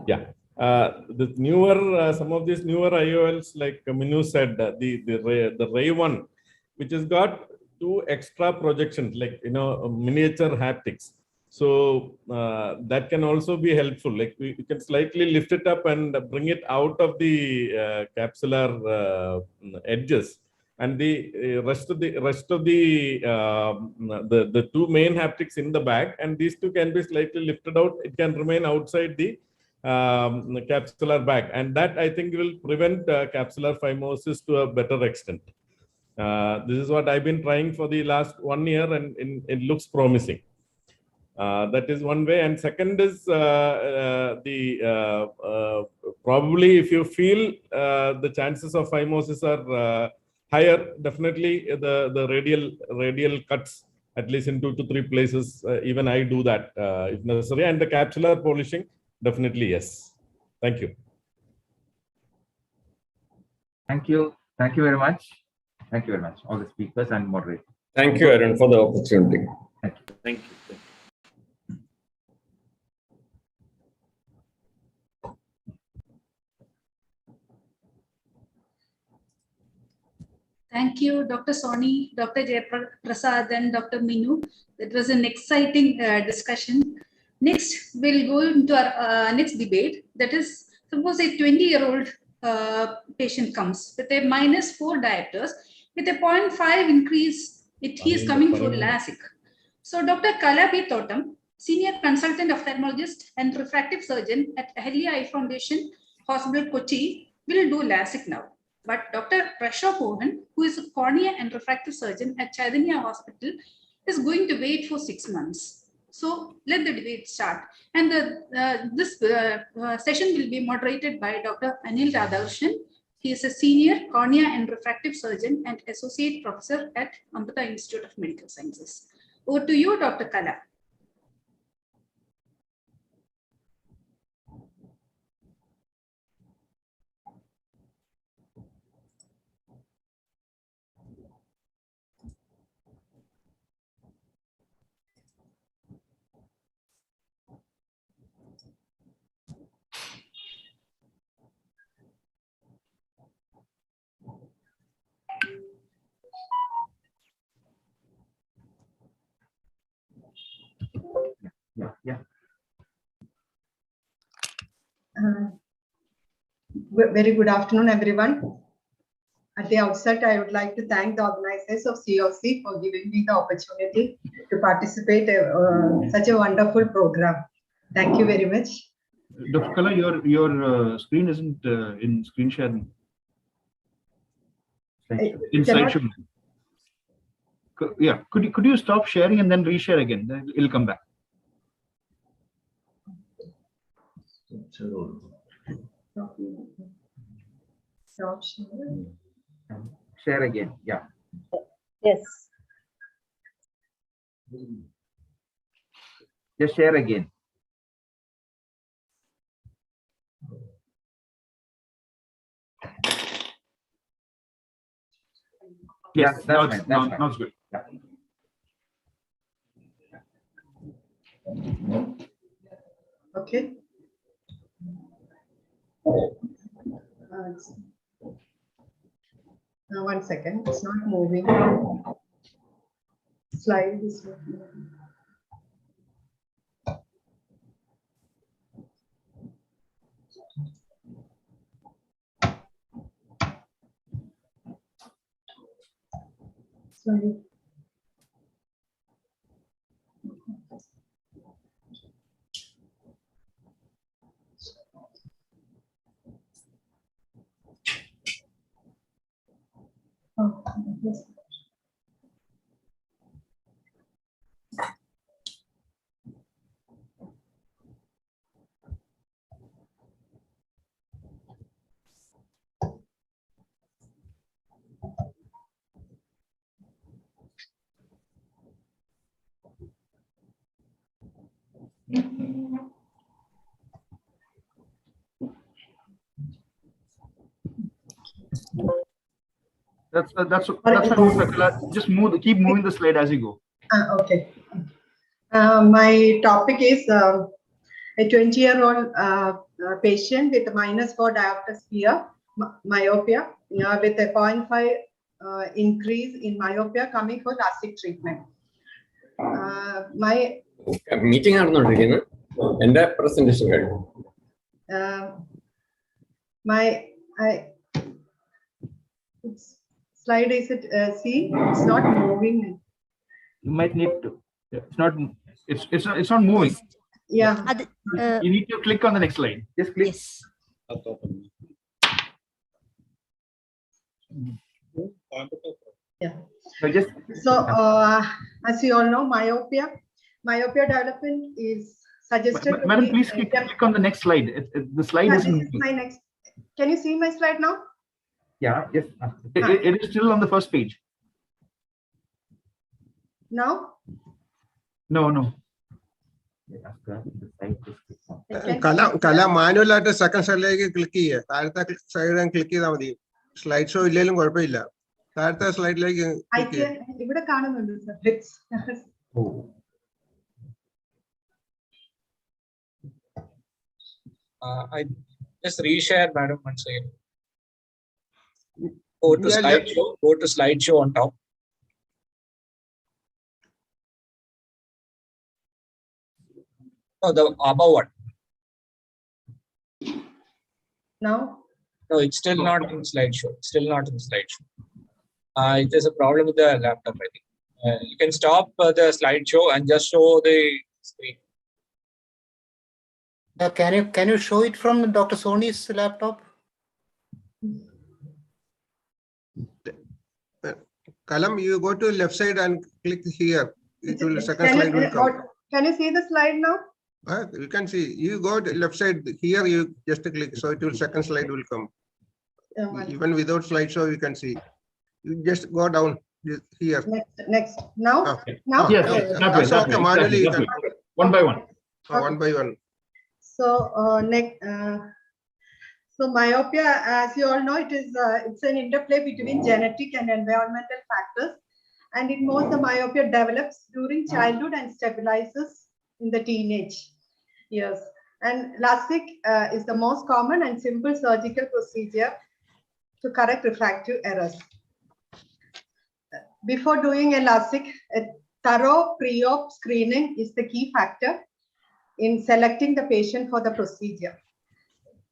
Yeah. The newer, some of these newer IOLs, like Minu said, the Ray 1, which has got 2 extra projections, like, miniature haptics. So that can also be helpful. Like we can slightly lift it up and bring it out of the capsular edges, and the rest of the 2 main haptics in the back, and these 2 can be slightly lifted out. It can remain outside the capsular bag, and that I think will prevent capsular phimosis to a better extent. This is what I've been trying for the last 1 year, and it looks promising. That is one way. And second is probably if you feel the chances of phimosis are higher, definitely the radial cuts at least in 2 to 3 places. Even I do that if necessary. And the capsular polishing, definitely yes. Thank you. Thank you. Thank you very much. Thank you very much, all the speakers and moderators. Thank you, Arun, for the opportunity. Thank you. Thank you. Thank you, Dr. Soni, Dr. Jayaprasad, and Dr. Minu. It was an exciting discussion. Next, we'll go into our next debate. That is, suppose a 20-year-old patient comes with a -4 diopters with a 0.5 increase. He is coming for LASIK. So, Dr. Kalabi Thotam, Senior Consultant Ophthalmologist and Refractive Surgeon at Ahilya Eye Foundation Hospital, Kochi, will do LASIK now. But Dr. Prashop Mohan, who is a cornea and refractive surgeon at Chaitanya Hospital, is going to wait for 6 months. So let the debate start. And this session will be moderated by Dr. Anil Radhakrishnan. He is a senior cornea and refractive surgeon and associate professor at Amrita Institute of Medical Sciences. Over to you, Dr. Kala. Yeah. Very good afternoon, everyone. At the outset, I would like to thank the organizers of COC for giving me the opportunity to participate in such a wonderful program. Thank you very much. Dr. Kala, your screen isn't in screen sharing. In slideshow. Yeah, could you stop sharing and then reshare again? Then it'll come back. Stop sharing. Share again. Yeah. Yes. Just share again. Yes, that's fine. now it's good. Yeah. Okay. One second, it's not moving. Slide is not moving. Slide. Oh, yes. That's fine. Just keep moving the slide as you go. Okay. My topic is a 20-year-old patient with -4 diopter myopia with a 0.5 increase in myopia coming for LASIK treatment. Meeting presentation. Slide is it see? It's not moving. You might need to. It's not moving. Yeah. You need to click on the next slide. Just click. Yes. Yeah. So as you all know, myopia development is suggested. Madam, please click on the next slide. The slide is moving. My next. Can you see my slide now? Yeah. Yes. It is still on the first page. Now? No. Kala manual at second slide click here. Side and click here. Slide show illelum kuഴപ്പമില്ല. താഴത്തെ സ്ലൈഡിലേക്ക് click ചെയ്യാം. ഇവിടെ കാണുന്നുണ്ട് sir. I just reshare, madam, once again. Go to slideshow. Go to slideshow on top. Oh, the above one. Now? No, it's still not in slideshow. Still not in slideshow. There's a problem with the laptop, I think. You can stop the slideshow and just show the screen. Can you show it from Dr. Sony's laptop? Kalam, you go to left side and click here. It will second slide will come. Can you see the slide now? You can see. You go to left side here. You just click, so it will second slide will come. Even without slideshow, you can see. You just go down here. Next. Now? Okay. Now? Yes. Okay. Manually, you can. One by one. One by one. So next. So myopia, as you all know, it's an interplay between genetic and environmental factors, and in most the myopia develops during childhood and stabilizes in the teenage years. And LASIK is the most common and simple surgical procedure to correct refractive errors. Before doing a LASIK, a thorough pre-op screening is the key factor in selecting the patient for the procedure.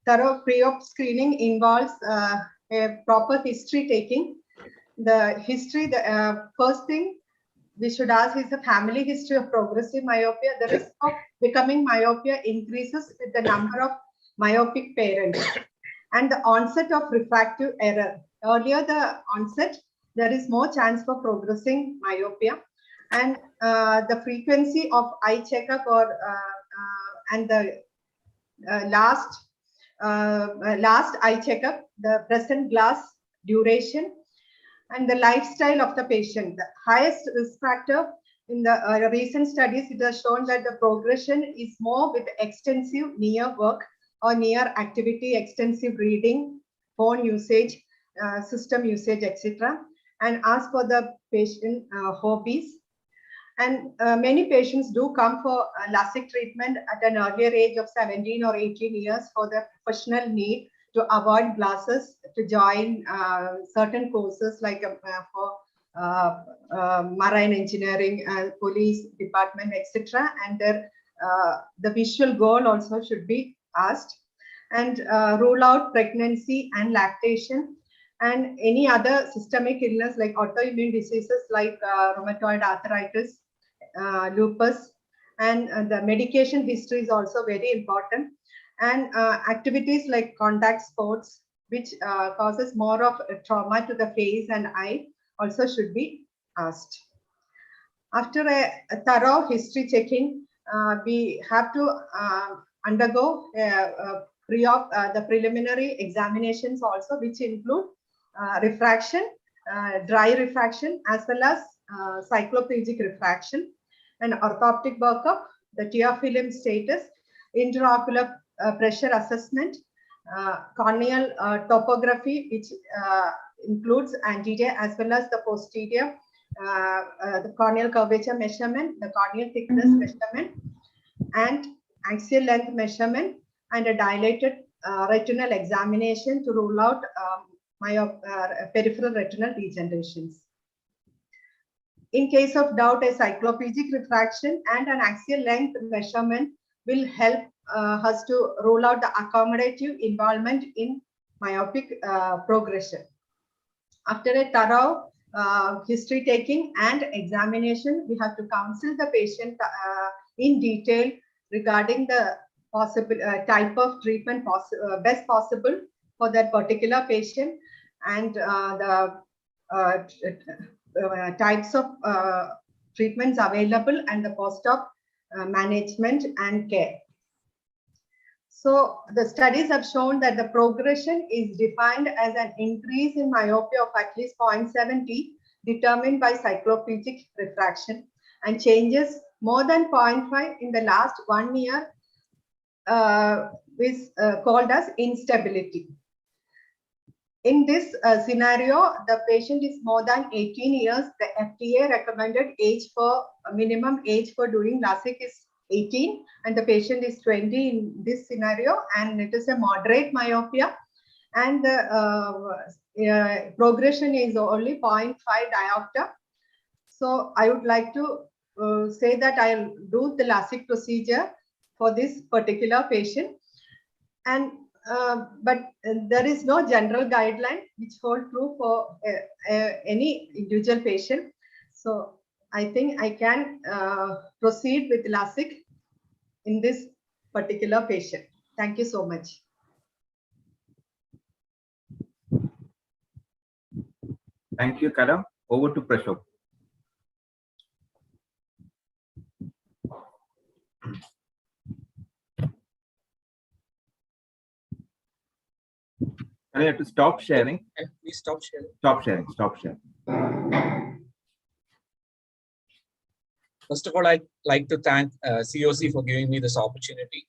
Thorough pre-op screening involves a proper history taking. The history, the first thing we should ask is the family history of progressive myopia. The risk of becoming myopia increases with the number of myopic parents and the onset of refractive error. Earlier the onset, there is more chance for progressing myopia, and the frequency of eye checkup and the last eye checkup, the present glass duration, and the lifestyle of the patient. The highest risk factor in the recent studies, it has shown that the progression is more with extensive near work or near activity, extensive reading, phone usage, system usage, etc. And ask for the patient hobbies. And many patients do come for LASIK treatment at an earlier age of 17 or 18 years for their professional need to avoid glasses, to join certain courses like for marine engineering, police department, etc. And the visual goal also should be asked. And rule out pregnancy and lactation and any other systemic illness like autoimmune diseases like rheumatoid arthritis, lupus, and the medication history is also very important. And activities like contact sports, which causes more of trauma to the face and eye, also should be asked. After a thorough history checking, we have to undergo the preliminary examinations also, which include refraction, dry refraction, as well as cycloplegic refraction, and orthoptic workup, the tear film status, intraocular pressure assessment, corneal topography, which includes anterior as well as the posterior, the corneal curvature measurement, the corneal thickness measurement, and axial length measurement, and a dilated retinal examination to rule out peripheral retinal degenerations. In case of doubt, a cycloplegic refraction and an axial length measurement will help us to rule out the accommodative involvement in myopic progression. After a thorough history taking and examination, we have to counsel the patient in detail regarding the possible type of treatment best possible for that particular patient, and the types of treatments available and the post-op management and care. So the studies have shown that the progression is defined as an increase in myopia of at least 0.70 determined by cycloplegic refraction, and changes more than 0.5 in the last 1 year is called as instability. In this scenario, the patient is more than 18 years. The FDA recommended minimum age for doing LASIK is 18, and the patient is 20 in this scenario, and it is a moderate myopia, and the progression is only 0.5 diopter. So I would like to say that I'll do the LASIK procedure for this particular patient, and but there is no general guideline which hold true for any individual patient. So I think I can proceed with LASIK in this particular patient. Thank you so much. Thank you, Kala. Over to Prashok. I have to stop sharing. Please stop sharing. Stop sharing. Stop sharing. First of all, I'd like to thank COC for giving me this opportunity.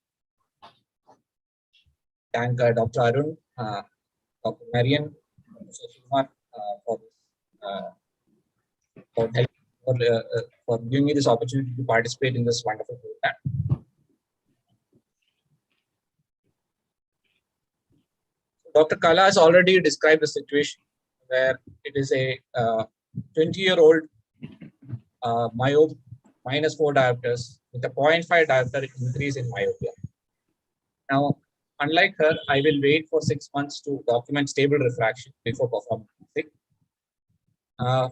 Thank Dr. Arun, Dr. Marian, for giving me this opportunity to participate in this wonderful program. Dr. Kala has already described the situation where it is a 20-year-old myope -4 diopters with a 0.5 diopter increase in myopia. Now, unlike her, I will wait for 6 months to document stable refraction before performing LASIK.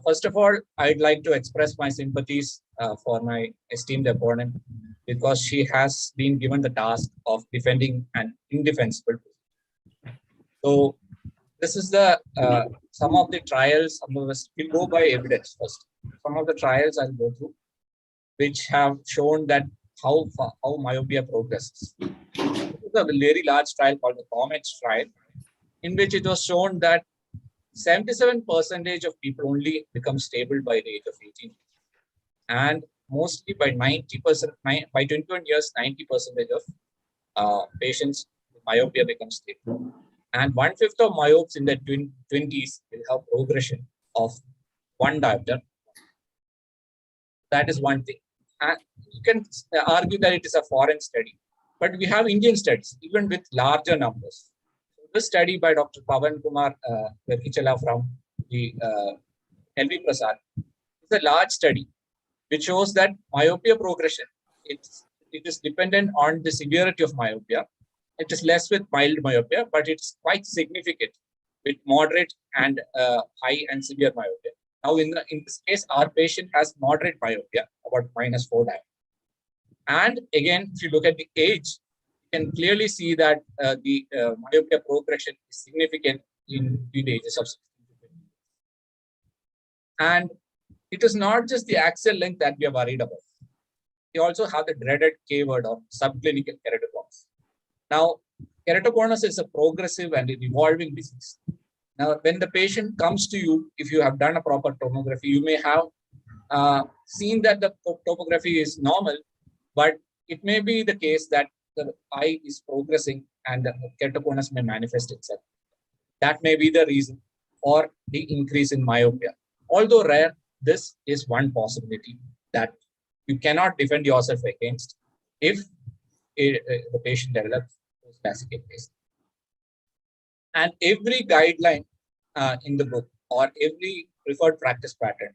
First of all, I'd like to express my sympathies for my esteemed opponent, because she has been given the task of defending an indefensible position. So this is the some of the trials. We'll go by evidence first. Some of the trials I'll go through, which have shown that how myopia progresses. This is a very large trial called the COMET trial, in which it was shown that 77% of people only become stable by the age of 18, and mostly by 90%, by 21 years, 90% of patients with myopia become stable. And 1/5 of myopes in their 20s will have progression of 1 diopter. That is one thing. And you can argue that it is a foreign study, but we have Indian studies, even with larger numbers. This study by Dr. Pavan Kumar Verkichala from the LV Prasad is a large study which shows that myopia progression, it is dependent on the severity of myopia. It is less with mild myopia, but it's quite significant with moderate and high and severe myopia. Now, in this case, our patient has moderate myopia, about -4 diopter. And again, if you look at the age, you can clearly see that the myopia progression is significant in the ages of 16 to 20. And it is not just the axial length that we are worried about. We also have the dreaded K word of subclinical keratoconus. Now, keratoconus is a progressive and an evolving disease. Now, when the patient comes to you, if you have done a proper tomography, you may have seen that the topography is normal, but it may be the case that the eye is progressing and the keratoconus may manifest itself. That may be the reason for the increase in myopia. Although rare, this is one possibility that you cannot defend yourself against if the patient develops post-LASIK replacement. And every guideline in the book or every preferred practice pattern,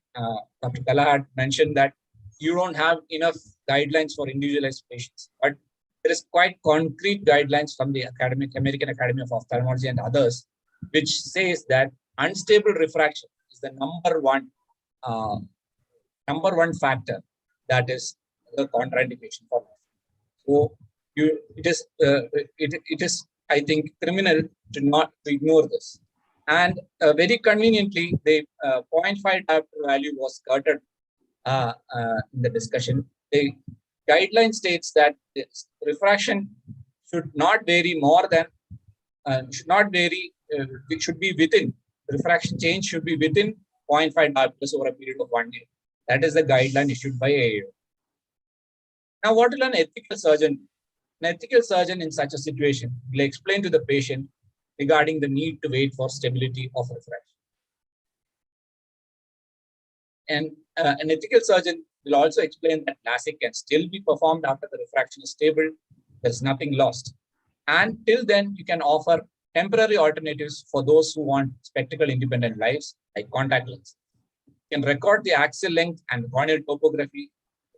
Dr. Kala had mentioned that you don't have enough guidelines for individualized patients, but there is quite concrete guidelines from the American Academy of Ophthalmology and others, which says that unstable refraction is the number one factor that is the contraindication for us. So it is I think criminal to not ignore this. And very conveniently, the 0.5 diopter value was skirted in the discussion. The guideline states that refraction should not vary more than, it should be within, refraction change should be within 0.5 diopters over a period of 1 year. That is the guideline issued by AAO. Now, what will an ethical surgeon do? An ethical surgeon in such a situation will explain to the patient regarding the need to wait for stability of refraction. And an ethical surgeon will also explain that LASIK can still be performed after the refraction is stable. There is nothing lost. And till then, you can offer temporary alternatives for those who want spectacle-independent lives, like contact lenses. You can record the axial length and corneal topography,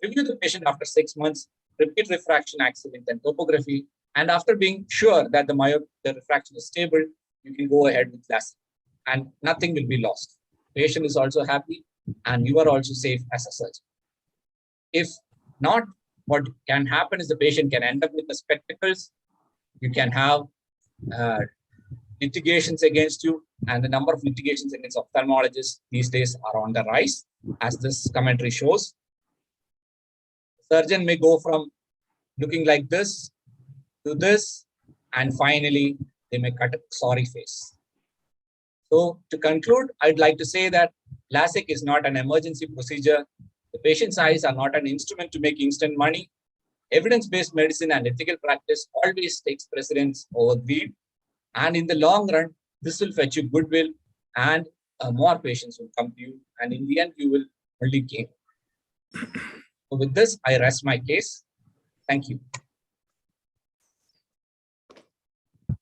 review the patient after 6 months, repeat refraction, axial length, and topography. And after being sure that the refraction is stable, you can go ahead with LASIK and nothing will be lost. The patient is also happy and you are also safe as a surgeon. If not, what can happen is the patient can end up with the spectacles. You can have litigations against you, and the number of litigations against ophthalmologists these days are on the rise, as this commentary shows. The surgeon may go from looking like this to this, and finally, they may cut a sorry face. So to conclude, I'd like to say that LASIK is not an emergency procedure. The patient's eyes are not an instrument to make instant money. Evidence-based medicine and ethical practice always takes precedence over greed. And in the long run, this will fetch you goodwill and more patients will come to you. And in the end, you will only gain. So with this, I rest my case. Thank you.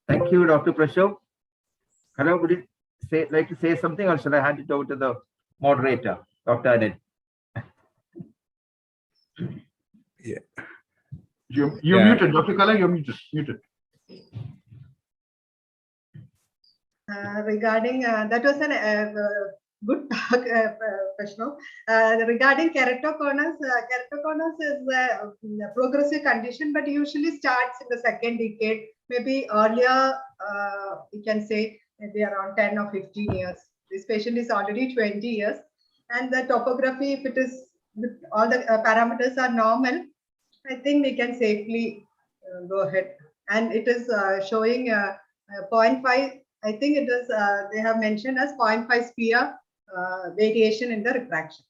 Thank you, Dr. Prashav. Hello, would you like to say something, or shall I hand it over to the moderator, Dr. Anil? Yeah. You're muted, Dr. Kala, you're muted. Regarding, that was a good talk, Prashno. Regarding keratoconus, keratoconus is a progressive condition, but usually starts in the second decade, maybe earlier, you can say maybe around 10 or 15 years. This patient is already 20 years, and the topography, if it is, all the parameters are normal, I think we can safely go ahead. And it is showing 0.5. I think it is, they have mentioned as 0.5 sphere variation in the refraction,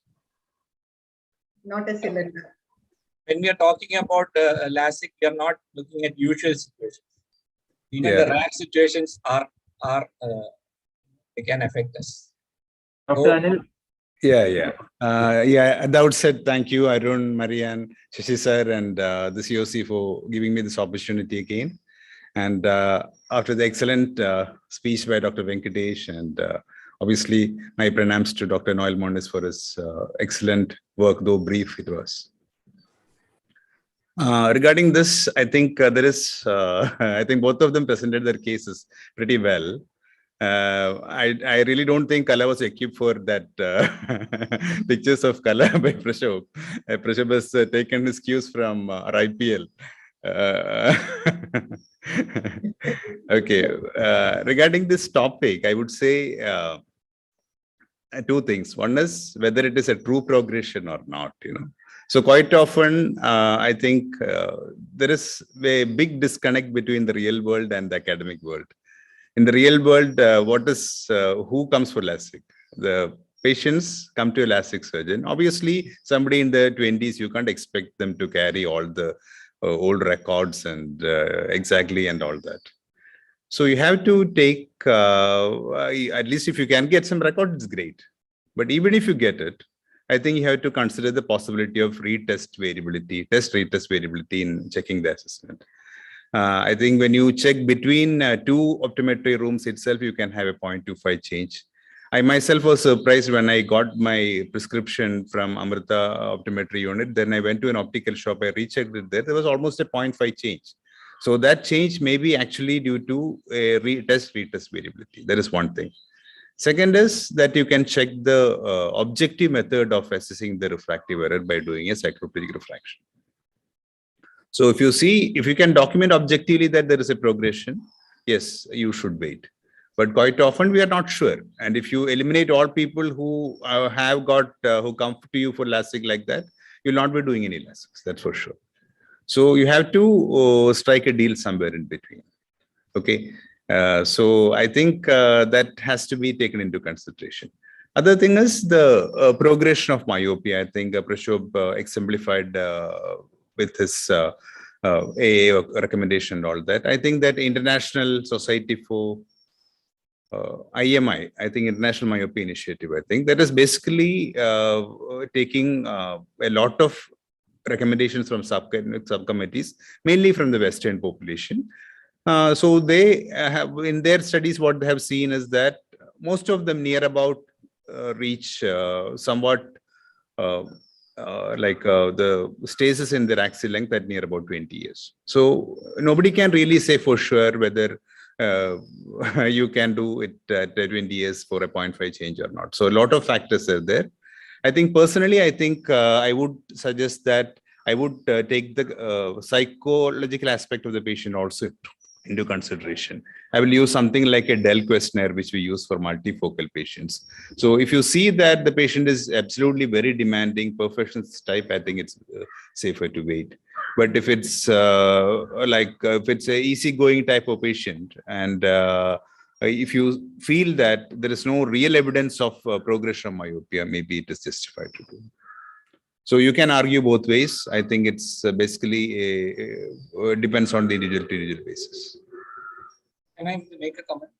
not a cylinder. When we are talking about LASIK, we are not looking at usual situations. Even the rare situations are they can affect us. Dr. Anil, Yeah. At the outset, thank you, Arun, Marian, Shashi sir, and the COC for giving me this opportunity again. And after the excellent speech by Dr. Venkatesh, and obviously my pranams to Dr. Noel Moniz for his excellent work, though brief it was. Regarding this, I think I think both of them presented their cases pretty well. I really don't think Kala was equipped for that pictures of Kala by Prashop. Prashop has taken his cues from IPL. Okay. Regarding this topic, I would say two things. One is whether it is a true progression or not. So quite often, I think there is a big disconnect between the real world and the academic world. In the real world, who comes for LASIK? The patients come to a LASIK surgeon. Obviously, somebody in their 20s, you can't expect them to carry all the old records and exactly and all that. So you have to take, at least if you can get some record, it's great. But even if you get it, I think you have to consider the possibility of retest variability, retest variability in checking the assessment. I think when you check between two optometry rooms itself, you can have a 0.25 change. I myself was surprised when I got my prescription from Amrita Optometry Unit. Then I went to an optical shop, I rechecked it there. There was almost a 0.5 change. So that change may be actually due to a retest variability. That is one thing. Second is that you can check the objective method of assessing the refractive error by doing a cycloplegic refraction. So if you can document objectively that there is a progression, yes, you should wait. But quite often we are not sure. And if you eliminate all people who who come to you for LASIK like that, you'll not be doing any LASIKs, that's for sure. So you have to strike a deal somewhere in between. Okay. So I think that has to be taken into consideration. Other thing is the progression of myopia. I think Prashop exemplified with his AA recommendation and all that. I think that International Society for IMI, I think International Myopia Initiative, I think that is basically taking a lot of recommendations from subcommittees, mainly from the Western population. So they have, in their studies, what they have seen is that most of them near about reach somewhat the stasis in their axial length at near about 20 years. So nobody can really say for sure whether you can do it at 20 years for a 0.5 change or not. So a lot of factors are there. I think personally, I would suggest that I would take the psychological aspect of the patient also into consideration. I will use something like a Dell questionnaire, which we use for multifocal patients. So if you see that the patient is absolutely very demanding, perfectionist type, I think it's safer to wait. But if it's if it's a easygoing type of patient, and if you feel that there is no real evidence of progression of myopia, maybe it is justified to do. So you can argue both ways. I think it's basically depends on the individual basis. Can I make a comment?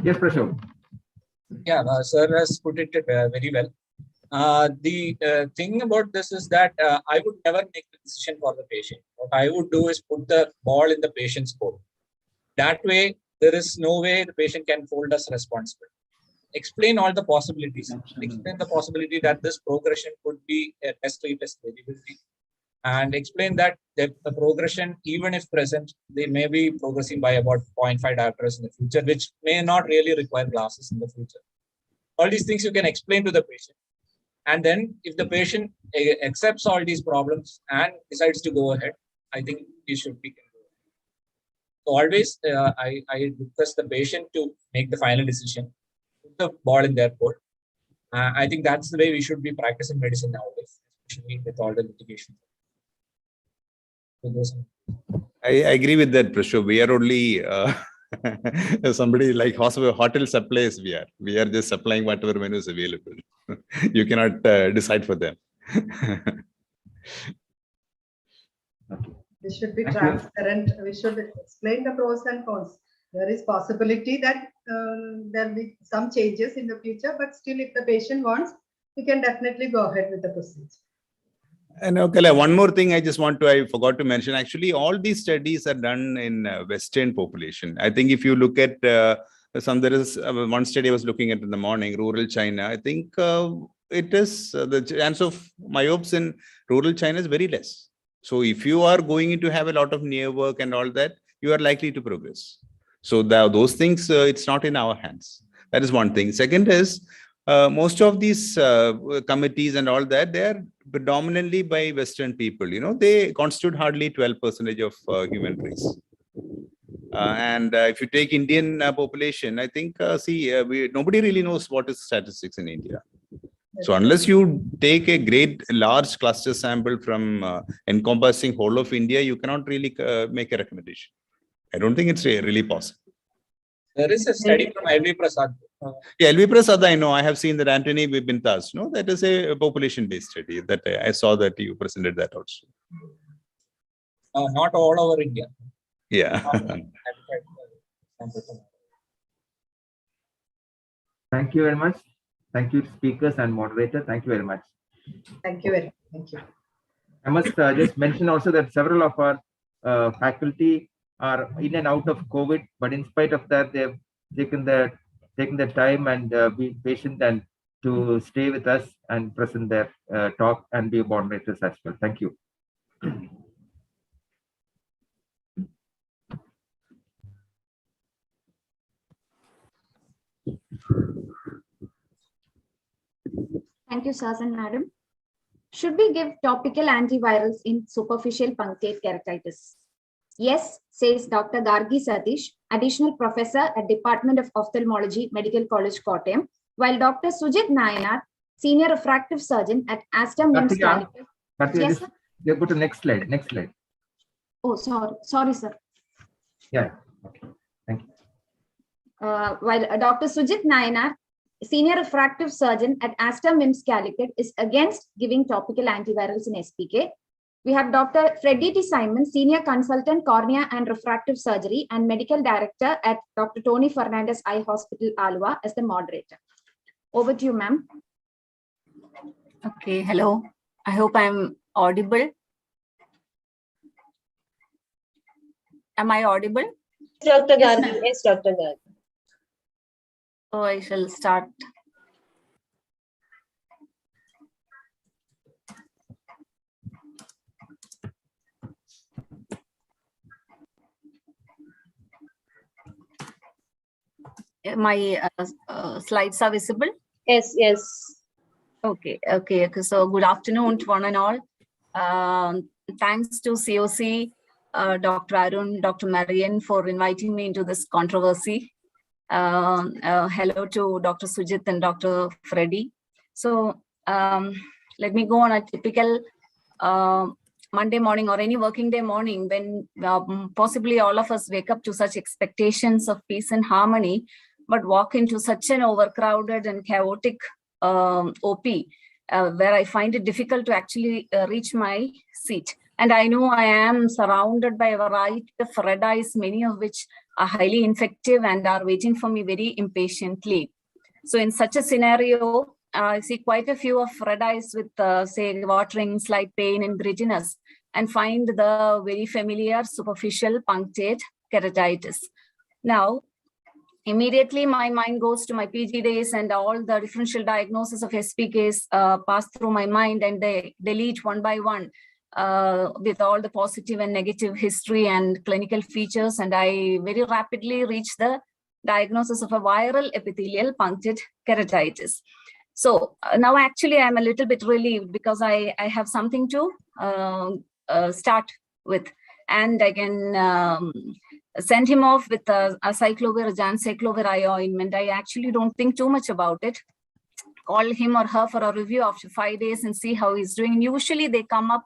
Yes, Prashant. Yeah, sir has put it very well. The thing about this is that I would never make the decision for the patient. What I would do is put the ball in the patient's court. That way, there is no way the patient can hold us responsible. Explain all the possibilities. Explain the possibility that this progression could be a retest variability, and explain that the progression, even if present, they may be progressing by about 0.5 diopters in the future, which may not really require glasses in the future. All these things you can explain to the patient. And then if the patient accepts all these problems and decides to go ahead, I think he should be. So always I request the patient to make the final decision, put the ball in their court. I think that's the way we should be practicing medicine nowadays, especially with all the litigation. I agree with that, Prashant. We are only somebody like hotel suppliers. We are just supplying whatever menu is available. You cannot decide for them. We should be transparent. We should explain the pros and cons. There is possibility that there will be some changes in the future, but still if the patient wants, we can definitely go ahead with the procedure. And okay, one more thing I forgot to mention, actually, all these studies are done in Western population. I think if you look at there is one study I was looking at in the morning, rural China. I think it is the chance of myopes in rural China is very less. So if you are going to have a lot of near work and all that, you are likely to progress. So those things, it's not in our hands. That is one thing. Second is, most of these committees and all that, they are predominantly by Western people. They constitute hardly 12% of human race. And if you take Indian population, I think, nobody really knows what is statistics in India. So unless you take a large cluster sample from encompassing whole of India, you cannot really make a recommendation. I don't think it's really possible. There is a study from L.V. Prasad. Yeah, L.V. Prasad, I know. I have seen that Antony Bintas. No, that is a population-based study. That I saw that you presented that also. Not all over India. Yeah. Thank you very much. Thank you, speakers and moderator. Thank you very much. Thank you very much. Thank you. I must just mention also that several of our faculty are in and out of COVID, but in spite of that, they have taken the time and be patient and to stay with us and present their talk and be moderators as well. Thank you. Thank you, sirs and madam. Should we give topical antivirals in superficial punctate keratitis? Yes, says Dr. Gargi Satish, additional professor at Department of Ophthalmology, Medical College, Kottayam, while Dr. Sujit Nayanar, senior refractive surgeon at Asta MIMS. Yes, sir. You go to next slide. Next slide. Oh, sorry, sir. Yeah. Okay. Thank you. While Dr. Sujit Nayanar, senior refractive surgeon at Asta MIMS Calicut, is against giving topical antivirals in SPK. We have Dr. Freddie T. Simon, senior consultant cornea and refractive surgery and medical director at Dr. Tony Fernandez Eye Hospital, Alva, as the moderator. Over to you, ma'am. Okay, hello. I hope I'm audible. Am I audible? Dr. Gargi. Yes, Dr. Gargi. So I shall start. My slides are visible? Yes, yes. Okay. So good afternoon to one and all. Thanks to COC, Dr. Arun, Dr. Marian for inviting me into this controversy. Hello to Dr. Sujit and Dr. Freddie. So let me go on a typical Monday morning or any working day morning when possibly all of us wake up to such expectations of peace and harmony, but walk into such an overcrowded and chaotic OP where I find it difficult to actually reach my seat. And I know I am surrounded by a variety of red eyes, many of which are highly infective and are waiting for me very impatiently. So in such a scenario, I see quite a few of red eyes with, say, watering, slight pain and grittiness, and find the very familiar superficial punctate keratitis. Now, immediately my mind goes to my PG days and all the differential diagnosis of SPKs pass through my mind, and they delete one by one with all the positive and negative history and clinical features. And I very rapidly reach the diagnosis of a viral epithelial punctate keratitis. So now actually I'm a little bit relieved because I have something to start with, and I can send him off with a cyclovir, Jansaclovir eye ointment. I actually don't think too much about it. Call him or her for a review after 5 days and see how he's doing. Usually they come up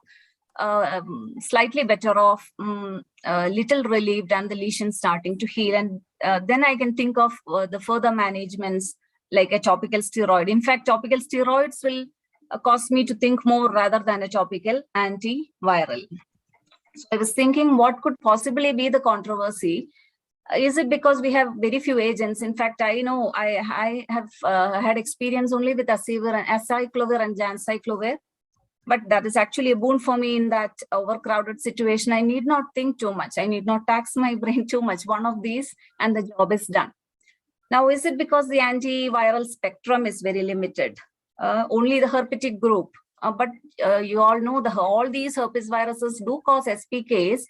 slightly better off, little relieved, and the lesion starting to heal. And then I can think of the further managements like a topical steroid. In fact, topical steroids will cause me to think more rather than a topical antiviral. So I was thinking what could possibly be the controversy. Is it because we have very few agents? In fact, I know I have had experience only with acyclovir and jancyclovir, but that is actually a boon for me in that overcrowded situation. I need not think too much. I need not tax my brain too much. One of these and the job is done. Now, is it because the antiviral spectrum is very limited? Only the herpetic group. But you all know all these herpes viruses do cause SPKs,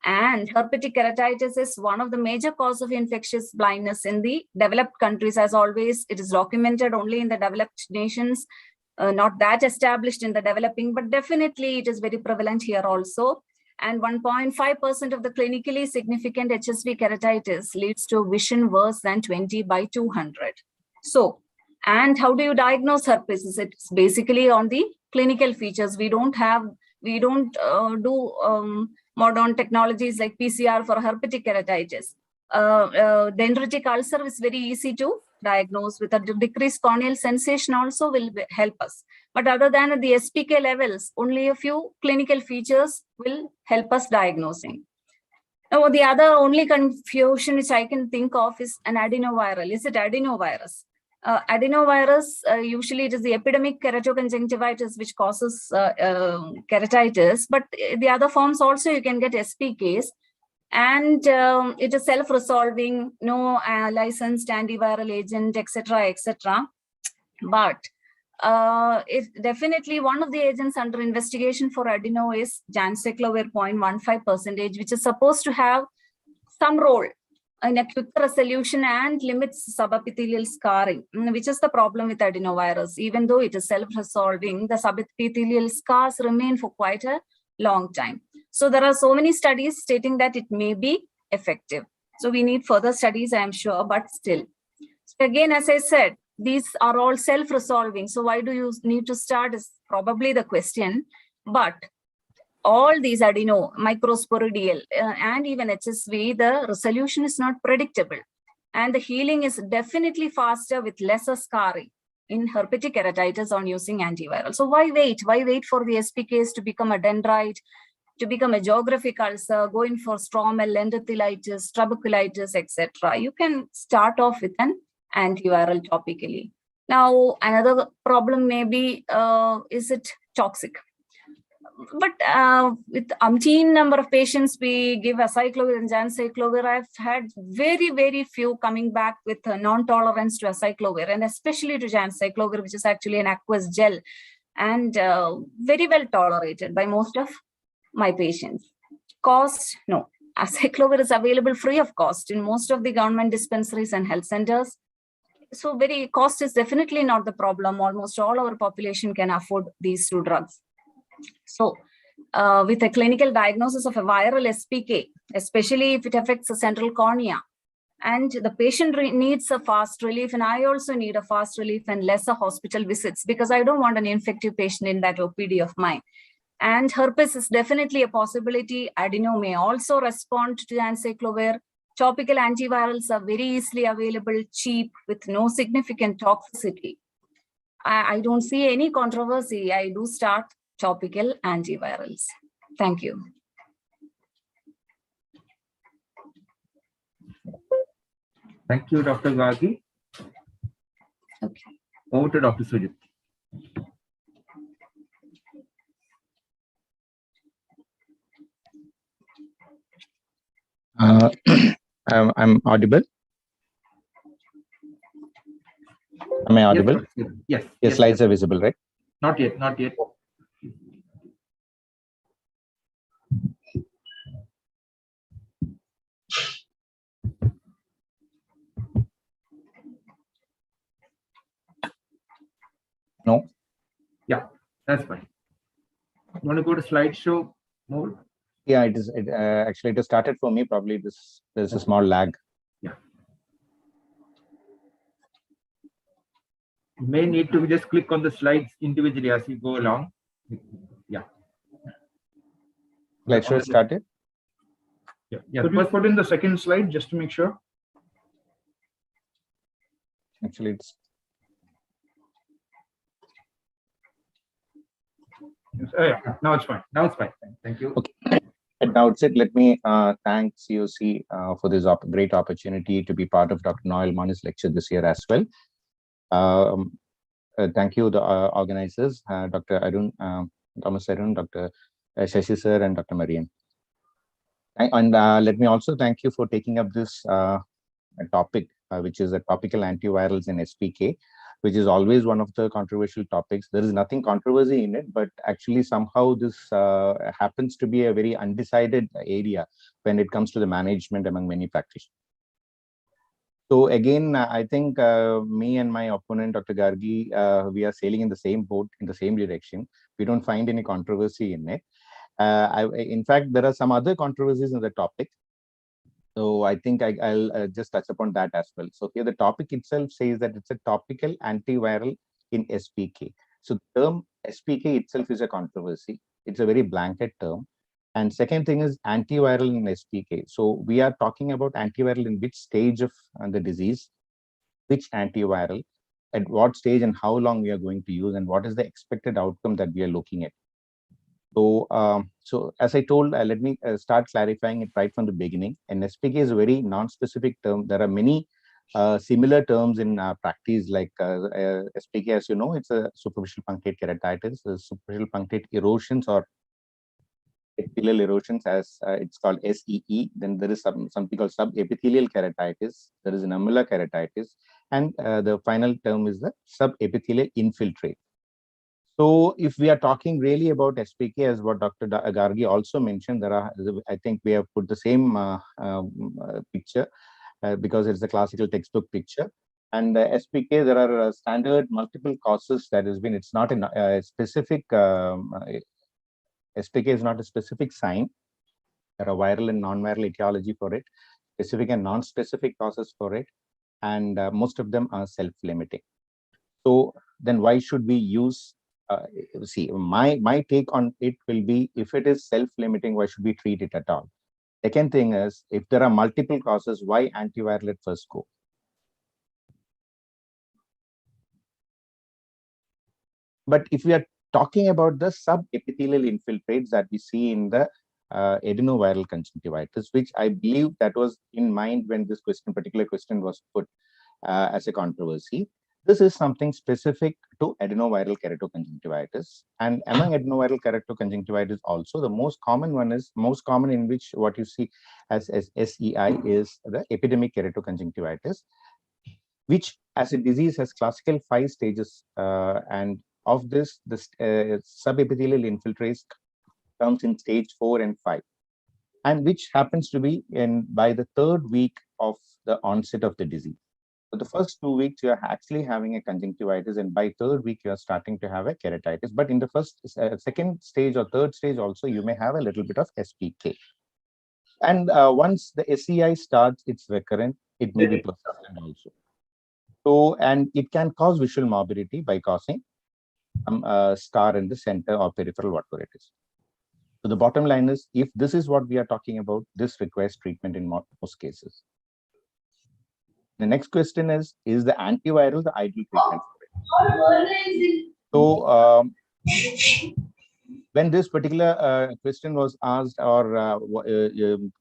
and herpetic keratitis is one of the major causes of infectious blindness in the developed countries. As always, it is documented only in the developed nations, not that established in the developing, but definitely it is very prevalent here also. And 1.5% of the clinically significant HSV keratitis leads to vision worse than 20/200. So, and how do you diagnose herpes? It's basically on the clinical features. We don't do modern technologies like PCR for herpetic keratitis. Dendritic ulcer is very easy to diagnose with a decreased corneal sensation also will help us. But other than the SPK levels, only a few clinical features will help us diagnosing. Now, the other only confusion which I can think of is an adenoviral. Is it adenovirus? Adenovirus, usually it is the epidemic keratoconjunctivitis which causes keratitis, but the other forms also you can get SPKs, and it is self-resolving, no licensed antiviral agent, etc., etc. But it's definitely one of the agents under investigation for adeno is jancyclovir 0.15%, which is supposed to have some role in a quick resolution and limits subepithelial scarring, which is the problem with adenovirus. Even though it is self-resolving, the subepithelial scars remain for quite a long time. So there are so many studies stating that it may be effective. So we need further studies, I am sure, but still. So again, as I said, these are all self-resolving. So why do you need to start is probably the question. But all these adeno, microsporidial, and even HSV, the resolution is not predictable. And the healing is definitely faster with lesser scarring in herpetic keratitis on using antiviral. So why wait? Why wait for the SPKs to become a dendrite, to become a geographic ulcer, go in for stromal, endothelitis, trabeculitis, etc. You can start off with an antiviral topically. Now, another problem may be, is it toxic? But with umpteen number of patients, we give acyclovir and jancyclovir. I've had very, very few coming back with non-tolerance to acyclovir, and especially to jancyclovir, which is actually an aqueous gel, and very well tolerated by most of my patients. Cost, no. Acyclovir is available free of cost in most of the government dispensaries and health centers. So cost is definitely not the problem. Almost all our population can afford these two drugs. So with a clinical diagnosis of a viral SPK, especially if it affects the central cornea, and the patient needs a fast relief, and I also need a fast relief and lesser hospital visits because I don't want an infective patient in that OPD of mine. And herpes is definitely a possibility. Adeno may also respond to jancyclovir. Topical antivirals are very easily available, cheap, with no significant toxicity. I don't see any controversy. I do start topical antivirals. Thank you. Thank you, Dr. Gagi. Okay. Over to Dr. Sujit. I'm audible. Am I audible? Yes. Yes. Your slides are visible, right? Not yet. Not yet. No. Yeah, that's fine. You want to go to slideshow mode? Yeah, it is. Actually, it has started for me. Probably there's a small lag. Yeah. You may need to just click on the slides individually as you go along. Yeah. Slideshow started. Yeah. Could you put in the second slide just to make sure? Actually, it's. Yeah, now it's fine. Now it's fine. Thank you. Okay. At the outset, let me thank COC for this great opportunity to be part of Dr. Noel Moniz lecture this year as well. Thank you, the organizers, Dr. Arun, Thomas Arun, Dr. Shashi sir, and Dr. Marian. And let me also thank you for taking up this topic, which is a topical antivirals in SPK, which is always one of the controversial topics. There is nothing controversy in it, but actually somehow this happens to be a very undecided area when it comes to the management among many practitioners. So again, I think me and my opponent, Dr. Gargi, we are sailing in the same boat, in the same direction. We don't find any controversy in it. In fact, there are some other controversies in the topic. So I think I'll just touch upon that as well. So here the topic itself says that it's a topical antiviral in SPK. So the term SPK itself is a controversy. It's a very blanket term. And second thing is antiviral in SPK. So we are talking about antiviral in which stage of the disease, which antiviral, at what stage and how long we are going to use, and what is the expected outcome that we are looking at. So, so as I told, let me start clarifying it right from the beginning. And SPK is a very non-specific term. There are many similar terms in practice, like SPK, as you know, it's a superficial punctate keratitis, superficial punctate erosions or epithelial erosions, as it's called SEE. Then there is something called subepithelial keratitis. There is an nummular keratitis, and the final term is the subepithelial infiltrate. So if we are talking really about SPK, as what Dr. Gargi also mentioned, there are, I think we have put the same picture because it's a classical textbook picture. And SPK, there are standard multiple causes that has been, it's not a specific, SPK is not a specific sign. There are viral and non-viral etiology for it, specific and non-specific causes for it. And most of them are self-limiting. So then why should we use see, my take on it will be, if it is self-limiting, why should we treat it at all? Second thing is, if there are multiple causes, why antiviral at first go? But if we are talking about the subepithelial infiltrates that we see in the adenoviral conjunctivitis, which I believe that was in mind when this particular question was put as a controversy. This is something specific to adenoviral keratoconjunctivitis. And among adenoviral keratoconjunctivitis also, the most common one is, most common in which what you see as SEI is the epidemic keratoconjunctivitis, which as a disease has classical 5 stages. And of this, the subepithelial infiltrates comes in stage 4 and 5. And which happens to be by the 3rd week of the onset of the disease. So the first 2 weeks, you are actually having a conjunctivitis, and by 3rd week, you are starting to have a keratitis. But in the first, 2nd stage or 3rd stage also, you may have a little bit of SPK. And once the SEI starts, it's recurrent, it may be persistent also. So, and it can cause visual morbidity by causing some scar in the center or peripheral, whatever it is. So the bottom line is, if this is what we are talking about, this requires treatment in most cases. The next question is the antiviral the ideal treatment for it? So when this particular question was asked, or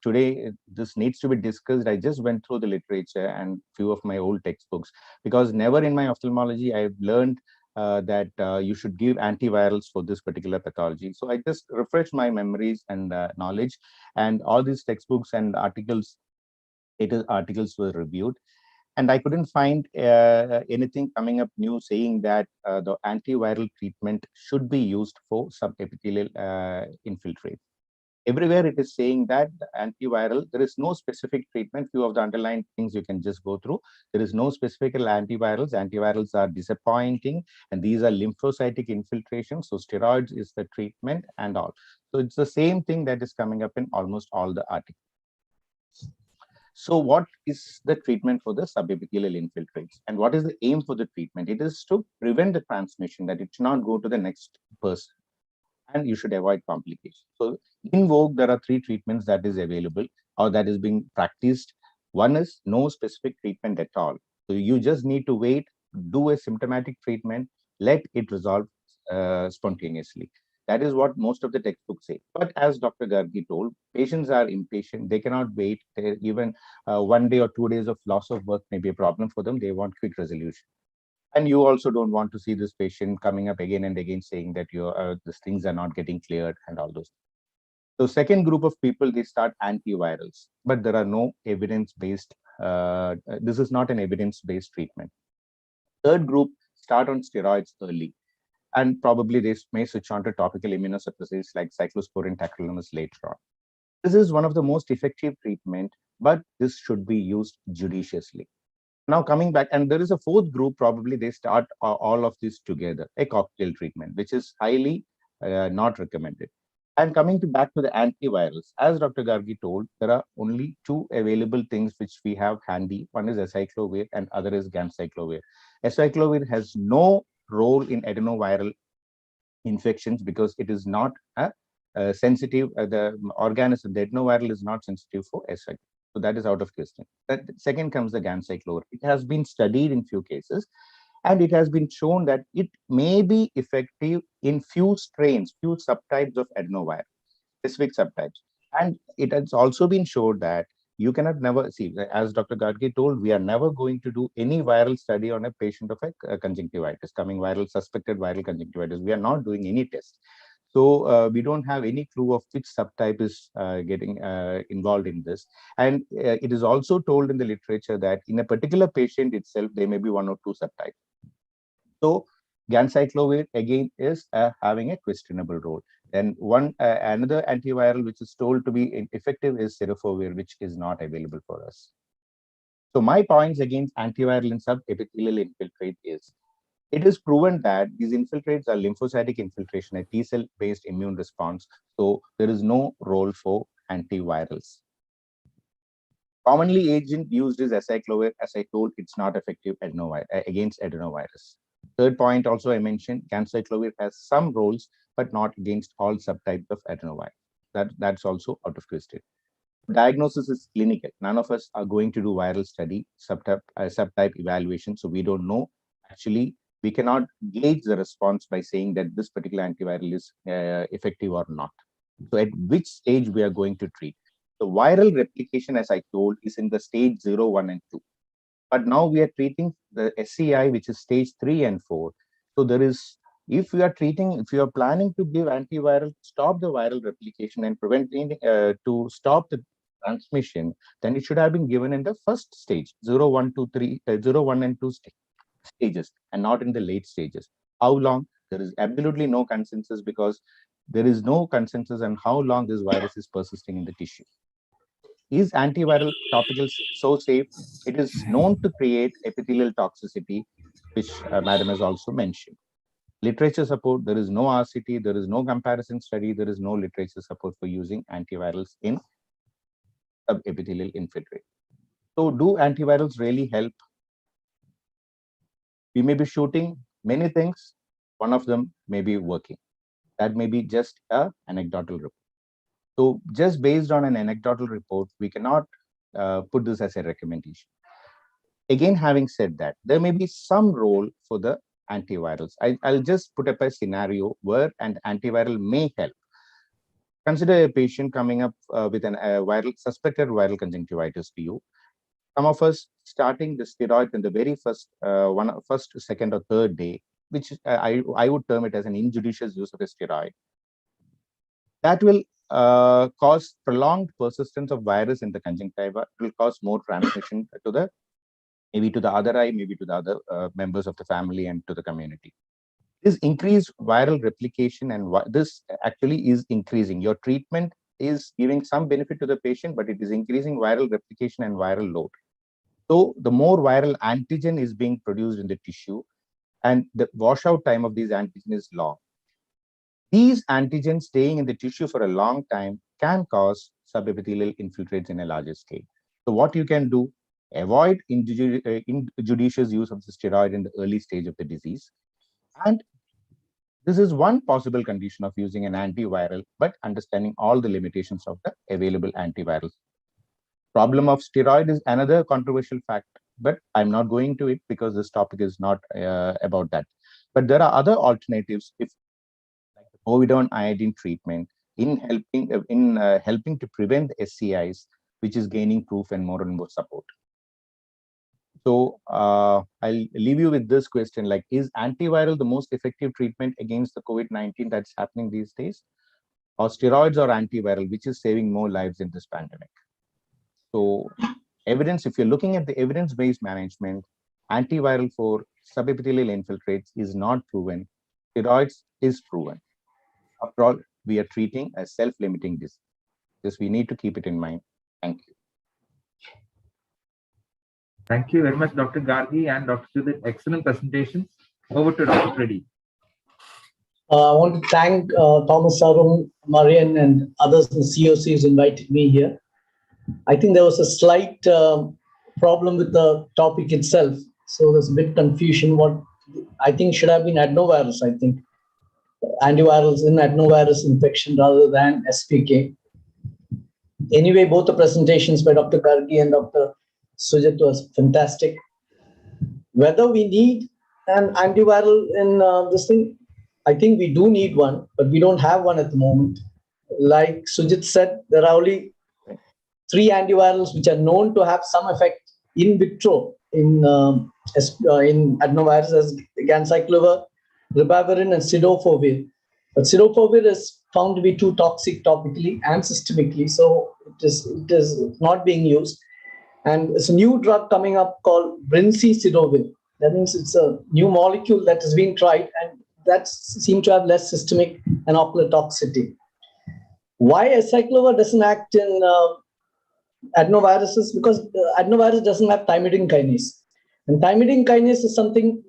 today this needs to be discussed, I just went through the literature and few of my old textbooks, because never in my ophthalmology I've learned that you should give antivirals for this particular pathology. So I just refreshed my memories and knowledge, and all these textbooks and articles, articles were reviewed. And I couldn't find anything coming up new saying that the antiviral treatment should be used for subepithelial infiltrate. Everywhere it is saying that the antiviral, there is no specific treatment. Few of the underlying things you can just go through. There is no specific antivirals. Antivirals are disappointing, and these are lymphocytic infiltration. So steroids is the treatment and all. So it's the same thing that is coming up in almost all the articles. So what is the treatment for the subepithelial infiltrates, and what is the aim for the treatment? It is to prevent the transmission, that it should not go to the next person, and you should avoid complications. So in vogue, there are 3 treatments that is available or that is being practiced. One is no specific treatment at all. So you just need to wait, do a symptomatic treatment, let it resolve spontaneously. That is what most of the textbooks say. But as Dr. Gargi told, patients are impatient. They cannot wait. Even 1 day or 2 days of loss of work may be a problem for them. They want quick resolution. And you also don't want to see this patient coming up again and again saying that these things are not getting cleared and all those. So second group of people, they start antivirals, but there are no evidence-based, this is not an evidence-based treatment. Third group start on steroids early, and probably they may switch on to topical immunosuppressants like cyclosporin tacrolimus later on. This is one of the most effective treatment, but this should be used judiciously. Now coming back, and there is a fourth group, probably they start all of this together, a cocktail treatment, which is highly not recommended. And coming back to the antivirals, as Dr. Gargi told, there are only two available things which we have handy. One is acyclovir and other is ganciclovir. Acyclovir has no role in adenoviral infections because it is not sensitive. The organism, the adenoviral is not sensitive for acyclovir. So that is out of question. Second comes the ganciclovir. It has been studied in few cases, and it has been shown that it may be effective in few strains, few subtypes of adenovirus, specific subtypes. And it has also been shown that you cannot never see, as Dr. Gadge told, we are never going to do any viral study on a patient of a conjunctivitis, suspected viral conjunctivitis. We are not doing any test. So we don't have any clue of which subtype is getting involved in this. And it is also told in the literature that in a particular patient itself, there may be one or two subtypes. So ganciclovir again is having a questionable role. Then another antiviral which is told to be effective is serofovir, which is not available for us. So my points against antiviral in subepithelial infiltrate is, it is proven that these infiltrates are lymphocytic infiltration, a T-cell based immune response. So there is no role for antivirals. Commonly agent used is acyclovir. As I told, it's not effective against adenovirus. Third point also I mentioned, ganciclovir has some roles, but not against all subtypes of adenovirus. That's also out of question. Diagnosis is clinical. None of us are going to do viral study, subtype evaluation. So we don't know. Actually, we cannot gauge the response by saying that this particular antiviral is effective or not. So at which stage we are going to treat. The viral replication, as I told, is in the stage 0, 1, and 2. But now we are treating the SCI, which is stage 3 and 4. So there is, if you are planning to give antiviral, stop the viral replication and to stop the transmission, then it should have been given in the first stage, 0, 1, and 2 stages, and not in the late stages. How long? There is absolutely no consensus, because there is no consensus on how long this virus is persisting in the tissue. Is antiviral topicals so safe? It is known to create epithelial toxicity, which Madam has also mentioned. Literature support, there is no RCT, there is no comparison study, there is no literature support for using antivirals in subepithelial infiltrate. So do antivirals really help? We may be shooting many things, one of them may be working. That may be just an anecdotal report. So just based on an anecdotal report, we cannot put this as a recommendation. Again, having said that, there may be some role for the antivirals. I'll just put up a scenario where an antiviral may help. Consider a patient coming up with a suspected viral conjunctivitis to you. Some of us starting the steroid in the very first, second, or third day, which I would term it as an injudicious use of a steroid. That will cause prolonged persistence of virus in the conjunctiva. It will cause more transmission to maybe to the other eye, maybe to the other members of the family and to the community. This increased viral replication, and this actually is increasing. Your treatment is giving some benefit to the patient, but it is increasing viral replication and viral load. So the more viral antigen is being produced in the tissue, and the washout time of these antigen is long. These antigens staying in the tissue for a long time can cause subepithelial infiltrates in a larger scale. So what you can do, avoid injudicious use of the steroid in the early stage of the disease. And this is one possible condition of using an antiviral, but understanding all the limitations of the available antivirals. Problem of steroid is another controversial fact, but I'm not going to it because this topic is not about that. But there are other alternatives, like the povidone iodine treatment in helping to prevent SCIs, which is gaining proof and more support. So I'll leave you with this question, like, is antiviral the most effective treatment against the COVID-19 that's happening these days? Or steroids or antiviral, which is saving more lives in this pandemic? So evidence, if you're looking at the evidence-based management, antiviral for subepithelial infiltrates is not proven. Steroids is proven. After all, we are treating a self-limiting disease. This we need to keep it in mind. Thank you. Thank you very much, Dr. Gargi and Dr. Sudhir. Excellent presentations. Over to Dr. Reddy. I want to thank Thomas, Arun, Marian, and others in the COC who's invited me here. I think there was a slight problem with the topic itself. So there's a bit confusion. What I think should have been adenovirus, I think. Antivirals in adenovirus infection rather than SPK. Anyway, both the presentations by Dr. Gargi and Dr. Sujit was fantastic. Whether we need an antiviral in this thing, I think we do need one, but we don't have one at the moment. Like Sujit said, there are only 3 antivirals which are known to have some effect in vitro in adenovirus, as ganciclovir, ribavirin, and cidofovir. But cidofovir is found to be too toxic topically and systemically, so it is not being used. And it's a new drug coming up called brincidofovir. That means it's a new molecule that is being tried, and that seems to have less systemic and ocular toxicity. Why acyclovir doesn't act in adenoviruses? Because adenovirus doesn't have thymidine kinase. And thymidine kinase is something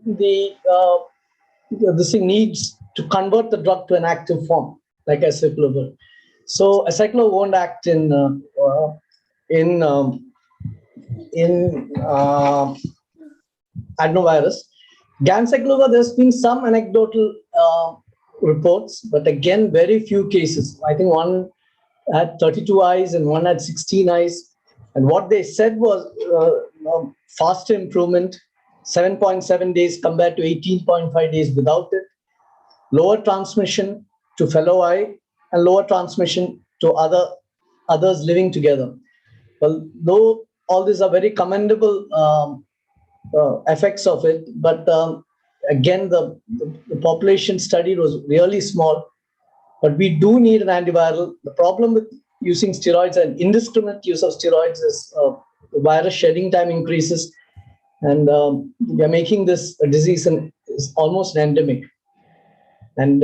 this thing needs to convert the drug to an active form, like acyclovir. So acyclovir won't act in adenovirus. Ganciclovir, there's been some anecdotal reports, but again, very few cases. I think one had 32 eyes and one had 16 eyes. And what they said was faster improvement, 7.7 days compared to 18.5 days without it, lower transmission to fellow eye, and lower transmission to others living together. Well, though all these are very commendable effects of it, but again, the population studied was really small. But we do need an antiviral. The problem with using steroids and indiscriminate use of steroids is the virus shedding time increases, and we are making this a disease and is almost endemic. And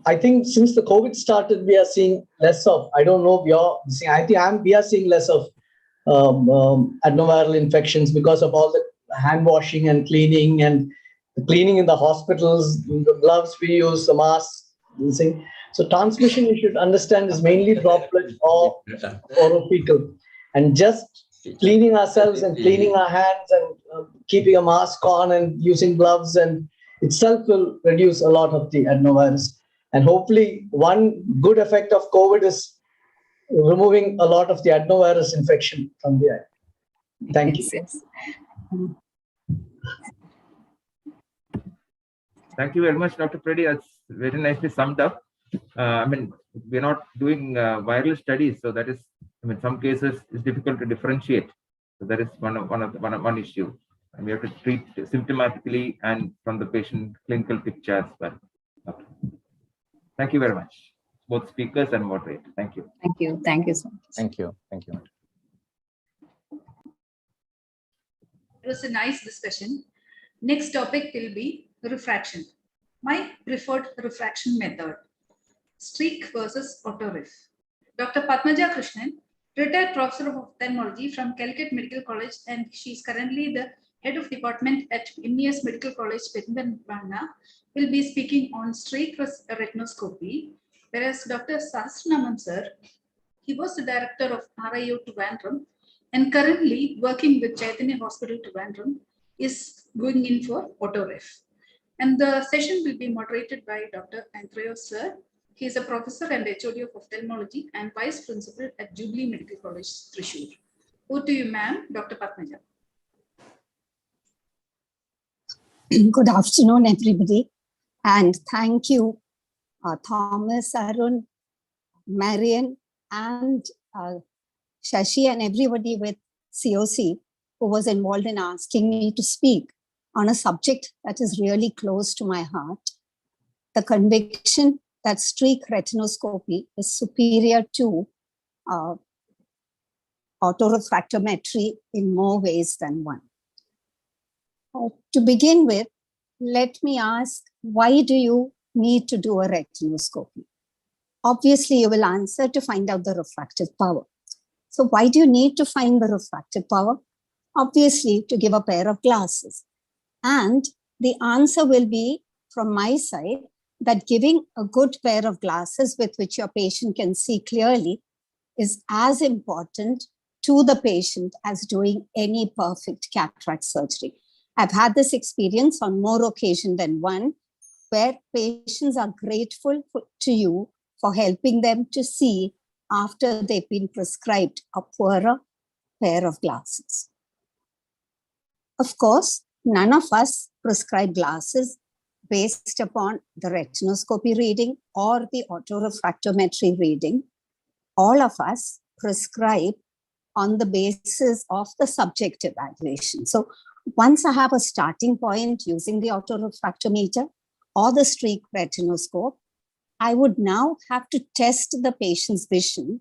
I think since the COVID started, we are seeing less of, I don't know if you're seeing, I think we are seeing less of adenoviral infections because of all the hand washing and cleaning, and the cleaning in the hospitals, the gloves we use, the masks. So transmission, you should understand, is mainly droplet or orophycal, and just cleaning ourselves and cleaning our hands and keeping a mask on and using gloves and itself will reduce a lot of the adenovirus. And hopefully one good effect of COVID is removing a lot of the adenovirus infection from the eye. Thank you. Yes. Thank you very much, Dr. Preddy. That's very nicely summed up. I mean, we're not doing viral studies, so that is, I mean, some cases it's difficult to differentiate. So that is one issue, and we have to treat symptomatically and from the patient clinical picture as well. Okay. Thank you very much, both speakers and moderator. Thank you. Thank you. Thank you so much. Thank you. Thank you. It was a nice discussion. Next topic will be refraction. My preferred refraction method, streak versus autoref. Dr. Padmaja Krishnan, retired professor of ophthalmology from Calicut Medical College, and she is currently the head of department at MES Medical College, Pethambanna, will be speaking on streak retinoscopy, whereas Dr. Sahasranaman sir, he was the director of RIO Trivandrum and currently working with Chaitanya Hospital Trivandrum, is going in for autoref. And the session will be moderated by Dr. Anthrayo sir. He is a professor and HOD of ophthalmology and vice principal at Jubilee Medical College, Thrissur. Over to you, ma'am, Dr. Padmaja. Good afternoon, everybody. And thank you Thomas, Arun, Marian, and Shashi, and everybody with COC who was involved in asking me to speak on a subject that is really close to my heart. The conviction that streak retinoscopy is superior to autorefractometry in more ways than one. To begin with, let me ask, why do you need to do a retinoscopy? Obviously, you will answer to find out the refractive power. So why do you need to find the refractive power? Obviously, to give a pair of glasses. And the answer will be, from my side, that giving a good pair of glasses with which your patient can see clearly is as important to the patient as doing any perfect cataract surgery. I've had this experience on more occasions than one, where patients are grateful to you for helping them to see after they've been prescribed a poorer pair of glasses. Of course, none of us prescribe glasses based upon the retinoscopy reading or the autorefractometry reading. All of us prescribe on the basis of the subjective evaluation. So once I have a starting point using the autorefractometer or the streak retinoscope, I would now have to test the patient's vision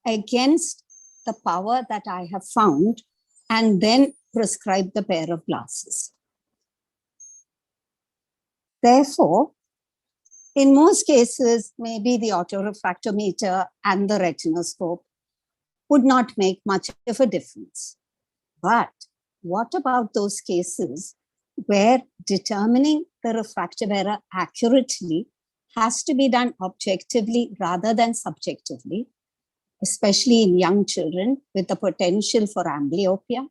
against the power that I have found and then prescribe the pair of glasses. Therefore, in most cases, maybe the autorefractometer and the retinoscope would not make much of a difference. But what about those cases where determining the refractive error accurately has to be done objectively rather than subjectively, especially in young children with the potential for amblyopia,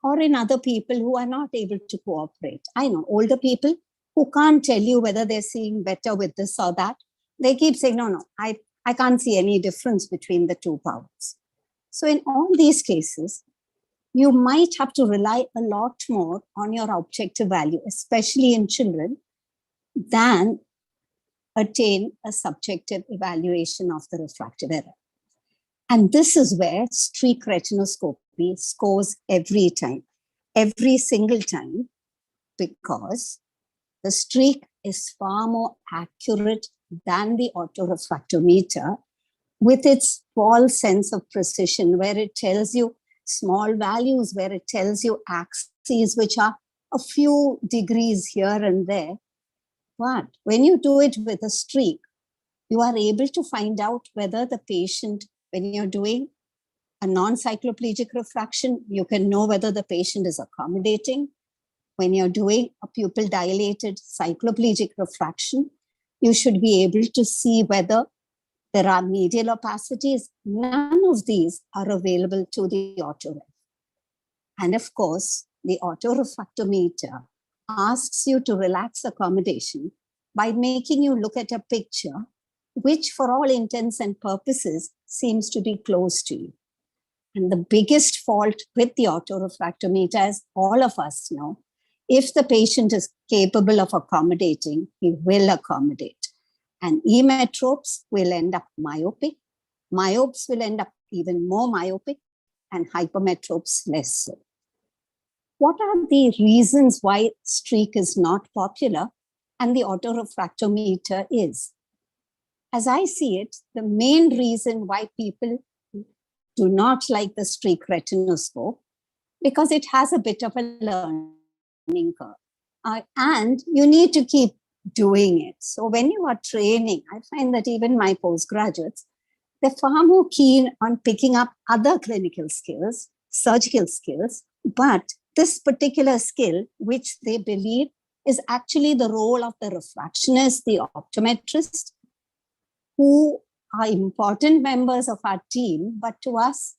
or in other people who are not able to cooperate? I know older people who can't tell you whether they're seeing better with this or that. They keep saying, no, I can't see any difference between the two powers. So in all these cases, you might have to rely a lot more on your objective value, especially in children, than attain a subjective evaluation of the refractive error. And this is where streak retinoscopy scores every time, every single time, because the streak is far more accurate than the autorefractometer with its false sense of precision, where it tells you small values, where it tells you axes which are a few degrees here and there. But when you do it with a streak, you are able to find out whether the patient, when you're doing a non-cycloplegic refraction, you can know whether the patient is accommodating. When you're doing a pupil dilated cycloplegic refraction, you should be able to see whether there are medial opacities. None of these are available to the autoref. And of course, the autorefractometer asks you to relax accommodation by making you look at a picture which, for all intents and purposes, seems to be close to you. And the biggest fault with the autorefractometer, as all of us know, if the patient is capable of accommodating, he will accommodate. And emmetropes will end up myopic, myopes will end up even more myopic, and hypermetropes less so. What are the reasons why streak is not popular and the autorefractometer is? As I see it, the main reason why people do not like the streak retinoscope, because it has a bit of a learning curve. And you need to keep doing it. So when you are training, I find that even my postgraduates, they're far more keen on picking up other clinical skills, surgical skills, but this particular skill, which they believe is actually the role of the refractionist, the optometrist, who are important members of our team, but to us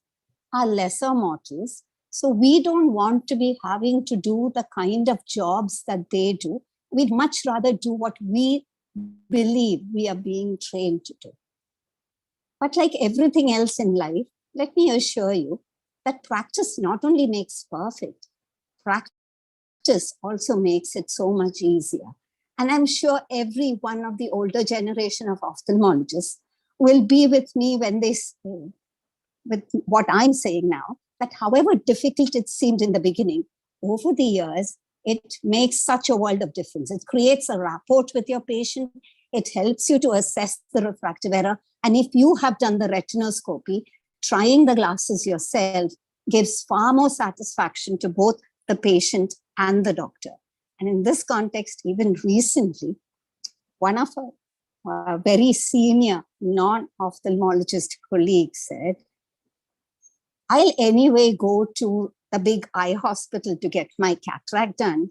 are lesser mortals. So we don't want to be having to do the kind of jobs that they do. We'd much rather do what we believe we are being trained to do. But like everything else in life, let me assure you that practice not only makes perfect, practice also makes it so much easier. And I'm sure every one of the older generation of ophthalmologists will be with me when they say, with what I'm saying now, that however difficult it seemed in the beginning, over the years, it makes such a world of difference. It creates a rapport with your patient. It helps you to assess the refractive error. And if you have done the retinoscopy, trying the glasses yourself gives far more satisfaction to both the patient and the doctor. And in this context, even recently, one of our very senior non-ophthalmologist colleagues said, I'll anyway go to the big eye hospital to get my cataract done.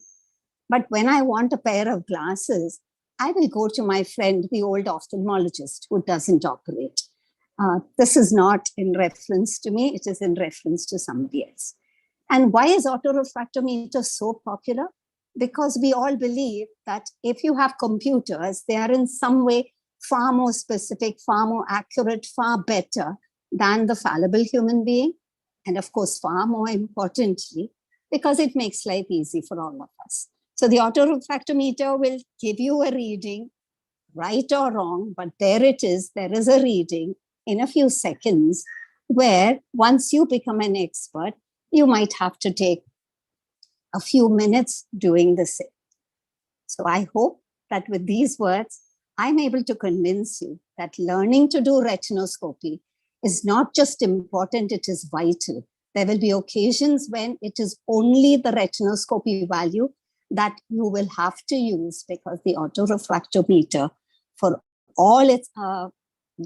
But when I want a pair of glasses, I will go to my friend, the old ophthalmologist who doesn't operate. This is not in reference to me, it is in reference to somebody else. And why is autorefractometer so popular? Because we all believe that if you have computers, they are in some way far more specific, far more accurate, far better than the fallible human being. And of course, far more importantly, because it makes life easy for all of us. So the autorefractometer will give you a reading, right or wrong, but there it is, there is a reading in a few seconds where once you become an expert, you might have to take a few minutes doing the same. So I hope that with these words, I'm able to convince you that learning to do retinoscopy is not just important, it is vital. There will be occasions when it is only the retinoscopy value that you will have to use because the autorefractometer, for all its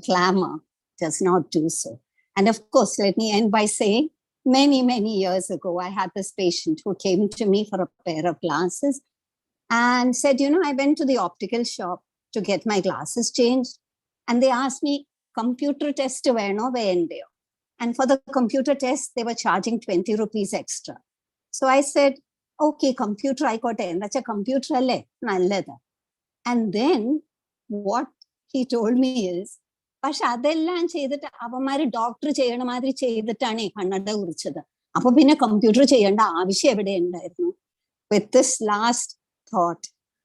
glamour, does not do so. And of course, let me end by saying, many, many years ago, I had this patient who came to me for a pair of glasses and said, you know, I went to the optical shop to get my glasses changed. And they asked me, computer test veno vendeyo. And for the computer test, they were charging 20 rupees extra. So I said, okay, computer aikote, that's a computer alle, nallada. And then what he told me is, പക്ഷെ അതെല്ലാം ചെയ്തിട്ട് അവന്മാര് doctor ചെയ്യണ മാതിരി ചെയ്തിട്ടാണ് കണ്ണട കുറിച്ചത്. അപ്പൊ പിന്നെ കമ്പ്യൂട്ടർ ചെയ്യേണ്ട ആവശ്യം എവിടെ ഉണ്ടായിരുന്നു? With this last thought,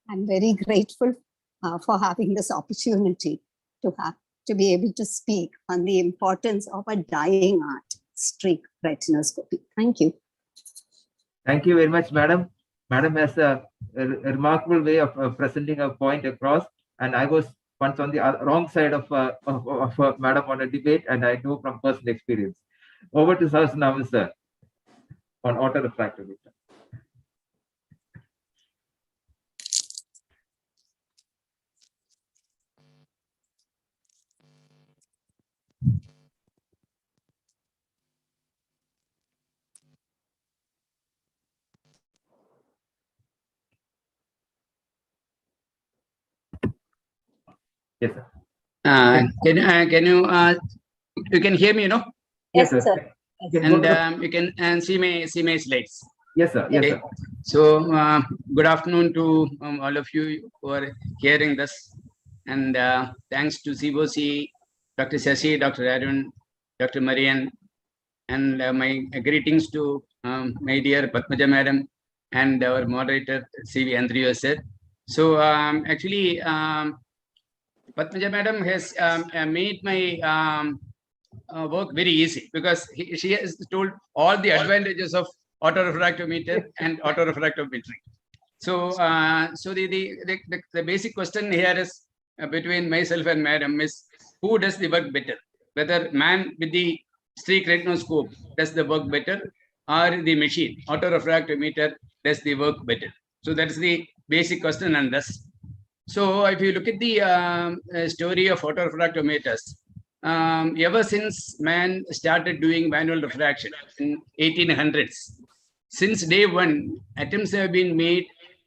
I'm very grateful for having this opportunity to be able to speak on the importance of a dying art, streak retinoscopy. Thank you. Thank you very much, madam. Madam has a remarkable way of presenting a point across, and I was once on the wrong side of madam on a debate, and I know from personal experience. Over to Sir now, sir, on autorefractometer. Yes, sir. Can you you can hear me, you know? Yes, sir. And you can see my slides. Yes, sir. Yes, okay. Sir. So good afternoon to all of you who are hearing this, and thanks to COC, Dr. Shashi, Dr. Arun, Dr. Marian, and my greetings to my dear Padmaja madam and our moderator CV Andrew sir. So actually. Padmaja madam has made my work very easy because she has told all the advantages of autorefractometer and autorefractometry. So, so the basic question here is between myself and madam is who does the work better? Whether man with the streak retinoscope does the work better, or the machine autorefractometer does the work better? So that's the basic question on this. So if you look at the story of autorefractometers, ever since man started doing manual refraction in 1800s, since day one, attempts have been made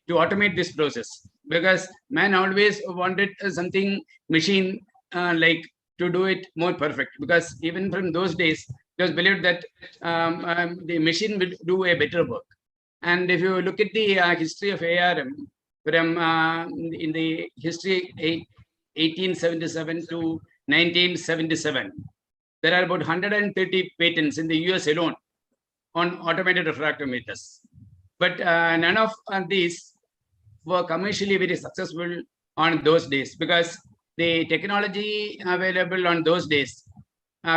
to automate this process because man always wanted something machine like to do it more perfect, because even from those days, it was believed that the machine will do a better work. And if you look at the history of ARM, from in the history 1877 to 1977, there are about 130 patents in the US alone on automated refractometers. But none of these were commercially very successful on those days, because the technology available on those days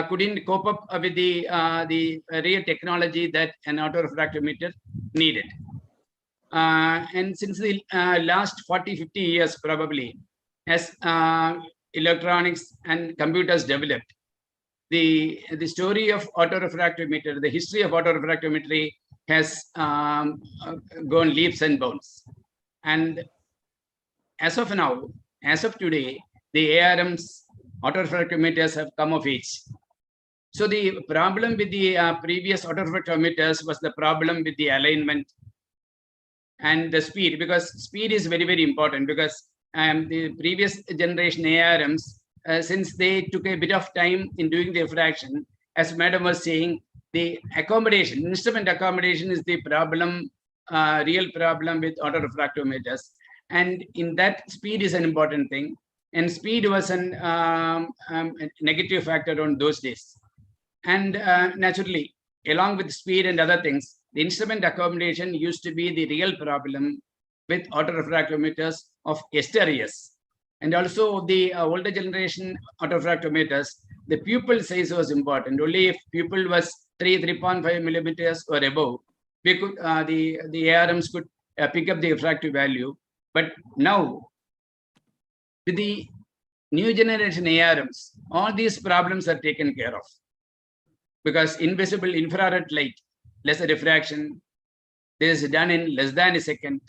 couldn't cope up with the real technology that an autorefractometer needed. And since the last 40-50 years probably, as electronics and computers developed, the story of autorefractometer, the history of autorefractometry has gone leaps and bounds. And as of now, as of today, the ARMs, autorefractometers have come of age. So the problem with the previous autorefractometers was the problem with the alignment and the speed, because speed is very, very important, because the previous generation ARMs, since they took a bit of time in doing the refraction, as Madam was saying, the accommodation, instrument accommodation is the problem, real problem with autorefractometers. And in that, speed is an important thing. And speed was a negative factor on those days. And naturally, along with speed and other things, the instrument accommodation used to be the real problem with autorefractometers of yesteryears. And also the older generation autorefractometers, the pupil size was important. Only if pupil was 3.5 millimeters or above, we could the ARMs could pick up the refractive value. But now, with the new generation ARMs, all these problems are taken care of, because invisible infrared light, lesser diffraction, this is done in less than a second.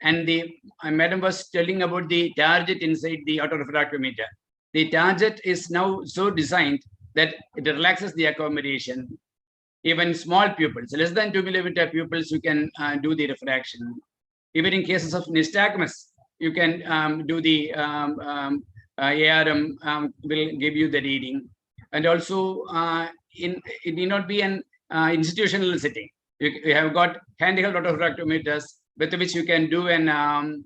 And the Madam was telling about the target inside the autorefractometer. The target is now so designed that it relaxes the accommodation. Even small pupils, less than 2 millimeter pupils, you can do the refraction. Even in cases of nystagmus, you can do the ARM will give you the reading. And also, it need not be an institutional setting. You have got handheld autorefractometers with which you can do an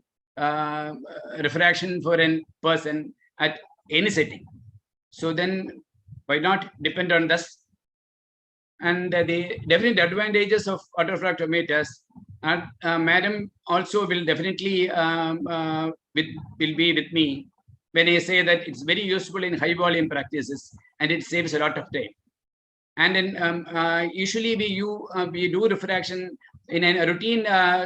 refraction for a person at any setting. So then, why not depend on this? And the definite advantages of autorefractometers, Madam also will definitely will be with me when I say that it's very useful in high volume practices and it saves a lot of time. And then usually we do refraction in a routine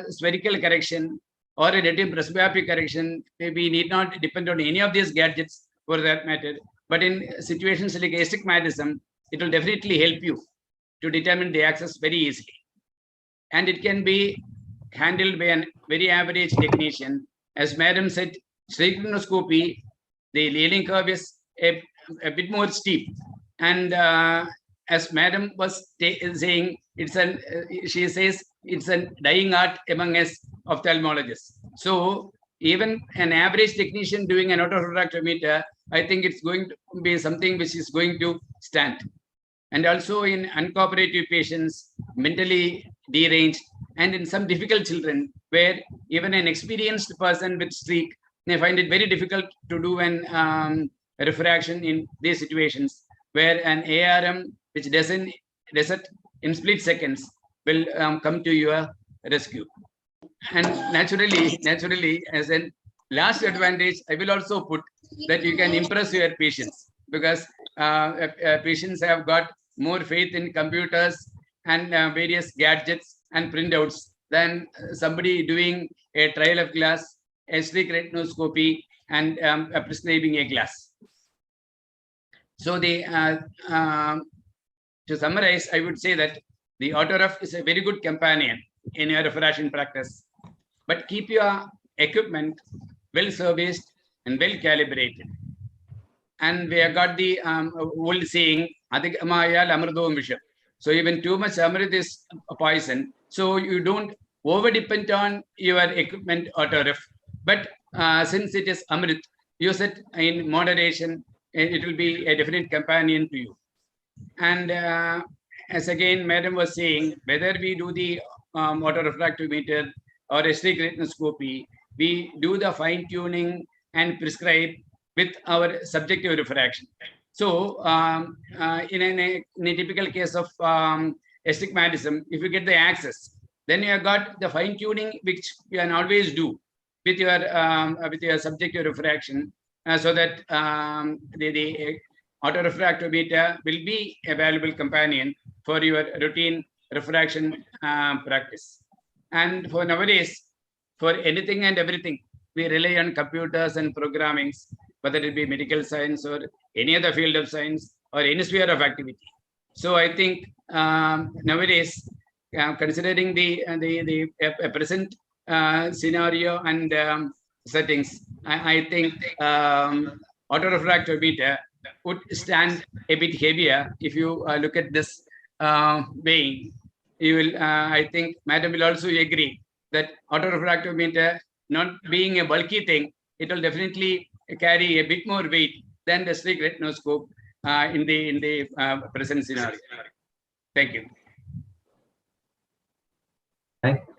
spherical correction or a routine presbyopic correction. We need not depend on any of these gadgets for that matter. But in situations like astigmatism, it will definitely help you to determine the axis very easily. And it can be handled by a very average technician. As Madam said, stereotactic, the leading curve is a bit more steep. And as Madam was saying, she says it's a dying art among us ophthalmologists. So even an average technician doing an autorefractometer, I think it's going to be something which is going to stand. And also in uncooperative patients, mentally deranged, and in some difficult children, where even an experienced person with streak may find it very difficult to do an refraction in these situations, where an ARM which doesn't it in split seconds will come to your rescue. And naturally, as a last advantage, I will also put that you can impress your patients, because patients have got more faith in computers and various gadgets and printouts than somebody doing a trial of glass, a streak retinoscopy, and prescribing a glass. So to summarize, I would say that the autoref is a very good companion in your refraction practice, but keep your equipment well serviced and well calibrated. And we have got the old saying, so even too much amrit is a poison. So you don't over depend on your equipment autoref, but since it is amrit, use it in moderation, and it will be a definite companion to you. And as again, Madam was saying, whether we do the autorefractometer or a streak retinoscopy, we do the fine tuning and prescribe with our subjective refraction. So in a typical case of astigmatism, if you get the axis, then you have got the fine tuning, which you can always do with your subjective refraction, so that the autorefractometer will be a valuable companion for your routine refraction practice. And for nowadays, for anything and everything, we rely on computers and programmings, whether it be medical science or any other field of science or any sphere of activity. So I think nowadays, considering the present scenario and settings, I think autorefractometer would stand a bit heavier if you look at this weighing. You will, I think, Madam will also agree that autorefractometer, not being a bulky thing, it will definitely carry a bit more weight than the sleek retinoscope in the present scenario. Thank you.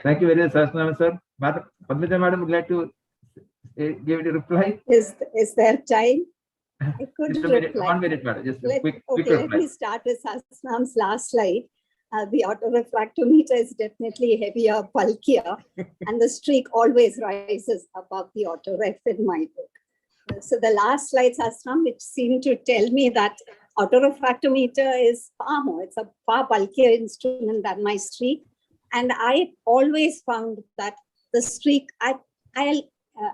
Thank you very much, sir. Madam, Padmita Madam would like to give it a reply. Is there time? I could reply. 1 minute, madam. Just a quick Let reply. me start with Sasnam's last slide. The autorefractometer is definitely heavier, bulkier, and the streak always rises above the autoref in my book. So the last slide, Sasnam, which seemed to tell me that autorefractometer is far more, it's a far bulkier instrument than my streak. And I always found that the streak, I'll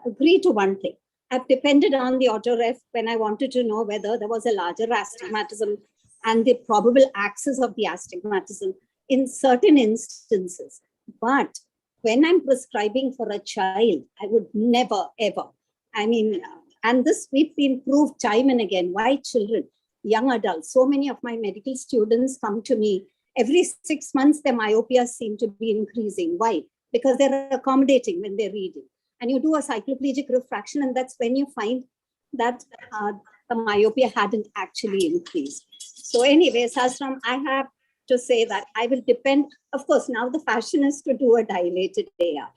agree to one thing. I've depended on the autoref when I wanted to know whether there was a larger astigmatism and the probable axis of the astigmatism in certain instances. But when I'm prescribing for a child, I would never, ever. I mean, and this we've been proved time and again. Why children, young adults? So many of my medical students come to me. Every 6 months, their myopia seem to be increasing. Why? Because they're accommodating when they're reading. And you do a cycloplegic refraction, and that's when you find that the myopia hadn't actually increased. So anyway, Sasram, I have to say that I will depend, of course, now the fashion is to do a dilated AR.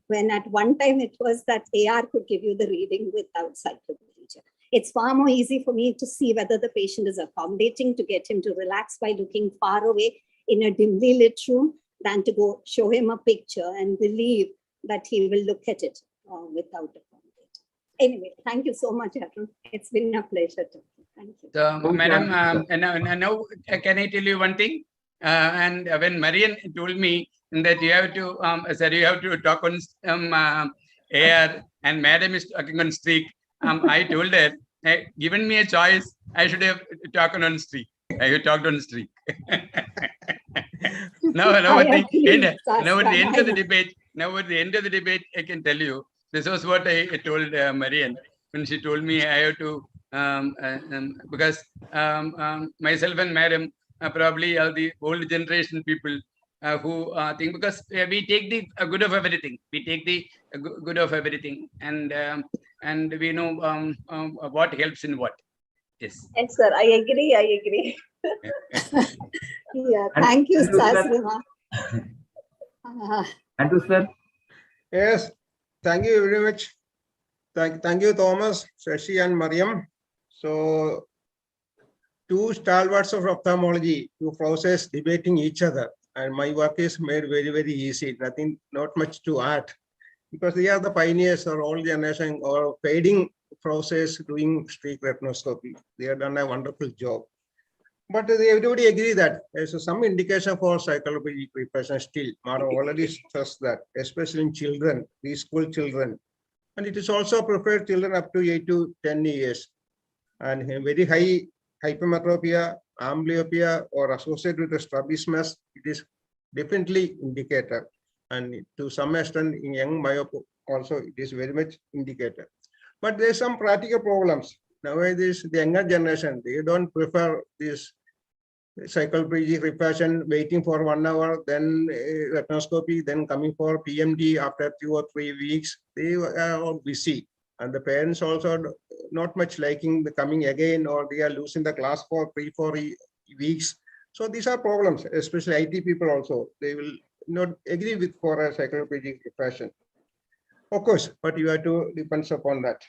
When at one time it was that AR could give you the reading without cycloplegia. It's far more easy for me to see whether the patient is accommodating, to get him to relax by looking far away in a dimly lit room than to go show him a picture and believe that he will look at it without accommodating. Anyway, thank you so much, Arun. It's been a pleasure to thank you. So, Madam, now can I tell you one thing? And when Marian told me that you have to, sir, you have to talk on air, and Madam is talking on streak, I told her, given me a choice, I should have talked on streak. I have talked on streak. Now at the end of the debate, I can tell you, this was what I told Marian when she told me I have to, because myself and Madam probably are the old generation people who think, because we take the good of everything. We take the good of everything, and we know what helps in what. Yes. Yes, sir. I agree. Yeah. Thank you, Sasrima. Andrew, sir. Yes. Thank you very much. Thank you, Thomas, Shashi, and Mariam. So, two stalwarts of ophthalmology, two professors debating each other, and my work is made very, very easy. Not much to add, because they are the pioneers or old generation or fading process doing streak retinoscopy. They have done a wonderful job. But everybody agree that there's some indication for cycloplegic repression still. Madam already stressed that, especially in children, preschool children. And it is also preferred children up to 8 to 10 years. And very high hypermetropia, amblyopia, or associated with strabismus, it is definitely indicated. And to some extent, in young myope also, it is very much indicated. But there's some practical problems. Nowadays, the younger generation, they don't prefer this cycloplegic repression, waiting for 1 hour, then retinoscopy, then coming for PMD after 2 or 3 weeks. They are all busy. And the parents also not much liking the coming again, or they are losing the class for 3-4 weeks. So these are problems, especially IT people also. They will not agree with for a cycloplegic repression. Of course, but you have to depend upon that.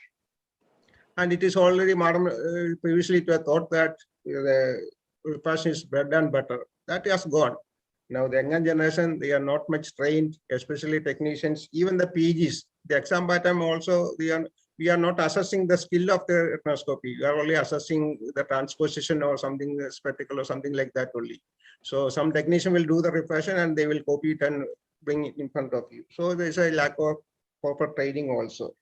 And it is already, Madam, previously to have thought that the repression is bread and butter. That has gone. Now the younger generation, they are not much trained, especially technicians, even the PGs. the exam pattern also, we are not assessing the skill of the retinoscopy. We are only assessing the transposition or something spectacle or something like that only. So some technician will do the refraction and they will copy it and bring it in front of you. So there is a lack of proper training also.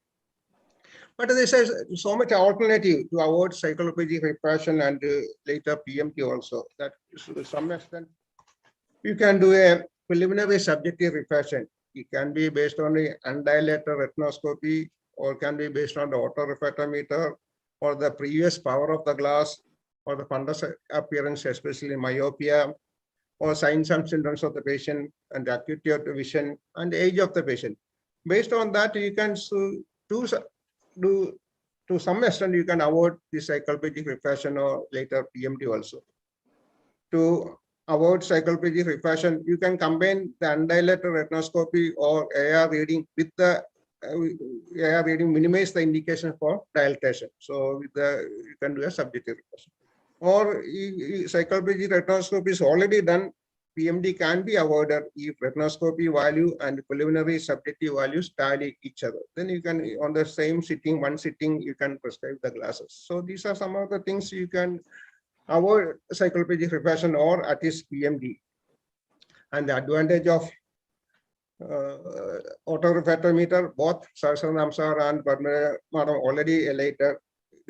But there is so much alternative to avoid cycloplegic refraction and later PMT also. That to some extent, you can do a preliminary subjective refraction. It can be based on the undilated retinoscopy, or can be based on the autorefractometer, or the previous power of the glass, or the fundus appearance, especially myopia, or signs and symptoms of the patient, and the acuity of the vision, and the age of the patient. Based on that, you can do to some extent, you can avoid the cycloplegic refraction or later PMT also. To avoid cycloplegic refraction, you can combine the undilated retinoscopy or AR reading with the AR reading, minimize the indication for dilatation. So with you can do a subjective refraction. Or cycloplegic retinoscopy is already done, PMD can be avoided if retinoscopy value and preliminary subjective values tally each other. Then you can, on the same sitting, one sitting, you can prescribe the glasses. So these are some of the things you can avoid cycloplegic refraction or at least PMD. And the advantage of autorefractometer, both Sahasranamsar and Padma already elated.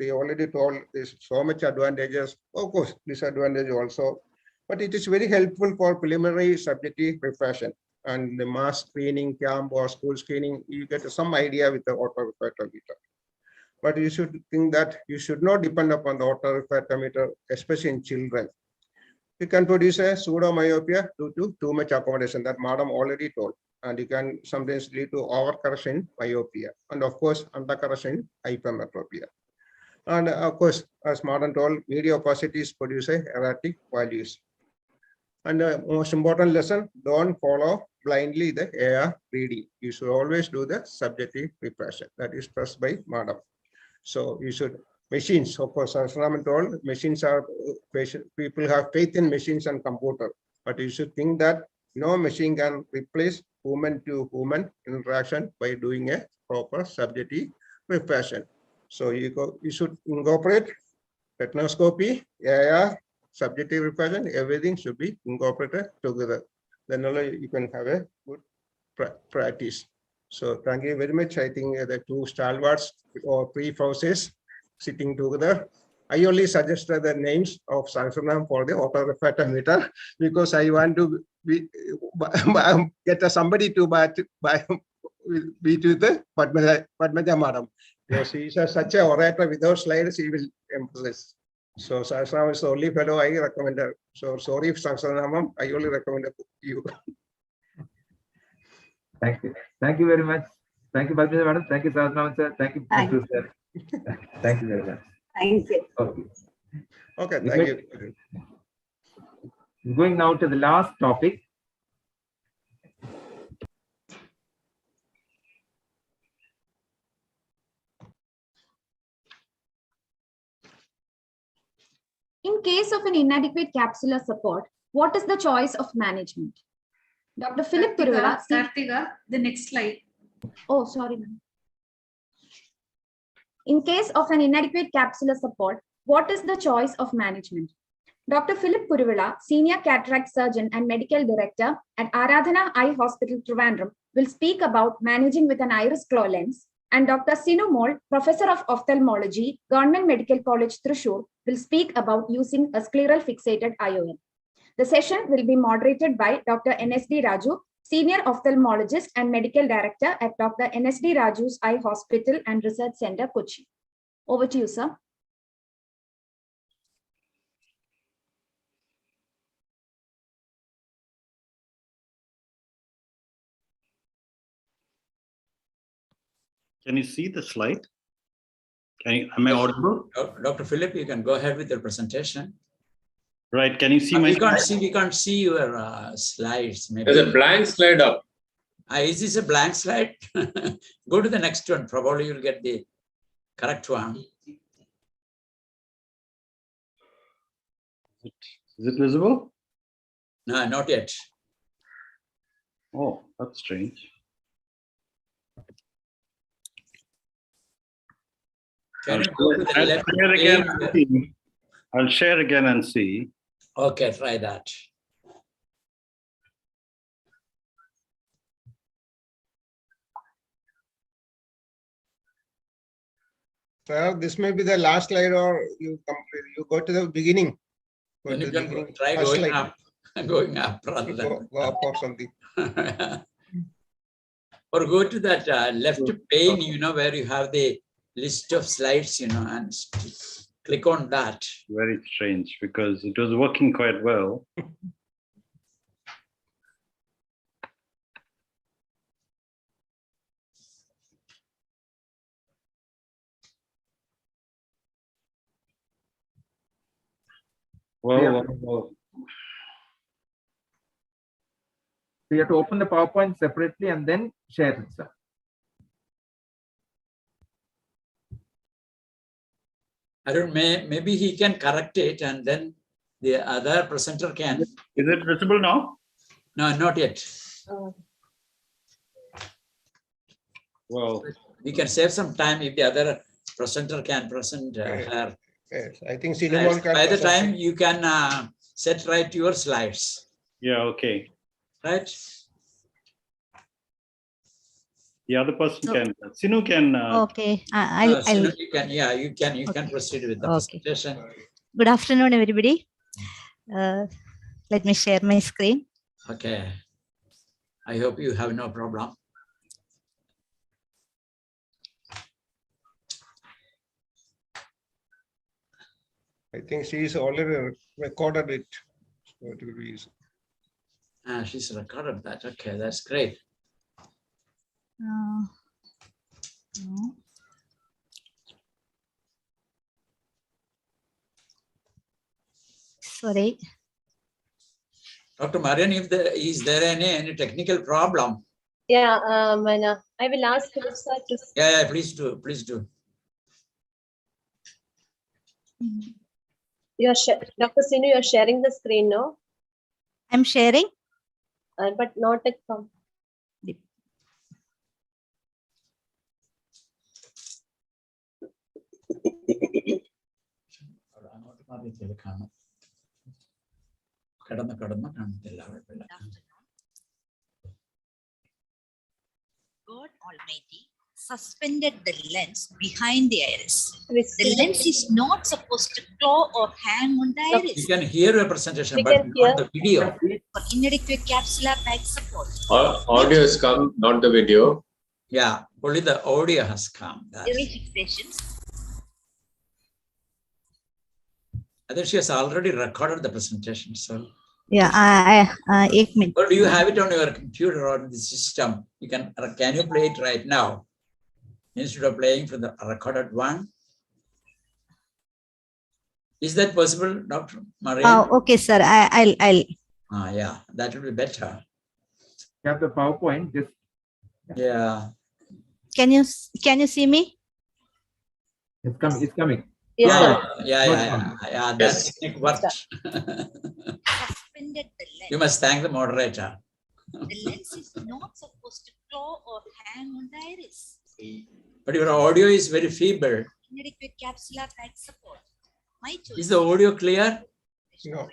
They already told there's so much advantages, of course, disadvantage also. But it is very helpful for preliminary subjective refraction and the mass screening, camp or school screening. You get some idea with the autorefractometer. But you should think that you should not depend upon the autorefractometer, especially in children. You can produce a pseudomyopia due to too much accommodation that Madam already told. And you can sometimes lead to overcorrection myopia. And of course, undercorrection hypermetropia. And of course, as Madam told, media opacities produce erratic values. And the most important lesson, don't follow blindly the AR reading. You should always do the subjective refraction. That is stressed by Madam. So you should, machines, of course, as Raman told, machines are, people have faith in machines and computer. But you should think that no machine can replace human to human interaction by doing a proper subjective refraction. So you should incorporate retinoscopy, AR, subjective refraction, everything should be incorporated together. Then only you can have a good practice. So thank you very much. I think the two stalwarts or pre-forces sitting together. I only suggested the names of Sahasranam for the autorefractometer because I want to get somebody to be to the Padmaja Madam. Because he is such an orator without slides, he will emphasize. So Sahasranam is the only fellow I recommended. So sorry if Sahasranam, I only recommended you. Thank you. Thank you very much. Thank you, Padmaja Madam. Thank you, Sahasranam sir. Thank you, sir. Thank you very much. Thank you. Okay. Okay, thank you. Going now to the last topic. In case of an inadequate capsular support, what is the choice of management? Dr. Philip Kuruvilla. Kartika, the next slide. Oh, sorry, ma'am. In case of an inadequate capsular support, what is the choice of management? Dr. Philip Kuruvilla, Senior Cataract Surgeon and Medical Director at Aradhana Eye Hospital, Trivandrum, will speak about managing with an iris claw lens, and Dr. Sinu Mol, Professor of Ophthalmology, Government Medical College, Thrissur, will speak about using a scleral fixated IOL. The session will be moderated by Dr. NSD Raju, Senior Ophthalmologist and Medical Director at Dr. NSD Raju's Eye Hospital and Research Center, Kochi. Over to you, sir. Can you see the slide? Am I audible? Dr. Philip, you can go ahead with your presentation. Right. Can you see my? We can't see your slides. Maybe. There's a blank slide up. Is this a blank slide? Go to the next one. Probably you'll get the correct one. Is it visible? No, not yet. Oh, that's strange. Can I'll you go to the I'll left share again and page? see. I'll share again and see. Okay, try that. Sir, this may be the last slide, or you complete. You go to the beginning. Go Then to you the can beginning. try First going slide. up, going up rather Go than. up or something. Or go to that left pane, you know, where you have the list of slides, you know, and click on that. Very strange because it was working quite well. Well, So you have to open the PowerPoint separately and then share it, sir. I don't know, maybe he can correct it and then the other presenter can. Is it visible now? No, not yet. Well, we can save some time if the other presenter can present her. Yes, I think Cinnamon can By the present time it. you can set right your slides. Yeah, okay. Right? The other person can. Sinu can. Okay, I'll. Sinu, you can proceed with the presentation. Good afternoon, everybody. Let me share my screen. Okay. I hope you have no problem. I think she is already recorded it. So it will be easy. She's recorded that. Okay, that's great. No. Sorry. Dr. Marian, if is there any technical problem? Yeah, I will ask Lisa to. Yeah, please do. Please do. Dr. Sinu, you're sharing the screen now? I'm sharing. But not at some. God Almighty suspended the lens behind the iris. The lens is not supposed to claw or hang on the iris. You can hear your presentation, but not the video. For inadequate capsular bag support. Audio has come, not the video. Yeah, only the audio has come. Iris fixations. I think she has already recorded the presentation. So Yeah, I 1 minute. or do you have it on your computer or the system? Can you play it right now instead of playing from the recorded one? Is that possible, Dr. Maria? Okay, sir. I'll. Yeah, that will be better. You have the PowerPoint. Just yeah. Can you see me? It's coming. It's coming. Yeah. That Yes. technique works. You must thank the moderator. The lens is not supposed to claw or hang on the iris. But your audio is very feeble. Inadequate capsular bag support. My choice. Is the audio clear? No.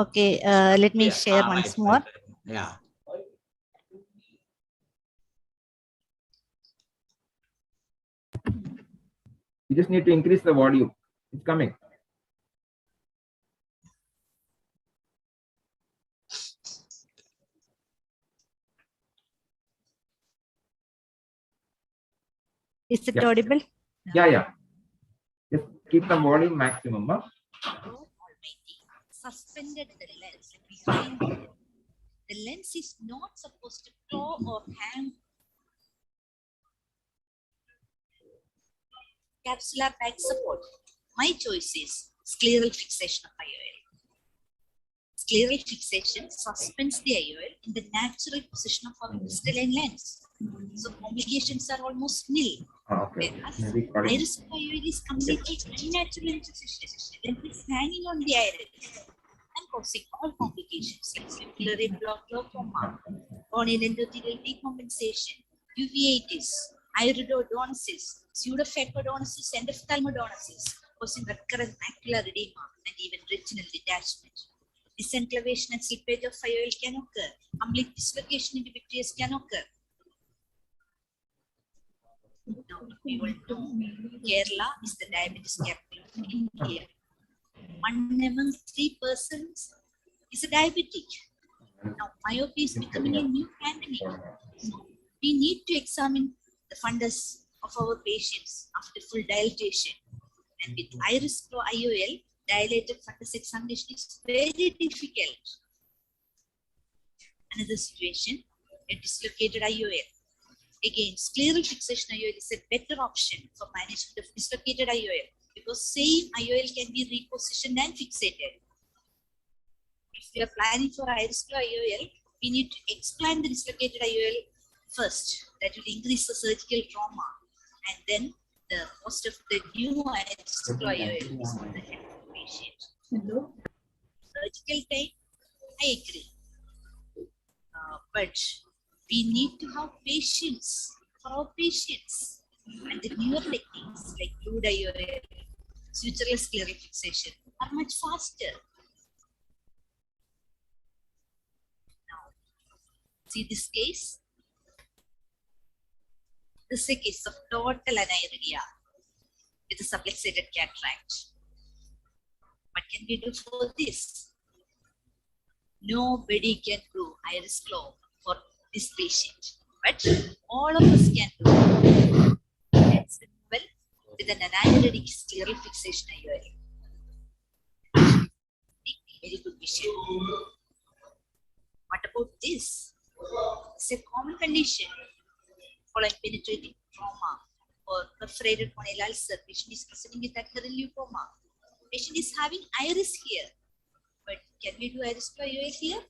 Okay, let me share once more. Yeah. You just need to increase the volume. It's coming. Is it audible? Yeah. Just keep the volume maximum. Huh? God Almighty suspended the lens behind the head. The lens is not supposed to claw or hang. Capsular bag support. My choice is scleral fixation of IOL. Scleral fixation suspends the IOL in the natural position of our crystalline lens. So complications are almost nil. Whereas iris of IOL is completely unnatural in position. Lens is hanging on the iris and causing all complications like scleral glaucoma, corneal endothelial decompensation, uveitis, iridodonesis, pseudophacodonesis, and ophthalmodonesis, causing recurrent macular edema and even retinal detachment. Disenclavation and slippage of IOL can occur. Complete dislocation into vitreous can occur. Now, we will know Kerala is the diabetes capital of India. 1 among 3 persons is a diabetic. Now, myopia is becoming a new pandemic. So, we need to examine the fundus of our patients after full dilatation. And with iris flow IOL, dilated fundus examination is very difficult. Another situation, a dislocated IOL. Again, scleral fixation IOL is a better option for management of dislocated IOL because same IOL can be repositioned and fixated. If we are planning for iris flow IOL, we need to explant the dislocated IOL first. That will increase the surgical trauma, and then the cost of the new iris flow IOL is on the head of the patient. Surgical time, I agree, but we need to have patience for our patients, and the newer techniques like fluid IOL, sutureless scleral fixation are much faster. Now, see this case? This is a case of total aniridia with a subluxated cataract. What can we do for this? Nobody can do iris flow for this patient, but all of us can do lens removal with an aniridic scleral fixation IOL. Very good vision. What about this? It's a common condition following penetrating trauma or perforated corneal ulcer. Patient is presenting with adherent leucoma. Patient is having iris here, but can we do iris flow IOL here?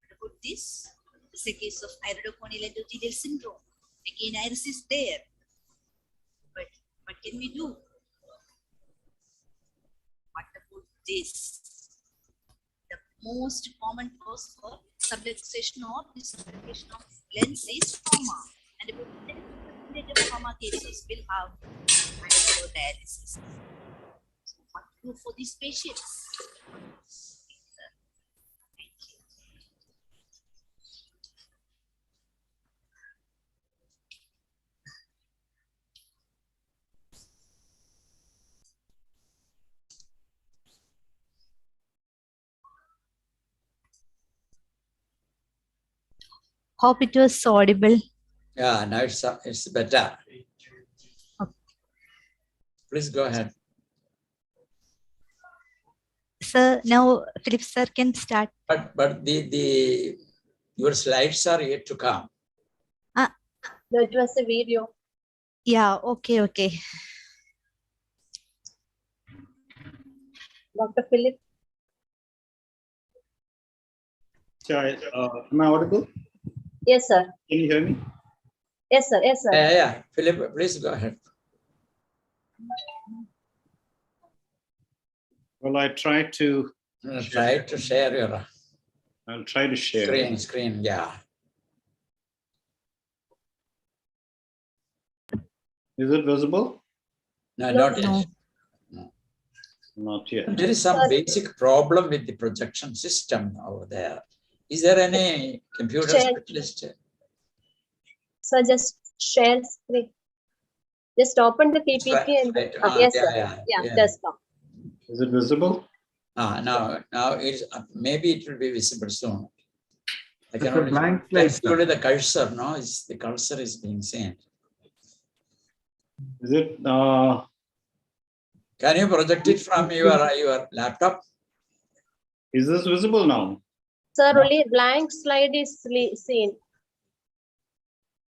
What about this? This is a case of iridocorneal endothelial syndrome. Again, iris is there, but what can we do? What about this? The most common cause for subluxation or dislocation of lens is trauma, and about 10% of trauma cases will have dialysis. So, what to do for these patients? Hope it was audible. Yeah, now it's better. Okay. Please go ahead. Sir, now Philip sir can start. But your slides are yet to come. No, it was a video. Yeah, okay. Dr. Philip. Am I audible? Yes, sir. Can you hear me? Yes, sir. Yes, sir. Yeah. Philip, please go ahead. Well, I try to share your. I'll try to share. Screen, yeah. Is it visible? No, not yet. No. Not yet. There is some basic problem with the projection system over there. Is there any computer specialist? So just share screen. Just open the PPT and yes, sir. Yeah, just come. Is it visible? Now it's maybe it will be visible soon. I It's a cannot. blank slide, That's only the cursor. No, the cursor is being seen. Is it? Can you project it from your laptop? Is this visible now? Sir, only blank slide is seen.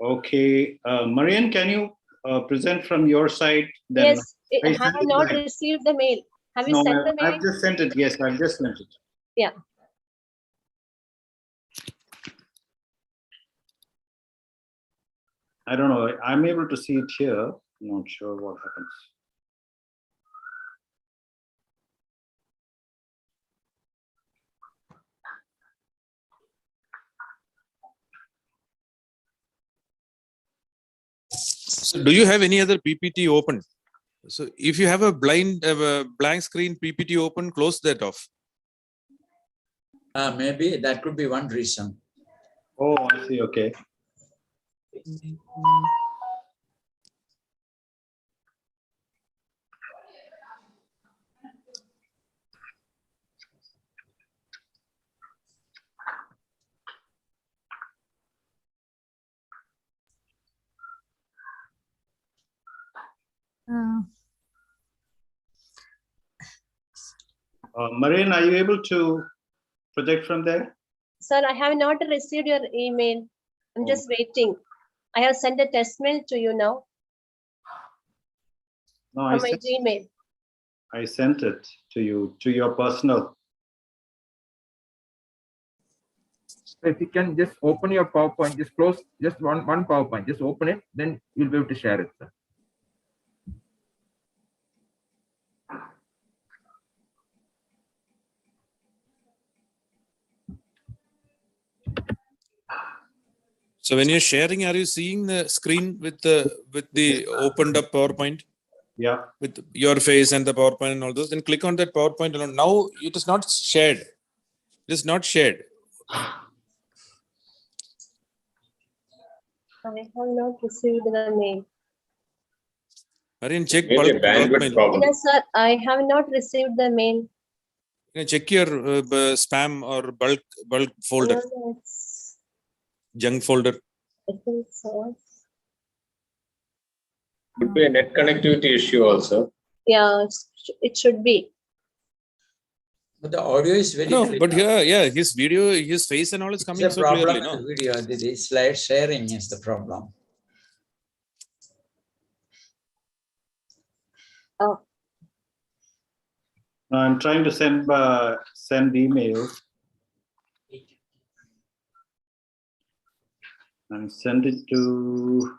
Okay, Marian, can you present from your side? Then Yes, I have not received the mail. Have you sent the mail? I've just sent it. Yes, I've just sent it. Yeah. I don't know. I'm able to see it here. I'm not sure what happens. So do you have any other PPT open? So if you have a blank screen PPT open, close that off. Maybe that could be one reason. Oh, I see. Okay. Marian, are you able to project from there? Sir, I have not received your email. I'm just waiting. I have sent a test mail to you now No, from my Gmail. I sent it to you, to your personal. So if you can just open your PowerPoint, just close just one PowerPoint, just open it, then you'll be able to share it, sir. So when you're sharing, are you seeing the screen with the opened up PowerPoint? Yeah. With your face and the PowerPoint and all those, then click on that PowerPoint alone. Now it is not shared. It is not shared. I have not received the mail. Marian, check Maybe a bulk bandwidth mail. problem. Yes, sir. I have not received the mail. Check your spam or bulk folder, No, it's, junk folder. I think so. Could be a net connectivity issue also. Yeah, it should be. But the audio is very No, clear. but here, yeah, his video, his face and all is coming It's a so problem clearly. in No, the video. The slide sharing is the problem. Oh. I'm trying to send email and send it to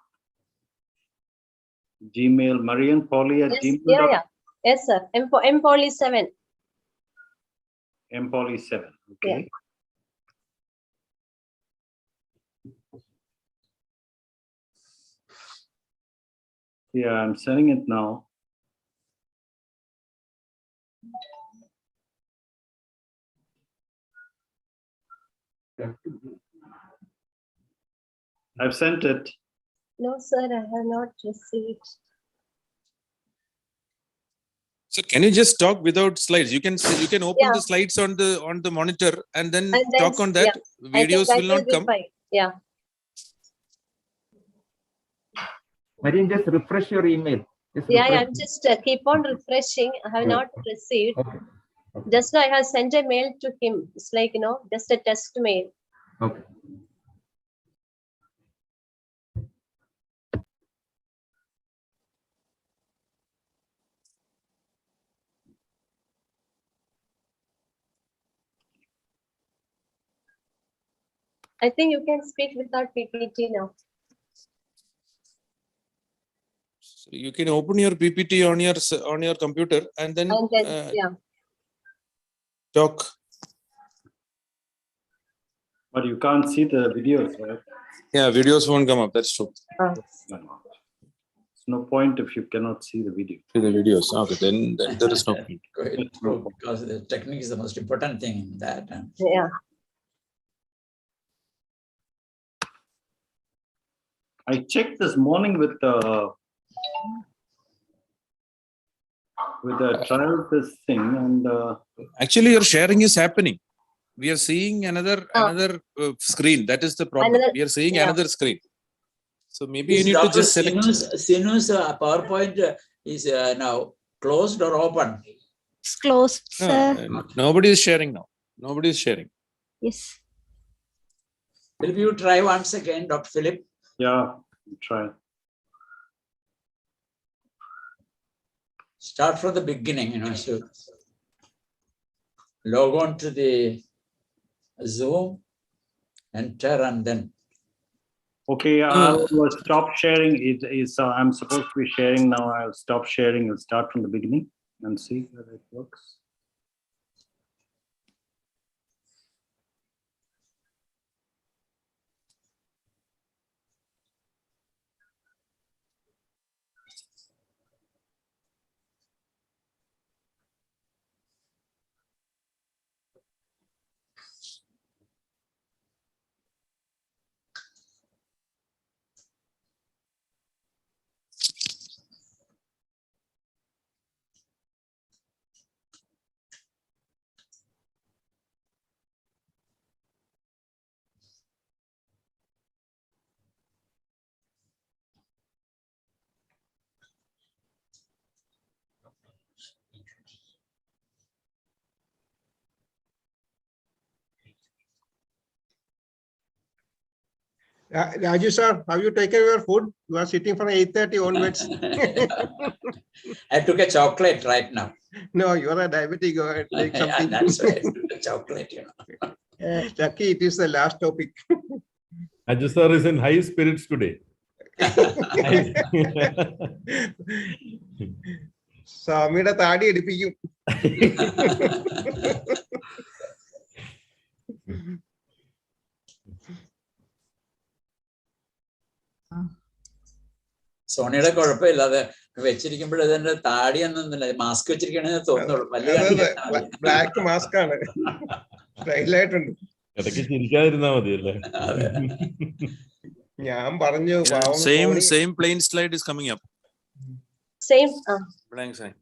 Gmail, Marian Polly at Yes, Gmail. yeah. Yes, sir. Poly 7. Polly 7. Okay. Yeah, I'm sending it now. I've sent it. No, sir, I have not received. so can you just talk without slides? You can open the slides on the monitor and then talk on that. Videos will not come. Fine. Yeah. Marian, just refresh your email. I'm just keep on refreshing. I have not received. Okay. Just now I have sent a mail to him. It's like, just a test mail. Okay. I think you can speak without PPT now. So you can open your PPT on your computer and then talk. But you can't see the videos, right? Yeah, videos won't come up. That's true. There's no point if you cannot see the video. See the videos. Okay, then there is no point. Quite true, because the technique is the most important thing in that. Yeah. I checked this morning with the trial this thing, and actually your sharing is happening. We are seeing another screen. That is the problem. We are seeing another screen. So maybe you need to just select. Sinu's PowerPoint is now closed or open? It's closed, sir. Nobody is sharing now. Nobody is sharing. Yes. Will you try once again, Dr. Philip? Yeah, try. Start from the beginning, so log on to the Zoom, enter, and then. Okay, I'll stop sharing. I'm supposed to be sharing now. I'll stop sharing. I'll start from the beginning and see whether it works. Raju sir, have you taken your food? You are sitting from 8:30 onwards. I took a chocolate right now. No, you are a diabetic. Go ahead, take something. That's why I took a chocolate, you know. Lucky it is the last topic. Raju sir is in high spirits today. സ്വാമിയുടെ താടി എടുപ്പിക്കും. സോണിയുടെ കുഴപ്പമില്ല, അത് വെച്ചിരിക്കുമ്പോൾ അതിന്റെ താടി ഒന്നൊന്നുമില്ല, mask വെച്ചിരിക്കണെന്ന് തോന്നുള്ളൂ. Black mask ആണ്, സ്റ്റൈലായിട്ടുണ്ട്. ഇടയ്ക്ക് ചിരിക്കാതിരുന്നാ മതിയല്ലേ. ഞാൻ പറഞ്ഞു same plain slide is coming up. Same blank sign.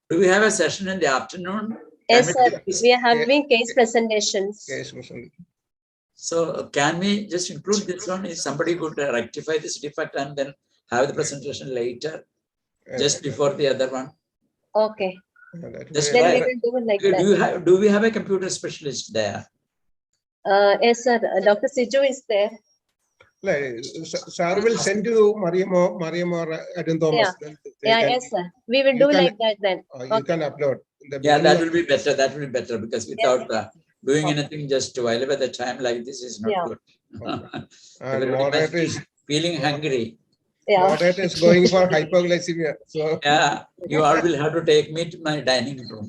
Do we have a session in the afternoon? Yes, sir. We are having case presentations. So can we just include this one? If somebody could rectify this defect and then have the presentation later, just before the other one. Okay. Just Then we will do it like that. Do we have a computer specialist there? Yes, sir. Dr. Siju is there. Sir will send you Mariam or Adam Thomas. Yeah, yes, sir. We will do like that then. You can upload. Yeah, that will be better. That will be better, because without doing anything just while by the time like this is not good. Moderator is feeling hungry. Moderator is going for hypoglycemia. So yeah, you all will have to take me to my dining room.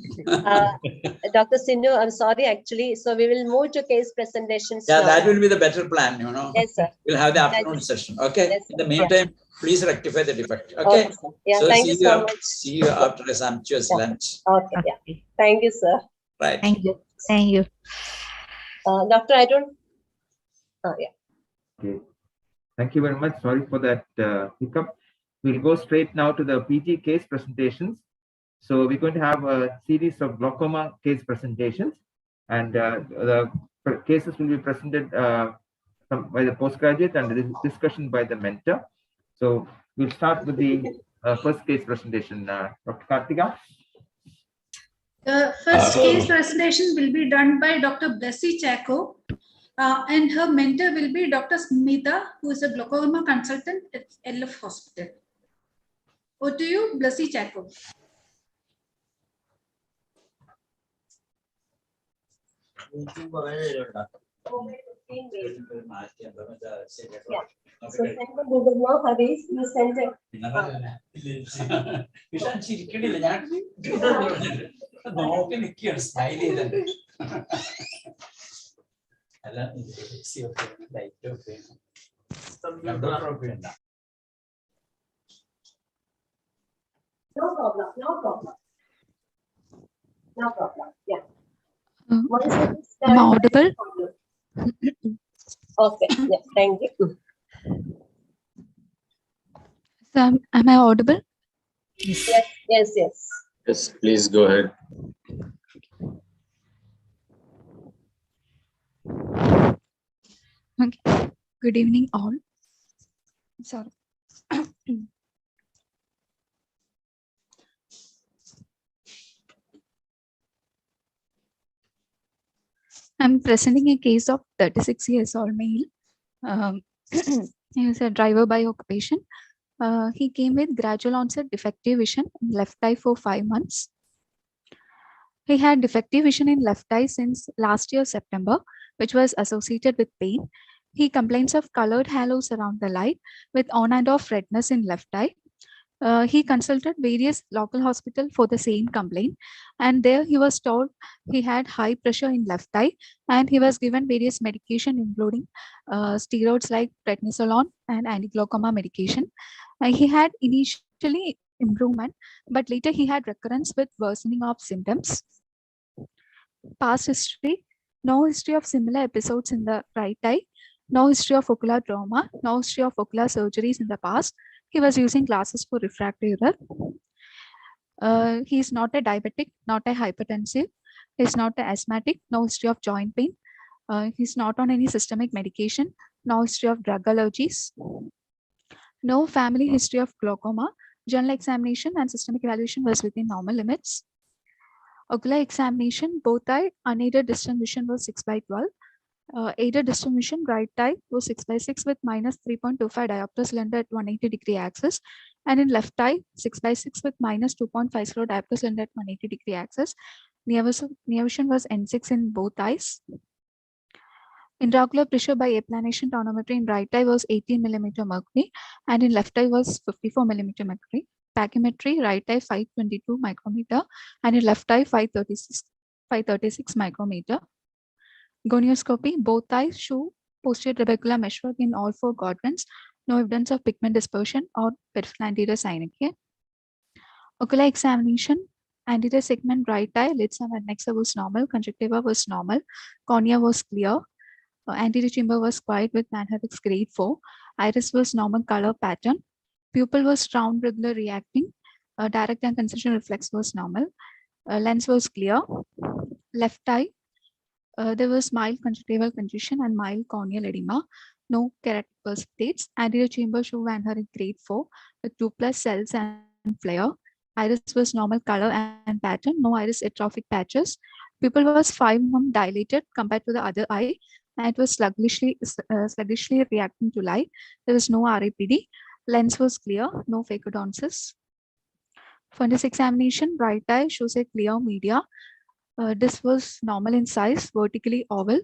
Dr. Sindhu, I'm sorry actually. So we will move to case presentations. Yeah, now. that will be the better plan, you know. Yes, sir. We'll have the afternoon session. Okay. Yes, In the meantime, please rectify the defect. Okay. Yeah, so thank you so much. See you after a sumptuous lunch. Okay. Yeah. Thank you, sir. Right. Thank you. Thank you. Dr. Arun. Yeah. Okay. Thank you very much. Sorry for that hiccup. We'll go straight now to the PG case presentations. So we're going to have a series of glaucoma case presentations, and the cases will be presented by the postgraduate and the discussion by the mentor. So we'll start with the first case presentation. Dr. Karthika. The first case presentation will be done by Dr. Blessy Chacko. And her mentor will be Dr. Smita, who is a glaucoma consultant at LF Hospital. Over to you, Blessy Chacko. So send the Google now, Haris. You send it. No problem. No problem. No problem. Yeah. Am I audible? Okay. Yeah. Thank you. So, am I audible? Yes. Yes. Yes. Yes. Please go ahead. Okay. Good evening, all. Sorry. I'm presenting a case of 36 years old male. He was a driver by occupation. He came with gradual onset defective vision in left eye for 5 months. He had defective vision in left eye since last year, September, which was associated with pain. He complains of colored halos around the light with on and off redness in left eye. He consulted various local hospitals for the same complaint, and there he was told he had high pressure in left eye, and he was given various medication including steroids like prednisolone and anti-glaucoma medication. He had initially improvement, but later he had recurrence with worsening of symptoms. Past history: no history of similar episodes in the right eye, no history of ocular trauma, no history of ocular surgeries in the past. He was using glasses for refractive error. He is not a diabetic, not a hypertensive. He is not an asthmatic, no history of joint pain. He's not on any systemic medication, no history of drug allergies. No family history of glaucoma. General examination and systemic evaluation was within normal limits. Ocular examination, both eye unaided distance vision was 6/12. Aided distribution, right eye was 6/6 with minus 3.25 diopter cylinder at 180-degree axis, and in left eye 6/6 with minus 2.50 diopter cylinder at 180-degree axis. Near vision was N6 in both eyes. Intraocular pressure by applanation tonometry in right eye was 18 mm mercury, and in left eye was 54 mm mercury. Pachymetry, right eye 522 micrometer, and in left eye 536 micrometer. Gonioscopy, both eyes show posterior trabecular meshwork in all 4 quadrants. No evidence of pigment dispersion or peripheral anterior synechiae. Ocular examination, anterior segment right eye, lids and adnexa was normal, conjunctiva was normal, cornea was clear, anterior chamber was quiet with Manhattan's grade 4, iris was normal color pattern, pupil was round regular reacting, direct and concentration reflex was normal, lens was clear, left eye, there was mild conjunctival congestion and mild corneal edema, no keratic precipitates, anterior chamber show Van Herring grade 4 with 2+ cells and flare. Iris was normal color and pattern, no iris atrophic patches. Pupil was 5 mm dilated compared to the other eye, and it was sluggishly reacting to light. There was no RAPD. Lens was clear, no phacodontsis. Fundus examination, right eye shows a clear media. This was normal in size, vertically oval,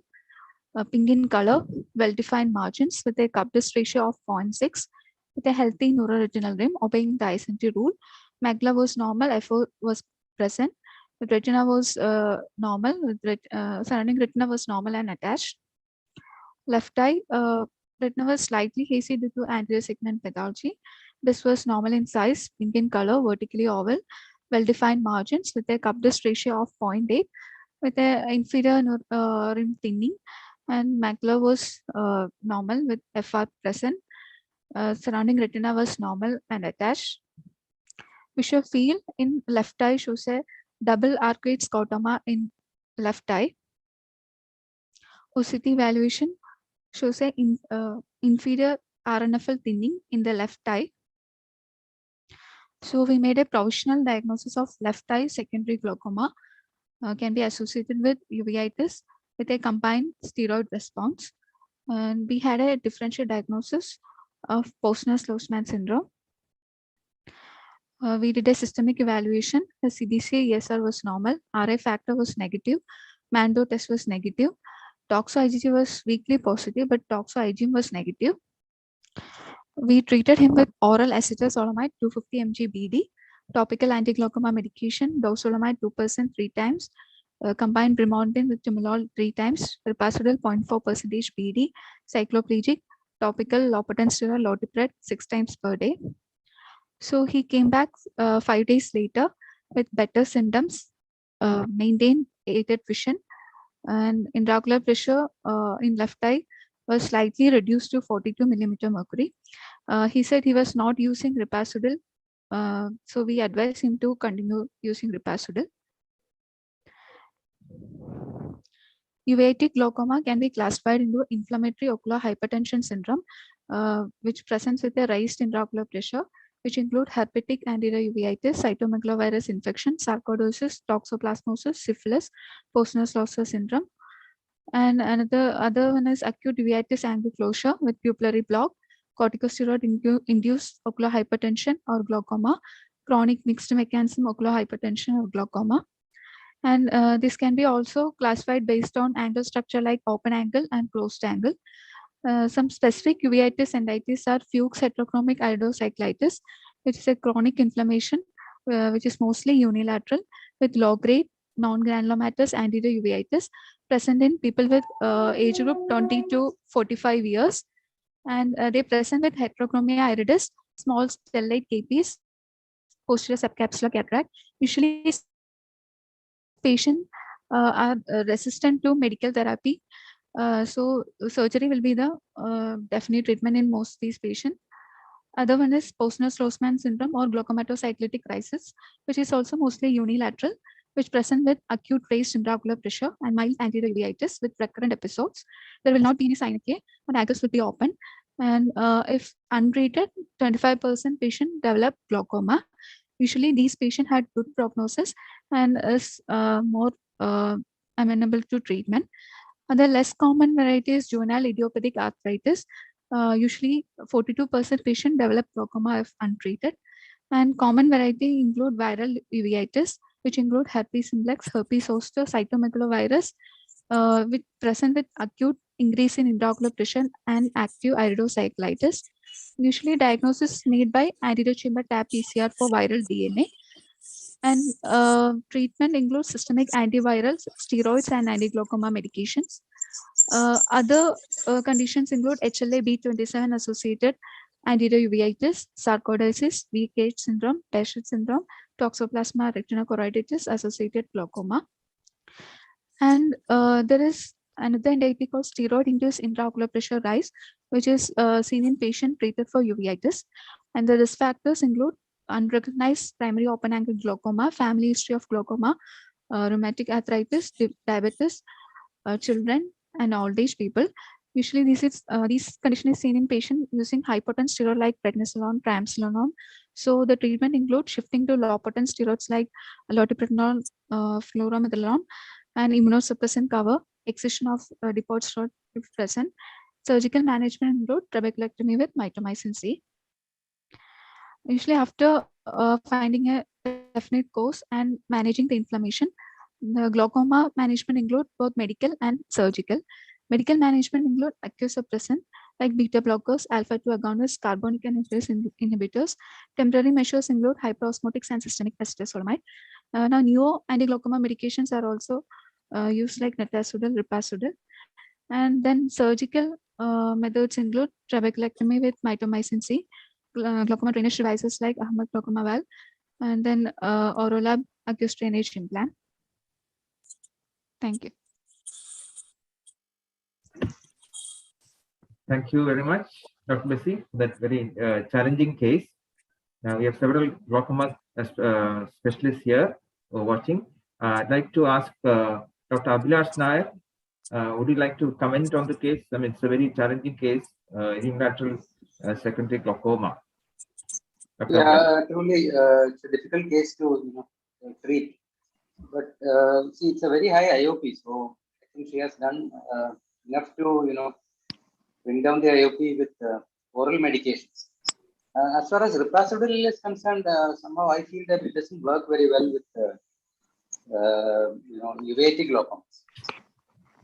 pink in color, well-defined margins with a cup-disc ratio of 0.6, with a healthy neuroretinal rim obeying the ICT rule. Macula was normal, FO was present. The retina was normal, surrounding retina was normal and attached. Left eye, retina was slightly hazy due to anterior segment pathology. This was normal in size, pink in color, vertically oval, well-defined margins with a cup-disc ratio of 0.8, with a inferior rim thinning, and macula was normal with FR present. Surrounding retina was normal and attached. Visual field in left eye shows a double arcuate scotoma in left eye. OCT evaluation shows a inferior RNFL thinning in the left eye. So we made a provisional diagnosis of left eye secondary glaucoma, can be associated with uveitis with a combined steroid response. And we had a differential diagnosis of Posner-Schlossman syndrome. We did a systemic evaluation. The CBC ESR was normal, RA factor was negative, Mando test was negative, toxo IgG was weakly positive, but toxo IgM was negative. We treated him with oral acetazolamide 250 mg BD, topical anti-glaucoma medication, dorzolamide 2% 3 times, combined brimonidine with timolol 3 times, rapazidil 0.4% BD, cycloplegic, topical lopetan steroid lotipred 6 times per day. So he came back 5 days later with better symptoms, maintained aided vision, and intraocular pressure in left eye was slightly reduced to 42 mm mercury. He said he was not using rapazidil, so we advised him to continue using rapazidil. Uveitic glaucoma can be classified into inflammatory ocular hypertension syndrome, which presents with a raised intraocular pressure, which include herpetic anterior uveitis, cytomegalovirus infection, sarcoidosis, toxoplasmosis, syphilis, Posner-Schlossman syndrome. And other one is acute uveitis angle closure with pupillary block, corticosteroid-induced ocular hypertension or glaucoma, chronic mixed mechanism ocular hypertension or glaucoma. And this can be also classified based on angle structure like open angle and closed angle. Some specific uveitis enditis are Fuchs heterochromic iridocyclitis, which is a chronic inflammation, which is mostly unilateral with low-grade non-granulomatous anterior uveitis present in people with age group 20 to 45 years. And they present with heterochromia iridis, small stellate KPs, posterior subcapsular cataract. Usually patients are resistant to medical therapy. So surgery will be the definite treatment in most of these patients. Other one is Posner-Schlossman syndrome or glaucomatocyclitic crisis, which is also mostly unilateral, which present with acute raised intraocular pressure and mild anterior uveitis with recurrent episodes. There will not be any synechiae, and angles will be open. And if untreated, 25% patient develop glaucoma. Usually these patients had good prognosis and is more amenable to treatment. The less common variety is juvenile idiopathic arthritis. Usually 42% patients develop glaucoma if untreated. And common variety include viral uveitis, which include herpes simplex, herpes zoster, cytomegalovirus, which present with acute increase in intraocular pressure and active iridocyclitis. Usually diagnosis made by anterior chamber tap PCR for viral DNA. And treatment includes systemic antivirals, steroids, and anti-glaucoma medications. Other conditions include HLA-B27 associated anterior uveitis, sarcoidosis, weak age syndrome, Behçet syndrome, toxoplasma retinochoroiditis associated glaucoma. And there is another entity called steroid-induced intraocular pressure rise, which is seen in patients treated for uveitis. And the risk factors include unrecognized primary open-angle glaucoma, family history of glaucoma, rheumatic arthritis, diabetes, children, and old age people. Usually, these condition is seen in patients using high-potent steroid like prednisolone, triamcinolone. So the treatment includes shifting to low-potent steroids like allopurinol, fluorometholone, and immunosuppressant cover, excision of depot steroid if present. Surgical management include trabeculectomy with mitomycin C. Usually, after finding a definite cause and managing the inflammation, the glaucoma management include both medical and surgical. Medical management include acute-suppressant like beta blockers, alpha-2 agonists, carbonic inhibitors. Temporary measures include hyperosmotics and systemic acetazolamide. Now, new anti-glaucoma medications are also used like netazoidal, ripasudil. And then surgical methods include trabeculectomy with mitomycin C, glaucoma drainage devices like Ahmed glaucoma valve, and then Orolab aqueous drainage implant. Thank you. Thank you very much, Dr. Bessie, for that very challenging case. Now we have several glaucoma specialists here watching. I'd like to ask Dr. Abhilash Nair, would you like to comment on the case? I mean, it's a very challenging case, unilateral secondary glaucoma. Yeah, truly, it's a difficult case to treat. But see, it's a very high IOP, so I think she has done enough to bring down the IOP with oral medications. As far as ripasudil is concerned, somehow I feel that it doesn't work very well with uveitic glaucomas.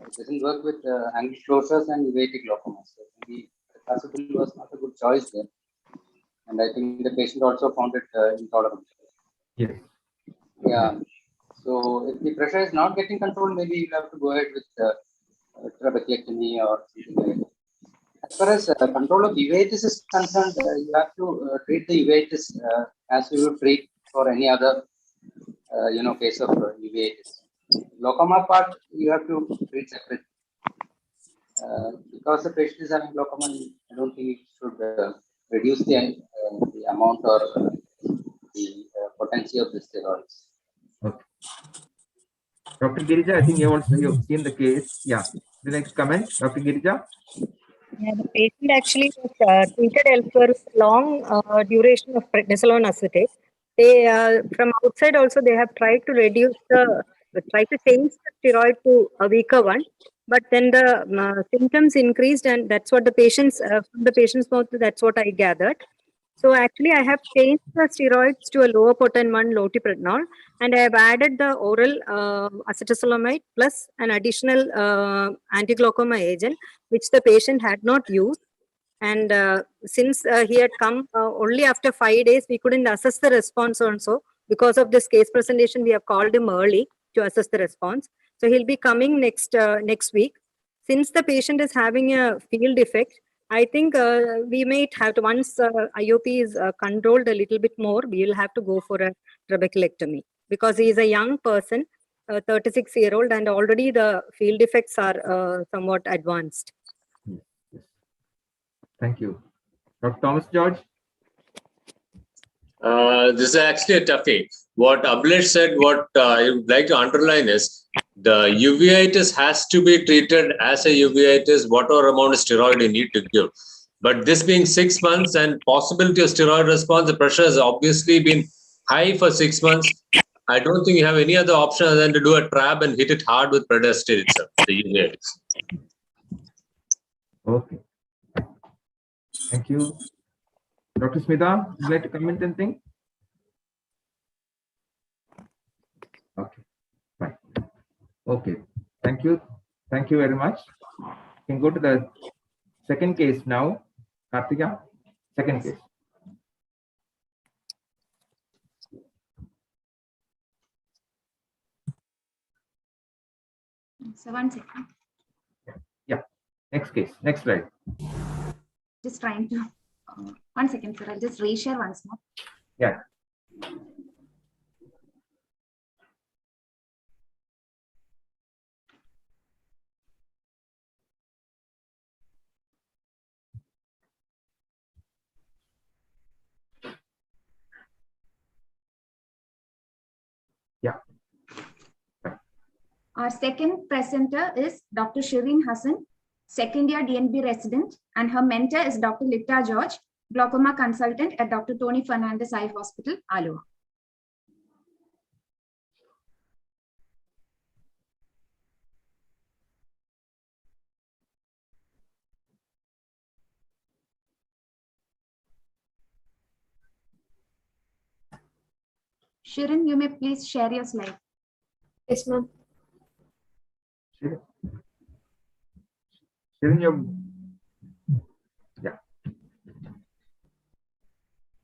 It doesn't work with angle closures and uveitic glaucomas. So maybe ripasudil was not a good choice there. And I think the patient also found it intolerable. Yes. Yeah. So if the pressure is not getting controlled, maybe you have to go ahead with trabeculectomy or something like that. As far as control of uveitis is concerned, you have to treat the uveitis as you would treat for any other, case of uveitis. Glaucoma part, you have to treat separately. Because the patient is having glaucoma, I don't think it should reduce the amount or the potency of the steroids. Okay. Dr. Girija, I think you've seen the case. Yeah. Would you like to comment, Dr. Girija? Yeah, the patient actually was treated elsewhere with long duration of prednisolone acetate. They, from outside also, they have tried to change the steroid to a weaker one. But then the symptoms increased, and that's what the patients, from the patient's mouth, that's what I gathered. So actually, I have changed the steroids to a lower potent one, loteprednol, and I have added the oral acetazolamide plus an additional anti-glaucoma agent, which the patient had not used. And since he had come only after 5 days, we couldn't assess the response also. Because of this case presentation, we have called him early to assess the response. So he'll be coming next week. Since the patient is having a field effect, I think we might have to, once IOP is controlled a little bit more, we will have to go for a trabeculectomy because he is a young person, 36-year-old, and already the field effects are somewhat advanced. Yes. Thank you. Dr. Thomas George? This is actually a toughie. What Abhilash said, what I would like to underline is the uveitis has to be treated as a uveitis, whatever amount of steroid you need to give. But this being 6 months and possibility of steroid response, the pressure has obviously been high for 6 months. I don't think you have any other option other than to do a trab and hit it hard with predestin itself, the uveitis. Okay. Thank you. Dr. Smita, would you like to comment anything? Okay, fine. Okay, thank you. Thank you very much. You can go to the second case now. Kartika, second case. So 1 second. Yeah, next case, next slide. Just trying to. 1 second, sir. I'll just reshare once more. Yeah. Yeah. Our second presenter is Dr. Shireen Hassan, second year DNB resident, and her mentor is Dr. Lita George, glaucoma consultant at Dr. Tony Fernandez Eye Hospital, Aloha. Shirin, you may please share your slide. Yes, ma'am. Shirin, yeah.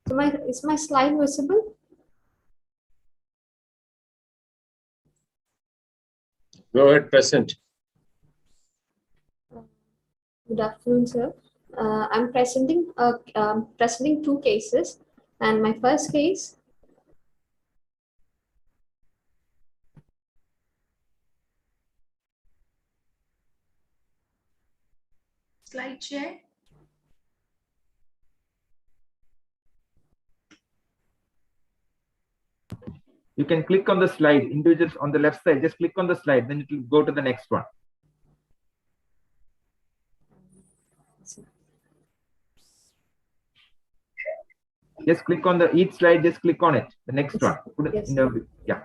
So is my slide visible? Go ahead, present. Good afternoon, sir. I'm presenting two cases, and my first case. Slide share. You can click on the slide, individuals on the left side, just click on the slide, then it will go to the next one. Just click on each slide, just click on it, the next one. Put it in the, yeah.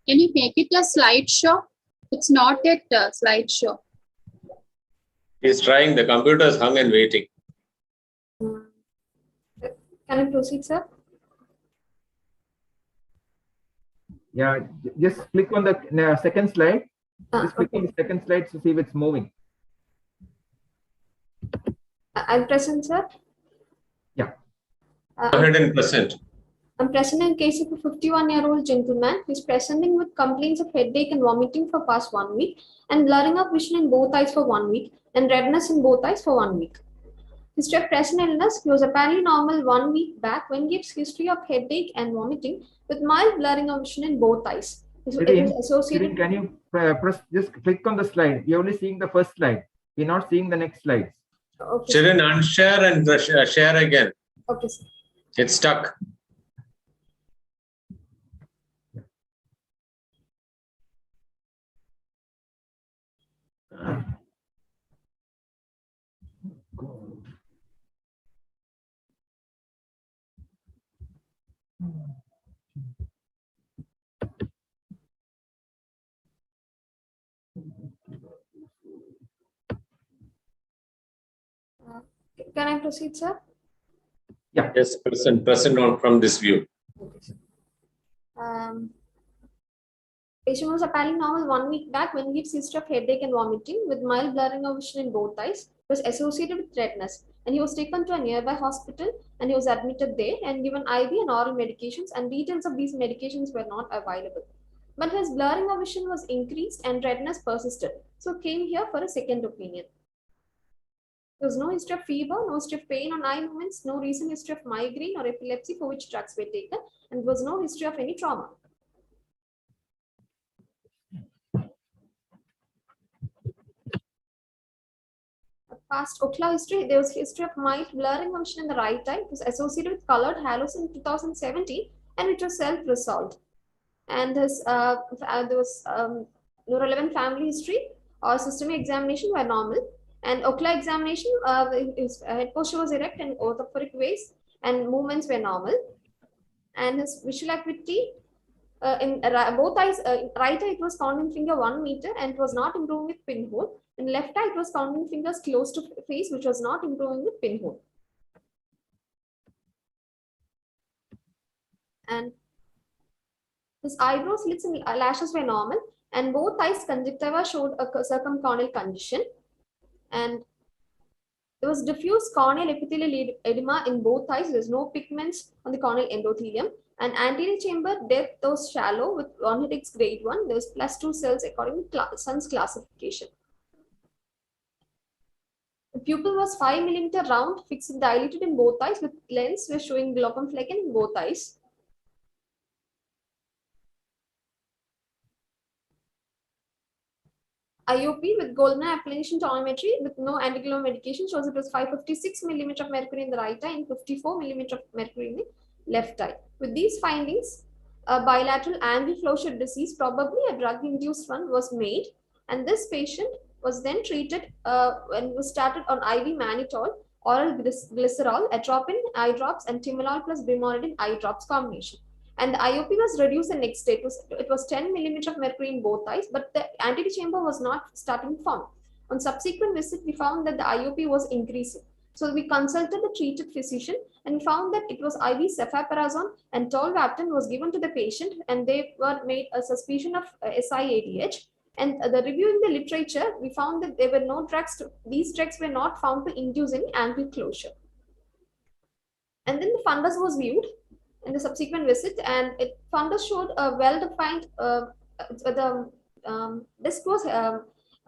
Can you make it a slideshow? It's not a slideshow. He's trying, the computer is hung and waiting. Can I proceed, sir? Yeah, just click on the second slide. Just click on the second slide to see if it's moving. I'm present, sir. Yeah. Go ahead and present. I'm presenting a case of a 51-year-old gentleman who is presenting with complaints of headache and vomiting for past 1 week, and blurring of vision in both eyes for 1 week, and redness in both eyes for 1 week. History of present illness: he was apparently normal 1 week back when gives history of headache and vomiting with mild blurring of vision in both eyes. It was associated. Can you press? Just click on the slide. You're only seeing the first slide. We're not seeing the next slides. Okay. Shirin, unshare and share again. Okay, sir. It's stuck. Can I proceed, sir? Yeah. Yes, present on from this view. Okay, sir. Patient was apparently normal 1 week back when gives history of headache and vomiting with mild blurring of vision in both eyes. Was associated with redness, and he was taken to a nearby hospital, and he was admitted there and given IV and oral medications, and details of these medications were not available. But his blurring of vision was increased and redness persisted, so came here for a second opinion. There was no history of fever, no history of pain on eye movements, no recent history of migraine or epilepsy for which drugs were taken, and there was no history of any trauma. Past ocular history: there was history of mild blurring of vision in the right eye. It was associated with colored halos in 2017, and it was self-resolved. And there was no relevant family history. or systemic examination were normal. And ocular examination, his head posture was erect and orthophoric ways, and movements were normal. And his visual acuity, in both eyes, right eye it was counting finger 1 meter and it was not improving with pinhole. In left eye it was counting fingers close to face, which was not improving with pinhole. And his eyebrows, lids, and lashes were normal, and both eyes conjunctiva showed a circumcorneal condition. And there was diffuse corneal epithelial edema in both eyes. There's no pigments on the corneal endothelium. And anterior chamber depth was shallow with ornithix grade 1. There was +2 cells according to Sun's classification. The pupil was 5 mm round, fixed and dilated in both eyes, with lens were showing glaucoma flecken in both eyes. IOP with Goldman appellation tonometry with no antiglobal medication shows it was 556 mm of mercury in the right eye and 54 mm of mercury in the left eye. With these findings, a bilateral angle closure disease, probably a drug-induced one, was made, and this patient was then treated and was started on IV mannitol, oral glycerol, atropine eye drops, and timolol plus brimonidine eye drops combination. And the IOP was reduced the next day. It was 10 mm of mercury in both eyes, but the anterior chamber was not starting to form. On subsequent visit, we found that the IOP was increasing. So we consulted the treated physician and found that it was IV cefaperazone and tolvaptan was given to the patient, and they were made a suspicion of SIADH. And the reviewing the literature, we found that there were no drugs. These drugs were not found to induce any angle closure. And then the fundus was viewed in the subsequent visit, and fundus showed a well-defined, the disc was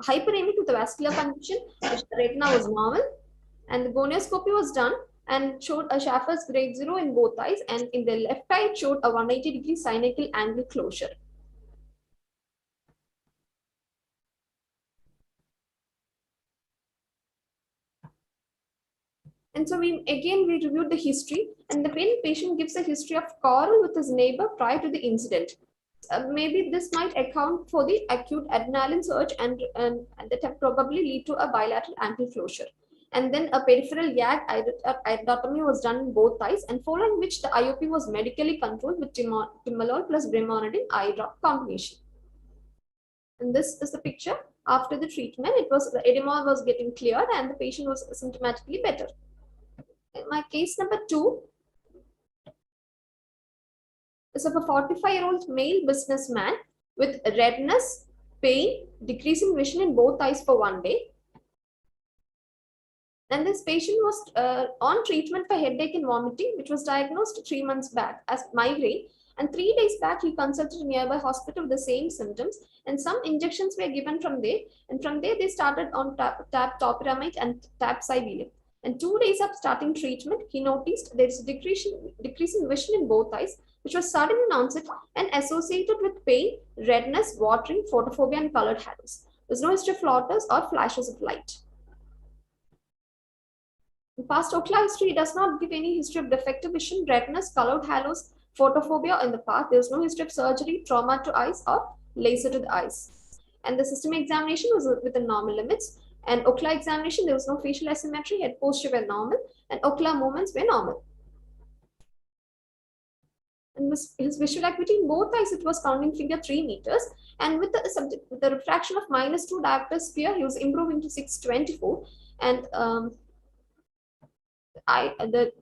hyperemic with a vascular condition, the retina was normal, and the gonioscopy was done and showed a Schaffer's grade 0 in both eyes, and in the left eye it showed a 180-degree synovial angle closure. And so we reviewed the history, and the patient gives a history of quarrel with his neighbor prior to the incident. Maybe this might account for the acute adrenaline surge, and that probably lead to a bilateral angle closure. And then a peripheral YAG iridotomy was done in both eyes, and following which the IOP was medically controlled with timolol plus brimonidine eye drop combination. And this is the picture after the treatment. The edema was getting cleared and the patient was symptomatically better. My case number 2 is of a 45-year-old male businessman with redness, pain, decreasing vision in both eyes for 1 day. And this patient was on treatment for headache and vomiting, which was diagnosed 3 months back as migraine. And 3 days back, he consulted a nearby hospital with the same symptoms, and some injections were given from there. And from there, they started on topiramate and tapsivilium. And 2 days of starting treatment, he noticed there is a decrease in vision in both eyes, which was sudden in onset and associated with pain, redness, watering, photophobia, and colored halos. There's no history of flutters or flashes of light. In past ocular history, it does not give any history of defective vision, redness, colored halos, photophobia in the past. There's no history of surgery, trauma to eyes, or laser to the eyes. And the systemic examination was within normal limits. And ocular examination, there was no facial asymmetry, head posture were normal, and ocular movements were normal. And his visual acuity in both eyes, it was counting finger 3 meters. And with the refraction of -2 diopter sphere, he was improving to 624. And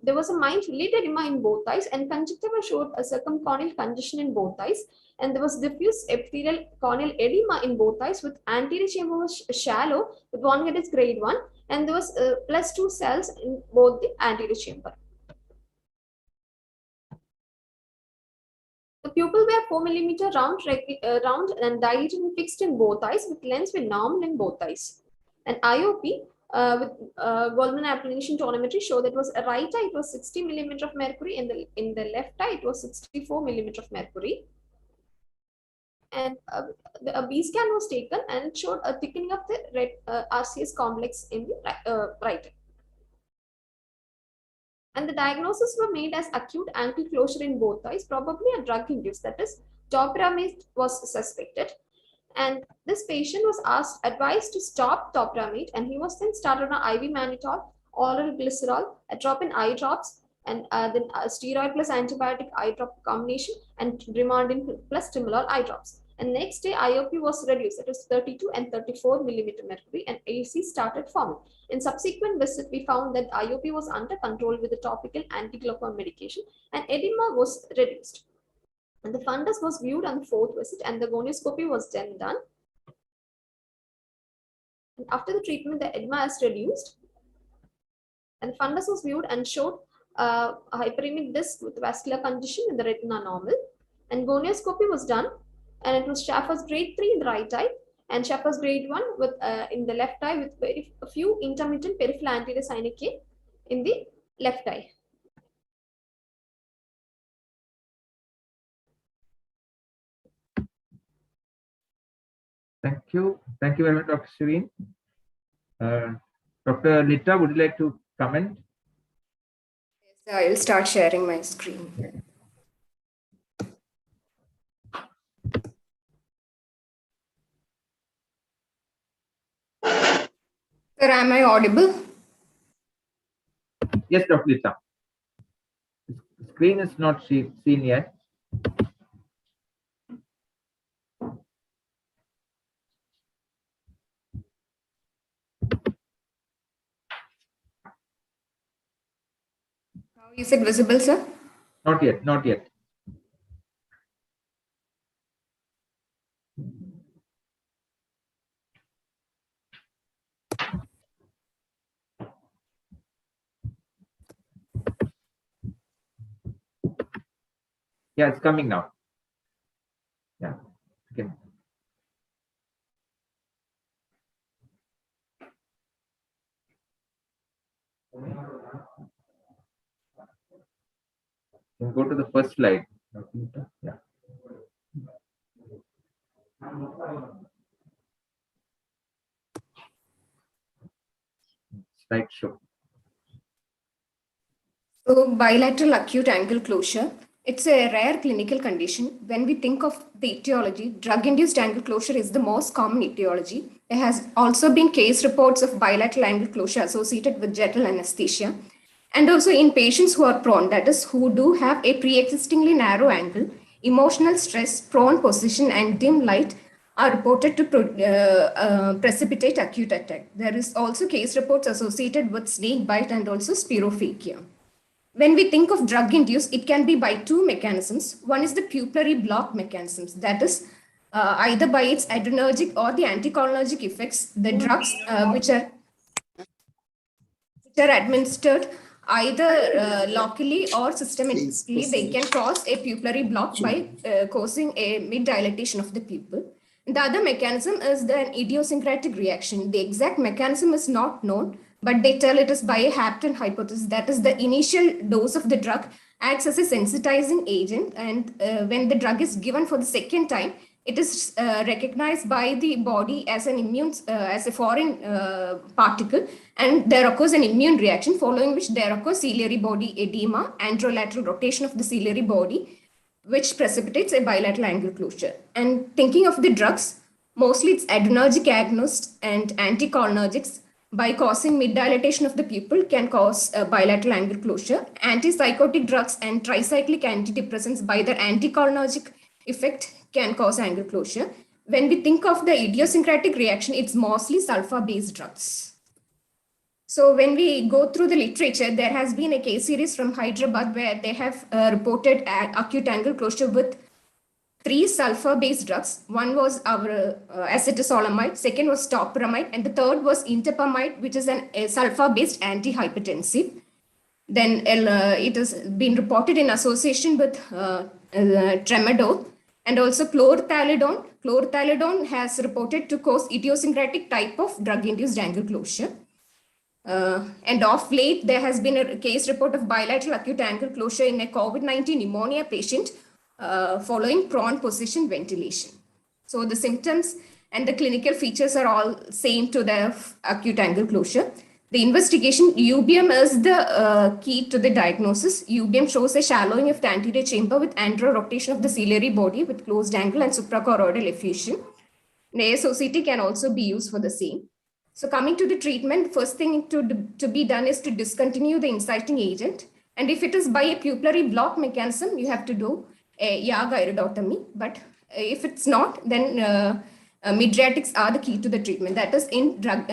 there was a mild lid edema in both eyes, and conjunctiva showed a circumcorneal congestion in both eyes, and there was diffuse epithelial corneal edema in both eyes, with anterior chamber was shallow with one head is grade 1, and there was +2 cells in both the anterior chamber. The pupil were 4 mm round and dilated and fixed in both eyes, with lens were normal in both eyes. And IOP with Goldman appellation tonometry showed that it was a right eye, it was 60 mm of mercury, in the left eye it was 64 mm of mercury. And a B scan was taken, and it showed a thickening of the RCS complex in the right eye. And the diagnosis were made as acute ankle closure in both eyes, probably a drug induced, that is, topiramate was suspected. And this patient was advised to stop topiramate, and he was then started on IV mannitol, oral glycerol, atropine eye drops, and then steroid plus antibiotic eye drop combination, and Brimondin plus Timolol eye drops. And next day, IOP was reduced. It was 32 and 34 millimeter mercury, and AC started forming. In subsequent visit, we found that IOP was under control with the topical anti-glaucoma medication, and edema was reduced. And the fundus was viewed on the 4th visit, and the gonioscopy was then done. And after the treatment, the edema is reduced, and the fundus was viewed and showed a hyperemic disc with vascular condition in the retina normal. And gonioscopy was done, and it was Schaffer's grade 3 in the right eye, and Schaffer's grade 1 with in the left eye with a few intermittent peripheral anterior synechiae in the left eye. Thank you. Thank you very much, Dr. Shireen. Dr. Nita, would you like to comment? Yes, I will start sharing my screen. Sir, am I audible? Yes, Dr. Nita. The screen is not seen yet. Is it visible, sir? Not yet, not yet. Yeah, it's coming now. Yeah. Okay. Can go to the first slide. Yeah. Slide show. So bilateral acute angle closure, it's a rare clinical condition. When we think of the etiology, drug-induced angle closure is the most common etiology. There has also been case reports of bilateral angle closure associated with general anesthesia. And also in patients who are prone, that is, who do have a pre-existingly narrow angle, emotional stress, prone position, and dim light are reported to precipitate acute attack. There is also case reports associated with snake bite and also spirophagia. When we think of drug induced, it can be by two mechanisms. One is the pupillary block mechanisms, that is either by its adrenergic or the anticholinergic effects. The drugs which are administered either locally or systemically, they can cause a pupillary block by causing a mid-dilatation of the pupil. The other mechanism is the idiosyncratic reaction. The exact mechanism is not known, but they tell it is by a Hampton hypothesis. That is, the initial dose of the drug acts as a sensitizing agent, and when the drug is given for the second time, it is recognized by the body as an immune, as a foreign particle, and there occurs an immune reaction, following which there occurs ciliary body edema, anterolateral rotation of the ciliary body, which precipitates a bilateral angle closure. And thinking of the drugs, mostly it's adrenergic agonists and anticholinergics by causing mid-dilatation of the pupil can cause bilateral angle closure. Antipsychotic drugs and tricyclic antidepressants by their anticholinergic effect can cause angle closure. When we think of the idiosyncratic reaction, it's mostly sulfur-based drugs. So when we go through the literature, there has been a case series from Hyderabad where they have reported acute angle closure with 3 sulfur-based drugs. One was our acetazolamide, second was topiramate, and the third was intepamide, which is a sulfur-based antihypertensive. Then it has been reported in association with tramadol and also chlorthalidone. Chlorthalidone has reported to cause idiosyncratic type of drug-induced angle closure. And of late, there has been a case report of bilateral acute angle closure in a COVID-19 pneumonia patient following prone position ventilation. So the symptoms and the clinical features are all same to the acute angle closure. The investigation, UBM is the key to the diagnosis. UBM shows a shallowing of the anterior chamber with anterior rotation of the ciliary body with closed angle and suprachoroidal effusion. And ASOCT can also be used for the same. So coming to the treatment, first thing to be done is to discontinue the inciting agent. And if it is by a pupillary block mechanism, you have to do a Ejs iridotomy. But if it's not, then mydriatics are the key to the treatment. That is, in drug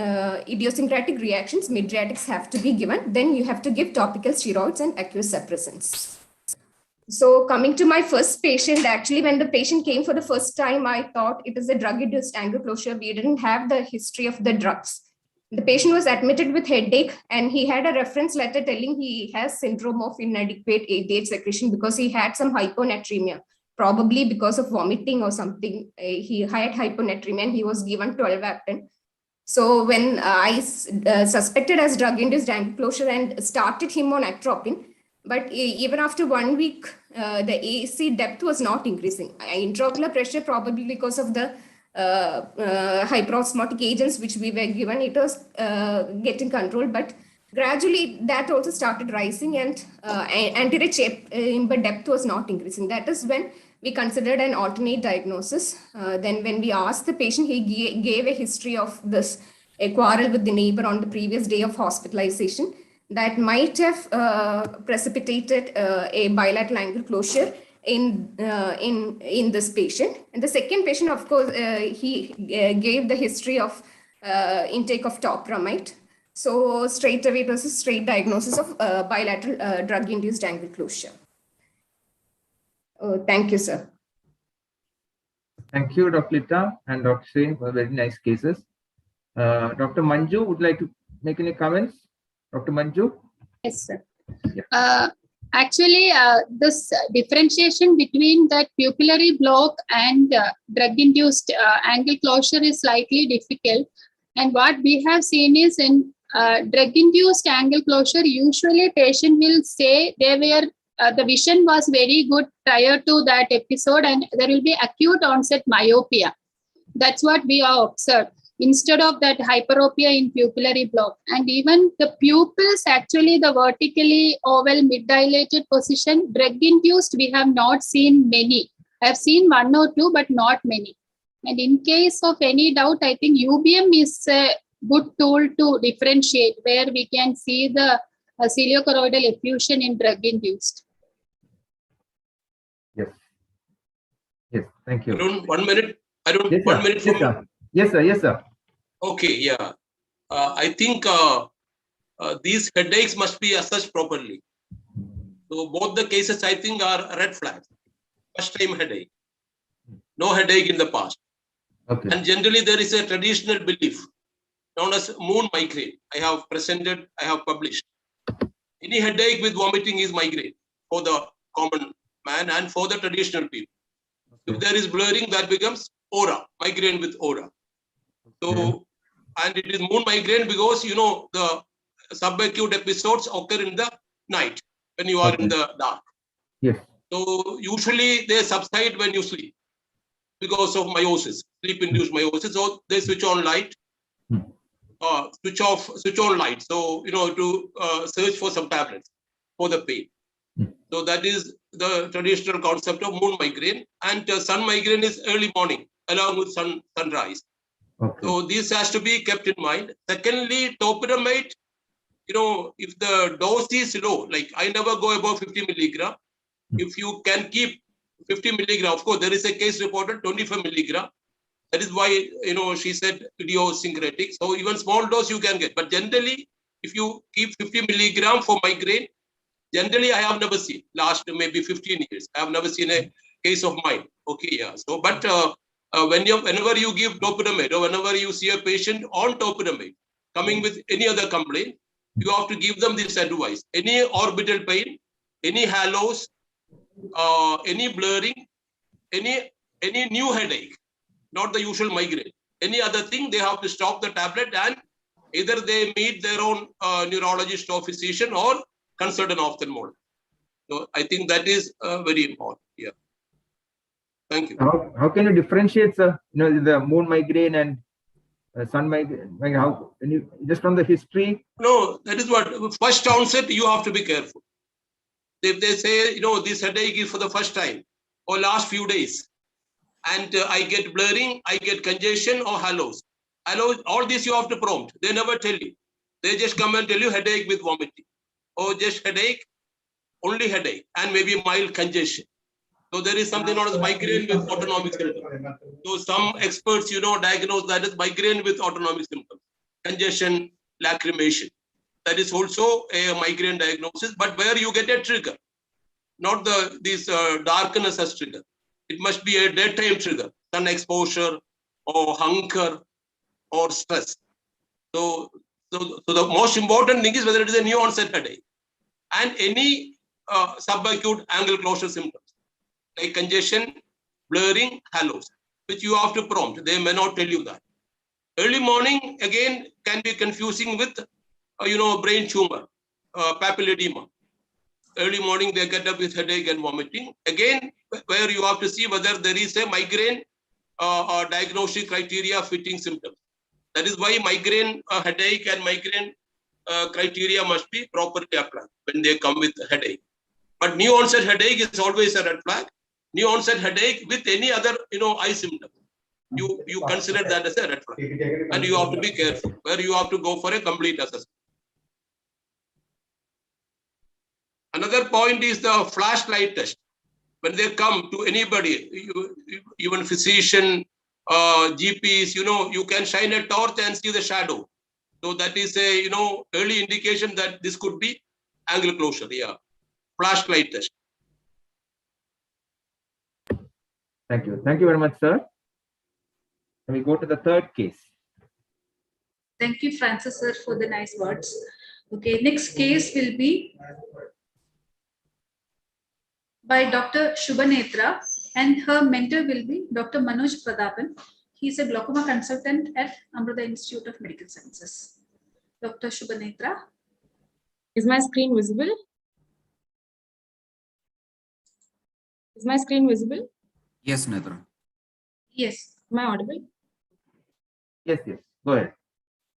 idiosyncratic reactions, mydriatics have to be given. Then you have to give topical steroids and aqueous suppressants. So coming to my first patient, actually, when the patient came for the first time, I thought it is a drug-induced angle closure. We didn't have the history of the drugs. The patient was admitted with headache, and he had a reference letter telling he has syndrome of inadequate ADH secretion because he had some hyponatremia, probably because of vomiting or something. He had hyponatremia and he was given 12-aptan. So when I suspected as drug-induced angle closure and started him on atropine, but even after 1 week, the AC depth was not increasing. Intraocular pressure, probably because of the hyperosmotic agents which we were given, it was getting controlled, but gradually that also started rising, and anterior chamber depth was not increasing. That is when we considered an alternate diagnosis. Then when we asked the patient, he gave a history of this, a quarrel with the neighbor on the previous day of hospitalization that might have precipitated a bilateral angle closure in this patient. And the second patient, of course, he gave the history of intake of topiramate. So straight away it was a straight diagnosis of bilateral drug-induced angle closure. Thank you, sir. Thank you, Dr. Lita and Dr. Singh, for very nice cases. Dr. Manju, would like to make any comments? Dr. Manju? Yes, sir. Yeah. Actually, this differentiation between that pupillary block and drug-induced angle closure is slightly difficult. And what we have seen is in drug-induced angle closure, usually patient will say they were the vision was very good prior to that episode, and there will be acute onset myopia. That's what we have observed, instead of that hyperopia in pupillary block. And even the pupils, actually the vertically oval mid-dilated position, drug-induced, we have not seen many. I have seen 1 or 2, but not many. And in case of any doubt, I think UBM is a good tool to differentiate, where we can see the ciliocoroidal effusion in drug-induced. Yes. Yes, thank you. Arun, 1 minute. Arun, Yes, 1 minute for yes, sir. Yes, sir. Yes, sir. Okay, yeah. I think these headaches must be assessed properly. So both the cases, I think, are red flags. First time headache. No headache in the past. Okay. And generally there is a traditional belief known as moon migraine. I have presented, I have published. Any headache with vomiting is migraine for the common man and for the traditional people. Okay. If there is blurring, that becomes aura, migraine with aura. So, and it is moon migraine because, you know, the subacute episodes occur in the night when you are in the dark. Yes. So usually they subside when you sleep because of meiosis, sleep-induced meiosis. So they switch on light, switch on light. So, you know, to search for some tablets for the pain. So that is the traditional concept of moon migraine, and sun migraine is early morning along with sunrise. Okay. So this has to be kept in mind. Secondly, topiramate, you know, if the dose is low, like I never go above 50 milligram. If you can keep 50 milligram, of course, there is a case reported 25 milligram. That is why, you know, she said idiosyncratic. So even small dose you can get. But generally, if you keep 50 milligram for migraine, generally I have never seen, last maybe 15 years, I have never seen a case of mine. Okay, yeah. So, but whenever you give topiramate or whenever you see a patient on topiramate coming with any other complaint, you have to give them this advice. Any orbital pain, any halos, any blurring, any new headache, not the usual migraine, any other thing, they have to stop the tablet and either they meet their own neurologist or physician or consult an ophthalmologist. So I think that is very important. Yeah. Thank you. How can you differentiate, you know, the moon migraine and sun migraine? Like how can you, just from the history? No, that is what first onset you have to be careful. If they say, you know, this headache is for the first time or last few days, and I get blurring, I get congestion or halos. All this you have to prompt. They never tell you. They just come and tell you headache with vomiting, or just headache, only headache, and maybe mild congestion. So there is something known as migraine with autonomic symptoms. So some experts, diagnose that as migraine with autonomic symptoms, congestion, lacrimation. That is also a migraine diagnosis, but where you get a trigger, not this darkness as trigger. It must be a daytime trigger, sun exposure or hunger or stress. So the most important thing is whether it is a new onset headache and any subacute angle closure symptoms like congestion, blurring, halos, which you have to prompt. They may not tell you that. Early morning again can be confusing with brain tumor, papilledema. Early morning they get up with headache and vomiting. Again, where you have to see whether there is a migraine diagnostic criteria fitting symptoms. That is why migraine headache and migraine criteria must be properly applied when they come with headache. But new onset headache is always a red flag. New onset headache with any other eye symptom, you consider that as a red flag, and you have to be careful where you have to go for a complete assessment. Another point is the flashlight test. When they come to anybody, even physician, GPs, you can shine a torch and see the shadow. So that is a early indication that this could be angle closure. Yeah, flashlight test. Thank you. Thank you very much, sir. And we go to the third case. Thank you, Francis, sir, for the nice words. Okay, next case will be by Dr. Shubhanetra, and her mentor will be Dr. Manoj Prathapan. He is a glaucoma consultant at Amrita Institute of Medical Sciences. Dr. Shubhanetra. Is my screen visible? Is my screen visible? Yes, Netra. Yes. Am I audible? Yes, yes. Go ahead.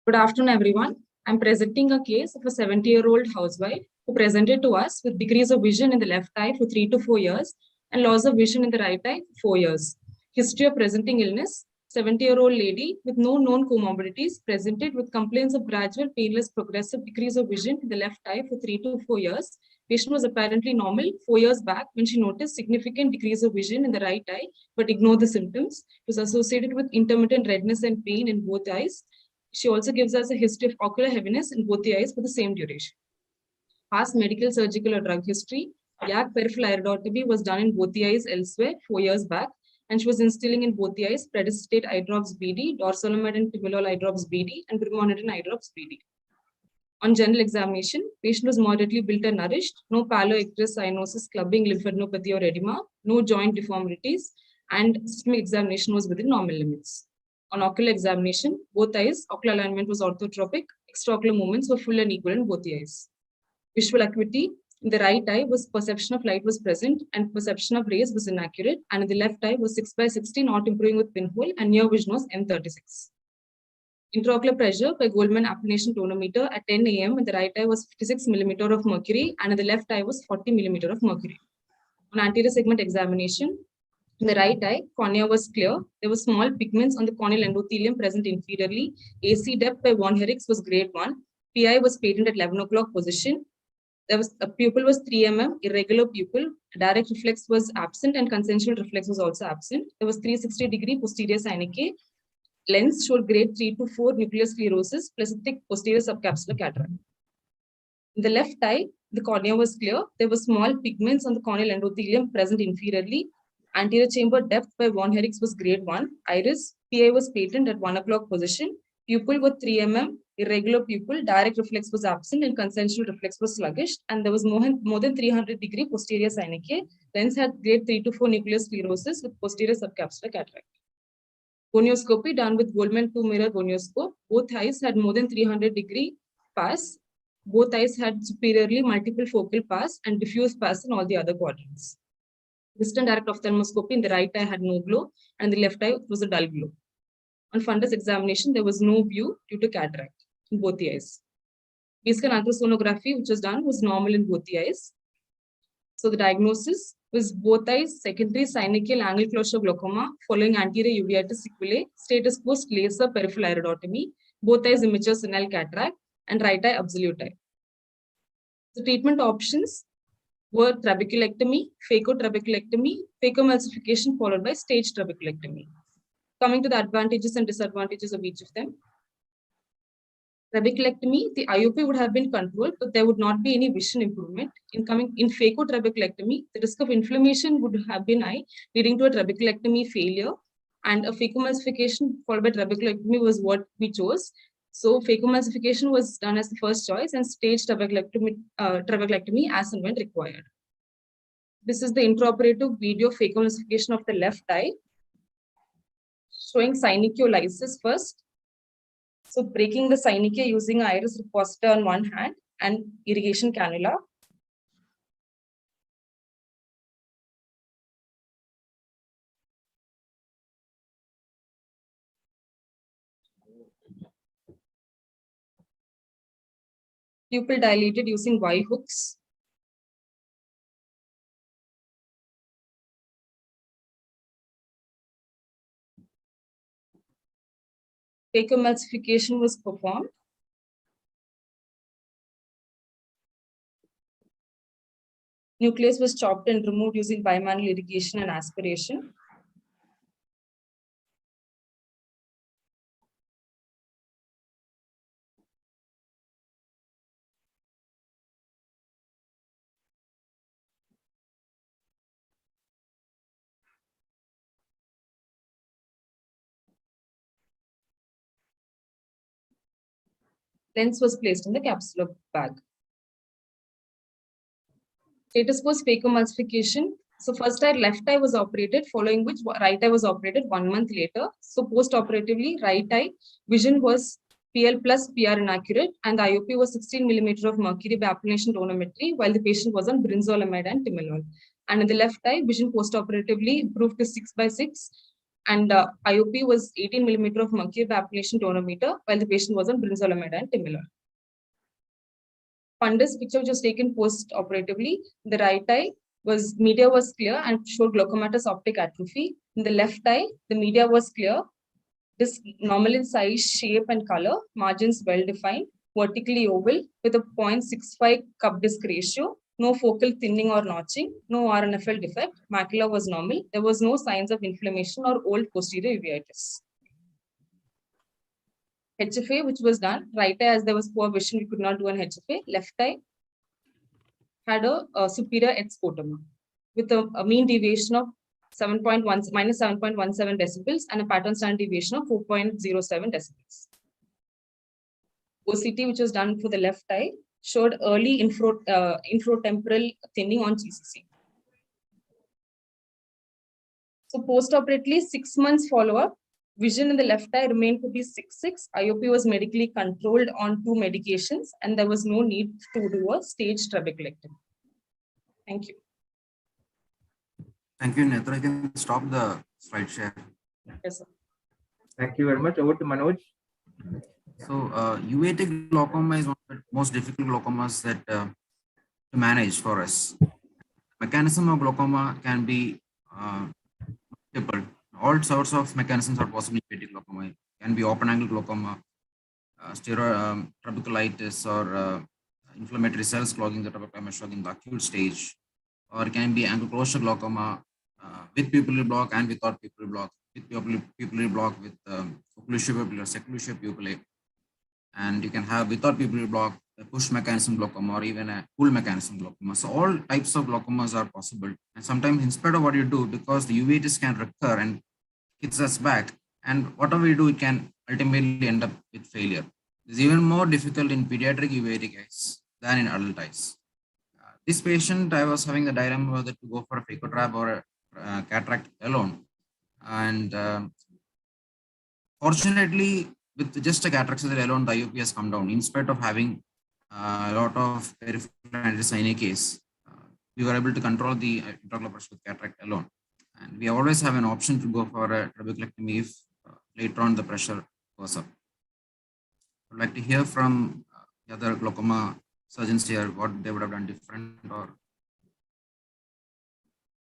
Good afternoon, everyone. I'm presenting a case of a 70-year-old housewife who presented to us with decrease of vision in the left eye for 3 to 4 years and loss of vision in the right eye for 4 years. History of presenting illness: 70-year-old lady with no known comorbidities presented with complaints of gradual, painless, progressive decrease of vision in the left eye for 3 to 4 years. Patient was apparently normal 4 years back when she noticed significant decrease of vision in the right eye, but ignored the symptoms. It was associated with intermittent redness and pain in both eyes. She also gives us a history of ocular heaviness in both the eyes for the same duration. Past medical, surgical, or drug history: yak peripheral iridotomy was done in both the eyes elsewhere 4 years back, and she was instilling in both the eyes prednistate eye drops BD, dorzolamide and timolol eye drops BD, and brimonidine eye drops BD. On general examination, patient was moderately built and nourished, no pallor, icterus, cyanosis, clubbing, lymphadenopathy, or edema, no joint deformities, and systemic examination was within normal limits. On ocular examination, both eyes, ocular alignment was orthotropic, extraocular movements were full and equal in both the eyes. Visual acuity: in the right eye was perception of light was present and perception of rays was inaccurate, and in the left eye was 6/60 not improving with pinhole, and near vision was M36. Intraocular pressure by Goldman applanation tonometer at 10 a.m. in the right eye was 56 mm of mercury, and in the left eye was 40 mm of mercury. On anterior segment examination, in the right eye, cornea was clear. There were small pigments on the corneal endothelium present inferiorly. AC depth by von Herix was grade 1. PI was patent at 11 o'clock position. There was a pupil was 3 mm, irregular pupil. Direct reflex was absent and consensual reflex was also absent. There was 360-degree posterior synechiae. Lens showed grade 3 to 4 nuclear sclerosis plus a thick posterior subcapsular cataract. In the left eye, the cornea was clear. There were small pigments on the corneal endothelium present inferiorly. Anterior chamber depth by von Herix was grade 1. Iris, PI was patent at 1 o'clock position. Pupil was 3 mm, irregular pupil. Direct reflex was absent and consensual reflex was sluggish. And there was more than 300-degree posterior synechiae. Lens had grade 3 to 4 nuclear sclerosis with posterior subcapsular cataract. Gonioscopy done with Goldman 2-mirror gonioscope. Both eyes had more than 300-degree pass. Both eyes had superiorly multiple focal pass and diffuse pass in all the other quadrants. Distant direct ophthalmoscopy in the right eye had no glow, and the left eye was a dull glow. On fundus examination, there was no view due to cataract in both the eyes. B-scan ultrasonography, which was done, was normal in both the eyes. So the diagnosis: was both eyes, secondary synovial angle closure glaucoma following anterior uveitis sequelae, status post laser peripheral iridotomy, both eyes immature senile cataract, and right eye absolute eye. The treatment options were trabeculectomy, phacotrabeculectomy, phacomulsification followed by stage trabeculectomy. Coming to the advantages and disadvantages of each of them. Trabeculectomy, the IOP would have been controlled, but there would not be any vision improvement. In phacotrabeculectomy, the risk of inflammation would have been high, leading to a trabeculectomy failure, and a phacomulsification followed by trabeculectomy was what we chose. So phacomulsification was done as the first choice, and stage trabeculectomy as and when required. This is the intraoperative video phacomulsification of the left eye, showing synovial first. So breaking the synechiae using iris repositor on one hand and irrigation cannula. Pupil dilated using Y hooks. Phacomulsification was performed. Nucleus was chopped and removed using bimanual irrigation and aspiration. Lens was placed in the capsular bag. Status post phacomulsification. So first eye, left eye was operated, following which right eye was operated 1 month later. So post-operatively, right eye vision was PL plus PR inaccurate, and the IOP was 16 millimeter of mercury by applanation tonometry, while the patient was on brinzolamide and timolol. And in the left eye, vision post-operatively improved to 6/6, and IOP was 18 millimeter of mercury by applanation tonometer, while the patient was on brinzolamide and timolol. Fundus picture, which was taken post-operatively, the right eye media was clear and showed glaucomatous optic atrophy. In the left eye, the media was clear, disc normal in size, shape, and color, margins well defined, vertically oval with a 0.65 cup disc ratio, no focal thinning or notching, no RNFL defect, macula was normal, there was no signs of inflammation or old posterior uveitis. HFA, which was done, right eye, as there was poor vision, we could not do an HFA. Left eye had a superior X-scotoma with a mean deviation of minus 7.17 decibels and a pattern standard deviation of 4.07 decibels. OCT, which was done for the left eye, showed early infratemporal thinning on GCC. So post-operatively, 6 months follow-up, vision in the left eye remained to be 6/6. IOP was medically controlled on 2 medications, and there was no need to do a stage trabeculectomy. Thank you. Thank you, Netra. You can stop the slide share. Yes, sir. Thank you very much. Over to Manoj. So, uveitic glaucoma is one of the most difficult glaucomas that to manage for us. Mechanism of glaucoma can be multiple. All sorts of mechanisms are possible in uveitic glaucoma. It can be open angle glaucoma, trabeculitis, or inflammatory cells clogging the trabeculum shock in the acute stage, or it can be angle closure glaucoma with pupillary block and without pupillary block, with pupillary block with occlusive pupillary, seclusive pupillae, and you can have without pupillary block a push mechanism glaucoma or even a pull mechanism glaucoma. So all types of glaucomas are possible, and sometimes in spite of what you do, because the uveitis can recur and hits us back, and whatever we do, it can ultimately end up with failure. It's even more difficult in pediatric uveitic eyes than in adult eyes. This patient, I was having the dilemma whether to go for a phacotrab or a cataract alone. And fortunately, with just a cataract surgery alone, the IOP has come down. In spite of having a lot of peripheral anti-synechiae, we were able to control the intraocular pressure with cataract alone. And we always have an option to go for a trabeculectomy if later on the pressure goes up. I'd like to hear from the other glaucoma surgeons here what they would have done different, or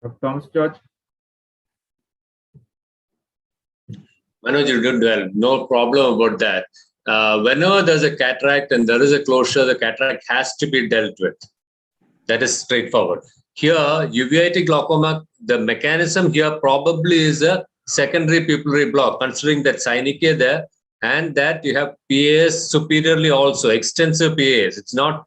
Dr. Thomas George. Manoj, you did well. No problem about that. Whenever there's a cataract and there is a closure, the cataract has to be dealt with. That is straightforward. Here, uveitic glaucoma, the mechanism here probably is a secondary pupillary block, considering that synechiae there and that you have PAS superiorly also, extensive PAS. It's not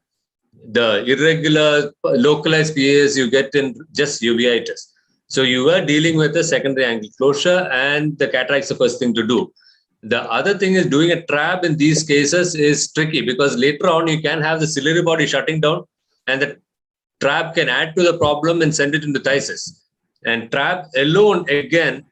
the irregular localized PAS you get in just uveitis. So you are dealing with a secondary angle closure and the cataract's the first thing to do. The other thing is doing a trab in these cases is tricky because later on you can have the ciliary body shutting down and the trab can add to the problem and send it into phthisis. And trab alone, again,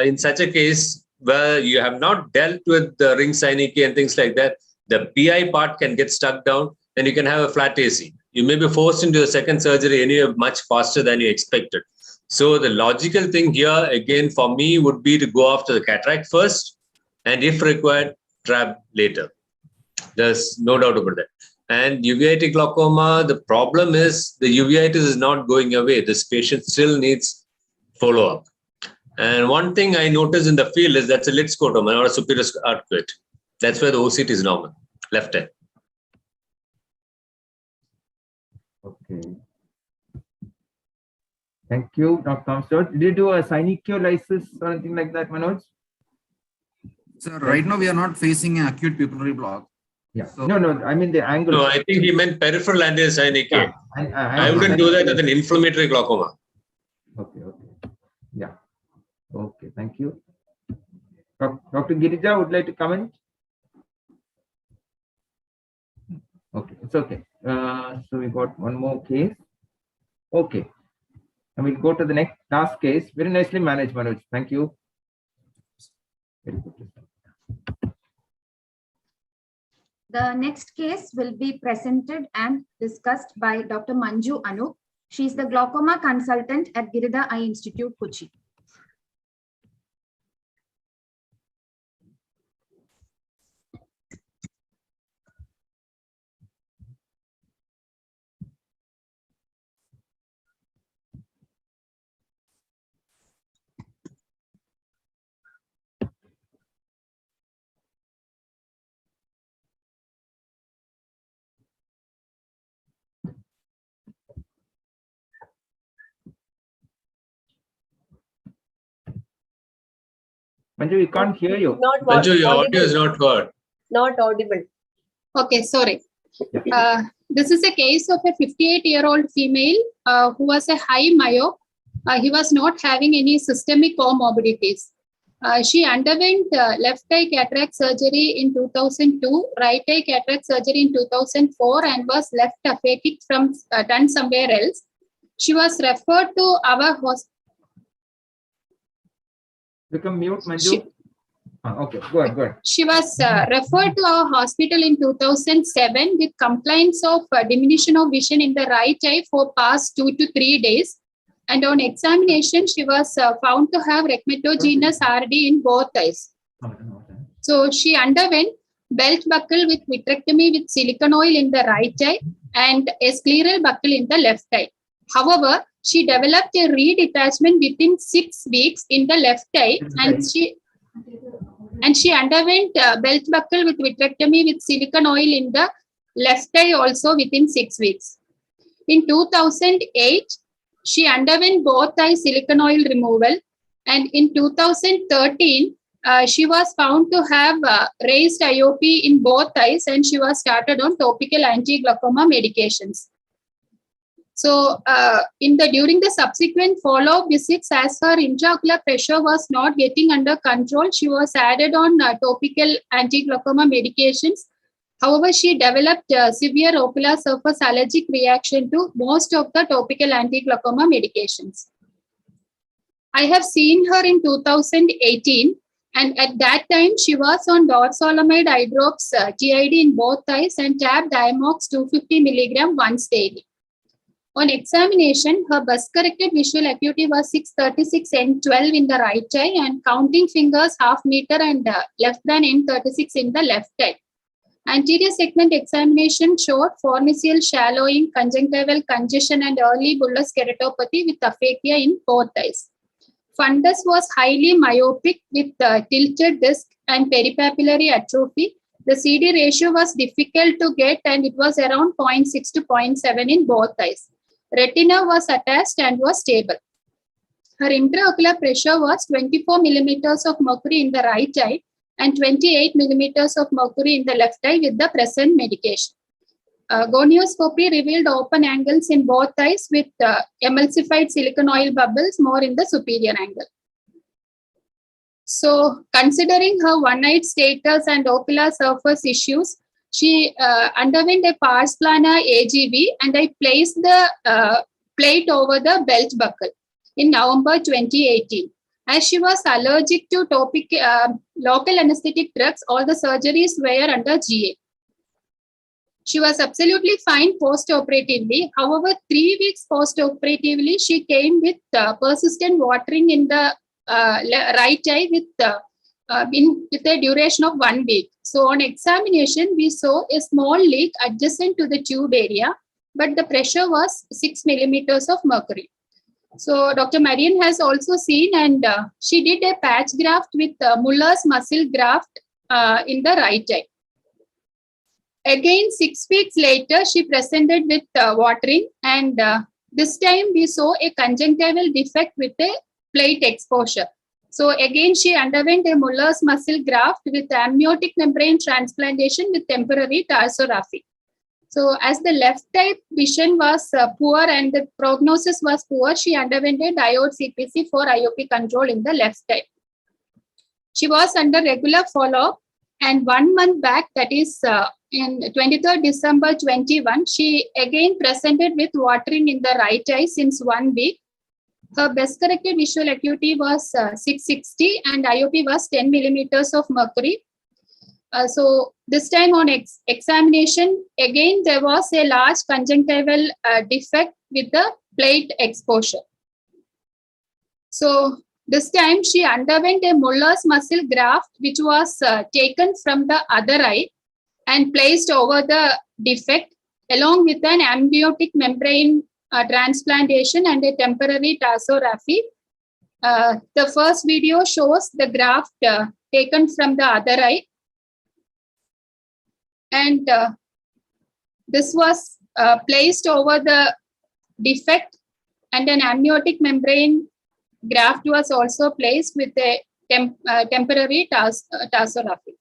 in such a case where you have not dealt with the ring synechiae and things like that, the PI part can get stuck down and you can have a flat AC. You may be forced into a second surgery anyway much faster than you expected. So the logical thing here, again, for me would be to go after the cataract first and if required, trab later. There's no doubt about that. And uveitic glaucoma, the problem is the uveitis is not going away. This patient still needs follow-up. And one thing I noticed in the field is that's a lid scotoma, not a superior arcuate. That's where the OCT is normal, left eye. Okay. Thank you, Dr. Thomas George. Did you do a synechiolisis or anything like that, Manoj? Sir, right now we are not facing an acute pupillary block. Yeah. So, no, I mean the angle. No, I think he meant peripheral anterior synechiae. Yeah, I wouldn't do that with an inflammatory glaucoma. Okay. Yeah. Okay, thank you. Dr. Girija would like to comment? Okay, it's okay. So we got one more case. Okay. And we'll go to the last case. Very nicely managed, Manoj. Thank you. Very good. The next case will be presented and discussed by Dr. Manju Anup. She is the glaucoma consultant at Girida Eye Institute, Kochi. Manju, we can't hear you. Manju, your audio is not heard. Not audible. Okay, sorry. This is a case of a 58-year-old female who was a high myope. He was not having any systemic comorbidities. She underwent left eye cataract surgery in 2002, right eye cataract surgery in 2004, and was left aphakic from done somewhere else. She was referred to our hospital. Become mute, Manju. Okay, go ahead. She was referred to our hospital in 2007 with complaints of diminution of vision in the right eye for past 2 to 3 days. And on examination, she was found to have rhegmatogenous RD in both eyes. So she underwent belt buckle with vitrectomy with silicone oil in the right eye and a scleral buckle in the left eye. However, she developed a redetachment within 6 weeks in the left eye, and she underwent belt buckle with vitrectomy with silicone oil in the left eye also within 6 weeks. In 2008, she underwent both eye silicone oil removal, and in 2013, she was found to have raised IOP in both eyes, and she was started on topical anti-glaucoma medications. So during the subsequent follow-up visits, as her intraocular pressure was not getting under control, she was added on topical anti-glaucoma medications. However, she developed severe ocular surface allergic reaction to most of the topical anti-glaucoma medications. I have seen her in 2018, and at that time she was on dorzolamide eye drops TID in both eyes and tab Diamox 250 mg once daily. On examination, her bus-corrected visual acuity was 636 N12 in the right eye and counting fingers half meter and less than N36 in the left eye. Anterior segment examination showed pharyngeal shallowing, conjunctival congestion, and early bullous keratopathy with aphakia in both eyes. Fundus was highly myopic with tilted disc and peripapillary atrophy. The CD ratio was difficult to get and it was around 0.6 to 0.7 in both eyes. Retina was attached and was stable. Her intraocular pressure was 24 millimeters of mercury in the right eye and 28 millimeters of mercury in the left eye with the present medication. Gonioscopy revealed open angles in both eyes with emulsified silicon oil bubbles more in the superior angle. So, considering her one-eyed status and ocular surface issues, she underwent a pars plana AGV and I placed the plate over the belt buckle in November 2018. As she was allergic to local anesthetic drugs, all the surgeries were under GA. She was absolutely fine post-operatively. However, 3 weeks post-operatively, she came with persistent watering in the right eye with a duration of 1 week. So on examination, we saw a small leak adjacent to the tube area, but the pressure was 6 millimeters of mercury. So Dr. Marian has also seen, and she did a patch graft with Muller's muscle graft in the right eye. Again, 6 weeks later, she presented with watering, and this time we saw a conjunctival defect with a plate exposure. So again, she underwent a Muller's muscle graft with amniotic membrane transplantation with temporary tarsorrhaphy. So as the left eye vision was poor and the prognosis was poor, she underwent a diode CPC for IOP control in the left eye. She was under regular follow-up, and 1 month back, that is in 23rd December 21, she again presented with watering in the right eye since 1 week. Her best corrected visual acuity was 660 and IOP was 10 millimeters of mercury. So this time on examination, again, there was a large conjunctival defect with the plate exposure. So this time she underwent a Muller's muscle graft, which was taken from the other eye and placed over the defect along with an amniotic membrane transplantation and a temporary tarsorrhaphy. The first video shows the graft taken from the other eye. And this was placed over the defect, and an amniotic membrane graft was also placed with a temporary tarsorrhaphy.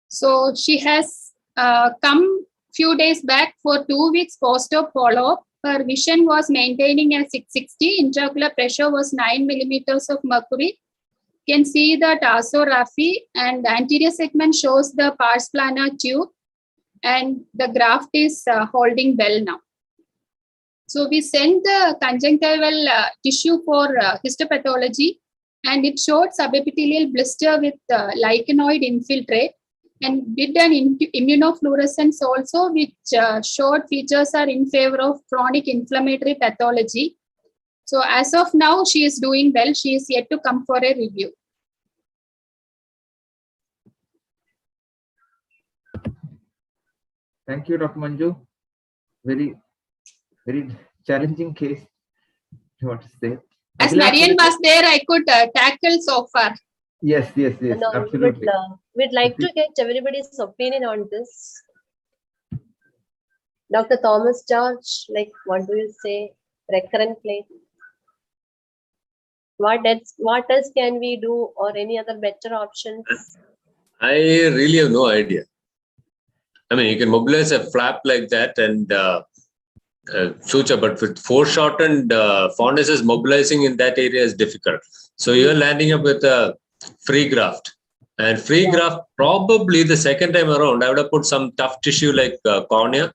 So she has come few days back for 2 weeks post-op follow-up. Her vision was maintaining at 660. Intraocular pressure was 9 millimeters of mercury. You can see the tarsorrhaphy, and the anterior segment shows the pars plana tube, and the graft is holding well now. So we sent the conjunctival tissue for histopathology, and it showed subepithelial blister with lichenoid infiltrate, and did an immunofluorescence also, which showed features are in favor of chronic inflammatory pathology. So as of now, she is doing well. She is yet to come for a review. Thank you, Dr. Manju. Very challenging case. What to say? As Marian was there, I could tackle so far. Yes, No, absolutely. We'd like to get everybody's opinion on this. Dr. Thomas George, like, what do you say? Recurrent plate. What else can we do, or any other better options? I really have no idea. I mean, you can mobilize a flap like that and suture, but with foreshortened fornices, mobilizing in that area is difficult. So you're landing up with a free graft. And free graft, probably the second time around, I would have put some tough tissue like cornea.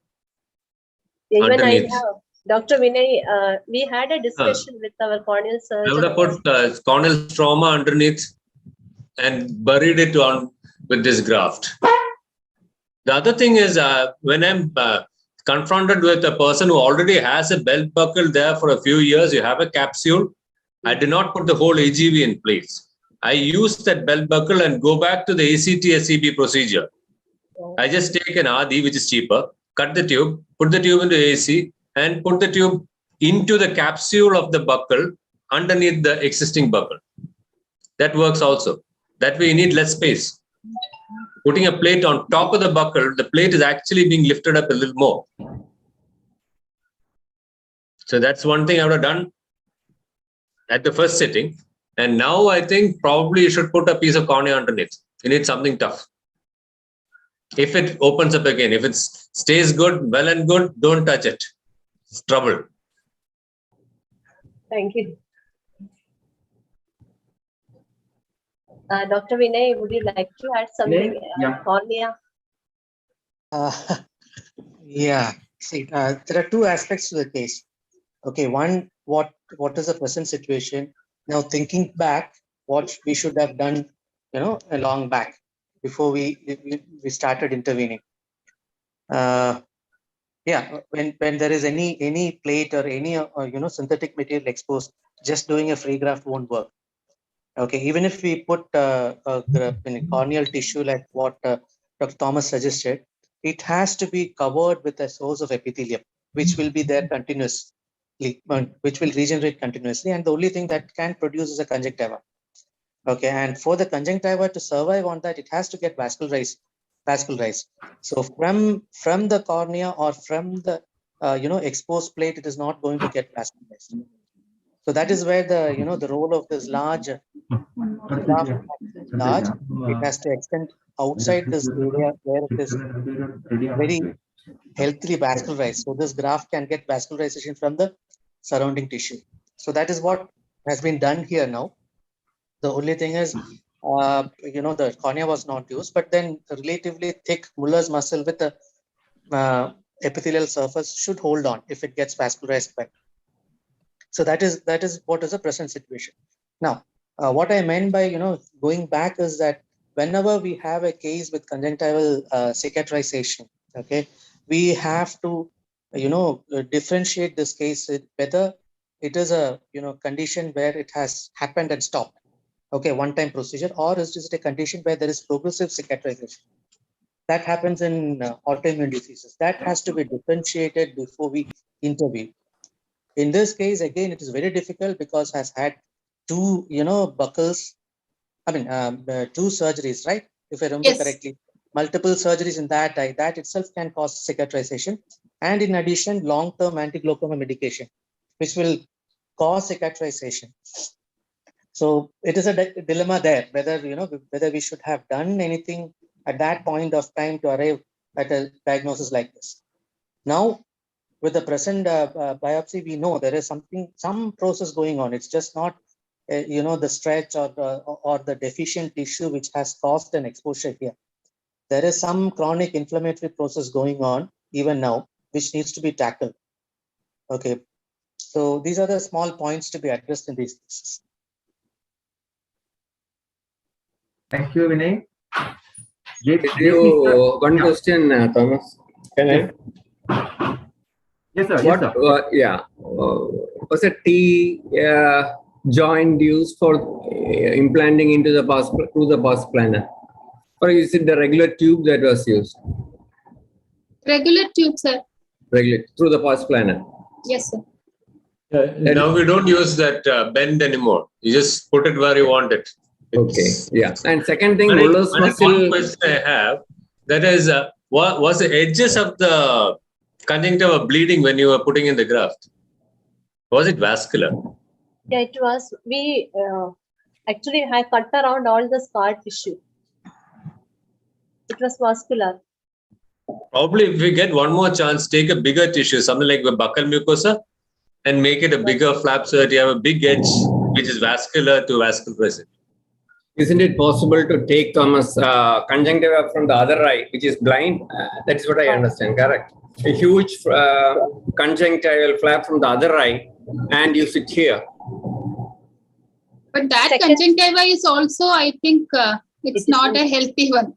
Even underneath. I have. Dr. Vinay, we had a discussion with our corneal surgeon. I would have put corneal stroma underneath and buried it on with this graft. The other thing is when I'm confronted with a person who already has a belt buckle there for a few years, you have a capsule. I did not put the whole AGV in place. I use that belt buckle and go back to the ACT-SCB procedure. I just take an Adi, which is cheaper, cut the tube, put the tube into AC, and put the tube into the capsule of the buckle underneath the existing buckle. That works also. That way you need less space. Putting a plate on top of the buckle, the plate is actually being lifted up a little more. So that's one thing I would have done at the first sitting. And now I think probably you should put a piece of cornea underneath. You need something tough. If it opens up again, if it stays good, well and good, don't touch it. It's trouble. Thank you. Dr. Vinay, would you like to add something? Cornea? Yeah, see, there are two aspects to the case. Okay, one, what is the present situation? Now thinking back, what we should have done, a long back before we started intervening. Yeah, when there is any plate or any synthetic material exposed, just doing a free graft won't work. Okay, even if we put a corneal tissue like what Dr. Thomas suggested, it has to be covered with a source of epithelium, which will be there continuously, which will regenerate continuously, and the only thing that can produce is a conjunctiva. Okay, and for the conjunctiva to survive on that, it has to get vascularized. So from the cornea or from the exposed plate, it is not going to get vascularized. So that is where the the role of this large graft is large. It has to extend outside this area where it is very healthily vascularized. So this graft can get vascularization from the surrounding tissue. So that is what has been done here now. The only thing is, the cornea was not used, but then a relatively thick Muller's muscle with the epithelial surface should hold on if it gets vascularized back. So that is what is the present situation. Now, what I meant by going back is that whenever we have a case with conjunctival cicatrization, okay, we have to differentiate this case whether it is a condition where it has happened and stopped, okay, one-time procedure, or is it a condition where there is progressive cicatrization. That happens in autoimmune diseases. That has to be differentiated before we intervene. In this case, again, it is very difficult because has had two, buckles. I mean, two surgeries, right? If I remember correctly, multiple surgeries in that eye. That itself can cause cicatrization, and in addition, long-term anti-glaucoma medication, which will cause cicatrization. So it is a dilemma there whether we should have done anything at that point of time to arrive at a diagnosis like this. Now, with the present biopsy, we know there is some process going on. It's just not, the stretch or the deficient tissue which has caused an exposure here. There is some chronic inflammatory process going on even now, which needs to be tackled. Okay, so these are the small points to be addressed in these cases. Thank you, Vinay. One question, Thomas. Can I? Yes, sir. Was a T joint used for implanting into the through the pars plana, or is it the regular tube that was used? Regular tube, sir. Regular through the pars plana. Yes, sir. Now we don't use that bend anymore. You just put it where you want it. Okay. Yeah. And second thing, Moniz, one question I have, that is, was the edges of the conjunctiva bleeding when you were putting in the graft? Was it vascular? Yeah, it was. We actually had cut around all the scar tissue. It was vascular. Probably if we get one more chance, take a bigger tissue, something like the buccal mucosa, and make it a bigger flap so that you have a big edge which is vascular to vascularize it. Isn't it possible to take Thomas conjunctiva from the other eye, which is blind? That's what I understand, correct? A huge conjunctival flap from the other eye and use it here. But that conjunctiva is also, I think, it's not a healthy one.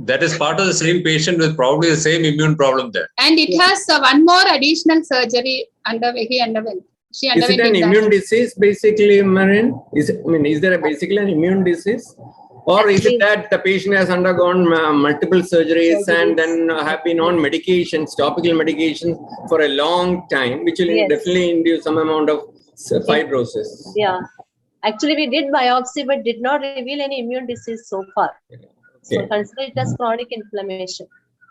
That is part of the same patient with probably the same immune problem there. And it has one more additional surgery he underwent. she Is it underwent an exactly. immune disease, basically, Marin? Is there basically an immune disease? Or is it that the patient has undergone multiple surgeries and then have been on medications, topical medications for a long time, which will definitely induce some amount of fibrosis? Yeah. Actually, we did biopsy, but did not reveal any immune disease so far. So consider it as chronic inflammation.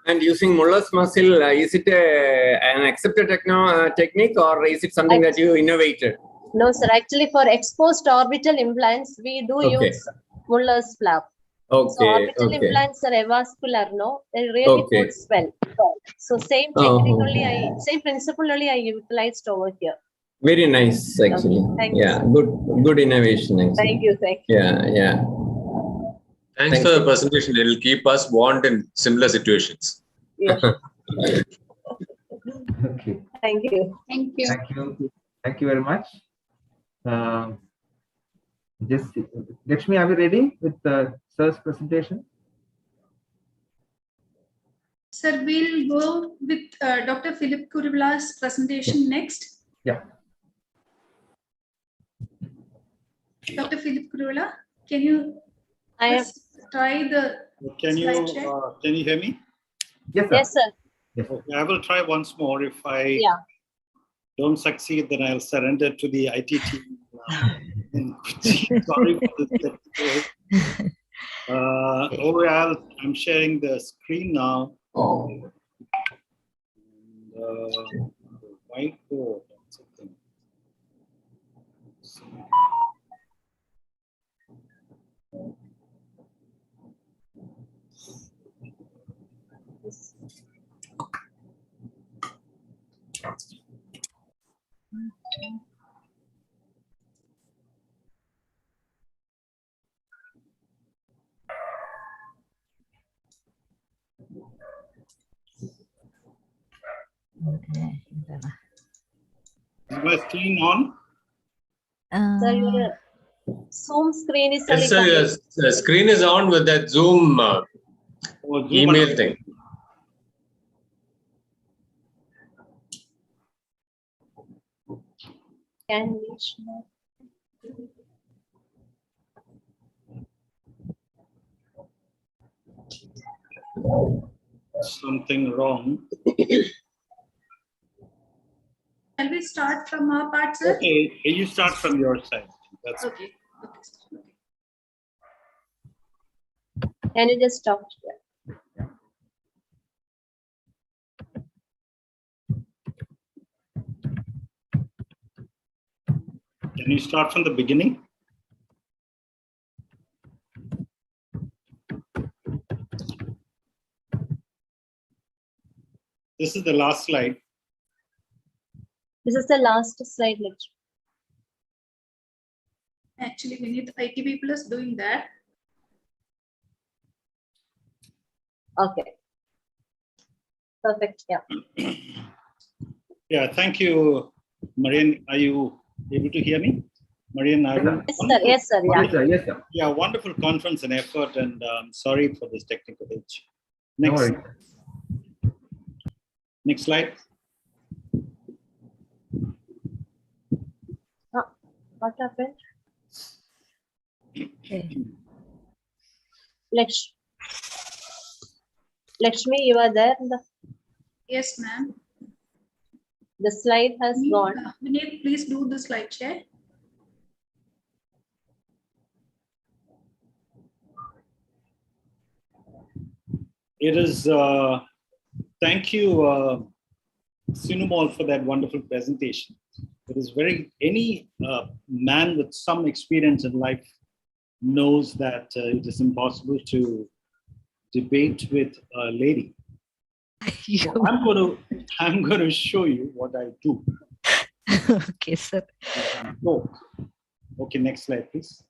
And using Muller's muscle, is it an accepted technique, or is it something that you innovated? No, sir. Actually, for exposed orbital implants, we do use Muller's flap. So orbital implants are avascular, no? They really puts well. So same technique only, same principle only I utilized over here. Very nice, actually. Thank you, good innovation, actually. Thank you. Yeah. Thanks for the presentation. It will keep us warned in similar situations. Yeah. Okay. Thank you. Thank you. Thank you very much. Just Lakshmi, are we ready with sir's presentation? Sir, we'll go with Dr. Philip Kuruvala's presentation next. Yeah. Dr. Philip Kuruvala, can you try the slide share? Can you hear me? Yes, sir. Yes, sir. Yes. Okay, I will try once more. If I don't succeed, then I'll surrender to the IT team. Sorry for this. Overall, I'm sharing the screen now. And, whiteboard. Is my screen on? So your Zoom screen is Yes, sir. Yes. The screen is on with that Zoom email thing. Can we share? Something wrong. Shall we start from our part, sir? Okay, you start from your side. That's okay. Can you just stop here? Can you start from the beginning? This is the last slide. This is the last slide, lecture. Actually, we need IT people is doing that. Okay. Perfect. Yeah. Yeah, thank you, Marian. Are you able to hear me? Marian, Yes, sir. Yes, sir. Yeah. Yes, sir. Yes, sir. Yeah, wonderful conference and effort, and sorry for this technical glitch. No Next, worries. next slide. What happened? Lakshmi, you are there? Yes, ma'am. The slide has gone. Vinay, please do the slide share. It is, thank you, Sinumol, for that wonderful presentation. It is any man with some experience in life knows that it is impossible to debate with a lady. So I'm going to show you what I do. Okay, sir. Okay, next slide, please.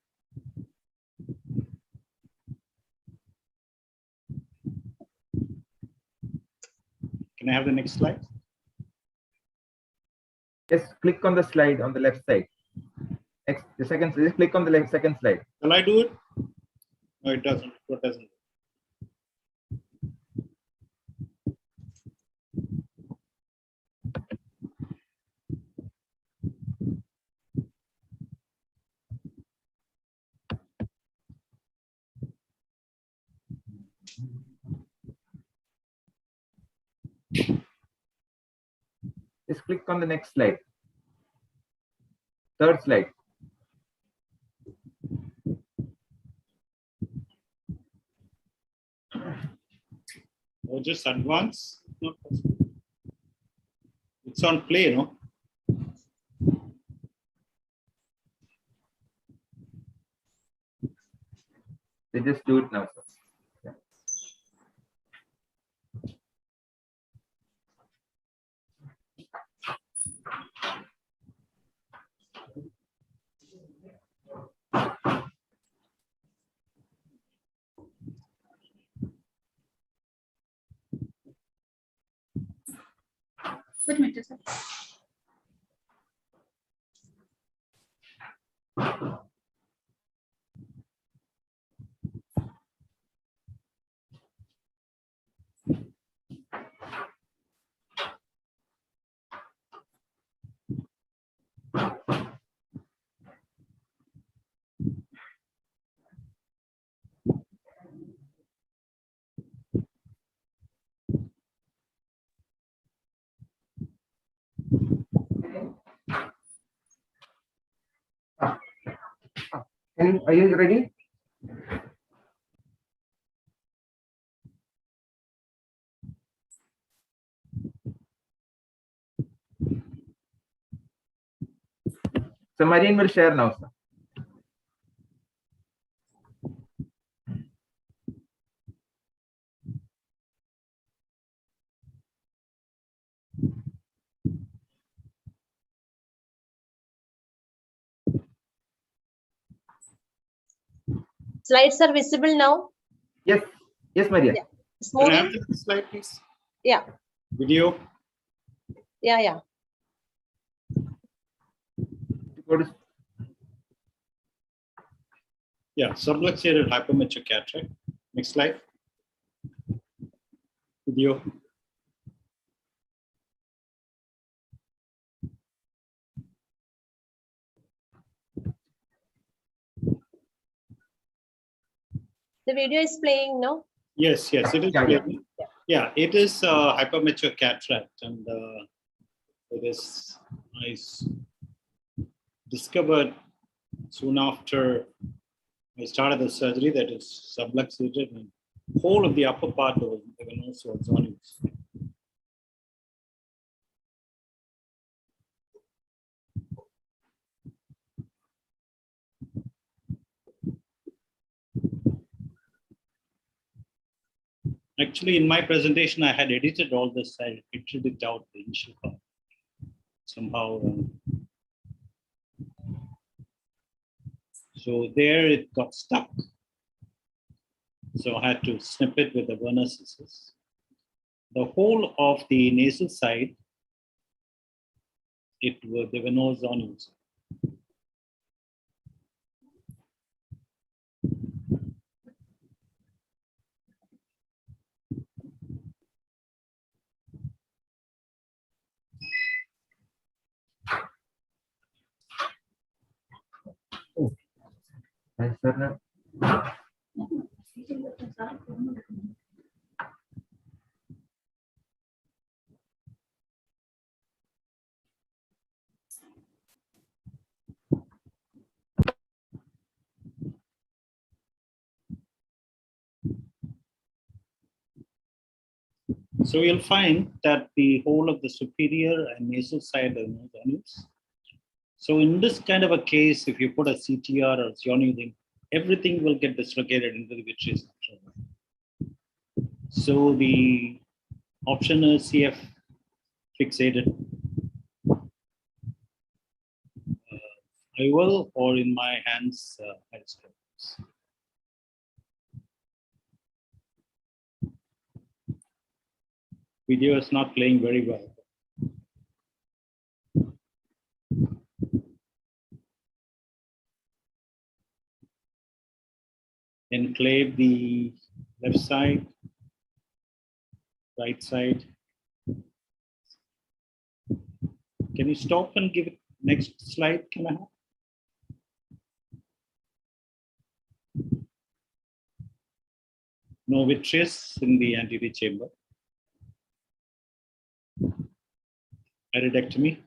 Can I have the next slide? Just click on the slide on the left side. Next, the second. Just click on the second slide. Shall I do it? No, it doesn't. What doesn't? Just click on the next slide. Third slide. Or just advance? Not possible. It's on play, no? They just do it now, sir. Yeah. Wait a minute, sir. And are you ready? So Marian will share now, sir. Slides are visible now? Yes. Yes, Maria. Yeah. It's moving. Slide, please. Yeah. Video. Yeah. Yeah, subluxated hypermetric cataract. Next slide. Video. The video is playing now? Yes, it is playing. Yeah, it is hypermetric cataract, and it is nice. Discovered soon after I started the surgery that is subluxated, and whole of the upper part of the nose was on it. Actually, in my presentation, I had edited all this. I edited it out, the initial part. Somehow. So there it got stuck. So I had to snip it with the Werner scissors. The whole of the nasal side, there were no zonules. So you'll find that the whole of the superior and nasal side are no zonules. So in this kind of a case, if you put a CTR or zonule, everything will get dislocated into the vitreous. So the option is CF fixated. I will, or in my hands, video is not playing very well. Enclave the left side, right side. Can you stop and give it next slide? Can I have? No vitreous in the anterior chamber. iridectomy.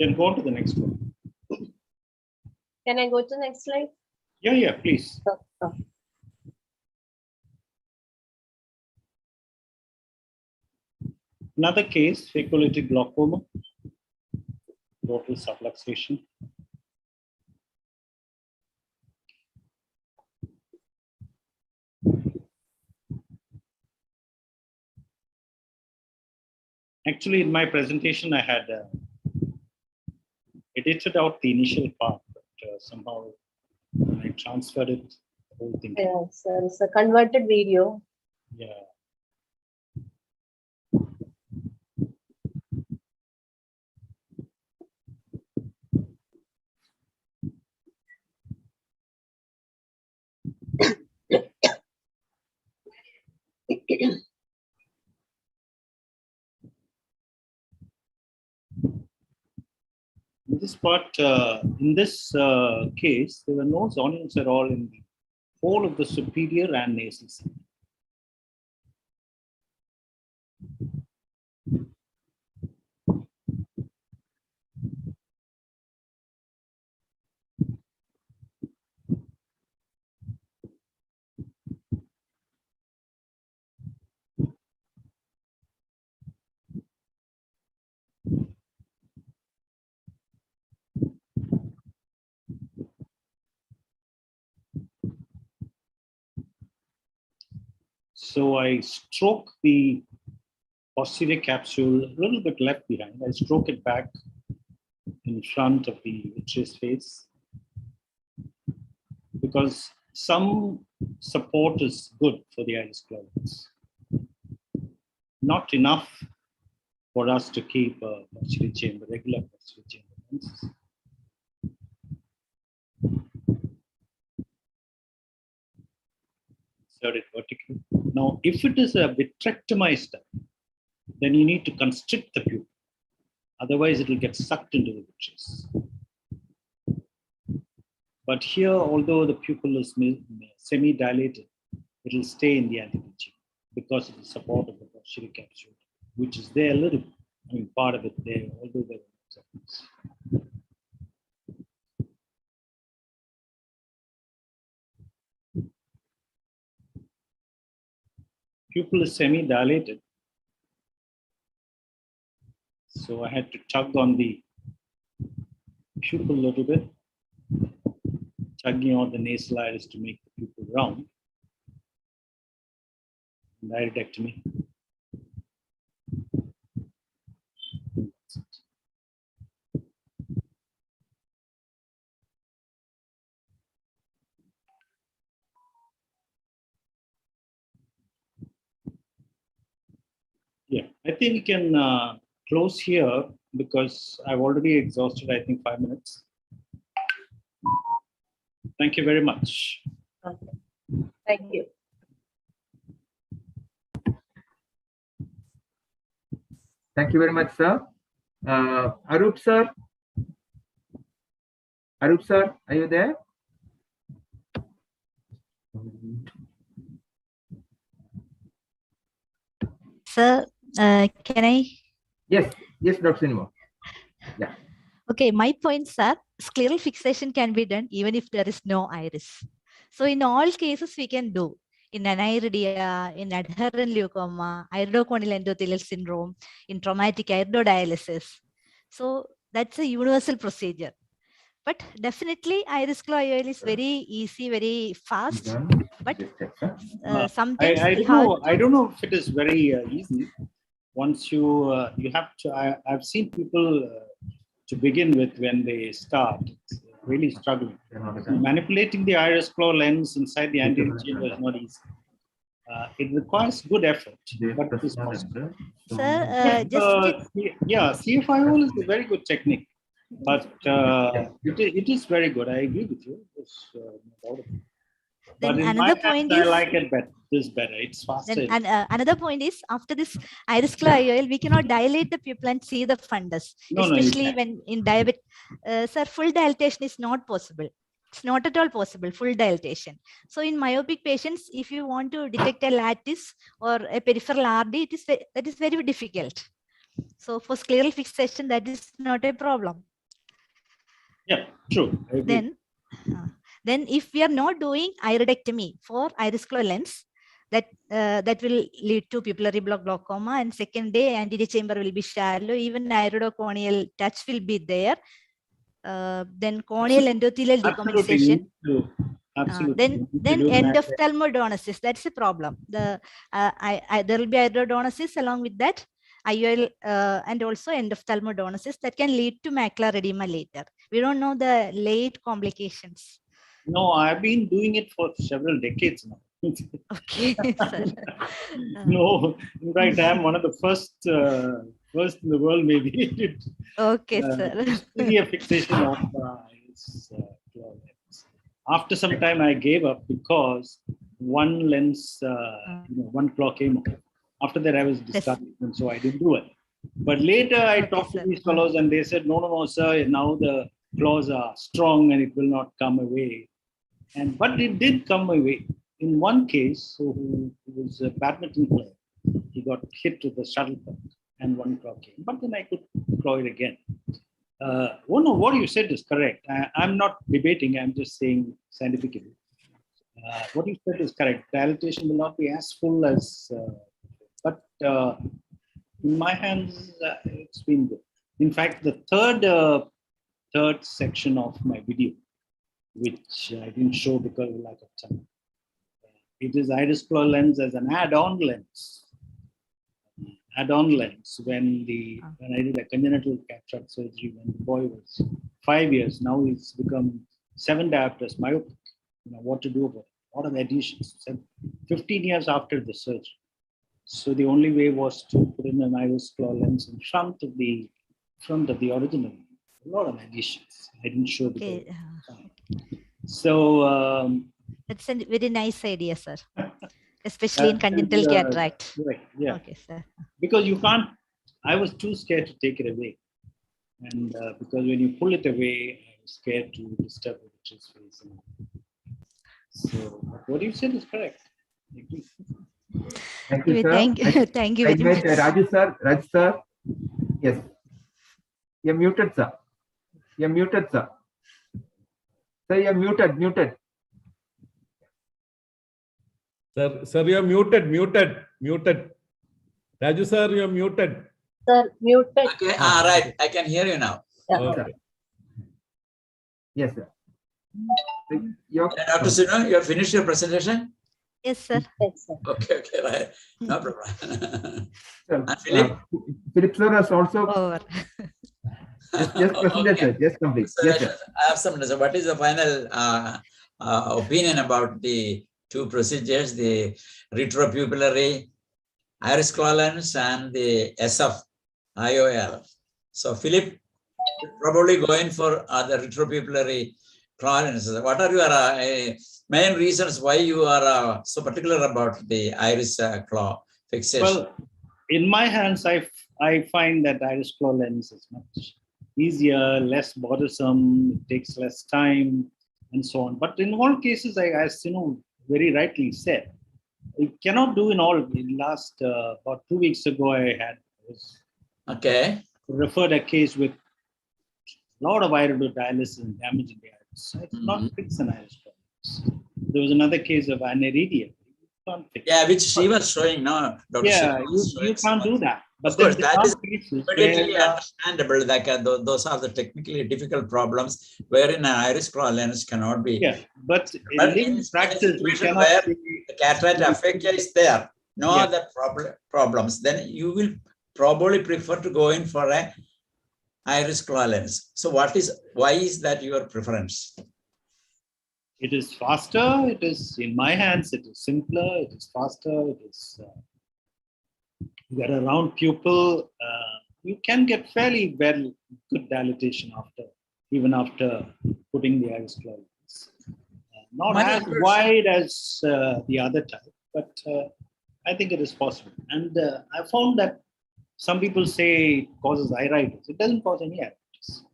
Can go on to the next one. Can I go to the next slide? Yeah, please. Another case, phacolytic glaucoma, total subluxation. Actually, in my presentation, I had edited out the initial part, but somehow I transferred it, the whole thing. Yes, it's a converted video. Yeah. This part, in this case, there were no zonules at all in the whole of the superior and nasal side. So I stroke the posterior capsule a little bit left behind. I stroke it back in front of the vitreous face because some support is good for the iris claw lens. Not enough for us to keep a posterior chamber, regular posterior chamber lenses. Insert it vertically. Now, if it is a vitrectomized type, then you need to constrict the pupil. Otherwise, it will get sucked into the vitreous. But here, although the pupil is semi-dilated, it will stay in the anterior chamber because of the support of the posterior capsule, which is there a little bit. I mean, part of it there, although there are exceptions. Pupil is semi-dilated. So I had to tug on the pupil a little bit, tugging on the nasal iris to make the pupil round. And iridectomy. Yeah, I think we can close here because I've already exhausted, I think, 5 minutes. Thank you very much. Okay. Thank you. Thank you very much, sir. Arup sir. Arup sir, are you there? Sir, can I? Yes, Dr. Sinimo. Yeah. Okay, my points are scleral fixation can be done even if there is no iris. So in all cases we can do. In aniridia, in adherent leukoma, iridocorneal endothelial syndrome, in traumatic iridodialysis. So that's a universal procedure. But definitely iris claw IOL is very easy, very fast. But sometimes I don't know if it is very easy. Once you have to, I've seen people to begin with when they start, it's really struggling. Manipulating the iris claw lens inside the anterior chamber is not easy. It requires good effort, but it is possible. Sir, yeah, CFIO is a very good technique, but it is very good. I agree with you. It's, no doubt about it. But Then in another my point hands, is, I like it better. This better. It's faster. then another point is, after this iris claw IOL, we cannot dilate the pupil and see the fundus, No, especially when in diabetes. Sir, full dilatation is not possible. It's not at all possible, full dilatation. So in myopic patients, if you want to detect a lattice or a peripheral RD, that is very difficult. So for scleral fixation, that is not a problem. Yeah, true. Then if we are not doing iridectomy for iris claw lens, that will lead to pupillary block glaucoma, and second day anterior chamber will be shallow, even iridocorneal touch will be there. Then corneal endothelial decompensation. Absolutely. Then endophthalmodonosis, that's a problem. There will be iridodonosis along with that IOL and also endophthalmodonosis that can lead to macular edema later. We don't know the late complications. No, I've been doing it for several decades now. Okay, sir. No, in fact, I'm one of the first in the world, maybe. Okay, sir. Posterior fixation of iris claw lens. After some time, I gave up because one lens, one claw came off. After that, I was discarded, and so I didn't do it. But later, I talked to these fellows, and they said, no, sir, now the claws are strong and it will not come away. But it did come away. In one case, who was a badminton player, he got hit with a shuttlecock and one claw came. But then I could claw it again. No, what you said is correct. I'm not debating, I'm just saying scientifically. What you said is correct. Dilatation will not be as full as, but in my hands, it's been good. In fact, the third section of my video, which I didn't show because of lack of time, it is iris claw lens as an add-on lens. Add-on lens when I did a congenital cataract surgery when the boy was 5 years. Now he's become 7 diopters myopic. What to do about it? What are the additions? 15 years after the surgery. So the only way was to put in an iris claw lens in front of the original. A lot of additions. I didn't show because so that's a very nice idea, sir. Especially in congenital cataract. Right, yeah. Okay, sir. Because you can't, I was too scared to take it away. And because when you pull it away, I was scared to disturb the vitreous face. So what you said is correct. Thank you, sir. Thank you very much. Raju sir. Yes. You're muted, sir. You're muted, sir. Sir, you're muted. Sir, you're muted. Raju sir, you're muted. Sir, muted. Okay, right. I can hear you now. Yeah. Okay. Yes, sir. Dr. Sinu, you have finished your presentation? Yes, sir. Yes, sir. Okay, right. No problem. And Philip sir has also. Over. Yes, presented, sir. Yes, complete. So Yes, sir. I have some. So what is the final opinion about the two procedures, the retropupillary iris claw lens and the SF IOL? So Philip, probably going for the retropupillary claw lenses. What are your main reasons why you are so particular about the iris claw fixation? Well, in my hands, I find that iris claw lens is much easier, less bothersome, it takes less time, and so on. But in all cases, as very rightly said, you cannot do in all. In last about 2 weeks ago, I referred a case with a lot of iridodialysis and damage in the iris. I did not fix an iris claw lens. There was another case of aniridia. Yeah, which she was showing now, Dr. Yeah, you can't do that. But of course, that is completely understandable. That those are the technically difficult problems wherein an iris claw lens cannot be. Yeah, but in practice, we cannot where the cataract aphakia is there, no other problems, then you will probably prefer to go in for a iris claw lens. So why is that your preference? It is faster. It is in my hands. It is simpler. It is faster. It is. You got a round pupil. You can get fairly good dilatation even after putting the iris claw lens. not as wide as the other type, but I think it is possible. And I found that some people say it causes iritis. It doesn't cause any iritis.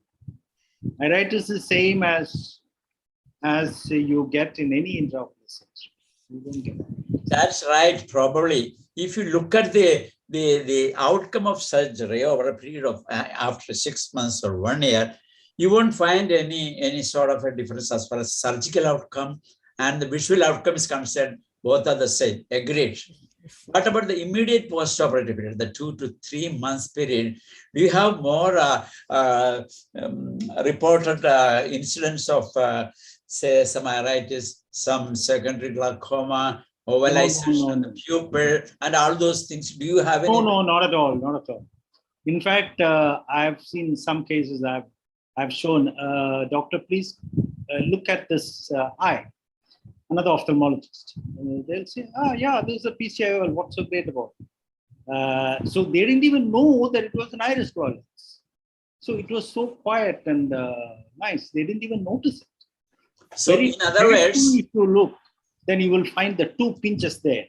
Iritis is same as you get in any intraocular surgery. You don't get it. That's right, probably. If you look at the outcome of surgery over a period of after 6 months or 1 year, you won't find any sort of a difference as far as surgical outcome and the visual outcome is concerned. Both are the same. Agreed. What about the immediate post-operative period, the 2 to 3 months period? Do you have more reported incidents of, say, some iritis, some secondary glaucoma, ovalization on the pupil, and all those things? Do you have any? No, not at all. Not at all. In fact, I've seen some cases I've shown, doctor, please look at this eye. Another ophthalmologist. They'll say, yeah, there's a PCIOL. What's so great about it? So they didn't even know that it was an iris claw lens. So it was so quiet and nice. They didn't even notice it. So in other words, if you look, then you will find the 2 pinches there.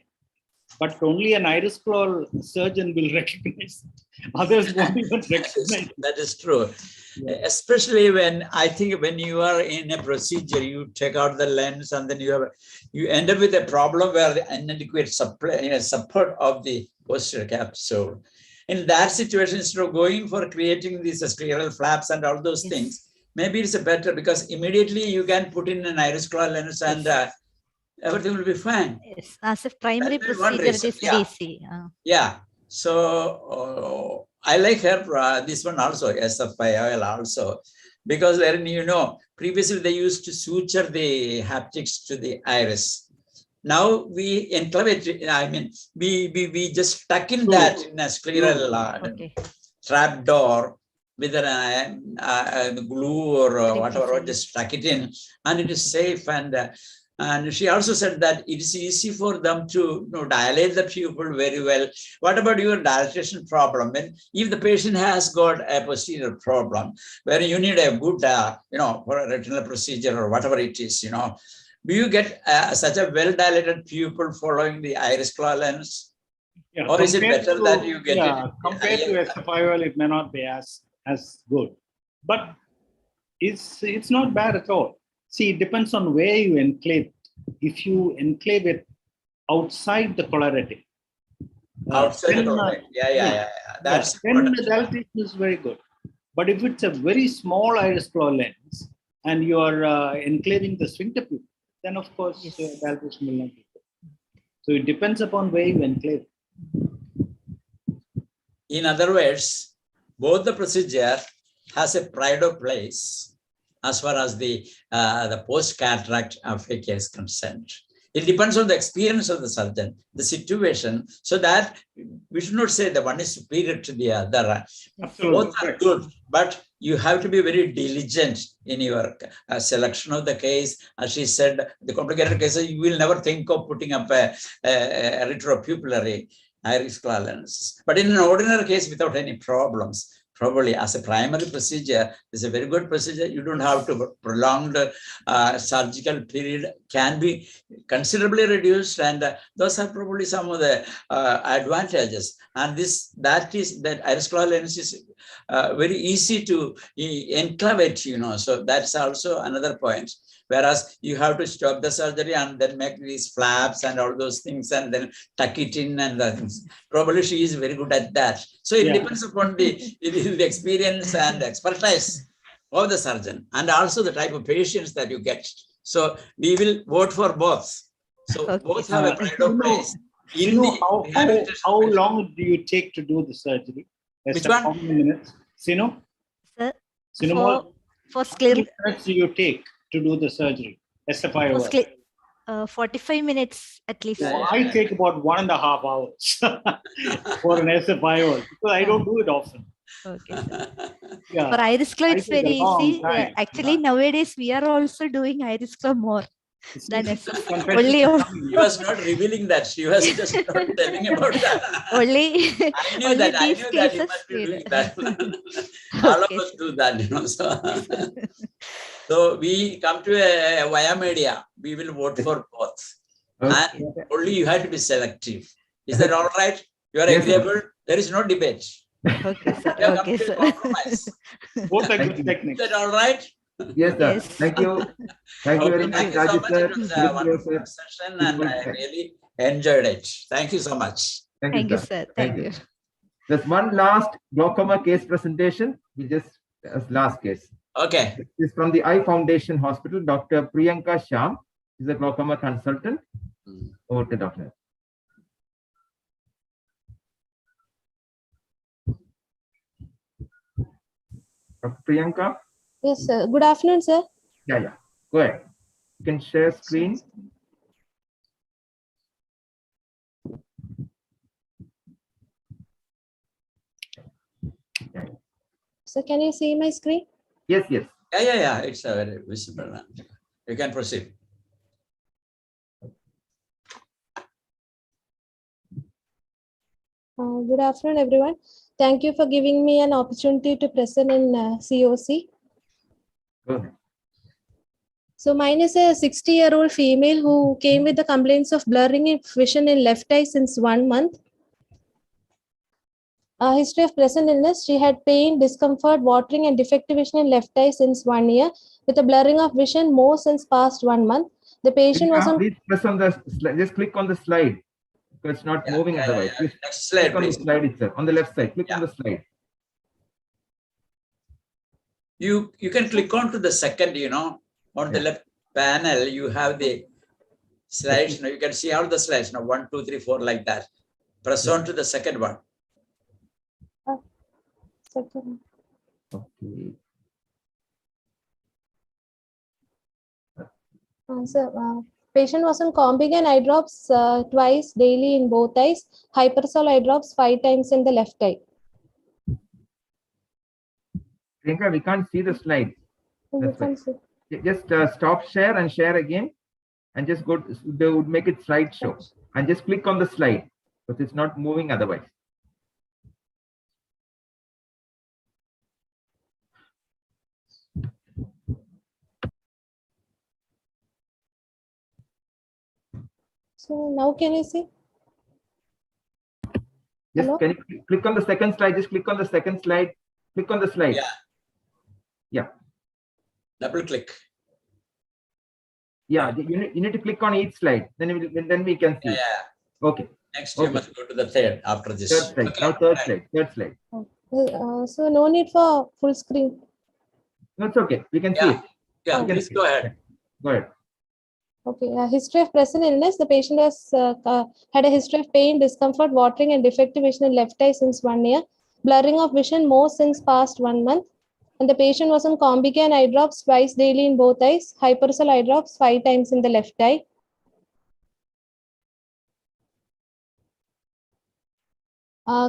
But only an iris claw surgeon will recognize it. Others won't even recognize it. That is true. Yeah. Especially when I think when you are in a procedure, you take out the lens and then you end up with a problem where the inadequate support of the posterior capsule. In that situation, instead of going for creating these scleral flaps and all those things, maybe it's better because immediately you can put in an iris claw lens and everything will be fine. Yes, as a primary procedure, it is easy. Yeah. So I like her, this one also, SFIOL also, because wherein, previously they used to suture the haptics to the iris. Now we enclave it, I mean, we just stuck in that in a scleral trap door with a glue or whatever, just stuck it in and it is safe. And she also said that it is easy for them to dilate the pupil very well. What about your dilatation problem? If the patient has got a posterior problem where you need a good, for a retinal procedure or whatever it is, do you get such a well-dilated pupil following the iris claw lens? Yeah, or is it better that you get it? Compared to SFIOL, it may not be as good, but it's not bad at all. See, it depends on where you enclave it. If you enclave it outside the collaretic, outside the collaretic, that's then the dilatation is very good. But if it's a very small iris claw lens and you are enclaving the sphincter pupil, then of course dilatation will not be good. So it depends upon where you enclave it. In other words, both the procedure has a pride of place as far as the post-cataract aphakia is concerned. It depends on the experience of the surgeon, the situation, so that we should not say that one is superior to the other. Absolutely. Both are good, but you have to be very diligent in your selection of the case. As she said, the complicated cases, you will never think of putting up a retropupillary iris claw lens. But in an ordinary case without any problems, probably as a primary procedure, it's a very good procedure. You don't have to prolong the surgical period, can be considerably reduced, and those are probably some of the advantages. And that iris claw lens is very easy to enclavate, so that's also another point. Whereas you have to stop the surgery and then make these flaps and all those things and then tuck it in and the things. Probably she is very good at that. So it depends upon the experience and expertise of the surgeon and also the type of patients that you get. So we will vote for both. So both have a pride of place. How long do you take to do the surgery? Which one? How many minutes? Sino? Sir, for scleral. How many minutes do you take to do the surgery? SFIOL. 45 minutes at least. I take about 1.5 hours for an SFIOL because I don't do it often. Okay. For iris claw, it's very easy. Actually, nowadays we are also doing iris claw more than SF. Only he was not revealing that. She was just not telling about that. Only. I knew that you must be doing that. All of us do that, So. So we come to a via media. We will vote for both. Okay. And only you have to be selective. Is that all right? You are Yes, agreeable? There is no debate. Okay, sir. We have come Okay, to a sir. compromise. Both are Thank good you. techniques. Is that all right? Yes, sir. Yes. Thank you. Thank you very Okay, much, thank you so Raju much. sir. It was a Good wonderful sir. session It and was- I really enjoyed it. Thank you so much. Thank you, sir. Thank you. There's one last glaucoma case presentation. We just as last case. Okay. This is from the Eye Foundation Hospital. Dr. Priyanka Sham is a glaucoma consultant. Over to Dr. Dr. Priyanka. Yes, sir. Good afternoon, sir. Yeah. Go ahead. You can share screen. So can you see my screen? Yes. Yeah. It's very visible. You can proceed. Good afternoon, everyone. Thank you for giving me an opportunity to present in COC. Go ahead. So mine is a 60-year-old female who came with the complaints of blurring of vision in left eye since 1 month. History of present illness, she had pain, discomfort, watering and defective vision in left eye since 1 year, with a blurring of vision more since past 1 month. The patient was on... Please press on the slide. Just click on the slide. Because it's not moving otherwise. Just Next slide, click on please. the slide itself. On the left side, click on the slide. You can click on to the second, on the left panel, you have the slides. You can see all the slides. 1, 2, 3, 4 like that. Press on to the second one. Second. Okay. Patient was on Combigan eye drops twice daily in both eyes, Hypersol eye drops 5 times in the left eye. Priyanka, we can't see the slide. We That's can't right. see. Just stop share and share again, and just go. They would make it slideshow, and just click on the slide because it's not moving otherwise. So now can you see? Just Hello? can you click on the second slide? Just click on the second slide. Click on the slide. Yeah. Double click. Yeah. You need to click on each slide. Then we can see. Yeah. Okay. Next, you must go to the third after this. Third slide. Okay. Now third slide. Third slide. So no need for full screen. No, it's okay. We can see it. Yeah. We can Please see go it. ahead. Go ahead. Okay. History of present illness. The patient has had a history of pain, discomfort, watering, and defective vision in left eye since 1 year. Blurring of vision more since past 1 month. And the patient was on Combigan eye drops twice daily in both eyes. Hypersol eye drops 5 times in the left eye.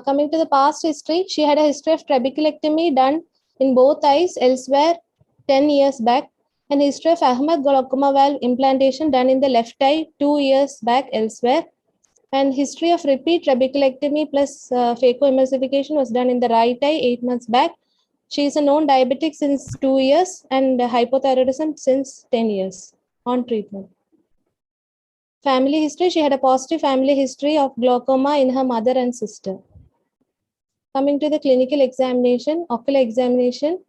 Coming to the past history, she had a history of trabeculectomy done in both eyes elsewhere 10 years back, and history of Ahmed glaucoma valve implantation done in the left eye 2 years back elsewhere, and history of repeat trabeculectomy plus phacoemulsification was done in the right eye 8 months back. She is a known diabetic since 2 years and hypothyroidism since 10 years on treatment. Family history, she had a positive family history of glaucoma in her mother and sister. Coming to the clinical examination, ocular examination.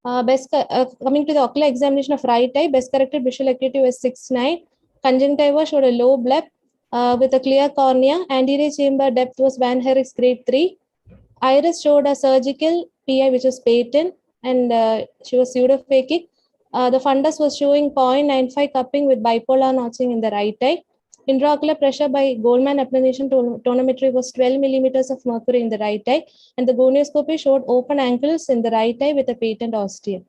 Coming to the ocular examination of right eye, best corrected visual acuity was 6.9. Conjunctiva showed a low bleb with a clear cornea. Anterior chamber depth was Van Herrick's grade 3. Iris showed a surgical PI which was patent, and she was pseudophakic. The fundus was showing 0.95 cupping with bipolar notching in the right eye. Intraocular pressure by Goldman applanation tonometry was 12 millimeters of mercury in the right eye, and the gonioscopy showed open ankles in the right eye with a patent ostia.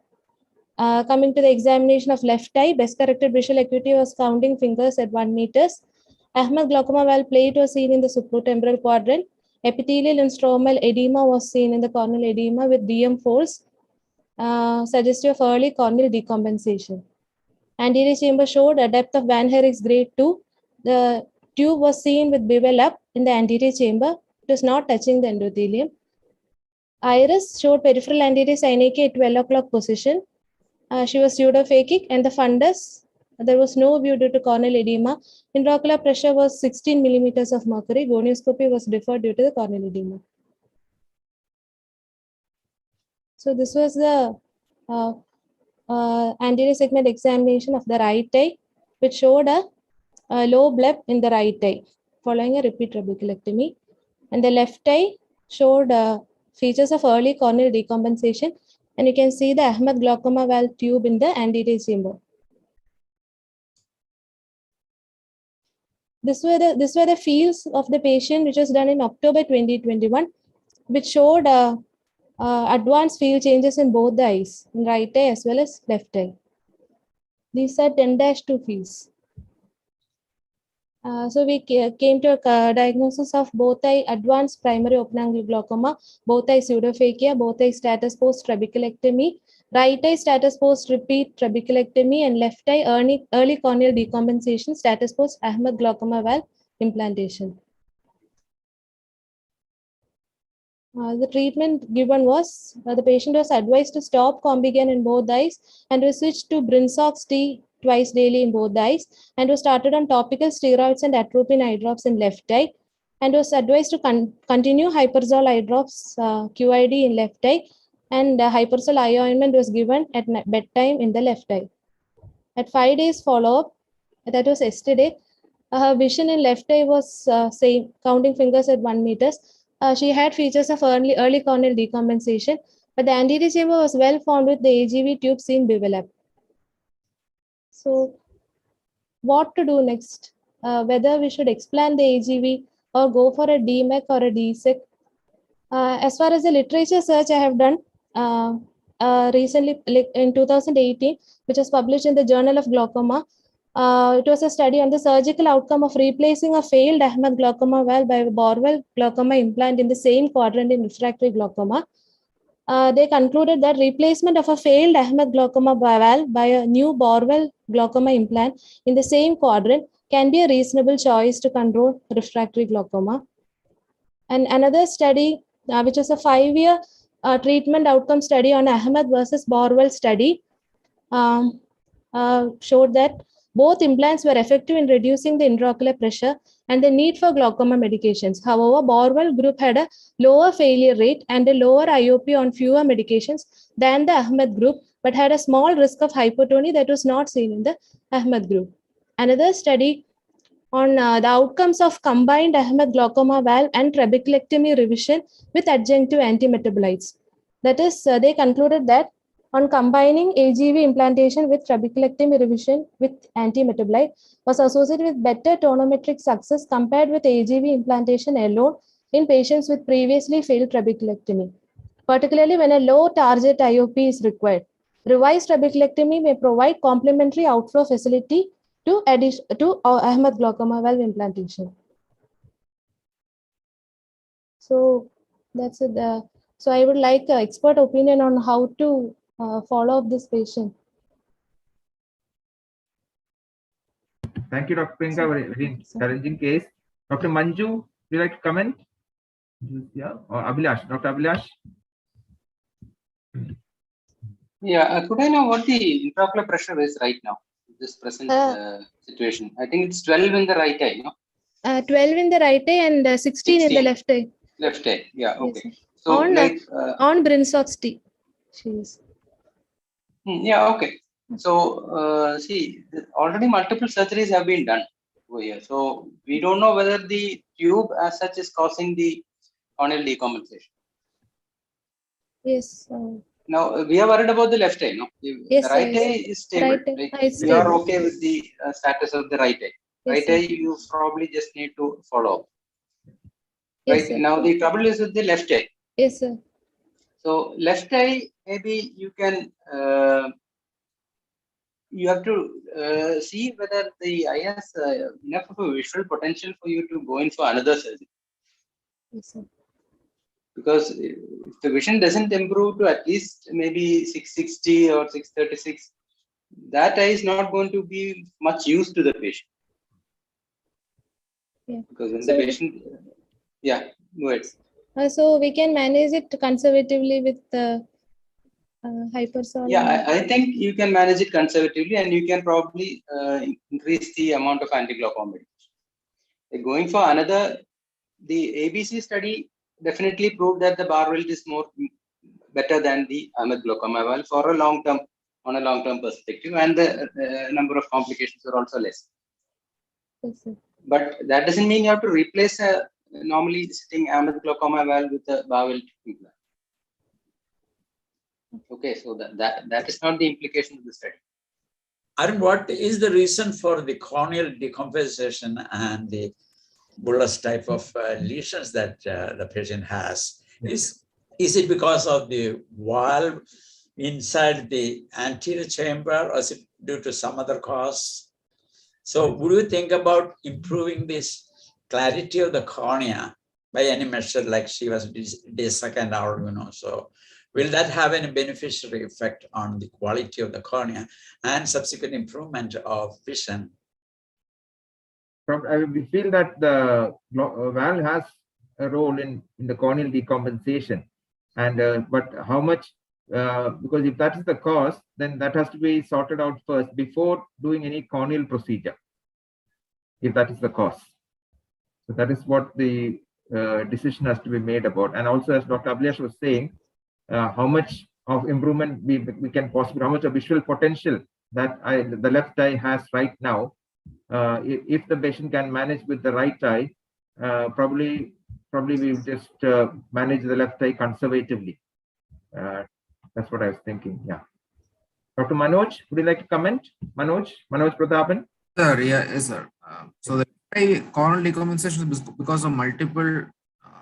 Coming to the examination of left eye, best corrected visual acuity was counting fingers at 1 meters. Ahmed glaucoma valve plate was seen in the supratemporal quadrant. Epithelial and stromal edema was seen in the corneal edema with DM folds, suggestive of early corneal decompensation. Anterior chamber showed a depth of Van Herrick's grade 2. The tube was seen with bevel up in the anterior chamber. It was not touching the endothelium. Iris showed peripheral anterior synechia at 12 o'clock position. She was pseudophakic, and the fundus, there was no view due to corneal edema. Intraocular pressure was 16 millimeters of mercury. Gonioscopy was deferred due to the corneal edema. So this was the anterior segment examination of the right eye, which showed a low bleb in the right eye following a repeat trabeculectomy. And the left eye showed features of early corneal decompensation. And you can see the Ahmed glaucoma valve tube in the anterior chamber. These were the fields of the patient, which was done in October 2021, which showed advanced field changes in both the eyes, in right eye as well as left eye. These are 10-2 fields. So we came to a diagnosis of both eye advanced primary open angle glaucoma, both eye pseudophakia, both eye status post trabeculectomy, right eye status post repeat trabeculectomy, and left eye early corneal decompensation status post Ahmed glaucoma valve implantation. The treatment given was, the patient was advised to stop Combigan in both eyes and was switched to Brinzox T twice daily in both eyes, and was started on topical steroids and atropine eye drops in left eye, and was advised to continue hyperzole eye drops QID in left eye, and hyperzole eye ointment was given at bedtime in the left eye. At 5 days follow-up, that was yesterday, her vision in left eye was same, counting fingers at 1 meter. She had features of early corneal decompensation, but the anterior chamber was well formed with the AGV tube seen bevelop. So, what to do next? Whether we should explant the AGV or go for a DMEC or a DSEC. As far as the literature search I have done recently, in 2018, which was published in the Journal of Glaucoma, it was a study on the surgical outcome of replacing a failed Ahmed glaucoma valve by a Borwell glaucoma implant in the same quadrant in refractory glaucoma. They concluded that replacement of a failed Ahmed glaucoma valve by a new Borwell glaucoma implant in the same quadrant can be a reasonable choice to control refractory glaucoma. And another study, which was a 5-year treatment outcome study on Ahmed versus Borwell study, showed that both implants were effective in reducing the intraocular pressure and the need for glaucoma medications. However, Borwell group had a lower failure rate and a lower IOP on fewer medications than the Ahmed group, but had a small risk of hypertony that was not seen in the Ahmed group. Another study on the outcomes of combined Ahmed glaucoma valve and trabeculectomy revision with adjunctive antimetabolites. That is, they concluded that on combining AGV implantation with trabeculectomy revision with antimetabolite was associated with better tonometric success compared with AGV implantation alone in patients with previously failed trabeculectomy, particularly when a low target IOP is required. Revised trabeculectomy may provide complementary outflow facility to Ahmed glaucoma valve implantation. So that's it. So I would like expert opinion on how to follow up this patient. Thank you, Dr. Priyanka. Very challenging case. Dr. Manju, would you like to comment? Yeah, or Abhilash, Dr. Abhilash? Yeah, could I know what the intraocular pressure is right now, this present situation? I think it's 12 in the right eye, no? 12 in the right eye and 16 in the left eye. Left eye, yeah, okay. Yes, so on, like on Brinzox T. She is. Yeah, okay. So see, already multiple surgeries have been done over here. So we don't know whether the tube as such is causing the corneal decompensation. Yes. Now we are worried about the left eye, no? Yes, the right eye is stable. Right Like, eye is we are stable. okay with the status of the right eye. Yes, Right sir. eye, you probably just need to follow up. Yes, Right sir. now, the trouble is with the left eye. Yes, sir. So left eye, maybe you can you have to see whether the eye has enough of a visual potential for you to go in for another surgery. Yes, sir. Because if the vision doesn't improve to at least maybe 660 or 636, that eye is not going to be much use to the patient. Yeah. Because when So, the patient, yeah, go ahead. So we can manage it conservatively with hypersonic. Yeah, I think you can manage it conservatively, and you can probably increase the amount of anti-glaucoma medication. Going for another, the ABC study definitely proved that the Barwell is better than the Ahmed glaucoma valve for a long-term, on a long-term perspective, and the number of complications are also less. Yes, sir. But that doesn't mean you have to replace a normally sitting Ahmed glaucoma valve with a Barwell implant. Okay, so that is not the implication of the study. Arun, what is the reason for the corneal decompensation and the bullous type of lesions that the patient has? Is it because of the valve inside the anterior chamber, or is it due to some other cause? So would you think about improving this clarity of the cornea by any measure, like she was the second hour, so will that have any beneficiary effect on the quality of the cornea and subsequent improvement of vision? We feel that the valve has a role in the corneal decompensation, and but how much? Because if that is the cause, then that has to be sorted out first before doing any corneal procedure. If that is the cause, so that is what the decision has to be made about. And also, as Dr. Abhilash was saying, how much of improvement we can possibly, how much of visual potential that the left eye has right now. If the patient can manage with the right eye, probably we will just manage the left eye conservatively. That's what I was thinking. Yeah. Dr. Manoj, would you like to comment? Manoj Prathapan? Sir, yes, sir. So the corneal decompensation is because of multiple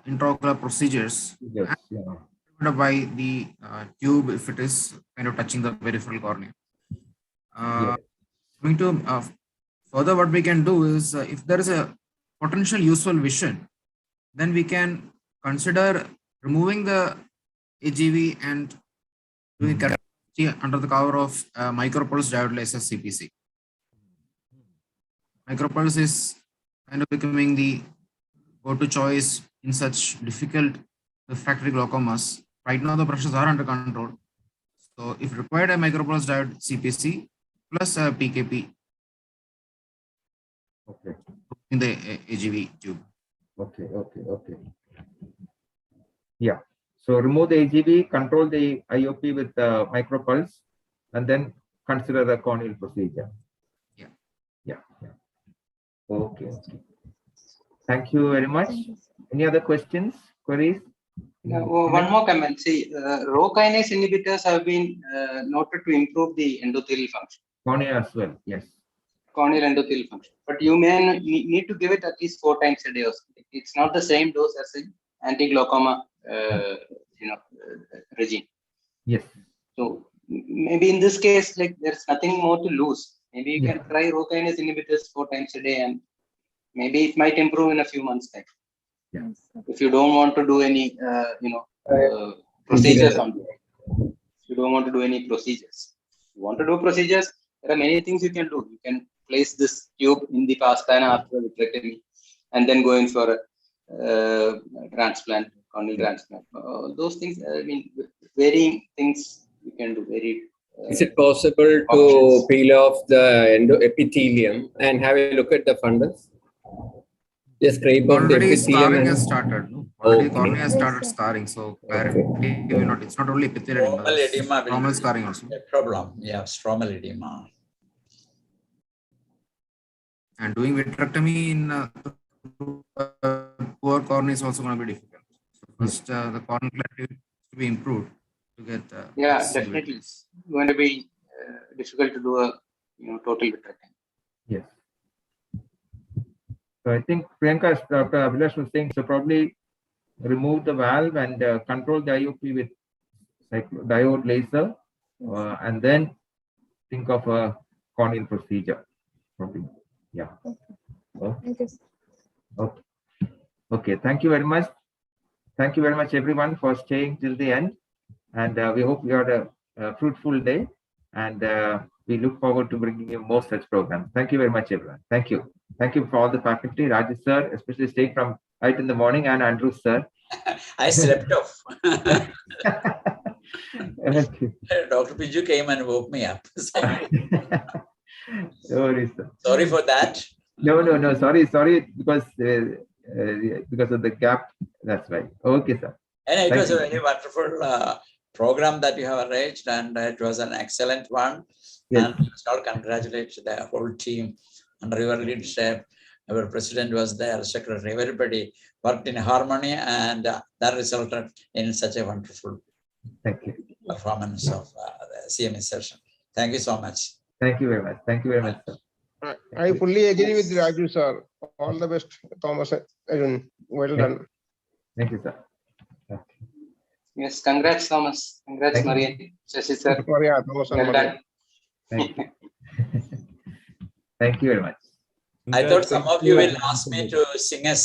intraocular procedures. Yes, yeah. By the tube, if it is kind of touching the peripheral cornea. Going to further, what we can do is if there is a potential useful vision, then we can consider removing the AGV and doing cataract under the cover of micropulse diode laser CPC. Micropulse is kind of becoming the go-to choice in such difficult refractory glaucomas. Right now, the pressures are under control. So if required, a micropulse diode CPC plus a PKP. Okay. In the AGV tube. Okay. Yeah. So remove the AGV, control the IOP with the micropulse, and then consider the corneal procedure. Yeah. Okay. Thank you very much. Any other questions, queries? One more comment. See, Rho kinase inhibitors have been noted to improve the endothelial function. Cornea as well, yes. Corneal endothelial function. But you may need to give it at least 4 times a day or something. It's not the same dose as in anti-glaucoma regime. Yes. So maybe in this case, like there's nothing more to lose. Maybe you can try Rho kinase inhibitors 4 times a day, and maybe it might improve in a few months' time. Yeah. If you don't want to do any, procedures on it. If you don't want to do any procedures. If you want to do procedures, there are many things you can do. You can place this tube in the pastana after vitrectomy, and then go in for a transplant, corneal transplant. Those things, I mean, varying things you can do. Is it possible to peel off the epithelium and have a look at the fundus? Just scrape off the epithelium. Scarring has started. No? Already cornea has started scarring. So it's not only epithelial. Stromal edema stromal scarring also. A problem. Yeah, stromal edema. And doing vitrectomy in poor cornea is also going to be difficult. So first, the corneal clarity to be improved to get. Definitely. It's going to be difficult to do a total vitrectomy. Yes. So I think Priyanka, as Dr. Abhilash was saying, so probably remove the valve and control the IOP with diode laser, and then think of a corneal procedure. Probably. Yeah. Okay. Thank you very much. Thank you very much, everyone, for staying till the end. And we hope you had a fruitful day. And we look forward to bringing you more such programs. Thank you very much, everyone. Thank you. Thank you for all the faculty, Rajesh sir, especially staying from right in the morning, and Andrew sir. I slept off. Okay. Dr. Piju came and woke me up. Sorry, sir. Sorry for that. No. Sorry, because of the gap. That's right. Okay, sir. And it Thank was you. a very wonderful program that you have arranged, and it was an excellent one. Yes. And I shall congratulate the whole team under your leadership. Our president was there, secretary, everybody worked in harmony, and that resulted in such a wonderful performance of the CME session. Thank you so much. Thank you very much. Thank you very much, sir. I fully agree with Raju, sir. All the best, Thomas. Arun. Well done. Thank you, sir. Yes, congrats, Thomas. Congrats, Maria. Shashi, sir. Maria, Thomas and Well Maria. done. Thank you. Thank you very much. I thought some of you will ask me to sing a song.